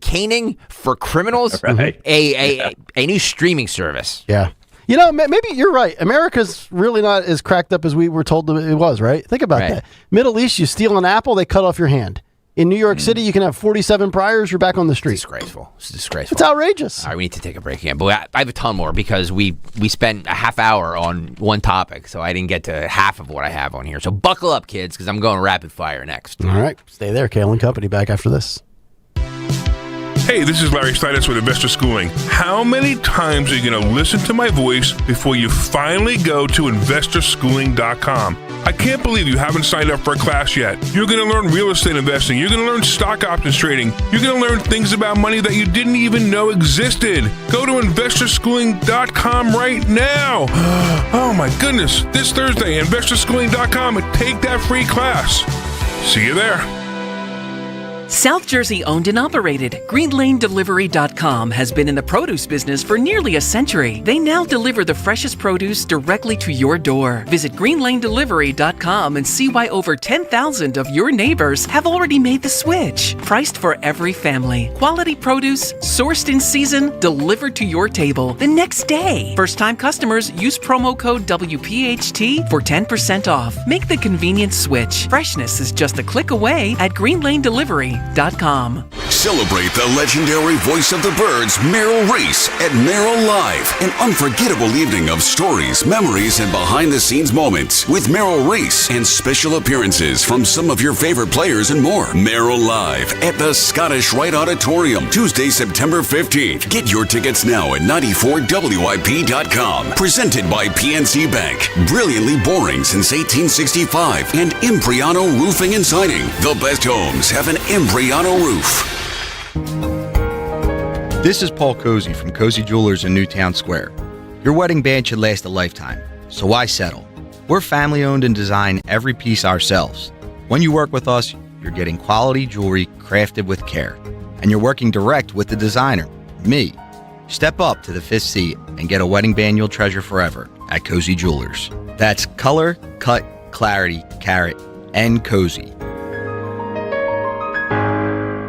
S7: caning for criminals
S5: Right.
S7: a new streaming service.
S6: Yeah. You know, maybe you're right. America's really not as cracked up as we were told it was, right? Think about
S7: Right.
S6: that. Middle East, you steal an apple, they cut off your hand. In New York City, you can have 47 priors, you're back on the street.
S7: Disgraceful. It's disgraceful.
S6: It's outrageous.
S7: All right, we need to take a break again. But I have a ton more because we spent a half hour on one topic, so I didn't get to half of what I have on here. So buckle up, kids, because I'm going rapid fire next.
S6: All right. Stay there. Kayal and Company back after this.
S12: Hey, this is Larry Steinitz with Investor Schooling. How many times are you going to listen to my voice before you finally go to investorschooling.com? I can't believe you haven't signed up for a class yet. You're going to learn real estate investing. You're going to learn stock options trading. You're going to learn things about money that you didn't even know existed. Go to investorschooling.com right now. Oh my goodness. This Thursday, investorschooling.com, and take that free class. See you there.
S3: South Jersey owned and operated, GreenLaneDelivery.com has been in the produce business for nearly a century. They now deliver the freshest produce directly to your door. Visit GreenLaneDelivery.com and see why over 10,000 of your neighbors have already made the switch. Priced for every family. Quality produce, sourced in season, delivered to your table the next day. First-time customers use promo code WPHT for 10% off. Make the convenient switch. Freshness is just a click away at GreenLaneDelivery.com.
S16: Celebrate the legendary voice of the birds, Merrill Reese, at Merrill Live, an unforgettable evening of stories, memories, and behind-the-scenes moments with Merrill Reese and special appearances from some of your favorite players and more. Merrill Live at the Scottish Rite Auditorium, Tuesday, September 15th. Get your tickets now at 94WIP.com. Presented by PNC Bank, brilliantly boring since 1865, and Impriano Roofing and Siding. The best homes have an Impriano roof.
S17: This is Paul Cozy from Cozy Jewelers in Newtown Square. Your wedding band should last a lifetime, so why settle? We're family owned and design every piece ourselves. When you work with us, you're getting quality jewelry crafted with care, and you're working direct with the designer, me. Step up to the fifth seat and get a wedding band you'll treasure forever at Cozy Jewelers. That's color, cut, clarity, carat, and cozy.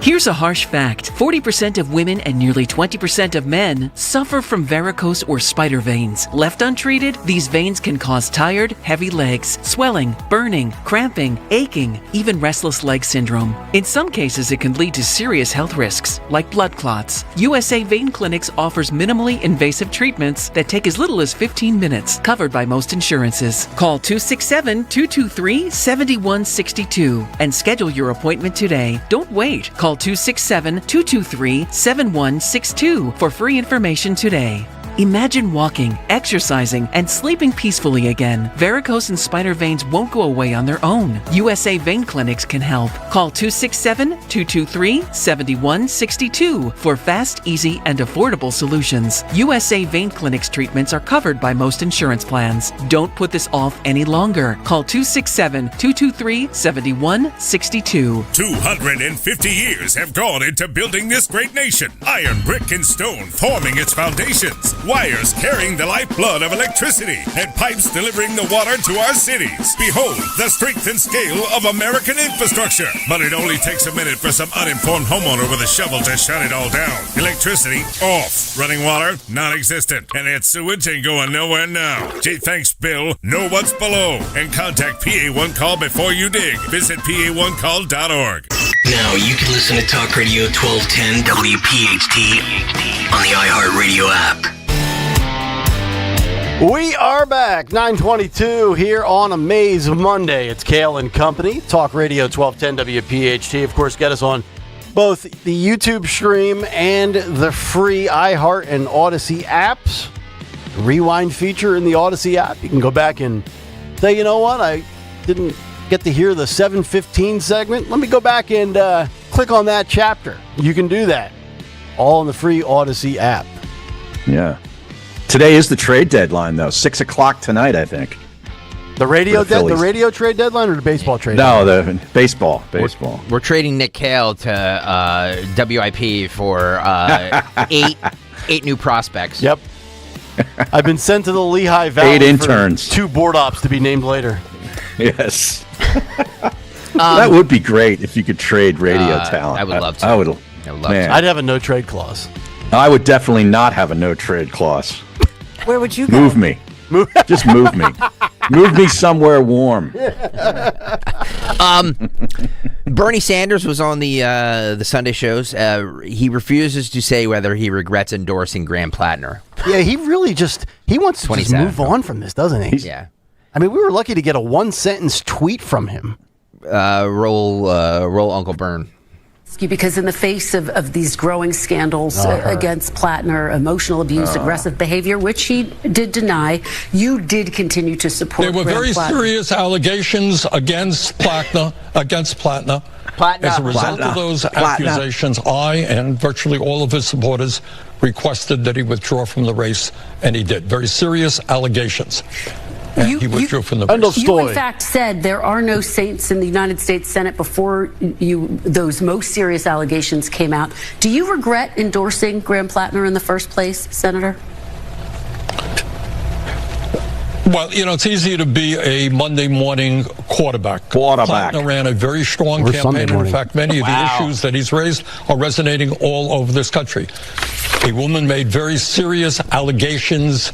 S3: Here's a harsh fact. 40% of women and nearly 20% of men suffer from varicose or spider veins. Left untreated, these veins can cause tired, heavy legs, swelling, burning, cramping, aching, even restless leg syndrome. In some cases, it can lead to serious health risks, like blood clots. USA Vein Clinics offers minimally invasive treatments that take as little as 15 minutes, covered by most insurances. Call 267-223-7162 and schedule your appointment today. Don't wait. Call 267-223-7162 for free information today. Imagine walking, exercising, and sleeping peacefully again. Varicose and spider veins won't go away on their own. USA Vein Clinics can help. Call 267-223-7162 for fast, easy, and affordable solutions. USA Vein Clinics treatments are covered by most insurance plans. Don't put this off any longer. Call 267-223-7162.
S1: 250 years have gone into building this great nation. Iron, brick, and stone forming its foundations. Wires carrying the lifeblood of electricity, and pipes delivering the water to our cities. Behold the strength and scale of American infrastructure. But it only takes a minute for some uninformed homeowner with a shovel to shut it all down. Electricity off. Running water non-existent. And that sewage ain't going nowhere now. Gee, thanks, Bill. Know what's below. And contact PA1 Call before you dig. Visit PA1Call.org.
S20: Now you can listen to Talk Radio 1210 WPHT on the iHeartRadio app.
S2: We are back, 9:22 here on Amaze Monday. It's Kayal and Company, Talk Radio 1210 WPHT. Of course, get us on both the YouTube stream and the free iHeart and Odyssey apps. Rewind feature in the Odyssey app. You can go back and say, you know what, I didn't get to hear the 7:15 segment. Let me go back and click on that chapter. You can do that. All in the free Odyssey app.
S5: Yeah. Today is the trade deadline, though. 6 o'clock tonight, I think.
S2: The radio trade deadline or the baseball trade
S5: deadline?
S2: No,
S5: the baseball.
S7: We're trading Nick Kale to WIP for eight new prospects.
S2: Yep. I've been sent to the Lehigh Valley
S5: 8 interns.
S2: For 2 board ops to be named later.
S5: Yes. That would be great if you could trade radio talent.
S7: I would love to.
S5: I would love
S2: to. I'd have a no trade clause.
S5: I would definitely not have a no trade clause.
S22: Where would you go?
S5: Move me. Just move me. Move me somewhere warm.
S7: Bernie Sanders was on the Sunday shows. He refuses to say whether he regrets endorsing Graham Plattner.
S2: Yeah, he really he wants to just move on from this, doesn't he?
S7: Yeah.
S2: I mean, we were lucky to get a 1-sentence tweet from him.
S7: Roll Uncle Bern.
S4: Because in the face of these growing scandals against Plattner, emotional abuse, aggressive behavior, which he did deny, you did continue to support.
S18: There were very serious allegations against Plattner. As a result of those accusations, I and virtually all of his supporters requested that he withdraw from the race, and he did. Very serious allegations. He withdrew from the race.
S4: You, in fact, said there are no saints in the United States Senate before those most serious allegations came out. Do you regret endorsing Graham Plattner in the first place, Senator?
S18: Well, it's easy to be a Monday morning quarterback. Plattner ran a very strong campaign. In fact, many of the issues that he's raised are resonating all over this country. A woman made very serious allegations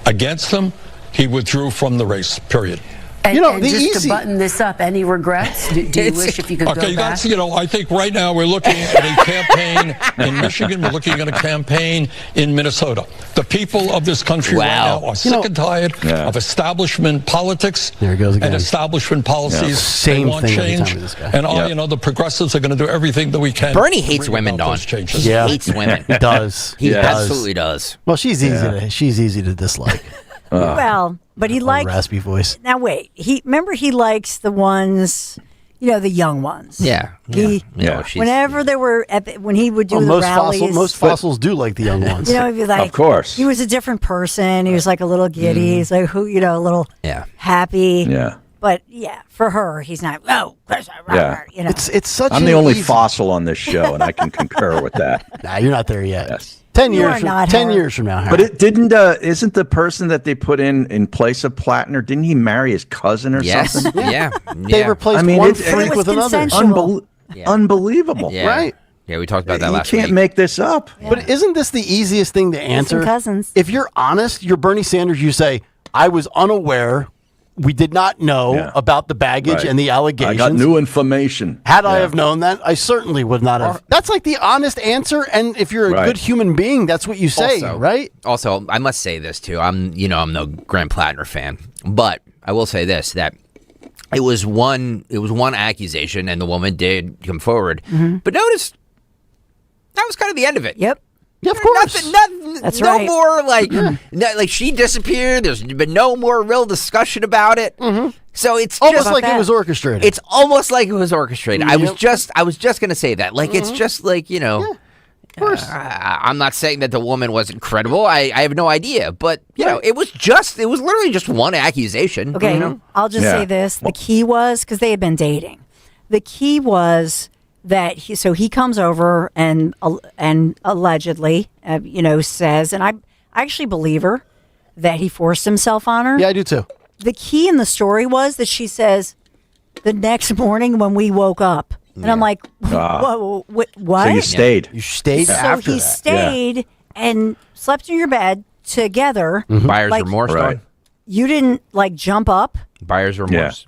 S18: against him. He withdrew from the race, period.
S4: And, to button this up, any regrets? Do you wish if you could go back?
S18: I think right now we're looking at a campaign in Michigan. We're looking at a campaign in Minnesota. The people of this country right now are sick and tired of establishment politics and establishment policies.
S2: Same
S18: they want
S2: thing
S18: change. And the progressives are going to do everything that we can.
S7: Bernie hates women, Don.
S2: He
S7: hates women.
S2: He does.
S7: He absolutely does.
S2: Well, she's easy to dislike.
S22: Well, but he likes
S2: raspy voice.
S22: Now wait, he likes the ones, the young ones.
S7: Yeah.
S22: Whenever there were when he would do the rallies,
S2: most fossils do like the young ones.
S22: He'd be like,
S5: of course,
S22: he was a different person. He was like a little giddy. He's like a little happy.
S5: Yeah.
S22: But for her, he's not. Oh,
S2: it's such.
S5: I'm the only fossil on this show, and I can concur with that.
S2: Nah, you're not there yet.
S5: Yes.
S2: 10 years from now.
S5: But it isn't the person that they put in place of Plattner, didn't he marry his cousin or something?
S7: Yeah.
S2: They replaced one freak with another. Unbelievable, right?
S7: Yeah, we talked about that last week.
S5: You can't make this up.
S2: Yeah. But isn't this the easiest thing to answer?
S22: Cousins.
S2: If you're honest, you're Bernie Sanders, you say, I was unaware. We did not know about the baggage and the allegations.
S5: I got new information.
S2: Had I have known that, I certainly would not have. That's like the honest answer. And if you're a good human being, that's what you say, right?
S7: Also, I must say this too. I'm no Graham Plattner fan, but I will say this: that it was one accusation, and the woman did come forward. Mm-hmm. But notice that was kind of the end of it.
S22: Yep.
S6: Yeah, of course.
S22: That's
S7: no
S22: right.
S7: more like she disappeared. There's been no more real discussion about it. So it's
S6: almost
S7: just
S6: like it was orchestrated.
S7: It's almost like it was orchestrated. I was just gonna say that. Like it's just like
S6: Of course.
S7: I'm not saying that the woman wasn't credible. I have no idea, but it was literally just one accusation.
S22: Okay, I'll just say this: the key was because they had been dating. The key was that he comes over and allegedly, says, and I actually believe her that he forced himself on her.
S6: Yeah, I do too.
S22: The key in the story was that she says, the next morning when we woke up. And I'm like, what?
S5: So you stayed.
S6: You stayed
S22: so
S6: after
S22: he
S6: that.
S22: stayed and slept in your bed together.
S7: Buyer's
S22: Like,
S7: remorse.
S5: Right.
S22: You didn't jump up.
S7: Buyer's remorse.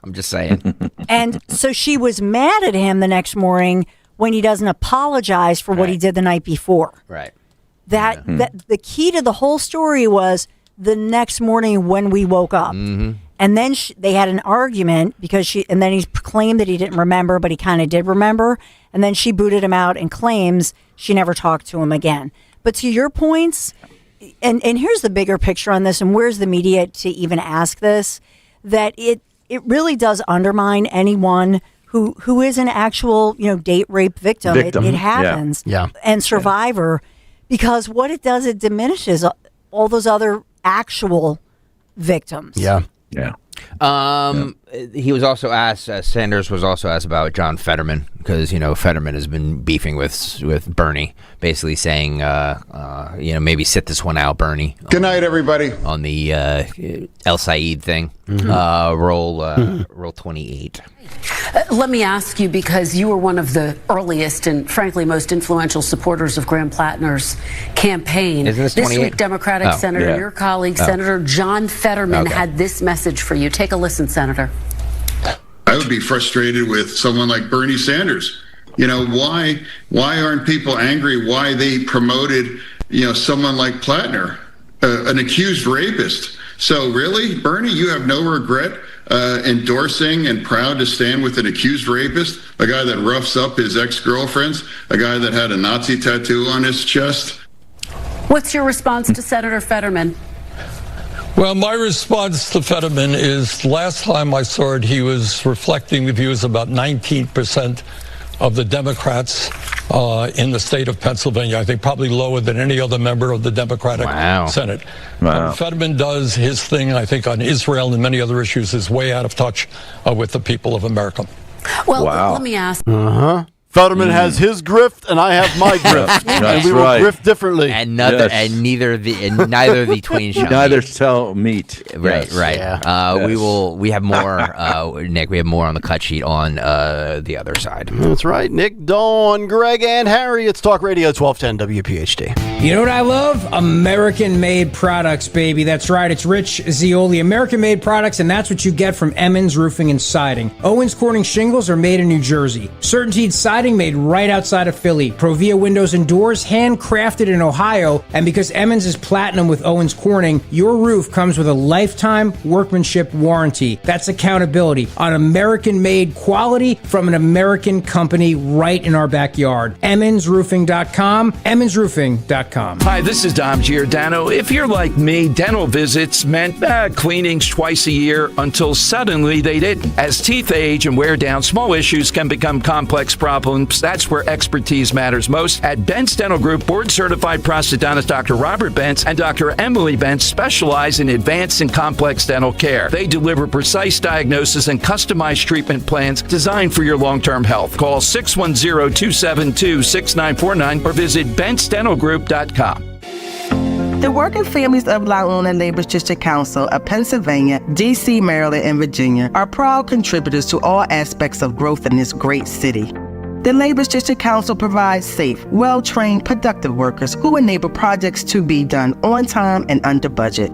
S7: I'm just saying.
S22: And so she was mad at him the next morning when he doesn't apologize for what he did the night before.
S7: Right.
S22: That the key to the whole story was the next morning when we woke up. And then they had an argument and then he claimed that he didn't remember, but he kind of did remember. And then she booted him out and claims she never talked to him again. But to your points, and here's the bigger picture on this, and where's the media to even ask this, that it really does undermine anyone who is an actual, date rape victim. It happens.
S6: Yeah.
S22: And survivor, because what it does, it diminishes all those other actual victims.
S6: Yeah.
S5: Yeah.
S7: He was also asked. Sanders was also asked about John Fetterman because Fetterman has been beefing with Bernie, basically saying maybe sit this one out, Bernie.
S15: Good night, everybody.
S7: On the El Said thing, roll 28.
S4: Let me ask you, because you were one of the earliest and frankly most influential supporters of Graham Plattner's campaign.
S7: Isn't this
S4: This
S7: 28?
S4: week, Democratic Senator, your colleague, Senator John Fetterman, had this message for you. Take a listen, Senator.
S15: I would be frustrated with someone like Bernie Sanders. Why aren't people angry? Why they promoted, someone like Plattner, an accused rapist? So really, Bernie, you have no regret endorsing and proud to stand with an accused rapist, a guy that roughs up his ex-girlfriends, a guy that had a Nazi tattoo on his chest?
S4: What's your response to Senator Fetterman?
S18: Well, my response to Fetterman is last time I saw it, he was reflecting the views of about 19% of the Democrats in the state of Pennsylvania. I think probably lower than any other member of the Democratic Senate.
S5: Wow.
S18: Fetterman does his thing, I think, on Israel and many other issues, is way out of touch with the people of America.
S4: Well, let me ask.
S6: Fetterman has his grift, and I have my grift, and we will grift differerly.
S7: And neither of the twain shall
S5: neither shall meet.
S7: Right, right.
S6: Yeah.
S7: We have more, Nick. We have more on the cut sheet on the other side.
S6: That's right. Nick, Dawn, Greg, and Harry. It's Talk Radio 1210 WPHT.
S21: You know what I love? American-made products, baby. That's right. It's Rich Zioli. American-made products, and that's what you get from Emmons Roofing and Siding. Owens Corning shingles are made in New Jersey. Certainteed siding made right outside of Philly. Provia windows and doors handcrafted in Ohio. And because Emmons is platinum with Owens Corning, your roof comes with a lifetime workmanship warranty. That's accountability on American-made quality from an American company right in our backyard. EmmonsRoofing.com. EmmonsRoofing.com.
S23: Hi, this is Dom Giordano. If you're like me, dental visits meant cleanings twice a year until suddenly they didn't. As teeth age and wear down, small issues can become complex problems. That's where expertise matters most. At Bentz Dental Group, board-certified prosthodontist Dr. Robert Bentz and Dr. Emily Bentz specialize in advanced and complex dental care. They deliver precise diagnosis and customized treatment plans designed for your long-term health. Call 610-272-6949 or visit BentzDentalGroup.com.
S24: The working families of La Una Labor's District Council of Pennsylvania, D.C., Maryland, and Virginia are proud contributors to all aspects of growth in this great city. The Labor's District Council provides safe, well-trained, productive workers who enable projects to be done on time and under budget.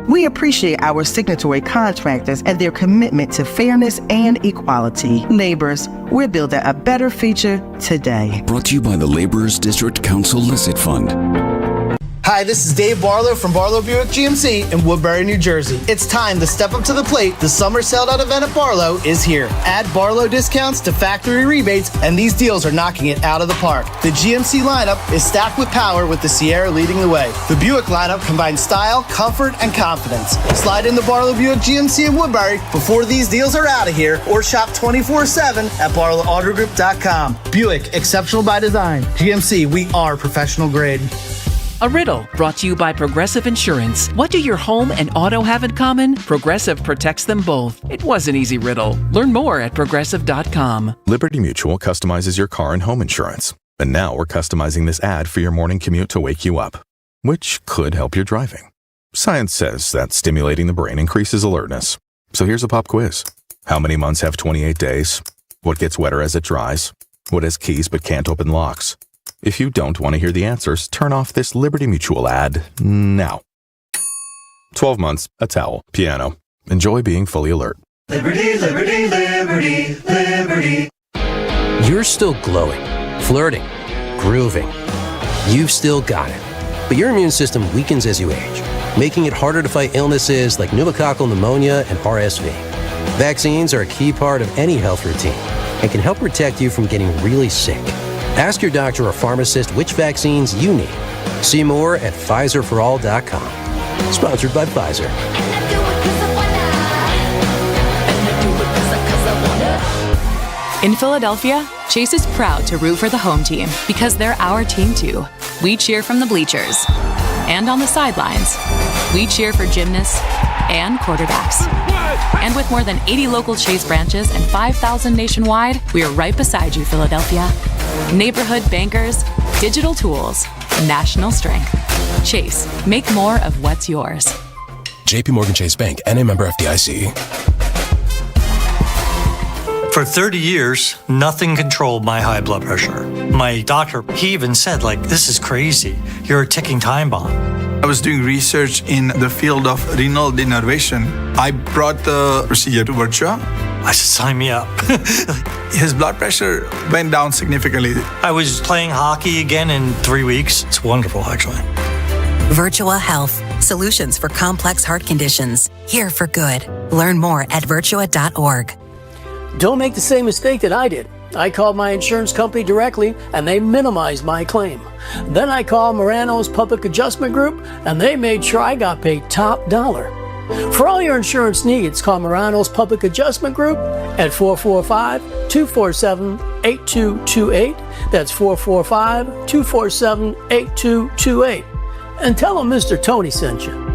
S24: We appreciate our signatory contractors and their commitment to fairness and equality. Laborers, we're building a better future today.
S16: Brought to you by the Laborers District Council Licit Fund.
S8: Hi, this is Dave Barlow from Barlow Buick GMC in Woodbury, New Jersey. It's time to step up to the plate. The summer sell-out event at Barlow is here. Add Barlow discounts to factory rebates, and these deals are knocking it out of the park. The GMC lineup is stacked with power with the Sierra leading the way. The Buick lineup combines style, comfort, and confidence. Slide into Barlow Buick GMC in Woodbury before these deals are out of here, or shop 24/7 at barlowautogroup.com. Buick, exceptional by design. GMC, we are professional grade.
S3: A riddle brought to you by Progressive Insurance. What do your home and auto have in common? Progressive protects them both. It was an easy riddle. Learn more at progressive.com.
S11: Liberty Mutual customizes your car and home insurance. And now we're customizing this ad for your morning commute to wake you up, which could help your driving. Science says that stimulating the brain increases alertness. So here's a pop quiz. How many months have 28 days? What gets wetter as it dries? What has keys but can't open locks? If you don't want to hear the answers, turn off this Liberty Mutual ad now. 12 months, a towel, piano. Enjoy being fully alert.
S14: Liberty, liberty, liberty, liberty.
S19: You're still glowing, flirting, grooving. You've still got it. But your immune system weakens as you age, making it harder to fight illnesses like pneumococcal pneumonia and RSV. Vaccines are a key part of any health routine and can help protect you from getting really sick. Ask your doctor or pharmacist which vaccines you need. See more at PfizerForAll.com. Sponsored by Pfizer.
S25: In Philadelphia, Chase is proud to root for the home team because they're our team too. We cheer from the bleachers and on the sidelines. We cheer for gymnasts and quarterbacks. And with more than 80 local Chase branches and 5,000 nationwide, we are right beside you, Philadelphia. Neighborhood bankers, digital tools, national strength. Chase, make more of what's yours.
S26: JP Morgan Chase Bank, N.A. member FDIC.
S27: For 30 years, nothing controlled my high blood pressure. My doctor, he even said, this is crazy. You're a ticking time bomb.
S28: I was doing research in the field of renal denervation. I brought the procedure to Virtua.
S27: I said, sign me up.
S28: His blood pressure went down significantly.
S27: I was playing hockey again in 3 weeks. It's wonderful, actually.
S29: Virtua Health. Solutions for complex heart conditions. Here for good. Learn more at virtua.org.
S30: Don't make the same mistake that I did. I called my insurance company directly, and they minimized my claim. Then I called Morano's Public Adjustment Group, and they made sure I got paid top dollar. For all your insurance needs, call Morano's Public Adjustment Group at 445-247-8228. That's 445-247-8228. And tell them Mr. Tony sent you.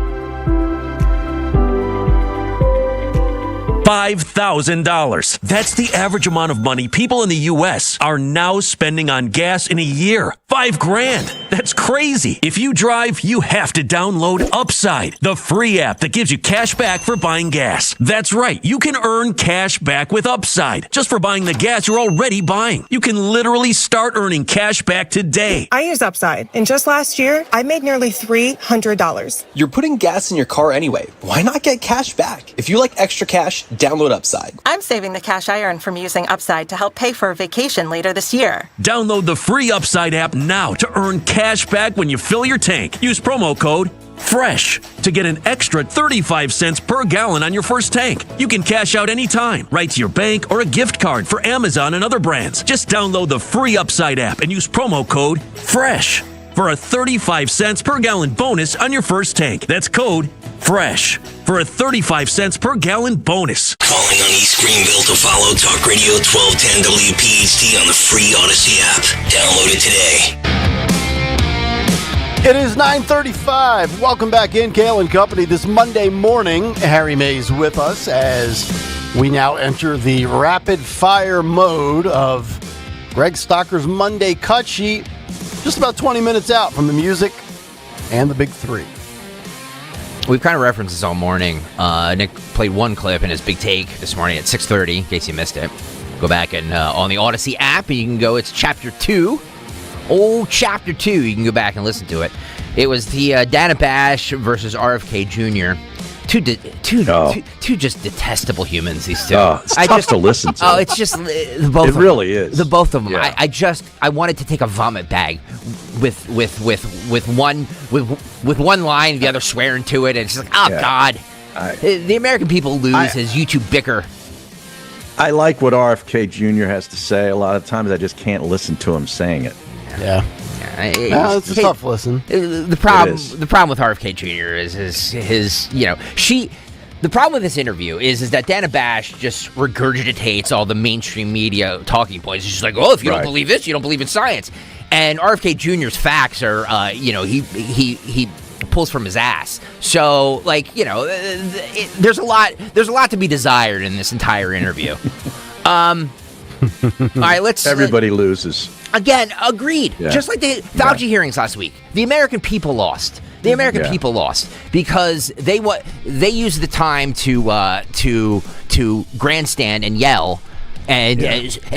S31: $5,000. That's the average amount of money people in the U.S. are now spending on gas in a year. $5,000. That's crazy. If you drive, you have to download Upside, the free app that gives you cash back for buying gas. That's right. You can earn cash back with Upside just for buying the gas you're already buying. You can literally start earning cash back today.
S32: I use Upside, and just last year, I made nearly $300.
S33: You're putting gas in your car anyway. Why not get cash back? If you like extra cash, download Upside.
S32: I'm saving the cash I earn from using Upside to help pay for a vacation later this year.
S31: Download the free Upside app now to earn cash back when you fill your tank. Use promo code FRESH to get an extra 35 cents per gallon on your first tank. You can cash out anytime, right to your bank or a gift card for Amazon and other brands. Just download the free Upside app and use promo code FRESH for a 35 cents per gallon bonus on your first tank. That's code FRESH for a 35 cents per gallon bonus.
S20: Calling on East Greenville to follow Talk Radio 1210 WPHT on the free Odyssey app. Download it today.
S2: It is 9:35. Welcome back in, Kayal and Company. This Monday morning, Harry May's with us as we now enter the rapid fire mode of Greg Stocker's Monday Cut Sheet. Just about 20 minutes out from the music and the big three.
S7: We've kind of referenced this all morning. Nick played one clip in his big take this morning at 6:30, in case you missed it. Go back and on the Odyssey app, and you can go, it's Chapter 2. Oh, Chapter 2. You can go back and listen to it. It was the Dana Bash versus RFK Jr. Two just detestable humans, these two.
S5: Oh, it's tough to listen to.
S7: Oh, it's just the both of them.
S5: It really is.
S7: The both of them.
S5: Yeah.
S7: I wanted to take a vomit bag with one line, the other swearing to it, and it's like, God. The American people lose as you two bicker.
S5: I like what RFK Jr. has to say. A lot of times I just can't listen to him saying it.
S2: Yeah. It's a tough listen.
S7: The problem with RFK Jr. is his the problem with this interview is that Dana Bash just regurgitates all the mainstream media talking points. He's just like, if you don't believe this, you don't believe in science. And RFK Jr.'s facts are, he pulls from his ass. So, there's a lot to be desired in this entire interview. All right, let's.
S5: Everybody loses.
S7: Again, agreed. Yeah. Just like the Fauci hearings last week, the American people lost. The American people lost because they used the time to grandstand and yell and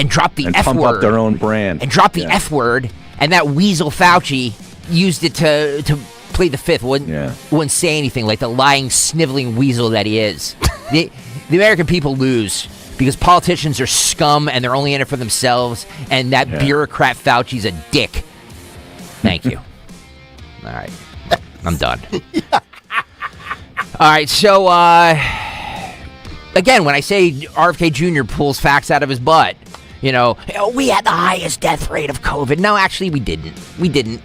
S7: drop the F
S5: pump
S7: word,
S5: up their own brand,
S7: and drop the F word, and that weasel Fauci used it to play the fifth. Wouldn't say anything, like the lying, sniveling weasel that he is. the American people lose because politicians are scum and they're only in it for themselves, and that bureaucrat Fauci's a dick. Thank you. All right. I'm done. All right, so, again, when I say RFK Jr. pulls facts out of his butt, we had the highest death rate of COVID. No, actually, we didn't.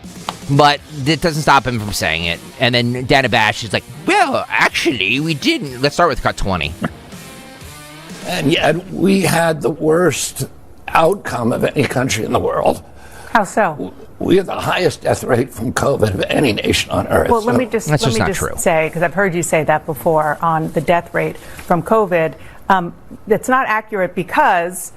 S7: But it doesn't stop him from saying it. And then Dana Bash is like, well, actually, we didn't. Let's start with cut 20.
S1: And yet, we had the worst outcome of any country in the world.
S4: How so?
S1: We have the highest death rate from COVID of any nation on earth.
S4: Well, let me just say, because I've heard you say that before on the death rate from COVID. It's not accurate because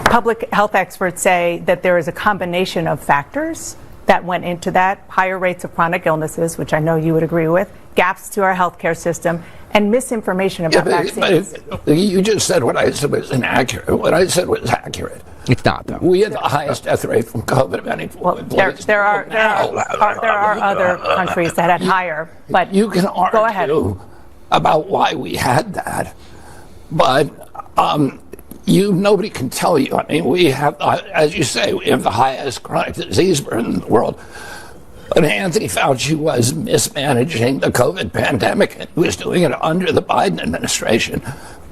S4: public health experts say that there is a combination of factors that went into that: higher rates of chronic illnesses, which I know you would agree with, gaps to our healthcare system, and misinformation about vaccines.
S1: But you just said what I said was inaccurate. What I said was accurate.
S7: It's not, though.
S1: We had the highest death rate from COVID of any.
S4: Well, there are other countries that had higher, but
S1: you can argue
S4: go ahead
S1: about why we had that, but nobody can tell you. I mean, we have, as you say, we have the highest chronic disease burden in the world. But Anthony Fauci was mismanaging the COVID pandemic, and he was doing it under the Biden administration.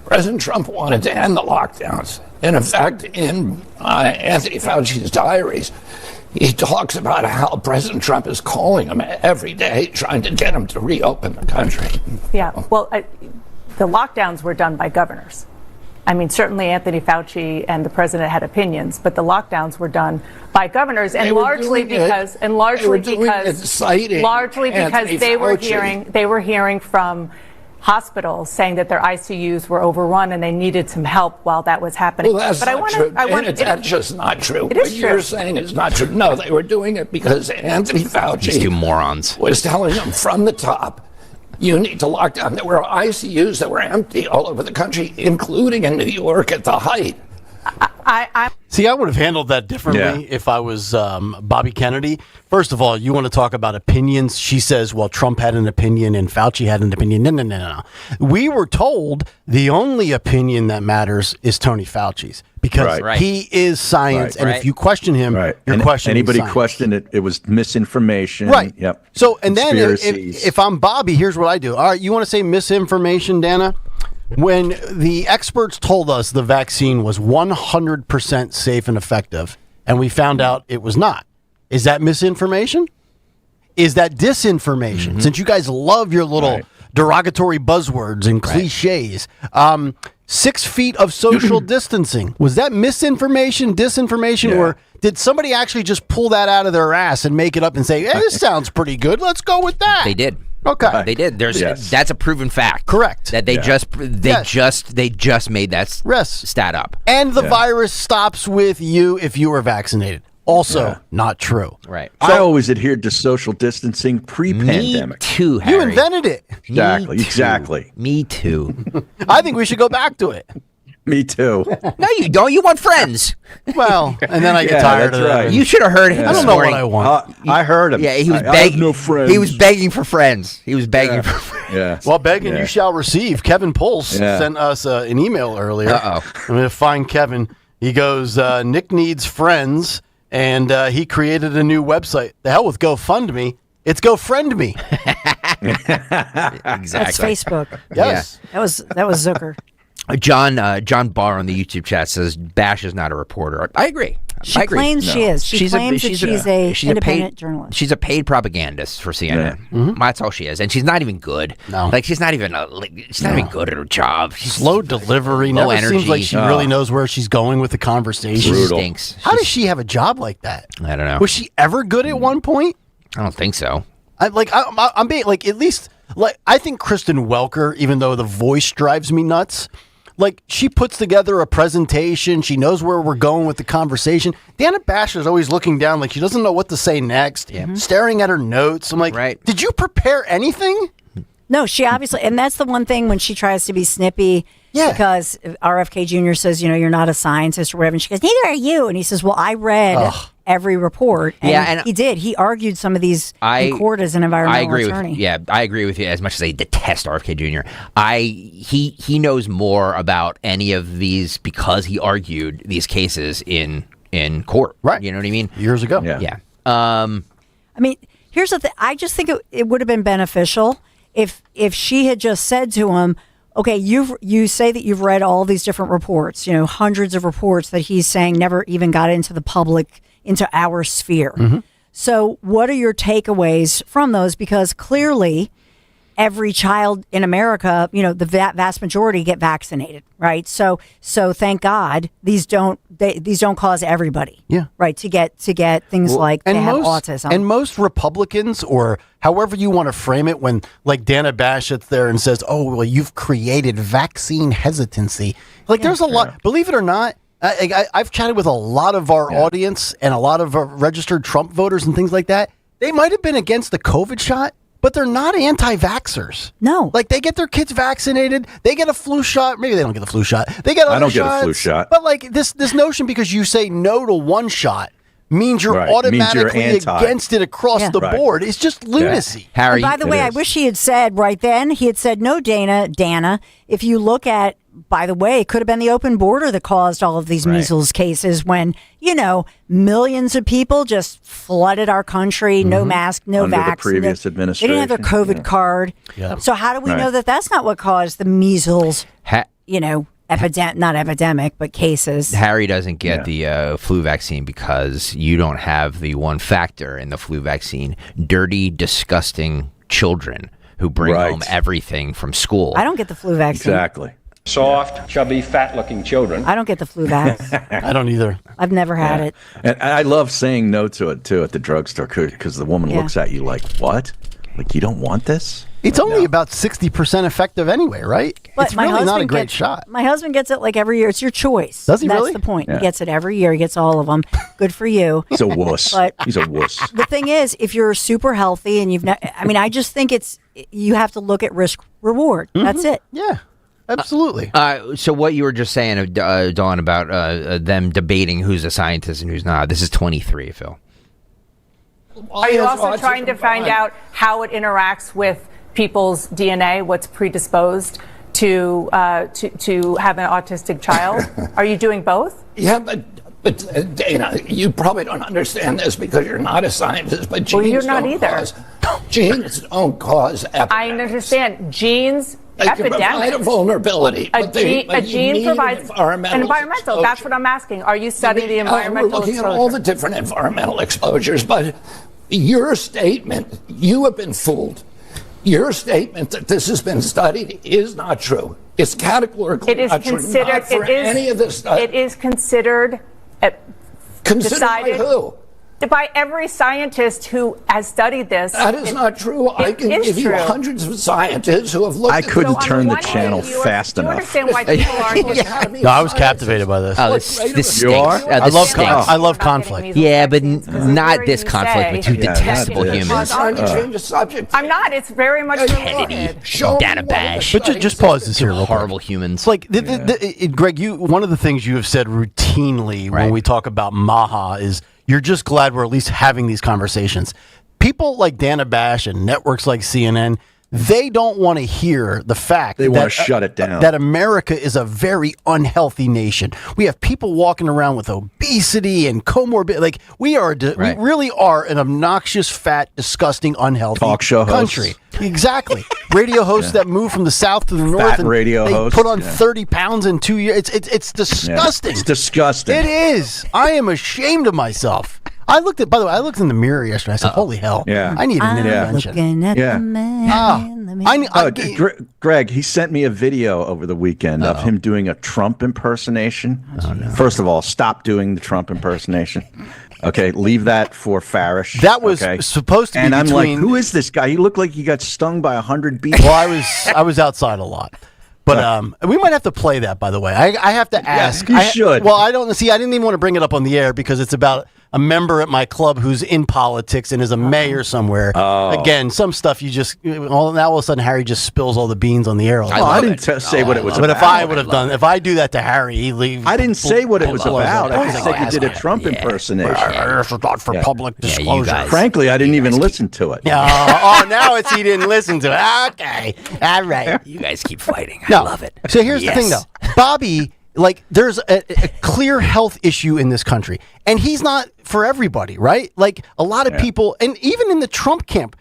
S1: President Trump wanted to end the lockdowns. And in fact, in Anthony Fauci's diaries, he talks about how President Trump is calling him every day, trying to get him to reopen the country.
S4: Yeah, well, the lockdowns were done by governors. I mean, certainly Anthony Fauci and the president had opinions, but the lockdowns were done by governors, and largely because they were hearing from hospitals saying that their ICUs were overrun and they needed some help while that was happening.
S1: Well, that's not true. That's just not true.
S4: It is
S1: true. What you're saying is not true. No, they were doing it because Anthony Fauci,
S7: these two morons,
S1: was telling them from the top, you need to lock down. There were ICUs that were empty all over the country, including in New York at the height.
S2: See, I would have handled that differently if I was Bobby Kennedy. First of all, you want to talk about opinions. She says, well, Trump had an opinion and Fauci had an opinion. No. We were told the only opinion that matters is Tony Fauci's because he is science. And if you question him, you're questioning
S5: anybody
S2: science.
S5: Questioned it, it was misinformation.
S2: Right.
S5: Yep.
S2: So, and then if I'm Bobby, here's what I do. All right, you want to say misinformation, Dana? When the experts told us the vaccine was 100% safe and effective, and we found out it was not, is that misinformation? Is that disinformation? Mm-hmm. Since you guys love your little derogatory buzzwords and cliches. 6 feet of social distancing. Was that misinformation, disinformation, or did somebody actually just pull that out of their ass and make it up and say, hey, this sounds pretty good, let's go with that?
S7: They did.
S2: Okay,
S7: they did. That's a proven fact.
S2: Correct.
S7: That they just made that stat up.
S2: And the virus stops with you if you are vaccinated. Also, not true.
S7: Right.
S5: So, I always adhered to social distancing pre-pandemic.
S7: Me too, Harry.
S2: You invented it.
S5: Exactly.
S7: Me too.
S2: I think we should go back to it.
S5: Me too.
S7: No, you don't. You want friends.
S2: Well, and then I get tired of it.
S7: You should have heard him.
S2: I don't know what I want.
S5: I heard him.
S7: Yeah, he was begging.
S5: I have no friends.
S7: He was begging for friends. He was begging for friends.
S5: Yeah.
S2: Well, begging you shall receive. Kevin Pulse sent us an email earlier.
S7: Uh-oh.
S2: I'm going to find Kevin. He goes, Nick needs friends,
S6: and he created a new website. The hell with GoFundMe. It's GoFriendMe.
S7: Exactly.
S9: That's Facebook.
S6: Yes.
S9: Yeah. That was Zucker.
S7: John Barr on the YouTube chat says Bash is not a reporter. I agree.
S9: She claims she is. She claims that she's a independent journalist.
S7: She's a paid propagandist for CNN. That's all she is, and she's not even good.
S6: No,
S7: like she's not even even good at her job. She's
S6: slow delivery.
S7: Low
S6: Never
S7: energy.
S6: seems like she really knows where she's going with the conversation.
S7: She stinks.
S6: How does she have a job like that?
S7: I don't know.
S6: Was she ever good at one point?
S7: I don't think so.
S6: I'm being like at least like I think Kristen Welker, even though the voice drives me nuts. Like, she puts together a presentation. She knows where we're going with the conversation. Dana Basher's always looking down like she doesn't know what to say next, staring at her notes. I'm like, did you prepare anything?
S9: No, she obviously, and that's the one thing when she tries to be snippy, because RFK Jr. says, you're not a scientist or whatever, and she goes, neither are you. And he says, well, I read every report. And and he did. He argued some of these in court as an environmental attorney.
S7: I agree with you. As much as I detest RFK Jr., he knows more about any of these because he argued these cases in court.
S6: Right.
S7: You know what I mean?
S6: Years ago.
S7: Yeah.
S9: I mean, here's the thing. I just think it would have been beneficial if she had just said to him, okay, you say that you've read all these different reports, hundreds of reports that he's saying never even got into the public, into our sphere. So what are your takeaways from those? Because clearly every child in America, the vast majority get vaccinated, right? So thank God these don't cause everybody, right, to get things like they have autism.
S6: And most Republicans, or however you want to frame it, when like Dana Bash sits there and says, "Oh, well, you've created vaccine hesitancy," like there's a lot. Believe it or not, I've chatted with a lot of our audience and a lot of registered Trump voters and things like that. They might have been against the COVID shot, but they're not anti-vaxxers.
S9: No.
S6: Like, they get their kids vaccinated. They get a flu shot. Maybe they don't get the flu shot. They get other shots.
S5: I don't get a flu shot.
S6: But, like, this notion because you say no to one shot means you're automatically against it across the board. It's just lunacy.
S7: Harry,
S9: and by the way, I wish he had said right then, no, Dana, if you look at, by the way, it could have been the open border that caused all of these measles cases when, millions of people just flooded our country, no mask, no
S5: Under
S9: vax.
S5: the previous administration.
S9: They didn't have their COVID card.
S6: Yeah.
S9: So how do we know that that's not what caused the measles, not epidemic, but cases?
S7: Harry doesn't get the flu vaccine because you don't have the one factor in the flu vaccine: dirty, disgusting children who bring home everything from school.
S9: I don't get the flu vaccine.
S5: Exactly.
S10: Soft, chubby, fat-looking children.
S9: I don't get the flu vax.
S6: I don't either.
S9: I've never had it.
S5: And I love saying no to it, too, at the drugstore because the woman looks at you like, what? Like, you don't want this?
S6: It's only about 60% effective anyway, right?
S9: But
S6: it's really not a great shot.
S9: My husband gets it like every year. It's your choice.
S6: Does he really?
S9: That's the point.
S5: Yeah.
S9: He gets it every year. He gets all of them. Good for you.
S5: He's a wuss.
S9: But
S5: he's a wuss.
S9: The thing is, if you're super healthy and I just think you have to look at risk reward. That's it.
S6: Yeah. Absolutely.
S7: So what you were just saying, Dawn, about them debating who's a scientist and who's not. This is 23, Phil.
S4: Are you also trying to find out how it interacts with people's DNA, what's predisposed to have an autistic child? Are you doing both?
S1: Yeah, but Dana, you probably don't understand this because you're not a scientist, but genes
S4: you're not either.
S1: Genes don't cause epidemics.
S4: I understand. Genes,
S1: epidemics. Provide a vulnerability.
S4: A gene provides an environmental. That's what I'm asking. Are you studying the environmental
S1: We're looking
S4: exposure?
S1: at all the different environmental exposures, but your statement, you have been fooled. Your statement that this has been studied is not true. It's categorically not true. Not for any of this stuff.
S4: It is considered.
S1: Decided by who?
S4: By every scientist who has studied this.
S1: That is not true. I can give you hundreds of scientists who have looked at
S5: I couldn't turn the channel fast enough.
S4: Do you understand why people are
S6: No, I was captivated by this.
S7: Oh, this stinks.
S6: You are? I love conflict.
S7: Yeah, but not this conflict with two detestable humans.
S4: I'm not. It's very much
S7: Kennedy, Dana Bash.
S6: But just pause this here.
S7: Horrible humans.
S6: Like, Greg, one of the things you have said routinely when we talk about Maha is you're just glad we're at least having these conversations. People like Dana Bash and networks like CNN, They don't want to hear the fact
S5: They want to shut it down.
S6: That America is a very unhealthy nation. We have people walking around with obesity and comorbid. Like we really are an obnoxious, fat, disgusting, unhealthy
S5: talk show
S6: country.
S5: hosts.
S6: Exactly. Radio hosts that move from the south to the north.
S5: Fat
S6: and
S5: radio
S6: they
S5: hosts,
S6: put on 30 pounds in 2 years. It's disgusting.
S5: It's disgusting.
S6: It is. I am ashamed of myself. By the way, I looked in the mirror yesterday. I said, holy hell.
S5: Yeah.
S6: I need an intervention.
S9: Looking at the man.
S5: Greg, he sent me a video over the weekend of him doing a Trump impersonation.
S6: Oh, no.
S5: First of all, stop doing the Trump impersonation. Okay, leave that for Farish.
S6: That was supposed to be
S5: And I'm like,
S6: between-
S5: who is this guy? He looked like he got stung by 100 bees.
S6: Well, I was outside a lot. But we might have to play that, by the way. I have to ask.
S5: you should.
S6: Well, I don't see. I didn't even want to bring it up on the air because it's about a member at my club who's in politics and is a mayor somewhere. Again, some stuff you just now all of a sudden Harry just spills all the beans on the air.
S5: I didn't say what it was
S6: But
S5: about.
S6: if I would have done, if I do that to Harry, he leaves.
S5: I didn't say what it was about. I just said you did a Trump impersonation.
S6: It's not for public disclosure.
S5: Frankly, I didn't even listen to it.
S6: Now it's he didn't listen to it. Okay, all right.
S7: You guys keep fighting.
S6: No.
S7: I love it.
S6: So here's the thing, though. Bobby, like, there's a clear health issue in this country, and he's not for everybody, right? Like, a lot of people, and even in the Trump camp,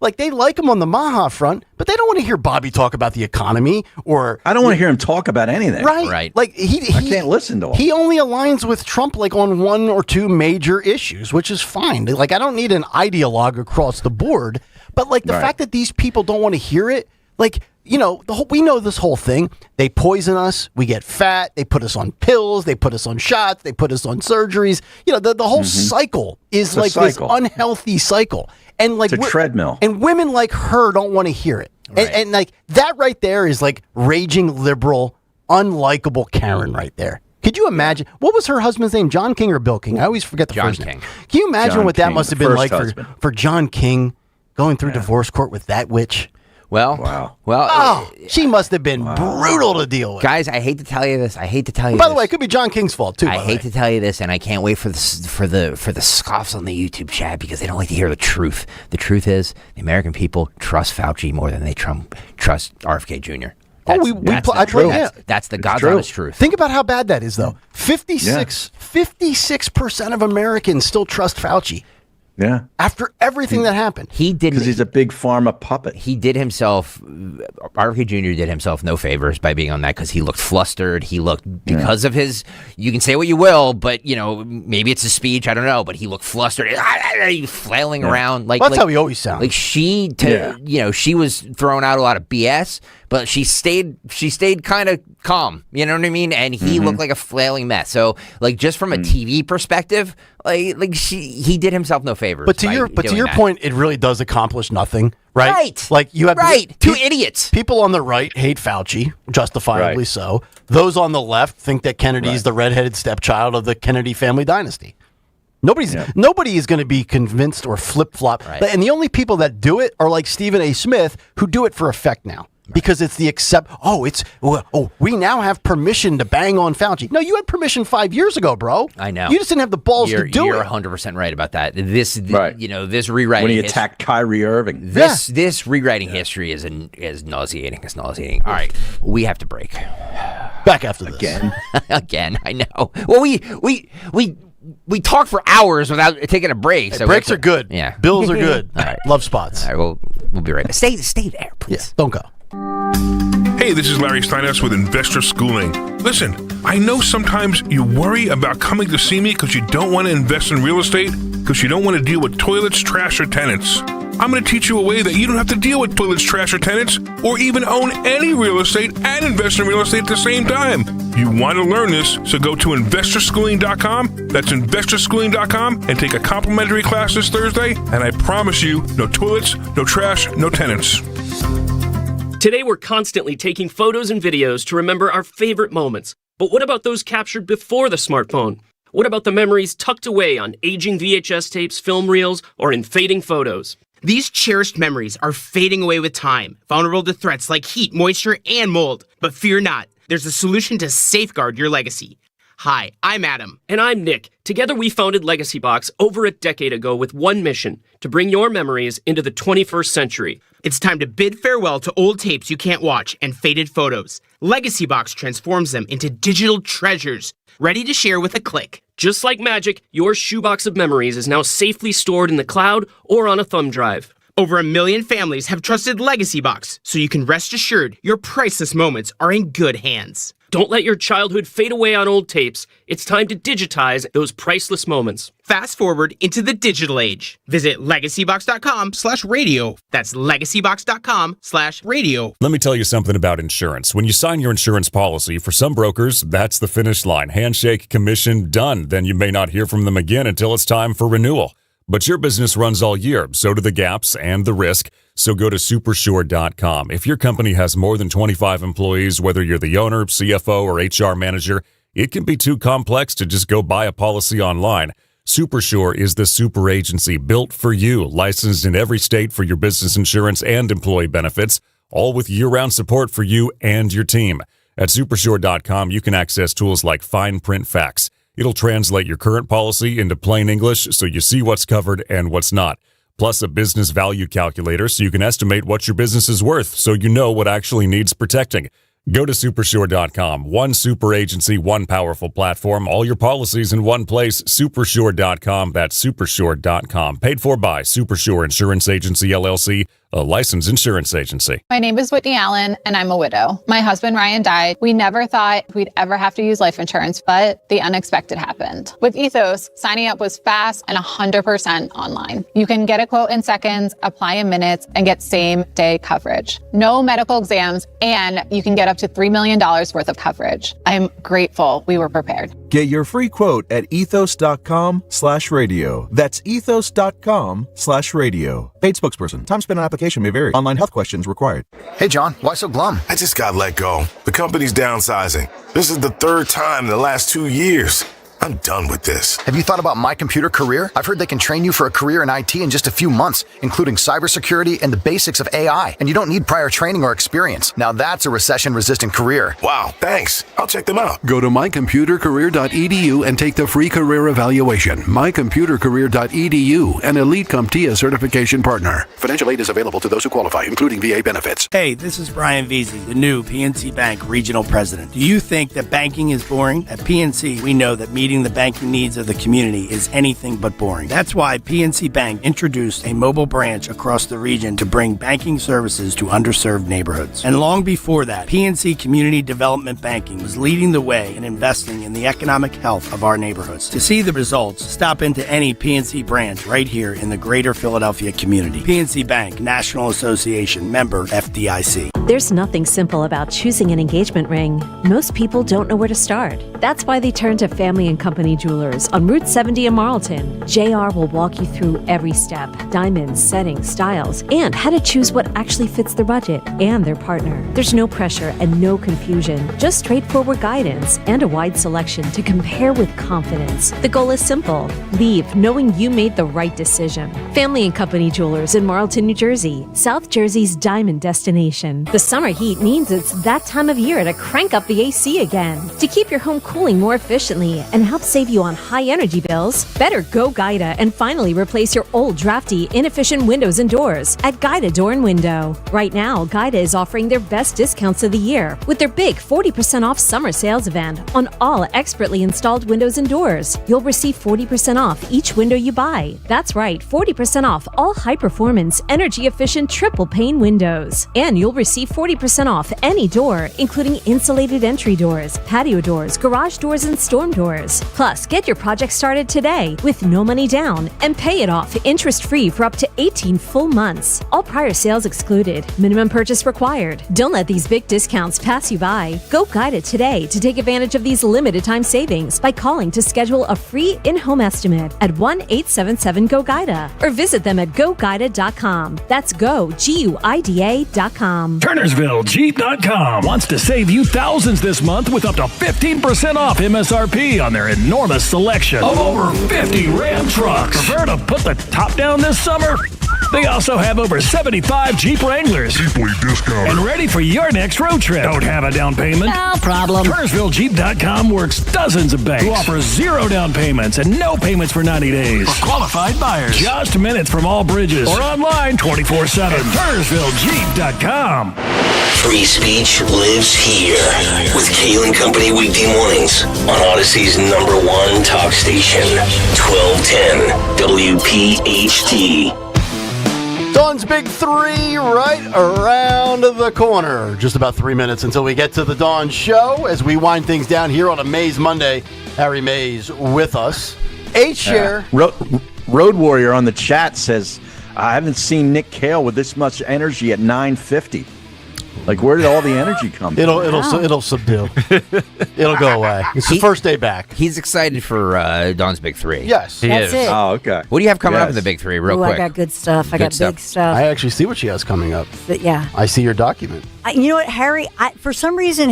S6: like, they like him on the Maha front, but they don't want to hear Bobby talk about the economy or...
S5: I don't want to hear him talk about anything.
S6: Right. Like, I
S5: can't listen to him.
S6: He only aligns with Trump, like, on one or two major issues, which is fine. Like, I don't need an ideologue across the board, but, like, the fact that these people don't want to hear it, like... we know this whole thing. They poison us. We get fat. They put us on pills. They put us on shots. They put us on surgeries. The whole cycle is like this unhealthy cycle. And like
S5: it's a treadmill.
S6: And women like her don't want to hear it. Right. And like that right there is like raging liberal, unlikable Karen right there. Could you imagine? What was her husband's name? John King or Bill King? I always forget the first name. Can you imagine what that must have been like for John King going through divorce court with that witch?
S7: Well,
S6: she must have been brutal to deal with.
S7: Guys, I hate to tell you this.
S6: By the way, it could be John King's fault too.
S7: I hate to tell you this, and I can't wait for the scoffs on the YouTube chat because they don't like to hear the truth. The truth is, the American people trust Fauci more than they trust RFK Jr. That's the God's honest truth.
S6: Think about how bad that is, though. 56% of Americans still trust Fauci.
S5: Yeah.
S6: After everything that happened.
S5: Because he's a big pharma puppet.
S7: He did himself, RFK Jr. did himself no favors by being on that because he looked flustered. He looked, because of his, you can say what you will, but, maybe it's a speech, I don't know, but he looked flustered. He flailing around.
S6: That's how he always sounds.
S7: Like she was throwing out a lot of BS, but she stayed kind of calm. You know what I mean? And he looked like a flailing mess. So, like, just from a TV perspective, he did himself no favors.
S6: But to your point, it really does accomplish nothing, right?
S7: Right.
S6: Like you have
S7: two idiots.
S6: People on the right hate Fauci, justifiably so. Those on the left think that Kennedy's the redheaded stepchild of the Kennedy family dynasty. Nobody is going to be convinced or flip-flop. Right. And the only people that do it are like Stephen A. Smith, who do it for effect now. Because it's the we now have permission to bang on Fauci. No, you had permission 5 years ago, bro.
S7: I know.
S6: You just didn't have the balls to do it.
S7: You're 100% right about that. This rewriting.
S5: When he attacked Kyrie Irving.
S7: This rewriting history is nauseating. It's nauseating. All right, we have to break.
S6: Back after this.
S7: Again, I know. Well, we talk for hours without taking a break. So
S6: breaks are good.
S7: Yeah.
S6: Bills are good.
S7: All right.
S6: Love spots.
S7: All right, we'll be right back. Stay there, please.
S6: Don't go.
S3: Hey, this is Larry Steinhaus with Investor Schooling. Listen, I know sometimes you worry about coming to see me because you don't want to invest in real estate, because you don't want to deal with toilets, trash, or tenants. I'm going to teach you a way that you don't have to deal with toilets, trash, or tenants, or even own any real estate and invest in real estate at the same time. You want to learn this, so go to investorschooling.com. That's investorschooling.com and take a complimentary class this Thursday, and I promise you, no toilets, no trash, no tenants.
S8: Today, we're constantly taking photos and videos to remember our favorite moments. But what about those captured before the smartphone? What about the memories tucked away on aging VHS tapes, film reels, or in fading photos?
S11: These cherished memories are fading away with time, vulnerable to threats like heat, moisture, and mold. But fear not, there's a solution to safeguard your legacy. Hi, I'm Adam.
S8: And I'm Nick. Together we founded Legacy Box over a decade ago with one mission, to bring your memories into the 21st century.
S11: It's time to bid farewell to old tapes you can't watch and faded photos. Legacy Box transforms them into digital treasures, ready to share with a click.
S8: Just like magic, your shoebox of memories is now safely stored in the cloud or on a thumb drive.
S11: Over 1 million families have trusted Legacy Box, so you can rest assured your priceless moments are in good hands.
S8: Don't let your childhood fade away on old tapes. It's time to digitize those priceless moments.
S11: Fast forward into the digital age. Visit legacybox.com/radio. That's legacybox.com/radio.
S12: Let me tell you something about insurance. When you sign your insurance policy, for some brokers, that's the finish line. Handshake, commission, done. Then you may not hear from them again until it's time for renewal. But your business runs all year, so do the gaps and the risk. So go to supersure.com. If your company has more than 25 employees, whether you're the owner, CFO, or HR manager, it can be too complex to just go buy a policy online. Supersure is the super agency built for you, licensed in every state for your business insurance and employee benefits, all with year-round support for you and your team. At supersure.com, you can access tools like fine print facts. It'll translate your current policy into plain English so you see what's covered and what's not. Plus a business value calculator so you can estimate what your business is worth so you know what actually needs protecting. Go to supersure.com. One super agency, one powerful platform, all your policies in one place. Supersure.com. That's supersure.com. Paid for by Supersure Insurance Agency, LLC, a licensed insurance agency.
S13: My name is Whitney Allen, and I'm a widow. My husband, Ryan, died. We never thought we'd ever have to use life insurance, but the unexpected happened. With Ethos, signing up was fast and 100% online. You can get a quote in seconds, apply in minutes, and get same-day coverage. No medical exams, and you can get up to $3 million worth of coverage. I'm grateful we were prepared.
S14: Get your free quote at ethos.com/radio. That's ethos.com/radio. Paid spokesperson. Time spent on application may vary. Online health questions required.
S15: Hey, John, why so glum?
S16: I just got let go. The company's downsizing. This is the third time in the last 2 years. I'm done with this.
S15: Have you thought about My Computer Career? I've heard they can train you for a career in IT in just a few months, including cybersecurity and the basics of AI. And you don't need prior training or experience. Now that's a recession-resistant career.
S16: Wow, thanks. I'll check them out.
S17: Go to mycomputercareer.edu and take the free career evaluation. Mycomputercareer.edu, an Elite CompTIA certification partner. Financial aid is available to those who qualify, including VA benefits.
S18: Hey, this is Brian Veazey, the new PNC Bank Regional President. Do you think that banking is boring? At PNC, we know that meeting the banking needs of the community is anything but boring. That's why PNC Bank introduced a mobile branch across the region to bring banking services to underserved neighborhoods. And long before that, PNC Community Development Banking was leading the way in investing in the economic health of our neighborhoods. To see the results, stop into any PNC branch right here in the greater Philadelphia community. PNC Bank, National Association, member FDIC.
S19: There's nothing simple about choosing an engagement ring. Most people don't know where to start. That's why they turn to Family and Company Jewelers on Route 70 in Marlton. JR will walk you through every step: diamonds, settings, styles, and how to choose what actually fits their budget and their partner. There's no pressure and no confusion, just straightforward guidance and a wide selection to compare with confidence. The goal is simple: leave knowing you made the right decision. Family and Company Jewelers in Marlton, New Jersey, South Jersey's diamond destination. The summer heat means it's that time of year to crank up the AC again. To keep your home cooling more efficiently and help save you on high energy bills, better go Guida and finally replace your old drafty, inefficient windows and doors at Guida Door and Window. Right now, Guida is offering their best discounts of the year with their big 40% off summer sales event on all expertly installed windows and doors. You'll receive 40% off each window you buy. That's right, 40% off all high-performance, energy-efficient triple pane windows. And you'll receive 40% off any door, including insulated entry doors, patio doors, garage doors, and storm doors. Plus, get your project started today with no money down and pay it off interest-free for up to 18 full months. All prior sales excluded. Minimum purchase required. Don't let these big discounts pass you by. Go Guida today to take advantage of these limited-time savings by calling to schedule a free in-home estimate at 1-877-GO-GUIDA or visit them at GoGuida.com. That's GoGuida.com.
S31: TurnersvilleJeep.com wants to save you thousands this month with up to 15% off MSRP on their enormous selection of over 50 Ram trucks. Prefer to put the top down this summer?
S20: They also have over 75 Jeep Wranglers.
S16: Deeply discounted.
S20: And ready for your next road trip. Don't have a down payment?
S9: No problem.
S20: KurzersvilleJeep.com works dozens of banks who offer 0 down payments and no payments for 90 days. For qualified buyers. Just minutes from all bridges. Or online 24/7. KurzersvilleJeep.com.
S21: Free speech lives here with Kayal and Company weekday mornings on Odyssey's #1 talk station, 1210 WPHT.
S6: Dawn's Big Three right around the corner. Just about 3 minutes until we get to the Dawn Show as we wind things down here on a Maze Monday. Harry Mays with us. H-Share.
S5: Road Warrior on the chat says, I haven't seen Nick Kayal with this much energy at 9:50. Like, where did all the energy come from?
S6: It'll subdue. It'll go away. It's the first day back.
S7: He's excited for Dawn's Big Three.
S6: Yes.
S7: He
S9: That's
S7: is.
S9: it.
S5: Oh, okay.
S7: What do you have coming up in the Big Three, real quick?
S9: I got good stuff. I got big stuff.
S6: I actually see what she has coming up.
S9: But yeah.
S6: I see your document.
S9: You know what, Harry? For some reason,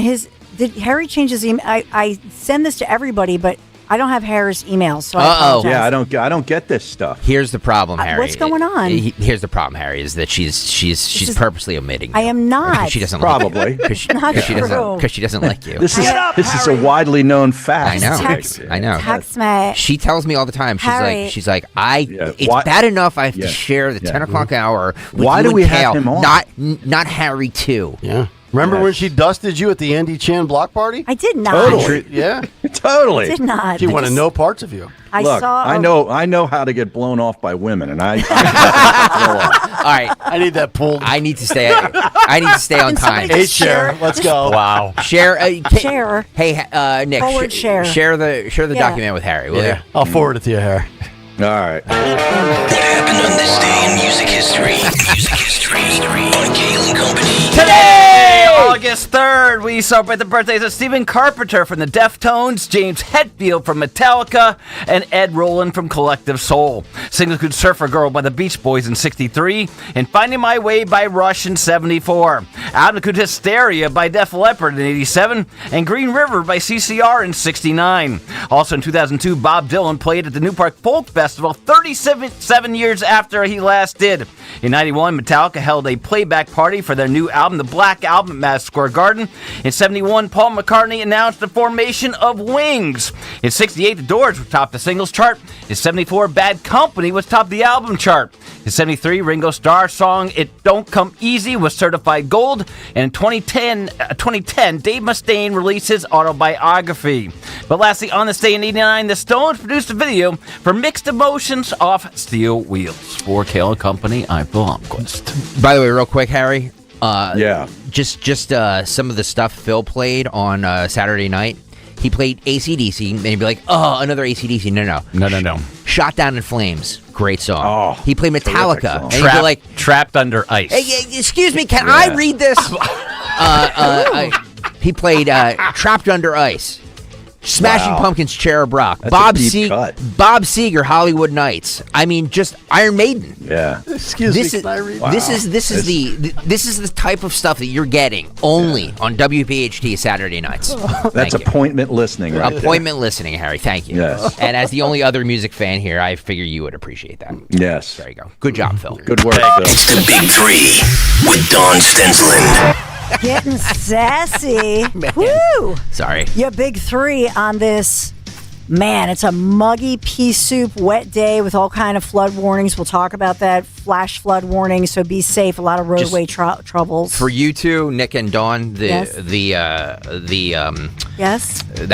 S9: did Harry change his email? I send this to everybody, but I don't have Harry's emails, so I apologize.
S5: Yeah, I don't get this stuff.
S7: Here's the problem, Harry.
S9: What's going on?
S7: Here's the problem, Harry, is that she's purposely omitting.
S9: I am not.
S7: Because she doesn't
S5: Probably.
S7: like you. Because she doesn't like you.
S5: This is a widely known fact.
S7: I know.
S9: Text me.
S7: She tells me all the time.
S9: Harry.
S7: It's bad enough I have to share the 10 o'clock hour with
S5: Why
S7: you
S5: do
S7: and
S5: we
S7: Kayal,
S5: have him on?
S7: Not Harry too.
S6: Yeah. Remember when she dusted you at the Andy Chan block party?
S9: I did not.
S6: Totally. Yeah.
S5: Totally.
S9: I did not.
S6: She wanted no parts of you.
S5: Look, I know how to get blown off by women, and I
S7: all right.
S6: I need that pulled.
S7: I need to stay on time.
S6: Hey, share. Let's go.
S7: Wow. Share.
S9: Share.
S7: Hey, Nick.
S9: Forward share.
S7: Share the document with Harry, will you?
S6: I'll forward it to you, Harry.
S5: All right.
S21: What happened on this day in music history? Music history on Kayal and Company.
S22: Today, August 3rd, we celebrate the birthdays of Stephen Carpenter from the Deftones, James Hetfield from Metallica, and Ed Roland from Collective Soul. Singles include Surfer Girl by the Beach Boys in 63 and Finding My Way by Rush in 74. Album include Hysteria by Def Leppard in 87 and Green River by CCR in 69. Also in 2002, Bob Dylan played at the New Park Folk Festival 37 years after he last did. In 91, Metallica held a playback party for their new album, The Black Album, at Madison Square Garden. In 71, Paul McCartney announced the formation of Wings. In 68, The Doors were top the singles chart. In 74, Bad Company was top the album chart. In 73, Ringo Starr's song It Don't Come Easy was certified gold. And in 2010, Dave Mustaine released his autobiography. But lastly, on this day in 89, the Stones produced a video for Mixed Emotions off Steel Wheels. For Kayal Company, I'm Phil Holmquist.
S7: By the way, real quick, Harry.
S5: Yeah.
S7: Just some of the stuff Phil played on Saturday night. He played AC/DC, and he'd be like, "Oh, another AC/DC." No. "Shot Down in Flames," great song.
S5: Oh,
S7: he played Metallica, and he'd be like,
S22: "Trapped Under Ice."
S7: Hey, excuse me, can I read this? He played "Trapped Under Ice." Smashing Pumpkins, Cherub Rock. Bob Seger, Hollywood Nights. I mean, just Iron Maiden.
S5: Yeah.
S6: Excuse me, can I read?
S7: This is the type of stuff that you're getting only on WPHT Saturday nights.
S5: That's appointment listening, right?
S7: Appointment listening, Harry. Thank you.
S5: Yes.
S7: And as the only other music fan here, I figure you would appreciate that.
S5: Yes.
S7: There you go. Good job, Phil.
S5: Good work, Phil.
S21: It's the Big Three with Don Stensland.
S9: Getting sassy. Woo!
S7: Sorry.
S9: Your big three on this. Man, it's a muggy pea soup wet day with all kind of flood warnings. We'll talk about that. Flash flood warnings, so be safe. A lot of roadway troubles.
S7: For you two, Nick and Dawn,
S9: Yes.
S7: the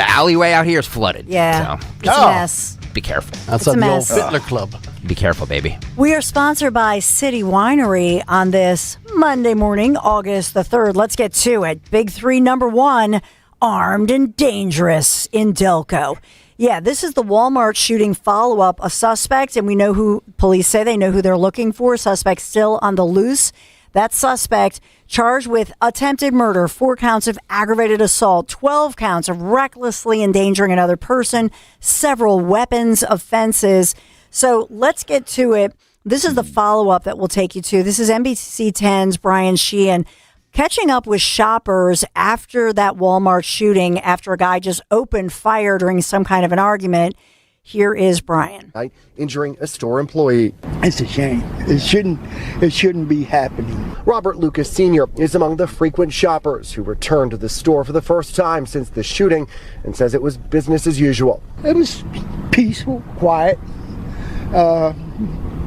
S9: alleyway
S7: out here is flooded.
S9: Yeah.
S7: So
S9: It's a mess.
S7: be careful.
S6: That's
S9: It's a
S6: on the old
S9: mess.
S6: Fittler Club.
S7: Be careful, baby.
S9: We are sponsored by City Winery on this Monday morning, August the 3rd. Let's get to it. Big three, number one, Armed and Dangerous in Delco. Yeah, this is the Walmart shooting follow-up. A suspect, and we know who police say they know who they're looking for. Suspect still on the loose. That suspect charged with attempted murder, 4 counts of aggravated assault, 12 counts of recklessly endangering another person, several weapons offenses. So let's get to it. This is the follow-up that we'll take you to. This is NBC 10's Brian Sheehan catching up with shoppers after that Walmart shooting, after a guy just opened fire during some kind of an argument. Here is Brian.
S1: Injuring a store employee.
S2: It's a shame. It shouldn't be happening.
S1: Robert Lucas Sr. is among the frequent shoppers who returned to the store for the first time since the shooting and says it was business as usual.
S2: It was peaceful, quiet.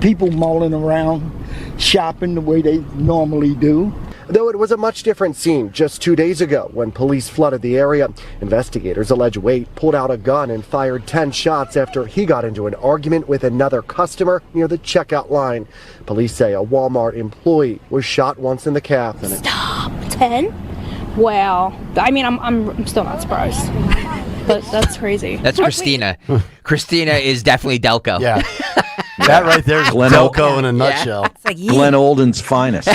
S2: People mulling around, shopping the way they normally do.
S1: Though it was a much different scene just 2 days ago when police flooded the area. Investigators allege Waite pulled out a gun and fired 10 shots after he got into an argument with another customer near the checkout line. Police say a Walmart employee was shot once in the calf.
S10: Stop. 10? Well, I mean, I'm still not surprised. But that's crazy.
S7: That's Christina. Christina is definitely Delco.
S6: Yeah. That right there is Delco in a nutshell.
S9: It's like
S5: Glenn Olden's finest.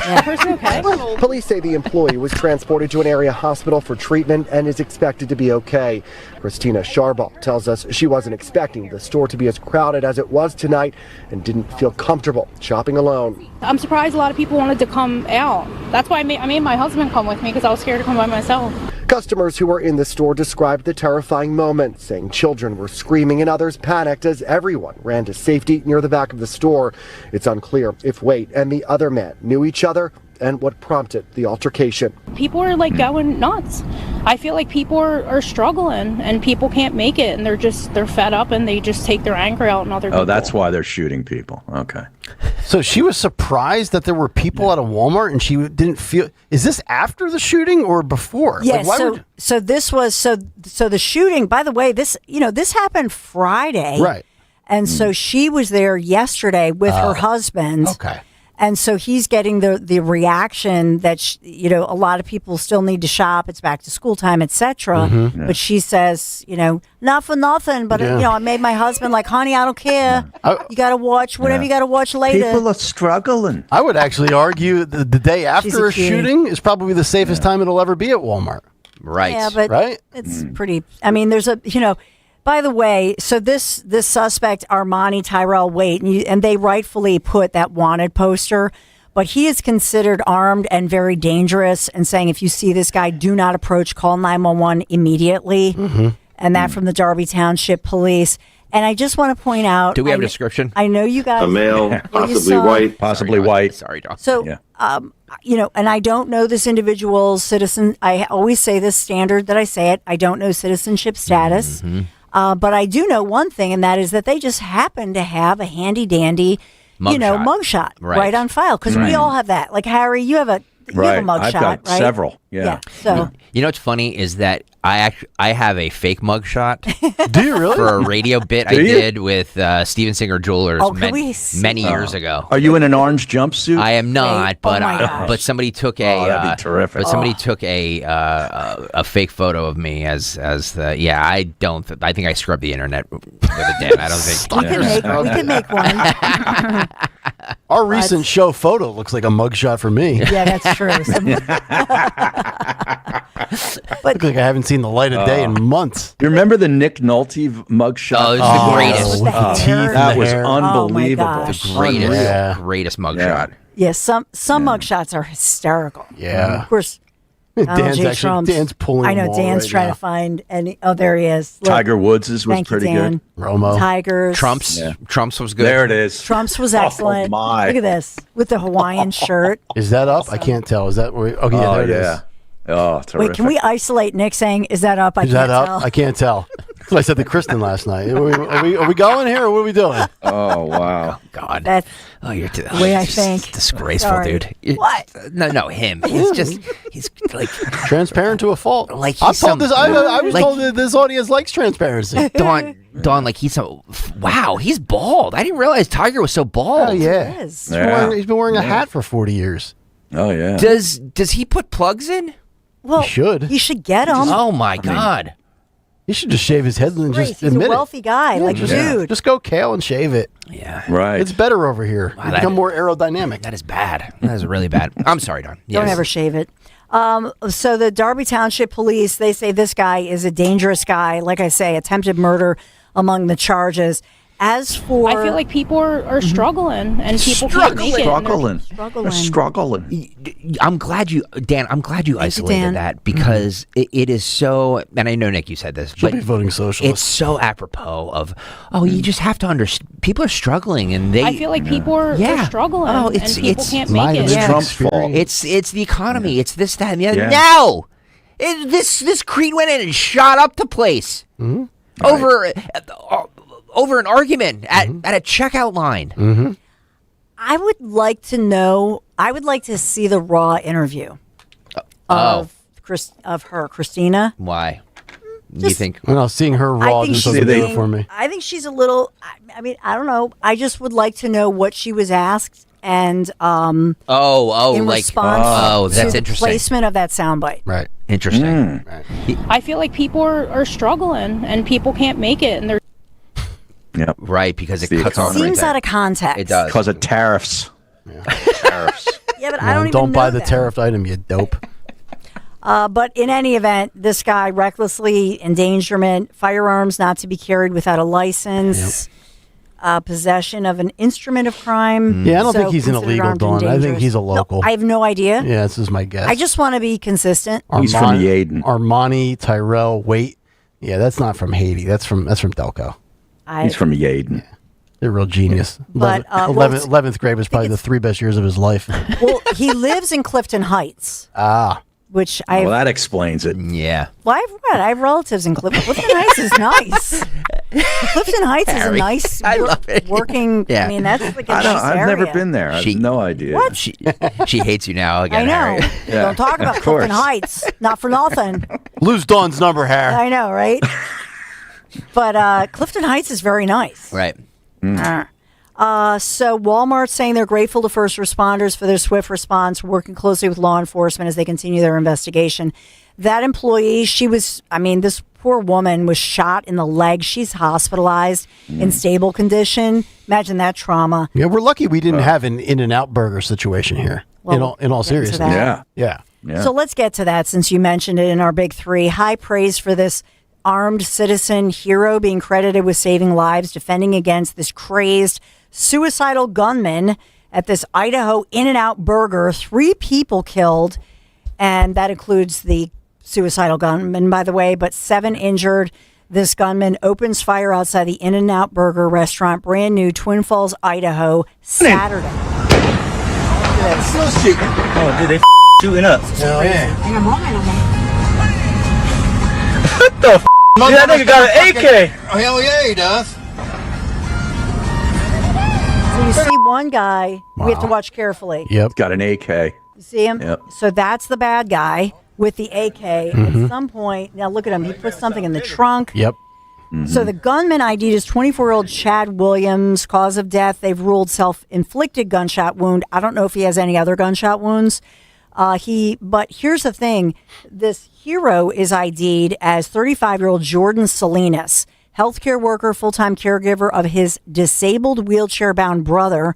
S1: Police say the employee was transported to an area hospital for treatment and is expected to be okay. Christina Sharbaugh tells us she wasn't expecting the store to be as crowded as it was tonight and didn't feel comfortable shopping alone.
S10: I'm surprised a lot of people wanted to come out. That's why I made my husband come with me because I was scared to come by myself.
S1: Customers who were in the store described the terrifying moment, saying children were screaming and others panicked as everyone ran to safety near the back of the store. It's unclear if Waite and the other man knew each other and what prompted the altercation.
S10: People are like going nuts. I feel like people are struggling and people can't make it and they're fed up and they just take their anger out on other people.
S5: Oh, that's why they're shooting people. Okay.
S6: So she was surprised that there were people at a Walmart and she didn't feel. Is this after the shooting or before?
S9: Yes. So this was so the shooting. By the way, this happened Friday,
S6: right?
S9: And so she was there yesterday with her husband.
S6: Okay.
S9: And so he's getting the reaction that a lot of people still need to shop. It's back to school time, etc.
S6: Mm-hmm.
S9: But she says, not for nothing, but I made my husband like, honey, I don't care. You got to watch whatever you got to watch later.
S5: People are struggling.
S6: I would actually argue the day after a shooting is probably the safest time it'll ever be at Walmart.
S7: Right.
S9: Yeah, but it's pretty. I mean, there's a By the way, so this suspect, Armani Tyrell Waite, and they rightfully put that wanted poster, but he is considered armed and very dangerous and saying if you see this guy, do not approach, call 911 immediately.
S6: Mm-hmm.
S9: And that from the Darby Township Police. And I just want to point out.
S7: Do we have a description?
S9: I know you guys.
S23: A male, possibly white.
S7: Sorry, John.
S9: So, and I don't know this individual's citizen. I always say this standard that I say it. I don't know citizenship status.
S7: Mm-hmm.
S9: But I do know one thing, and that is that they just happen to have a handy dandy, mugshot right on file. Because we all have that. Like, Harry, you have a mugshot,
S5: I've got
S9: right?
S5: several. Yeah.
S9: So
S7: you know what's funny is that I have a fake mugshot.
S6: Do you really?
S7: For a radio bit I did with Steven Singer Jewelers many years ago.
S5: Are you in an orange jumpsuit?
S7: I am not, but somebody took
S5: that'd be terrific.
S7: But somebody took a fake photo of me as the I think I scrubbed the internet with it, Dan. I don't think
S9: we can make one.
S6: Our recent show photo looks like a mugshot for me.
S9: Yeah, that's true.
S6: But look like I haven't seen the light of day in months.
S5: You remember the Nick Nolte mugshot?
S7: Oh, it was the greatest.
S9: With the hair.
S5: That was
S9: Oh,
S5: unbelievable.
S9: my gosh.
S7: The greatest mugshot.
S9: Yeah, some mugshots are hysterical.
S6: Yeah.
S9: Of course.
S6: Dan's pulling.
S9: I know
S6: them all
S9: Dan's
S6: right
S9: trying
S6: now.
S9: to find any. Oh, there he is. Look.
S5: Tiger Woods' was
S9: Thank you,
S5: pretty
S9: Dan.
S5: good.
S6: Romo.
S9: Tigers.
S7: Trump's was good.
S5: There it is.
S9: Trump's was excellent.
S5: Oh, my.
S9: Look at this with the Hawaiian shirt.
S6: Is that up? I can't tell. Is that where? Okay, there it is.
S5: Oh, terrific.
S9: Wait, can we isolate Nick saying, "Is that up?"
S6: Is that up? I can't tell. That's what I said to Kristen last night. Are we going here or what are we doing?
S5: Oh, wow.
S7: God.
S9: That's
S7: you're
S9: the way I think.
S7: Disgraceful,
S9: Sorry.
S7: dude.
S9: What?
S7: No, him. He's like
S6: transparent to a fault.
S7: Like
S6: I was told that this audience likes transparency.
S7: Dawn, like he's he's bald. I didn't realize Tiger was so bald.
S6: Oh yeah,
S9: He is.
S6: He's been wearing a hat for 40 years.
S5: Oh yeah.
S7: Does he put plugs in?
S9: Well,
S6: he should.
S9: He should get them.
S7: Oh my God.
S6: He should just shave his head and just
S9: He's
S6: admit
S9: a wealthy guy. Like, dude.
S6: Just go kale and shave it.
S7: Yeah.
S5: Right.
S6: It's better over here. You become more aerodynamic.
S7: That is bad. That is really bad. I'm sorry, Don. Yes.
S9: Don't ever shave it. So the Darby Township Police, they say this guy is a dangerous guy. Like I say, attempted murder among the charges. As for,
S10: I feel like people are struggling, and people can't make it.
S5: They're struggling.
S7: I'm glad you, Dan. I'm glad you isolated that because it is so. And I know, Nick, you said this,
S6: She'll
S7: but
S6: be voting socialist.
S7: It's so apropos of. You just have to understand. People are struggling, and they.
S10: I feel like people are struggling, and people can't make it.
S7: It's
S5: Trump's fault.
S7: It's the economy. It's this, that, and the other.
S5: Yeah.
S7: No, this cretin went in and shot up the place over an argument at a checkout line.
S9: I would like to know. I would like to see the raw interview of her, Christina.
S7: Why? You think?
S6: Well, seeing her raw just doesn't do it for me.
S9: I think she's a little. I mean, I don't know. I just would like to know what she was asked and in response
S7: that's
S9: to the
S7: interesting.
S9: placement of that soundbite.
S6: Right.
S7: Interesting.
S6: Right.
S10: I feel like people are struggling, and people can't make it, and they're.
S5: Yep.
S7: Right, because it cuts on.
S9: Seems out of context.
S7: It does.
S5: Because of tariffs.
S9: Tariffs. Yeah, but I don't even
S6: Don't buy
S9: know
S6: the
S9: that.
S6: tariffed item, you dope.
S9: But in any event, this guy recklessly endangerment, firearms not to be carried without a license, possession of an instrument of crime.
S6: Yeah, I don't
S9: so
S6: think he's an
S9: considered
S6: illegal,
S9: armed and
S6: Dawn. I think
S9: dangerous.
S6: he's a local.
S9: No, I have no idea.
S6: Yeah, this is my guess.
S9: I just want to be consistent.
S5: He's from Yeadon.
S6: Armani, Tyrell, Waite. Yeah, that's not from Haiti. That's from Delco.
S5: He's from Yeadon.
S6: Yeah. They're real genius.
S9: But,
S6: 11th grade was probably the 3 best years of his life.
S9: Well, he lives in Clifton Heights, which I.
S5: Well, that explains it.
S7: Yeah.
S9: Well, I have relatives in Clifton. Clifton Heights is nice. Clifton Heights is a nice working.
S7: Yeah.
S9: I mean, that's like a nice
S5: I've
S9: area.
S5: never been there. I have no idea.
S9: What?
S7: She hates you now
S9: I
S7: again,
S9: know.
S7: Harry.
S5: Yeah,
S9: Don't talk about
S5: of course.
S9: Clifton Heights. Not for nothing.
S6: Lose Dawn's number, Harry.
S9: I know, right? But Clifton Heights is very nice.
S7: Right.
S9: So Walmart's saying they're grateful to first responders for their swift response, working closely with law enforcement as they continue their investigation. That employee, this poor woman was shot in the leg. She's hospitalized in stable condition. Imagine that trauma.
S6: Yeah, we're lucky we didn't have an In-N-Out Burger situation here.
S9: Well,
S6: in all seriousness.
S5: Yeah.
S9: So let's get to that since you mentioned it in our big three. High praise for this armed citizen hero being credited with saving lives, defending against this crazed suicidal gunman at this Idaho In-N-Out Burger. 3 people killed, and that includes the suicidal gunman, by the way, but 7 injured. This gunman opens fire outside the In-N-Out Burger restaurant, brand new, Twin Falls, Idaho, Saturday.
S3: Oh, dude, they shooting up.
S6: Hell yeah.
S3: What the Dude, that nigga got an AK.
S6: Oh, hell yeah, he does.
S9: So you see one guy, we have to watch carefully.
S5: Yep. Got an AK.
S9: You see him?
S5: Yep.
S9: So that's the bad guy with the AK. At some point, now look at him. He put something in the trunk.
S6: Yep.
S9: So the gunman ID'd is 24-year-old Chad Williams. Cause of death, they've ruled self-inflicted gunshot wound. I don't know if he has any other gunshot wounds. But here's the thing. This hero is ID'd as 35-year-old Jordan Salinas, healthcare worker, full-time caregiver of his disabled wheelchair-bound brother.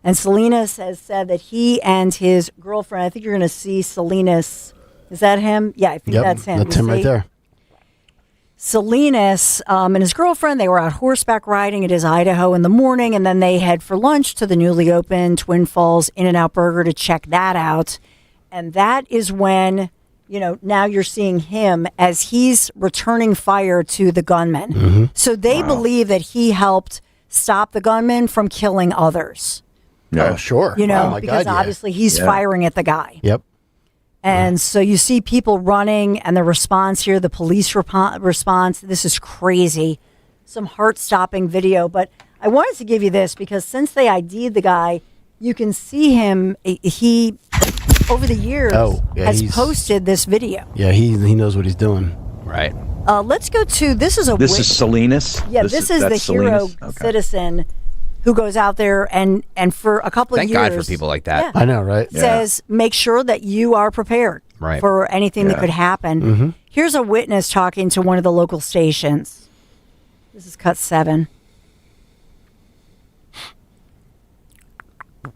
S9: And Salinas has said that he and his girlfriend, I think you're going to see Salinas. Is that him? Yeah, I think that's him.
S6: That's him right there.
S9: Salinas and his girlfriend, they were out horseback riding at his Idaho in the morning, and then they head for lunch to the newly opened Twin Falls In-N-Out Burger to check that out. And that is when, now you're seeing him as he's returning fire to the gunman. So they believe that he helped stop the gunman from killing others.
S6: Yeah. Oh, sure.
S9: Because obviously he's firing at the guy.
S6: Yep.
S9: And so you see people running and the response here, the police response. This is crazy. Some heart-stopping video. But I wanted to give you this because since they ID'd the guy, you can see him. He, over the years, has posted this video.
S6: Yeah, he knows what he's doing.
S7: Right.
S9: Let's go to, this is
S5: Salinas?
S9: Yeah, this is the hero citizen who goes out there and for a couple of years.
S7: Thank God for people like that.
S9: Yeah,
S6: I know, right?
S9: Says, make sure that you are prepared for anything that could happen. Here's a witness talking to one of the local stations. This is cut 7.
S6: Let's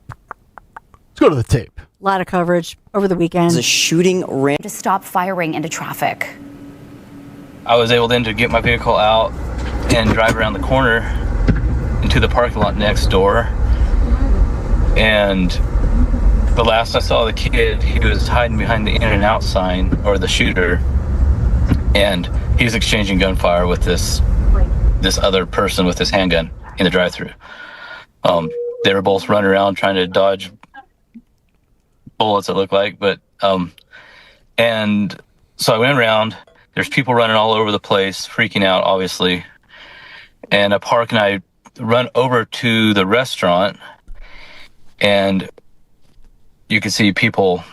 S6: go to the tape.
S9: A lot of coverage over the weekend.
S4: The shooting ran to stop firing into traffic.
S3: I was able then to get my vehicle out and drive around the corner
S8: into the parking lot next door. And the last I saw the kid, he was hiding behind the In-N-Out sign, or the shooter, and he was exchanging gunfire with this other person with his handgun in the drive-thru. They were both running around trying to dodge bullets, it looked like, and so I went around. There's people running all over the place, freaking out, obviously. And I park and I run over to the restaurant, and you can see people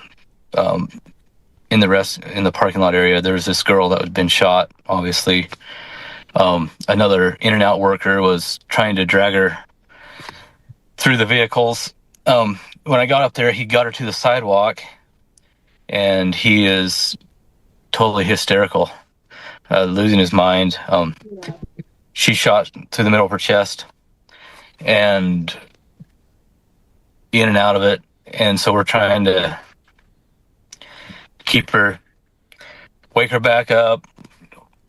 S8: in the parking lot area. There was this girl that had been shot, obviously. Another In-N-Out worker was trying to drag her through the vehicles. When I got up there, he got her to the sidewalk, and he is totally hysterical, losing his mind. She shot through the middle of her chest and in and out of it. And so we're trying to wake her back up,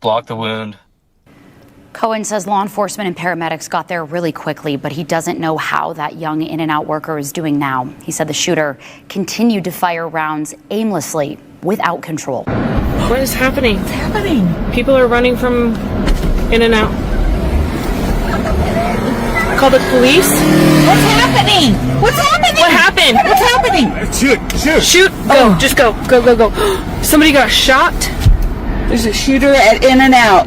S8: block the wound.
S4: Cohen says law enforcement and paramedics got there really quickly, but he doesn't know how that young In-N-Out worker is doing now. He said the shooter continued to fire rounds aimlessly without control.
S11: What is happening? What's happening? People are running from In-N-Out. Call the police?
S12: What's happening? What's happening?
S11: What happened?
S12: What's happening?
S11: Shoot! Go! Just go! Go! Somebody got shot.
S12: There's a shooter at In-N-Out.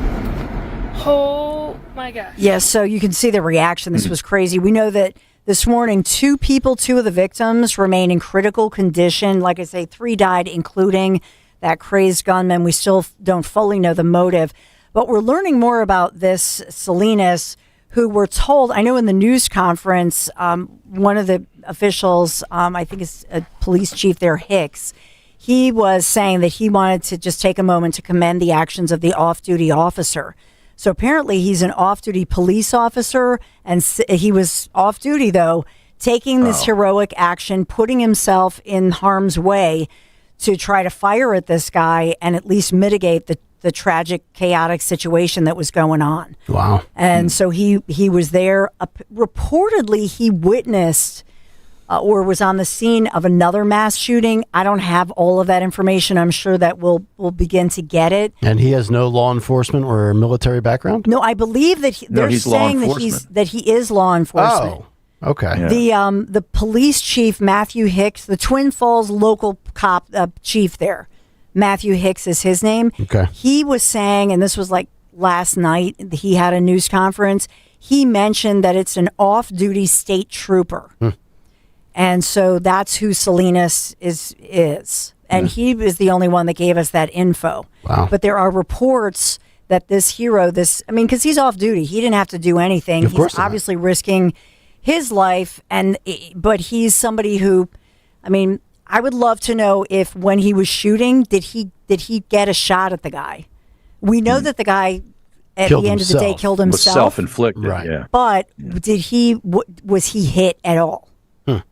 S11: Oh my gosh.
S9: Yes, so you can see the reaction. This was crazy. We know that this morning, two of the victims remain in critical condition. Like I say, 3 died, including that crazed gunman. We still don't fully know the motive. But we're learning more about this Salinas, who we're told, I know in the news conference, one of the officials, I think it's a police chief there, Hicks, he was saying that he wanted to just take a moment to commend the actions of the off-duty officer. So apparently he's an off-duty police officer, and he was off-duty, though, taking this heroic action, putting himself in harm's way to try to fire at this guy and at least mitigate the tragic, chaotic situation that was going on.
S6: Wow.
S9: And so he was there. Reportedly, he witnessed or was on the scene of another mass shooting. I don't have all of that information. I'm sure that we'll begin to get it.
S6: And he has no law enforcement or military background?
S9: No, I believe that they're saying that he is law enforcement.
S6: Oh, okay.
S9: Yeah. The police chief, Matthew Hicks, the Twin Falls local cop chief there, Matthew Hicks is his name.
S6: Okay.
S9: He was saying, and this was like last night, he had a news conference. He mentioned that it's an off-duty state trooper. And so that's who Salinas is. And he was the only one that gave us that info.
S6: Wow.
S9: But there are reports that this hero, because he's off duty. He didn't have to do anything. He's obviously risking his life. But he's somebody who, I would love to know if when he was shooting, did he get a shot at the guy? We know that the guy at the end of the day killed himself.
S5: Was self-inflicted,
S6: right.
S5: Yeah.
S9: But was he hit at all?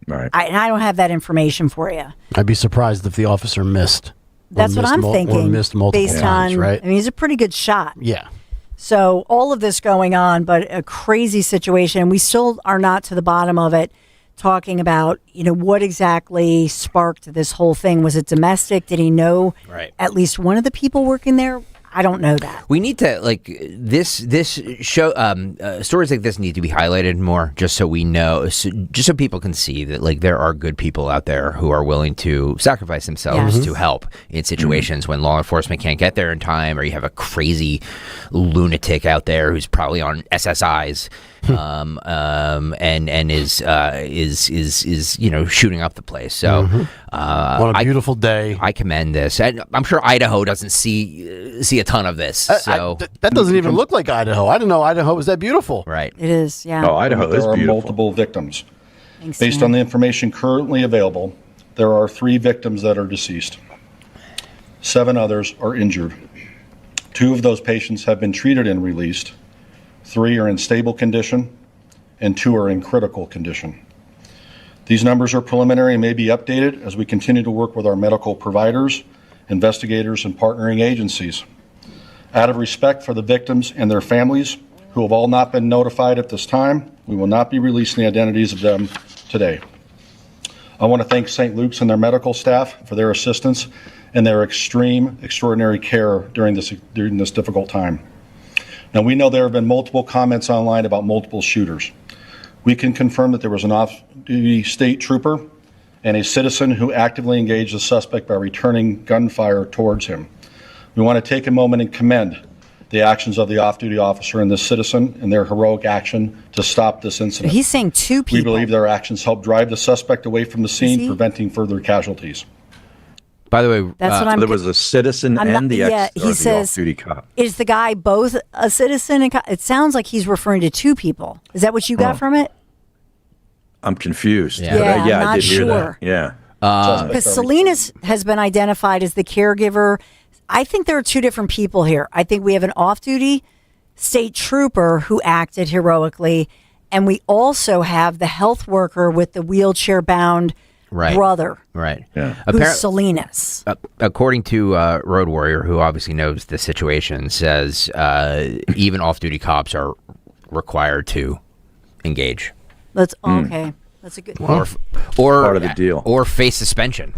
S5: Right.
S9: I don't have that information for you.
S6: I'd be surprised if the officer missed.
S9: That's what I'm thinking.
S6: Or missed multiple
S9: based
S6: times,
S9: on,
S6: right?
S9: he's a pretty good shot.
S6: Yeah.
S9: So all of this going on, but a crazy situation. We still are not to the bottom of it, talking about, what exactly sparked this whole thing. Was it domestic? Did he know at least one of the people working there? I don't know that.
S7: We need to this show stories like this need to be highlighted more, just so we know, just so people can see that there are good people out there who are willing to sacrifice themselves to help in situations when law enforcement can't get there in time, or you have a crazy lunatic out there who's probably on SSIs. And is shooting up the place. So
S6: on a beautiful day,
S7: I commend this. And I'm sure Idaho doesn't see a ton of this. So
S6: that doesn't even look like Idaho. I didn't know Idaho was that beautiful.
S7: Right.
S9: It is. Yeah.
S5: Oh, Idaho is beautiful.
S13: There are multiple victims.
S9: Thanks,
S13: Based
S9: Dan.
S13: on the information currently available, there are 3 victims that are deceased. 7 others are injured. 2 of those patients have been treated and released. 3 are in stable condition, and 2 are in critical condition. These numbers are preliminary and may be updated as we continue to work with our medical providers, investigators, and partnering agencies. Out of respect for the victims and their families, who have all not been notified at this time, We will not be releasing the identities of them today. I want to thank St. Luke's and their medical staff for their assistance and their extraordinary care during this difficult time. Now, we know there have been multiple comments online about multiple shooters. We can confirm that there was an off-duty state trooper and a citizen who actively engaged the suspect by returning gunfire towards him. We want to take a moment and commend the actions of the off-duty officer and this citizen and their heroic action to stop this incident.
S9: He's saying two people.
S13: We believe their actions helped drive the suspect away from the scene, preventing further casualties.
S7: By the way,
S9: That's what I'm
S5: there was a citizen and the off-duty cop.
S9: Is the guy both a citizen and it sounds like he's referring to two people. Is that what you got from it?
S5: I'm confused.
S9: Yeah,
S5: But,
S9: I'm
S5: I
S9: not
S5: did hear
S9: sure.
S5: that. Yeah.
S9: Because Salinas has been identified as the caregiver. I think there are two different people here. I think we have an off-duty state trooper who acted heroically, and we also have the health worker with the wheelchair-bound brother.
S7: Right.
S9: Who's
S7: Appar-
S9: Salinas.
S7: According to Road Warrior, who obviously knows the situation, says even off-duty cops are required to engage.
S9: That's okay. That's a good
S7: Or
S5: part of the deal.
S7: Or face suspension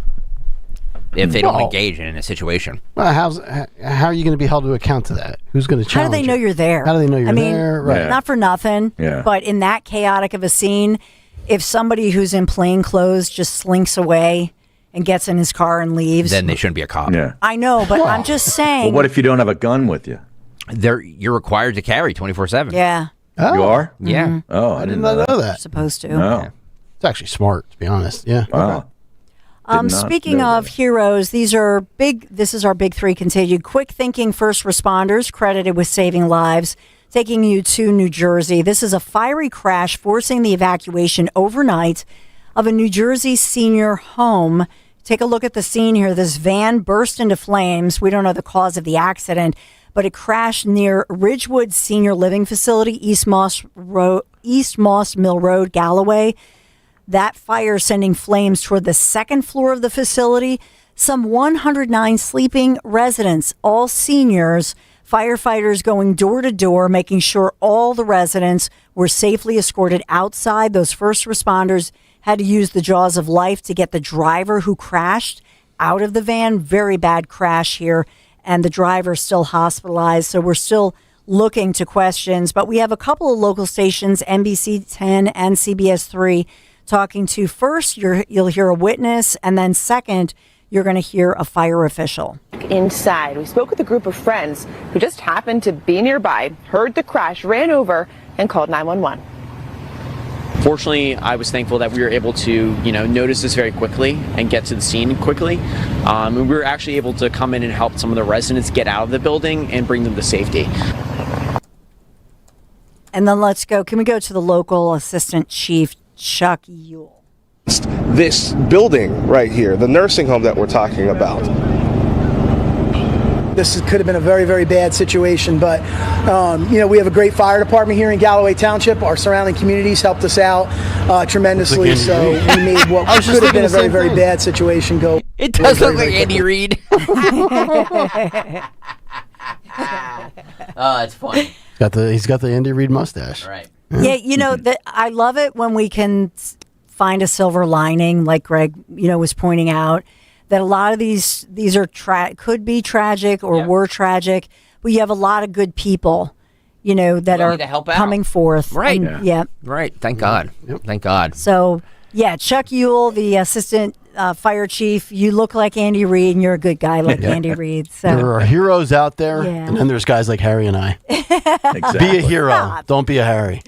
S7: if they don't engage in a situation.
S6: Well, how are you going to be held to account to that? Who's going to challenge
S9: How do they know you're there?
S6: How do they know you're there? Right.
S9: Not for nothing, but in that chaotic of a scene, if somebody who's in plain clothes just slinks away and gets in his car and leaves,
S7: Then they shouldn't be a cop.
S5: Yeah.
S9: I know, but I'm just saying.
S5: Well, what if you don't have a gun with you?
S7: You're required to carry 24/7.
S9: Yeah.
S6: Oh.
S5: You are?
S7: Yeah.
S5: Oh, I didn't know that.
S9: You're supposed to.
S5: No.
S6: It's actually smart, to be honest. Yeah.
S5: Wow.
S9: Speaking of heroes, these are big. This is our big three continued. Quick thinking first responders credited with saving lives. Taking you to New Jersey. This is a fiery crash forcing the evacuation overnight of a New Jersey senior home. Take a look at the scene here. This van burst into flames. We don't know the cause of the accident, but it crashed near Ridgewood Senior Living Facility, East Moss Mill Road, Galloway. That fire sending flames toward the second floor of the facility. Some 109 sleeping residents, all seniors. Firefighters going door to door, making sure all the residents were safely escorted outside. Those first responders had to use the jaws of life to get the driver who crashed out of the van. Very bad crash here, and the driver still hospitalized. So we're still looking to questions, but we have a couple of local stations, NBC 10 and CBS 3, talking to. First, you'll hear a witness, and then second, you're going to hear a fire official.
S14: Inside, we spoke with a group of friends who just happened to be nearby, heard the crash, ran over, and called 911.
S15: Fortunately, I was thankful that we were able to, notice this very quickly and get to the scene quickly. And we were actually able to come in and help some of the residents get out of the building and bring them to safety.
S9: And then let's go. Can we go to the local assistant chief, Chuck Yule?
S17: This building right here, the nursing home that we're talking about.
S18: This could have been a very, very bad situation, but we have a great fire department here in Galloway Township. Our surrounding communities helped us out tremendously, so we made what could have been a very, very bad situation go.
S7: It does look like Andy Reid. Oh, that's funny.
S6: He's got the Andy Reid mustache.
S7: Right.
S9: Yeah, that I love it when we can find a silver lining, like Greg, was pointing out, that a lot of these are could be tragic or were tragic, but you have a lot of good people, that are
S7: to help out.
S9: coming forth.
S7: Right.
S9: And, yeah.
S7: Right. Thank God. Thank God.
S9: So, Chuck Yule, the assistant fire chief, you look like Andy Reid, and you're a good guy like Andy Reid. So.
S6: There are heroes out there,
S9: Yeah.
S6: and then there's guys like Harry and I.
S5: Exactly.
S6: Be a hero. Don't be a Harry.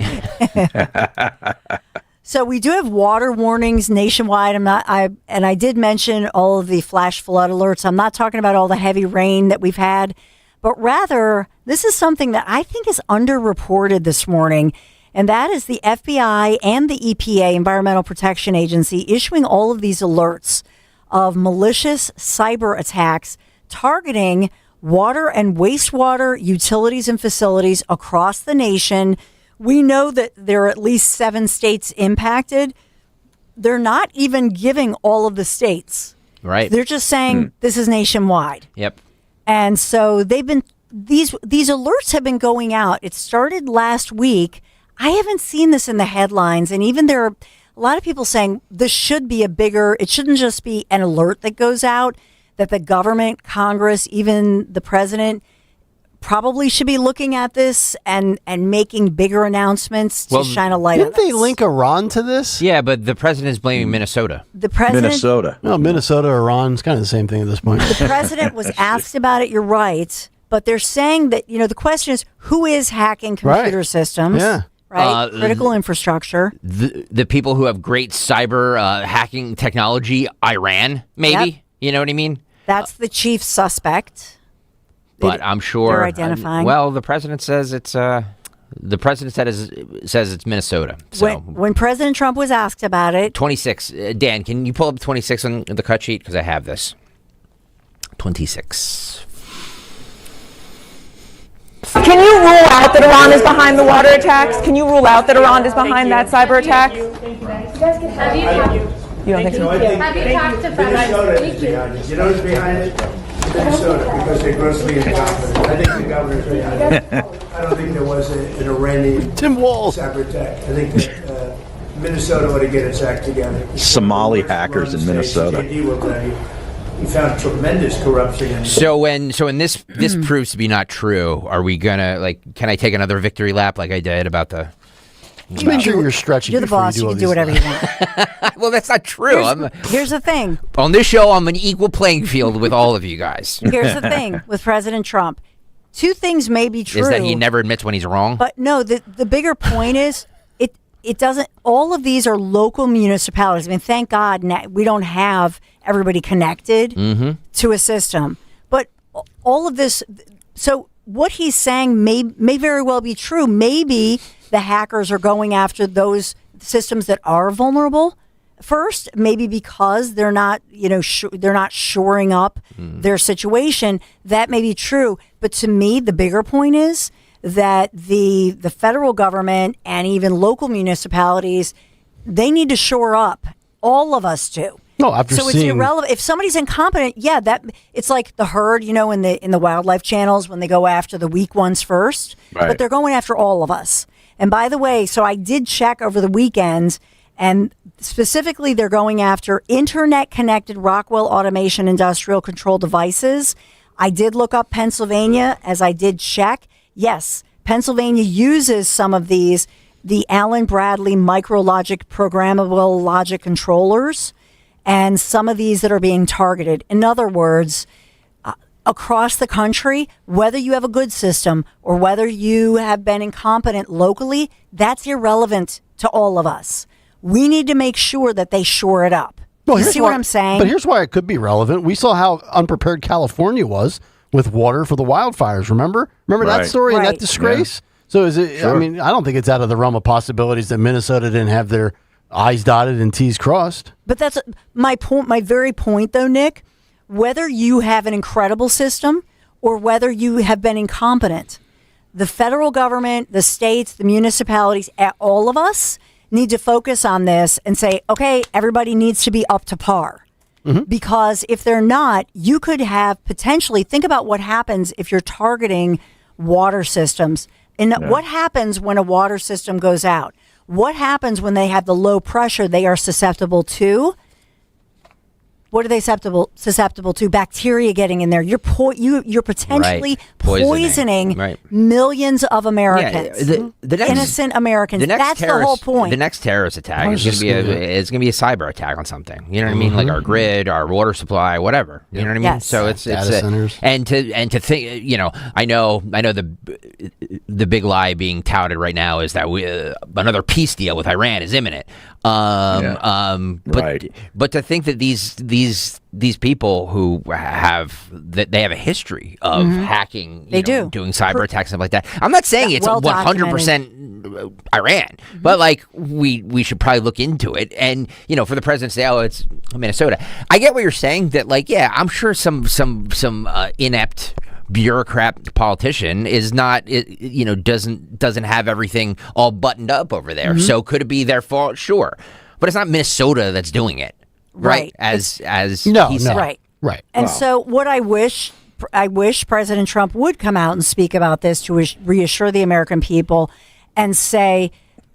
S9: So we do have water warnings nationwide. I did mention all of the flash flood alerts. I'm not talking about all the heavy rain that we've had, but rather this is something that I think is underreported this morning, and that is the FBI and the EPA, Environmental Protection Agency, issuing all of these alerts of malicious cyber attacks targeting water and wastewater utilities and facilities across the nation. We know that there are at least 7 states impacted. They're not even giving all of the states.
S7: Right.
S9: They're just saying this is nationwide.
S7: Yep.
S9: And so they've been these alerts have been going out. It started last week. I haven't seen this in the headlines, and even there are a lot of people saying this should be it shouldn't just be an alert that goes out, that the government, Congress, even the president probably should be looking at this and making bigger announcements to shine a light on
S6: Didn't they link Iran to this?
S7: Yeah, but the president is blaming Minnesota.
S9: The president,
S5: Minnesota.
S6: No, Minnesota, Iran, it's kind of the same thing at this point.
S9: The president was asked about it, you're right, but they're saying that, the question is, who is hacking computer systems?
S6: Yeah.
S9: Right? Critical infrastructure.
S7: The people who have great cyber hacking technology, Iran, maybe?
S9: Yep.
S7: You know what I mean?
S9: That's the chief suspect.
S7: But I'm sure
S9: they're identifying.
S7: Well, the president says it's says it's Minnesota. So
S9: When President Trump was asked about it,
S7: 26. Dan, can you pull up 26 on the cut sheet because I have this. 26.
S14: Can you rule out that Iran is behind the water attacks? Can you rule out that Iran is behind that cyber attack? You don't think so?
S16: Have you talked to Minnesota? You know who's behind it? Minnesota, because they're grossly incompetent. I think the governor's behind it. I don't think there was an Iranian cyber attack. I think that Minnesota ought to get its act together.
S5: Somali hackers in Minnesota.
S16: He found tremendous corruption.
S7: So when this proves to be not true, are we gonna can I take another victory lap like I did about the?
S6: Make sure you're stretching.
S9: You're the boss. You can do whatever you want.
S7: Well, that's not true.
S9: Here's the thing.
S7: On this show, I'm an equal playing field with all of you guys.
S9: Here's the thing with President Trump. Two things may be true.
S7: Is that he never admits when he's wrong?
S9: But no, the bigger point is it doesn't. All of these are local municipalities. I mean, thank God we don't have everybody connected to a system. But all of this. So what he's saying may very well be true. Maybe the hackers are going after those systems that are vulnerable first, maybe because they're not, they're not shoring up their situation. That may be true. But to me, the bigger point is that the federal government and even local municipalities, they need to shore up. All of us do.
S6: No, after
S9: so it's irrelevant if somebody's incompetent. Yeah, that it's like the herd, in the wildlife channels when they go after the weak ones first, but they're going after all of us. And by the way, so I did check over the weekends, and specifically they're going after internet-connected Rockwell Automation industrial control devices. I did look up Pennsylvania as I did check. Yes, Pennsylvania uses some of these, the Allen Bradley micrologic programmable logic controllers, and some of these that are being targeted. In other words, across the country, whether you have a good system or whether you have been incompetent locally, that's irrelevant to all of us. We need to make sure that they shore it up. You see what I'm saying?
S6: But here's why it could be relevant. We saw how unprepared California was with water for the wildfires. Remember that story and that disgrace? Yeah. So is it? Sure. I mean, I don't think it's out of the realm of possibilities that Minnesota didn't have their I's dotted and T's crossed.
S9: But that's my point. My very point, though, Nick. Whether you have an incredible system or whether you have been incompetent, the federal government, the states, the municipalities, all of us need to focus on this and say, okay, everybody needs to be up to par. Because if they're not, you could have potentially, think about what happens if you're targeting water systems. And what happens when a water system goes out? What happens when they have the low pressure they are susceptible to? What are they susceptible to? Bacteria getting in there. You're potentially poisoning millions of Americans, innocent Americans. That's the whole point.
S7: The next terrorist attack is going to be a cyber attack on something. You know what I mean? Like our grid, our water supply, whatever. You know what I mean?
S9: Yes.
S7: So it's
S6: centers.
S7: And to think, I know the big lie being touted right now is that another peace deal with Iran is imminent. But to think that these people who have a history of hacking, doing cyber attacks, stuff like that. I'm not saying it's 100% Iran, but we should probably look into it. And for the president to say, "Oh, it's Minnesota," I get what you're saying. That I'm sure some inept bureaucrat politician is not, doesn't have everything all buttoned up over there. So could it be their fault? Sure, but it's not Minnesota that's doing it, right? As he said.
S9: Right. And so what I wish President Trump would come out and speak about this to reassure the American people and say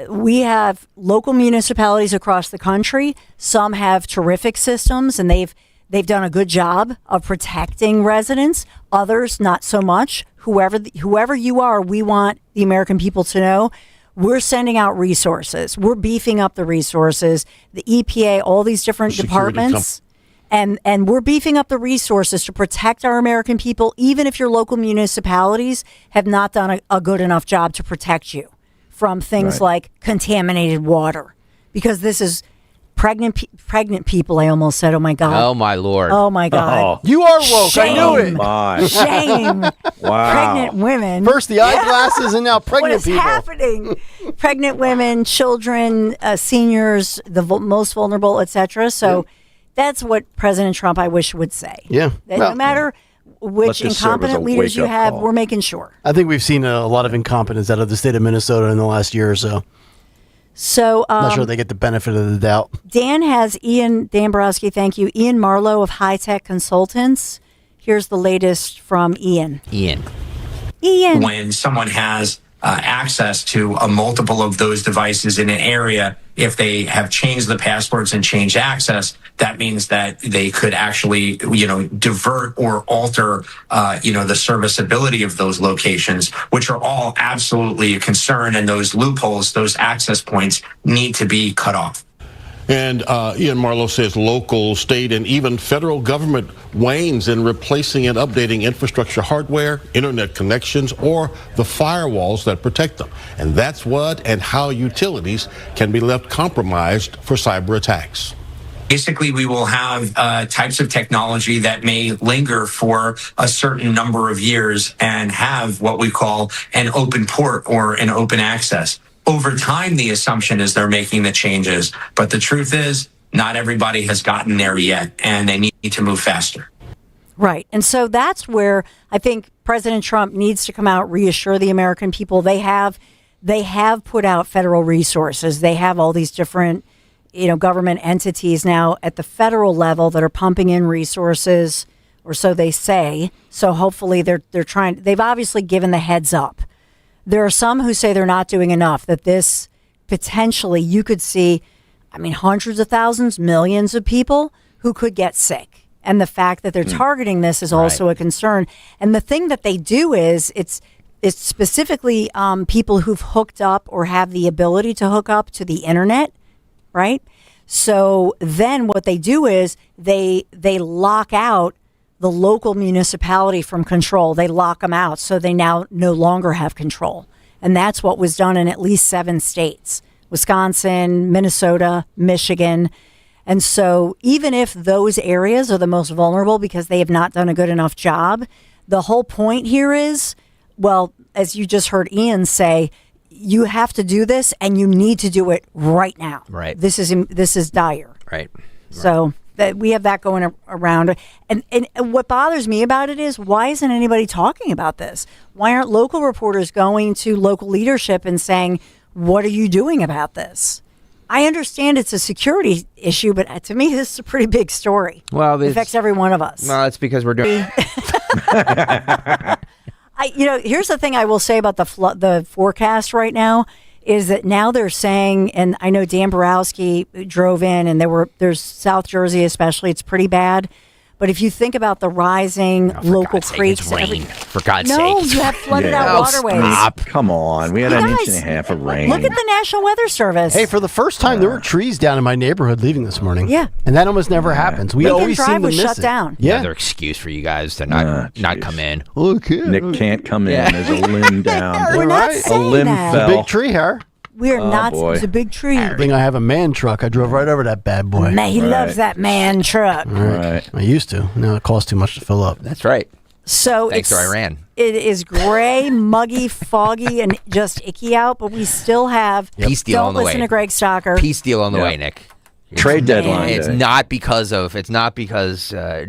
S9: we have local municipalities across the country. Some have terrific systems, and they've done a good job of protecting residents. Others, not so much. Whoever you are, we want the American people to know we're sending out resources. We're beefing up the resources, the EPA, all these different departments. And we're beefing up the resources to protect our American people, even if your local municipalities have not done a good enough job to protect you from things like contaminated water. Because this is pregnant people, I almost said. Oh, my God.
S7: Oh, my Lord.
S9: Oh, my God.
S6: Oh. You are woke.
S9: Shame.
S6: I knew it.
S5: My.
S9: Shame.
S5: Wow.
S9: Pregnant women.
S6: First the eyeglasses and now pregnant people.
S9: What is happening? Pregnant women, children, seniors, the most vulnerable, etc. So that's what President Trump, I wish, would say.
S6: Yeah.
S9: That no matter which incompetent leaders you have, we're making sure.
S6: I think we've seen a lot of incompetence out of the state of Minnesota in the last year or so.
S9: So
S6: not sure they get the benefit of the doubt.
S9: Dan Borowski, thank you. Ian Marlowe of High Tech Consultants. Here's the latest from Ian.
S19: When someone has access to a multiple of those devices in an area, if they have changed the passwords and changed access, that means that they could actually, divert or alter, the serviceability of those locations, which are all absolutely a concern. And those loopholes, those access points need to be cut off.
S20: And Ian Marlowe says local, state, and even federal government wanes in replacing and updating infrastructure hardware, internet connections, or the firewalls that protect them. And that's what and how utilities can be left compromised for cyber attacks.
S19: Basically, we will have types of technology that may linger for a certain number of years and have what we call an open port or an open access. Over time, the assumption is they're making the changes, but the truth is not everybody has gotten there yet, and they need to move faster.
S9: Right. And so that's where I think President Trump needs to come out, reassure the American people. They have put out federal resources. They have all these different, government entities now at the federal level that are pumping in resources, or so they say. So hopefully they've obviously given the heads up. There are some who say they're not doing enough, that this potentially you could see, hundreds of thousands, millions of people who could get sick. And the fact that they're targeting this is also a concern. And the thing that they do is it's specifically people who've hooked up or have the ability to hook up to the internet, right? So then what they do is they lock out the local municipality from control. They lock them out, so they now no longer have control. And that's what was done in at least 7 states: Wisconsin, Minnesota, Michigan. And so even if those areas are the most vulnerable because they have not done a good enough job, the whole point here is, well, as you just heard Ian say, you have to do this and you need to do it right now.
S7: Right.
S9: This is dire.
S7: Right.
S9: So that we have that going around. And what bothers me about it is, why isn't anybody talking about this? Why aren't local reporters going to local leadership and saying, what are you doing about this? I understand it's a security issue, but to me, this is a pretty big story.
S7: Well,
S9: it affects every one of us.
S7: Well, it's because we're doing.
S9: Here's the thing I will say about the forecast right now is that now they're saying, and I know Dan Borowski drove in, and there's South Jersey especially, it's pretty bad. But if you think about the rising local creeks,
S7: it's rain. For God's sake,
S9: no, you have flooded out waterways.
S5: Stop. Come on, we had an inch and a half of rain.
S9: Look at the National Weather Service.
S6: Hey, for the first time, there were trees down in my neighborhood leaving this morning.
S9: Yeah,
S6: and that almost never happens. We always seem to miss
S9: shut
S6: it.
S9: down.
S6: Yeah,
S7: another excuse for you guys to not come in.
S6: Okay,
S5: Nick can't come in. There's a limb down.
S9: We're not saying
S5: a limb
S9: that.
S5: fell.
S6: It's a big tree here.
S9: We are not.
S5: Boy.
S9: It's a big tree.
S6: I think I have a man truck. I drove right over that bad boy.
S9: Man, he loves that man truck.
S5: Right.
S6: I used to. Now it costs too much to fill up.
S7: That's right.
S9: So
S7: thanks to Iran.
S9: It is gray, muggy, foggy, and just icky out, but we still have.
S7: Peace deal on the way.
S9: Don't listen to Greg Stocker.
S7: Peace deal on the way, Nick.
S5: Trade deadline.
S7: It's not because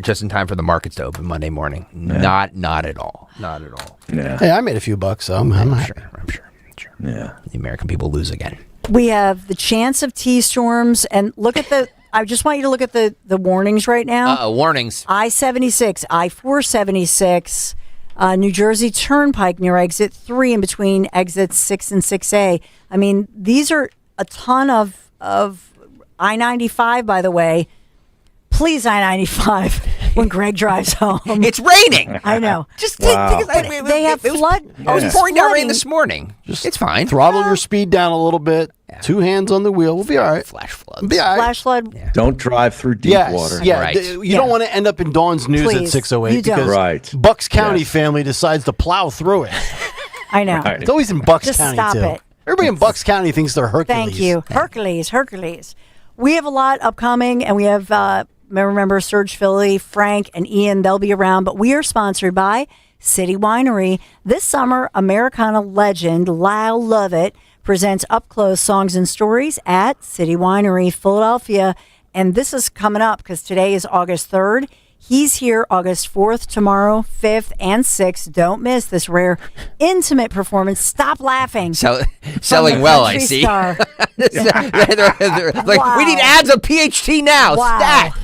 S7: just in time for the markets to open Monday morning.
S5: Yeah.
S7: Not at all. Not at all.
S5: Yeah.
S6: Hey, I made a few bucks, so I'm happy.
S7: I'm sure.
S5: Yeah.
S7: The American people lose again.
S9: We have the chance of T-storms, and look at I just want you to look at the warnings right now.
S7: Warnings.
S9: I-76, I-476, New Jersey Turnpike near exit 3 in between exits 6 and 6A. I mean, these are a ton of I-95, by the way. Please, I-95, when Greg drives home.
S7: It's raining.
S9: I know.
S7: Just
S9: they have flood.
S7: I was pouring down rain this morning. It's fine.
S6: Throttle your speed down a little bit. Yeah. 2 hands on the wheel. We'll be all right.
S7: Flash floods.
S6: Be all right.
S9: Flash flood.
S5: Yeah. Don't drive through deep water.
S6: Yeah.
S7: Right.
S6: You don't want to end up in Dawn's News
S9: Please.
S6: at 6:08
S9: You don't.
S6: because Bucks County family decides to plow through it.
S9: I know.
S6: It's always in Bucks
S9: Just
S6: County,
S9: stop
S6: too.
S9: it.
S6: Everybody in Bucks County thinks they're Hercules.
S9: Thank you. Hercules. We have a lot upcoming, and we have, remember, Serge Philly, Frank, and Ian. They'll be around, but we are sponsored by City Winery. This summer, Americana legend Lyle Lovett presents Up Close Songs and Stories at City Winery, Philadelphia. And this is coming up because today is August 3rd. He's here August 4th, tomorrow, 5th, and 6th. Don't miss this rare, intimate performance. Stop laughing.
S7: Selling well, I see.
S9: Star.
S7: They're like,
S9: Wow.
S7: we need ads on PHT now.
S9: Wow.
S7: Stat.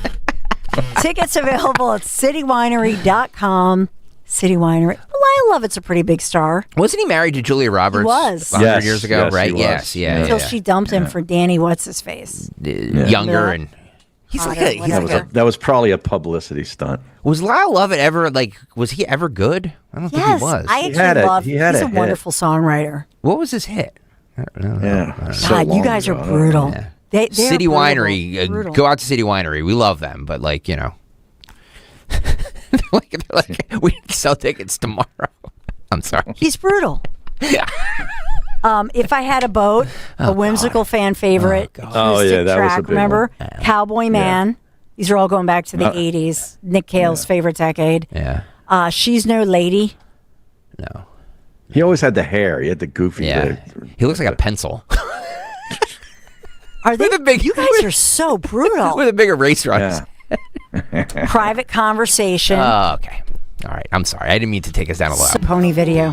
S9: Tickets available at citywinery.com. City Winery. Lyle Lovett's a pretty big star.
S7: Wasn't he married to Julia Roberts?
S9: He was.
S7: 100 years ago,
S5: yes,
S7: right?
S5: he was.
S7: Yes, yeah.
S9: Until she dumped him for Danny What's-His-Face.
S7: Younger and...
S9: He's like
S5: That was probably a publicity stunt.
S7: Was Lyle Lovett ever, was he ever good? I don't think he was.
S9: I actually love him. He's a wonderful songwriter.
S7: What was his hit? I don't know.
S5: Yeah.
S9: God, you guys are brutal.
S7: Yeah.
S9: They
S7: City
S9: are
S7: Winery.
S9: brutal.
S7: Go out to City Winery. We love them, but they're like, we need to sell tickets tomorrow. I'm sorry.
S9: He's brutal.
S7: Yeah.
S9: If I Had a Boat, a whimsical fan favorite.
S5: Oh, yeah, that was a big
S9: remember?
S5: one.
S9: Cowboy Man. These are all going back to the 80s. Nick Cale's favorite decade.
S7: Yeah.
S9: She's No Lady.
S7: No.
S5: He always had the hair. He had the goofy.
S7: Yeah. He looks like a pencil.
S9: Are they you guys are so brutal.
S7: With a bigger race runs.
S5: Yeah.
S9: Private Conversation.
S7: Oh, okay. All right. I'm sorry. I didn't mean to take us down a lot.
S9: Pony Video.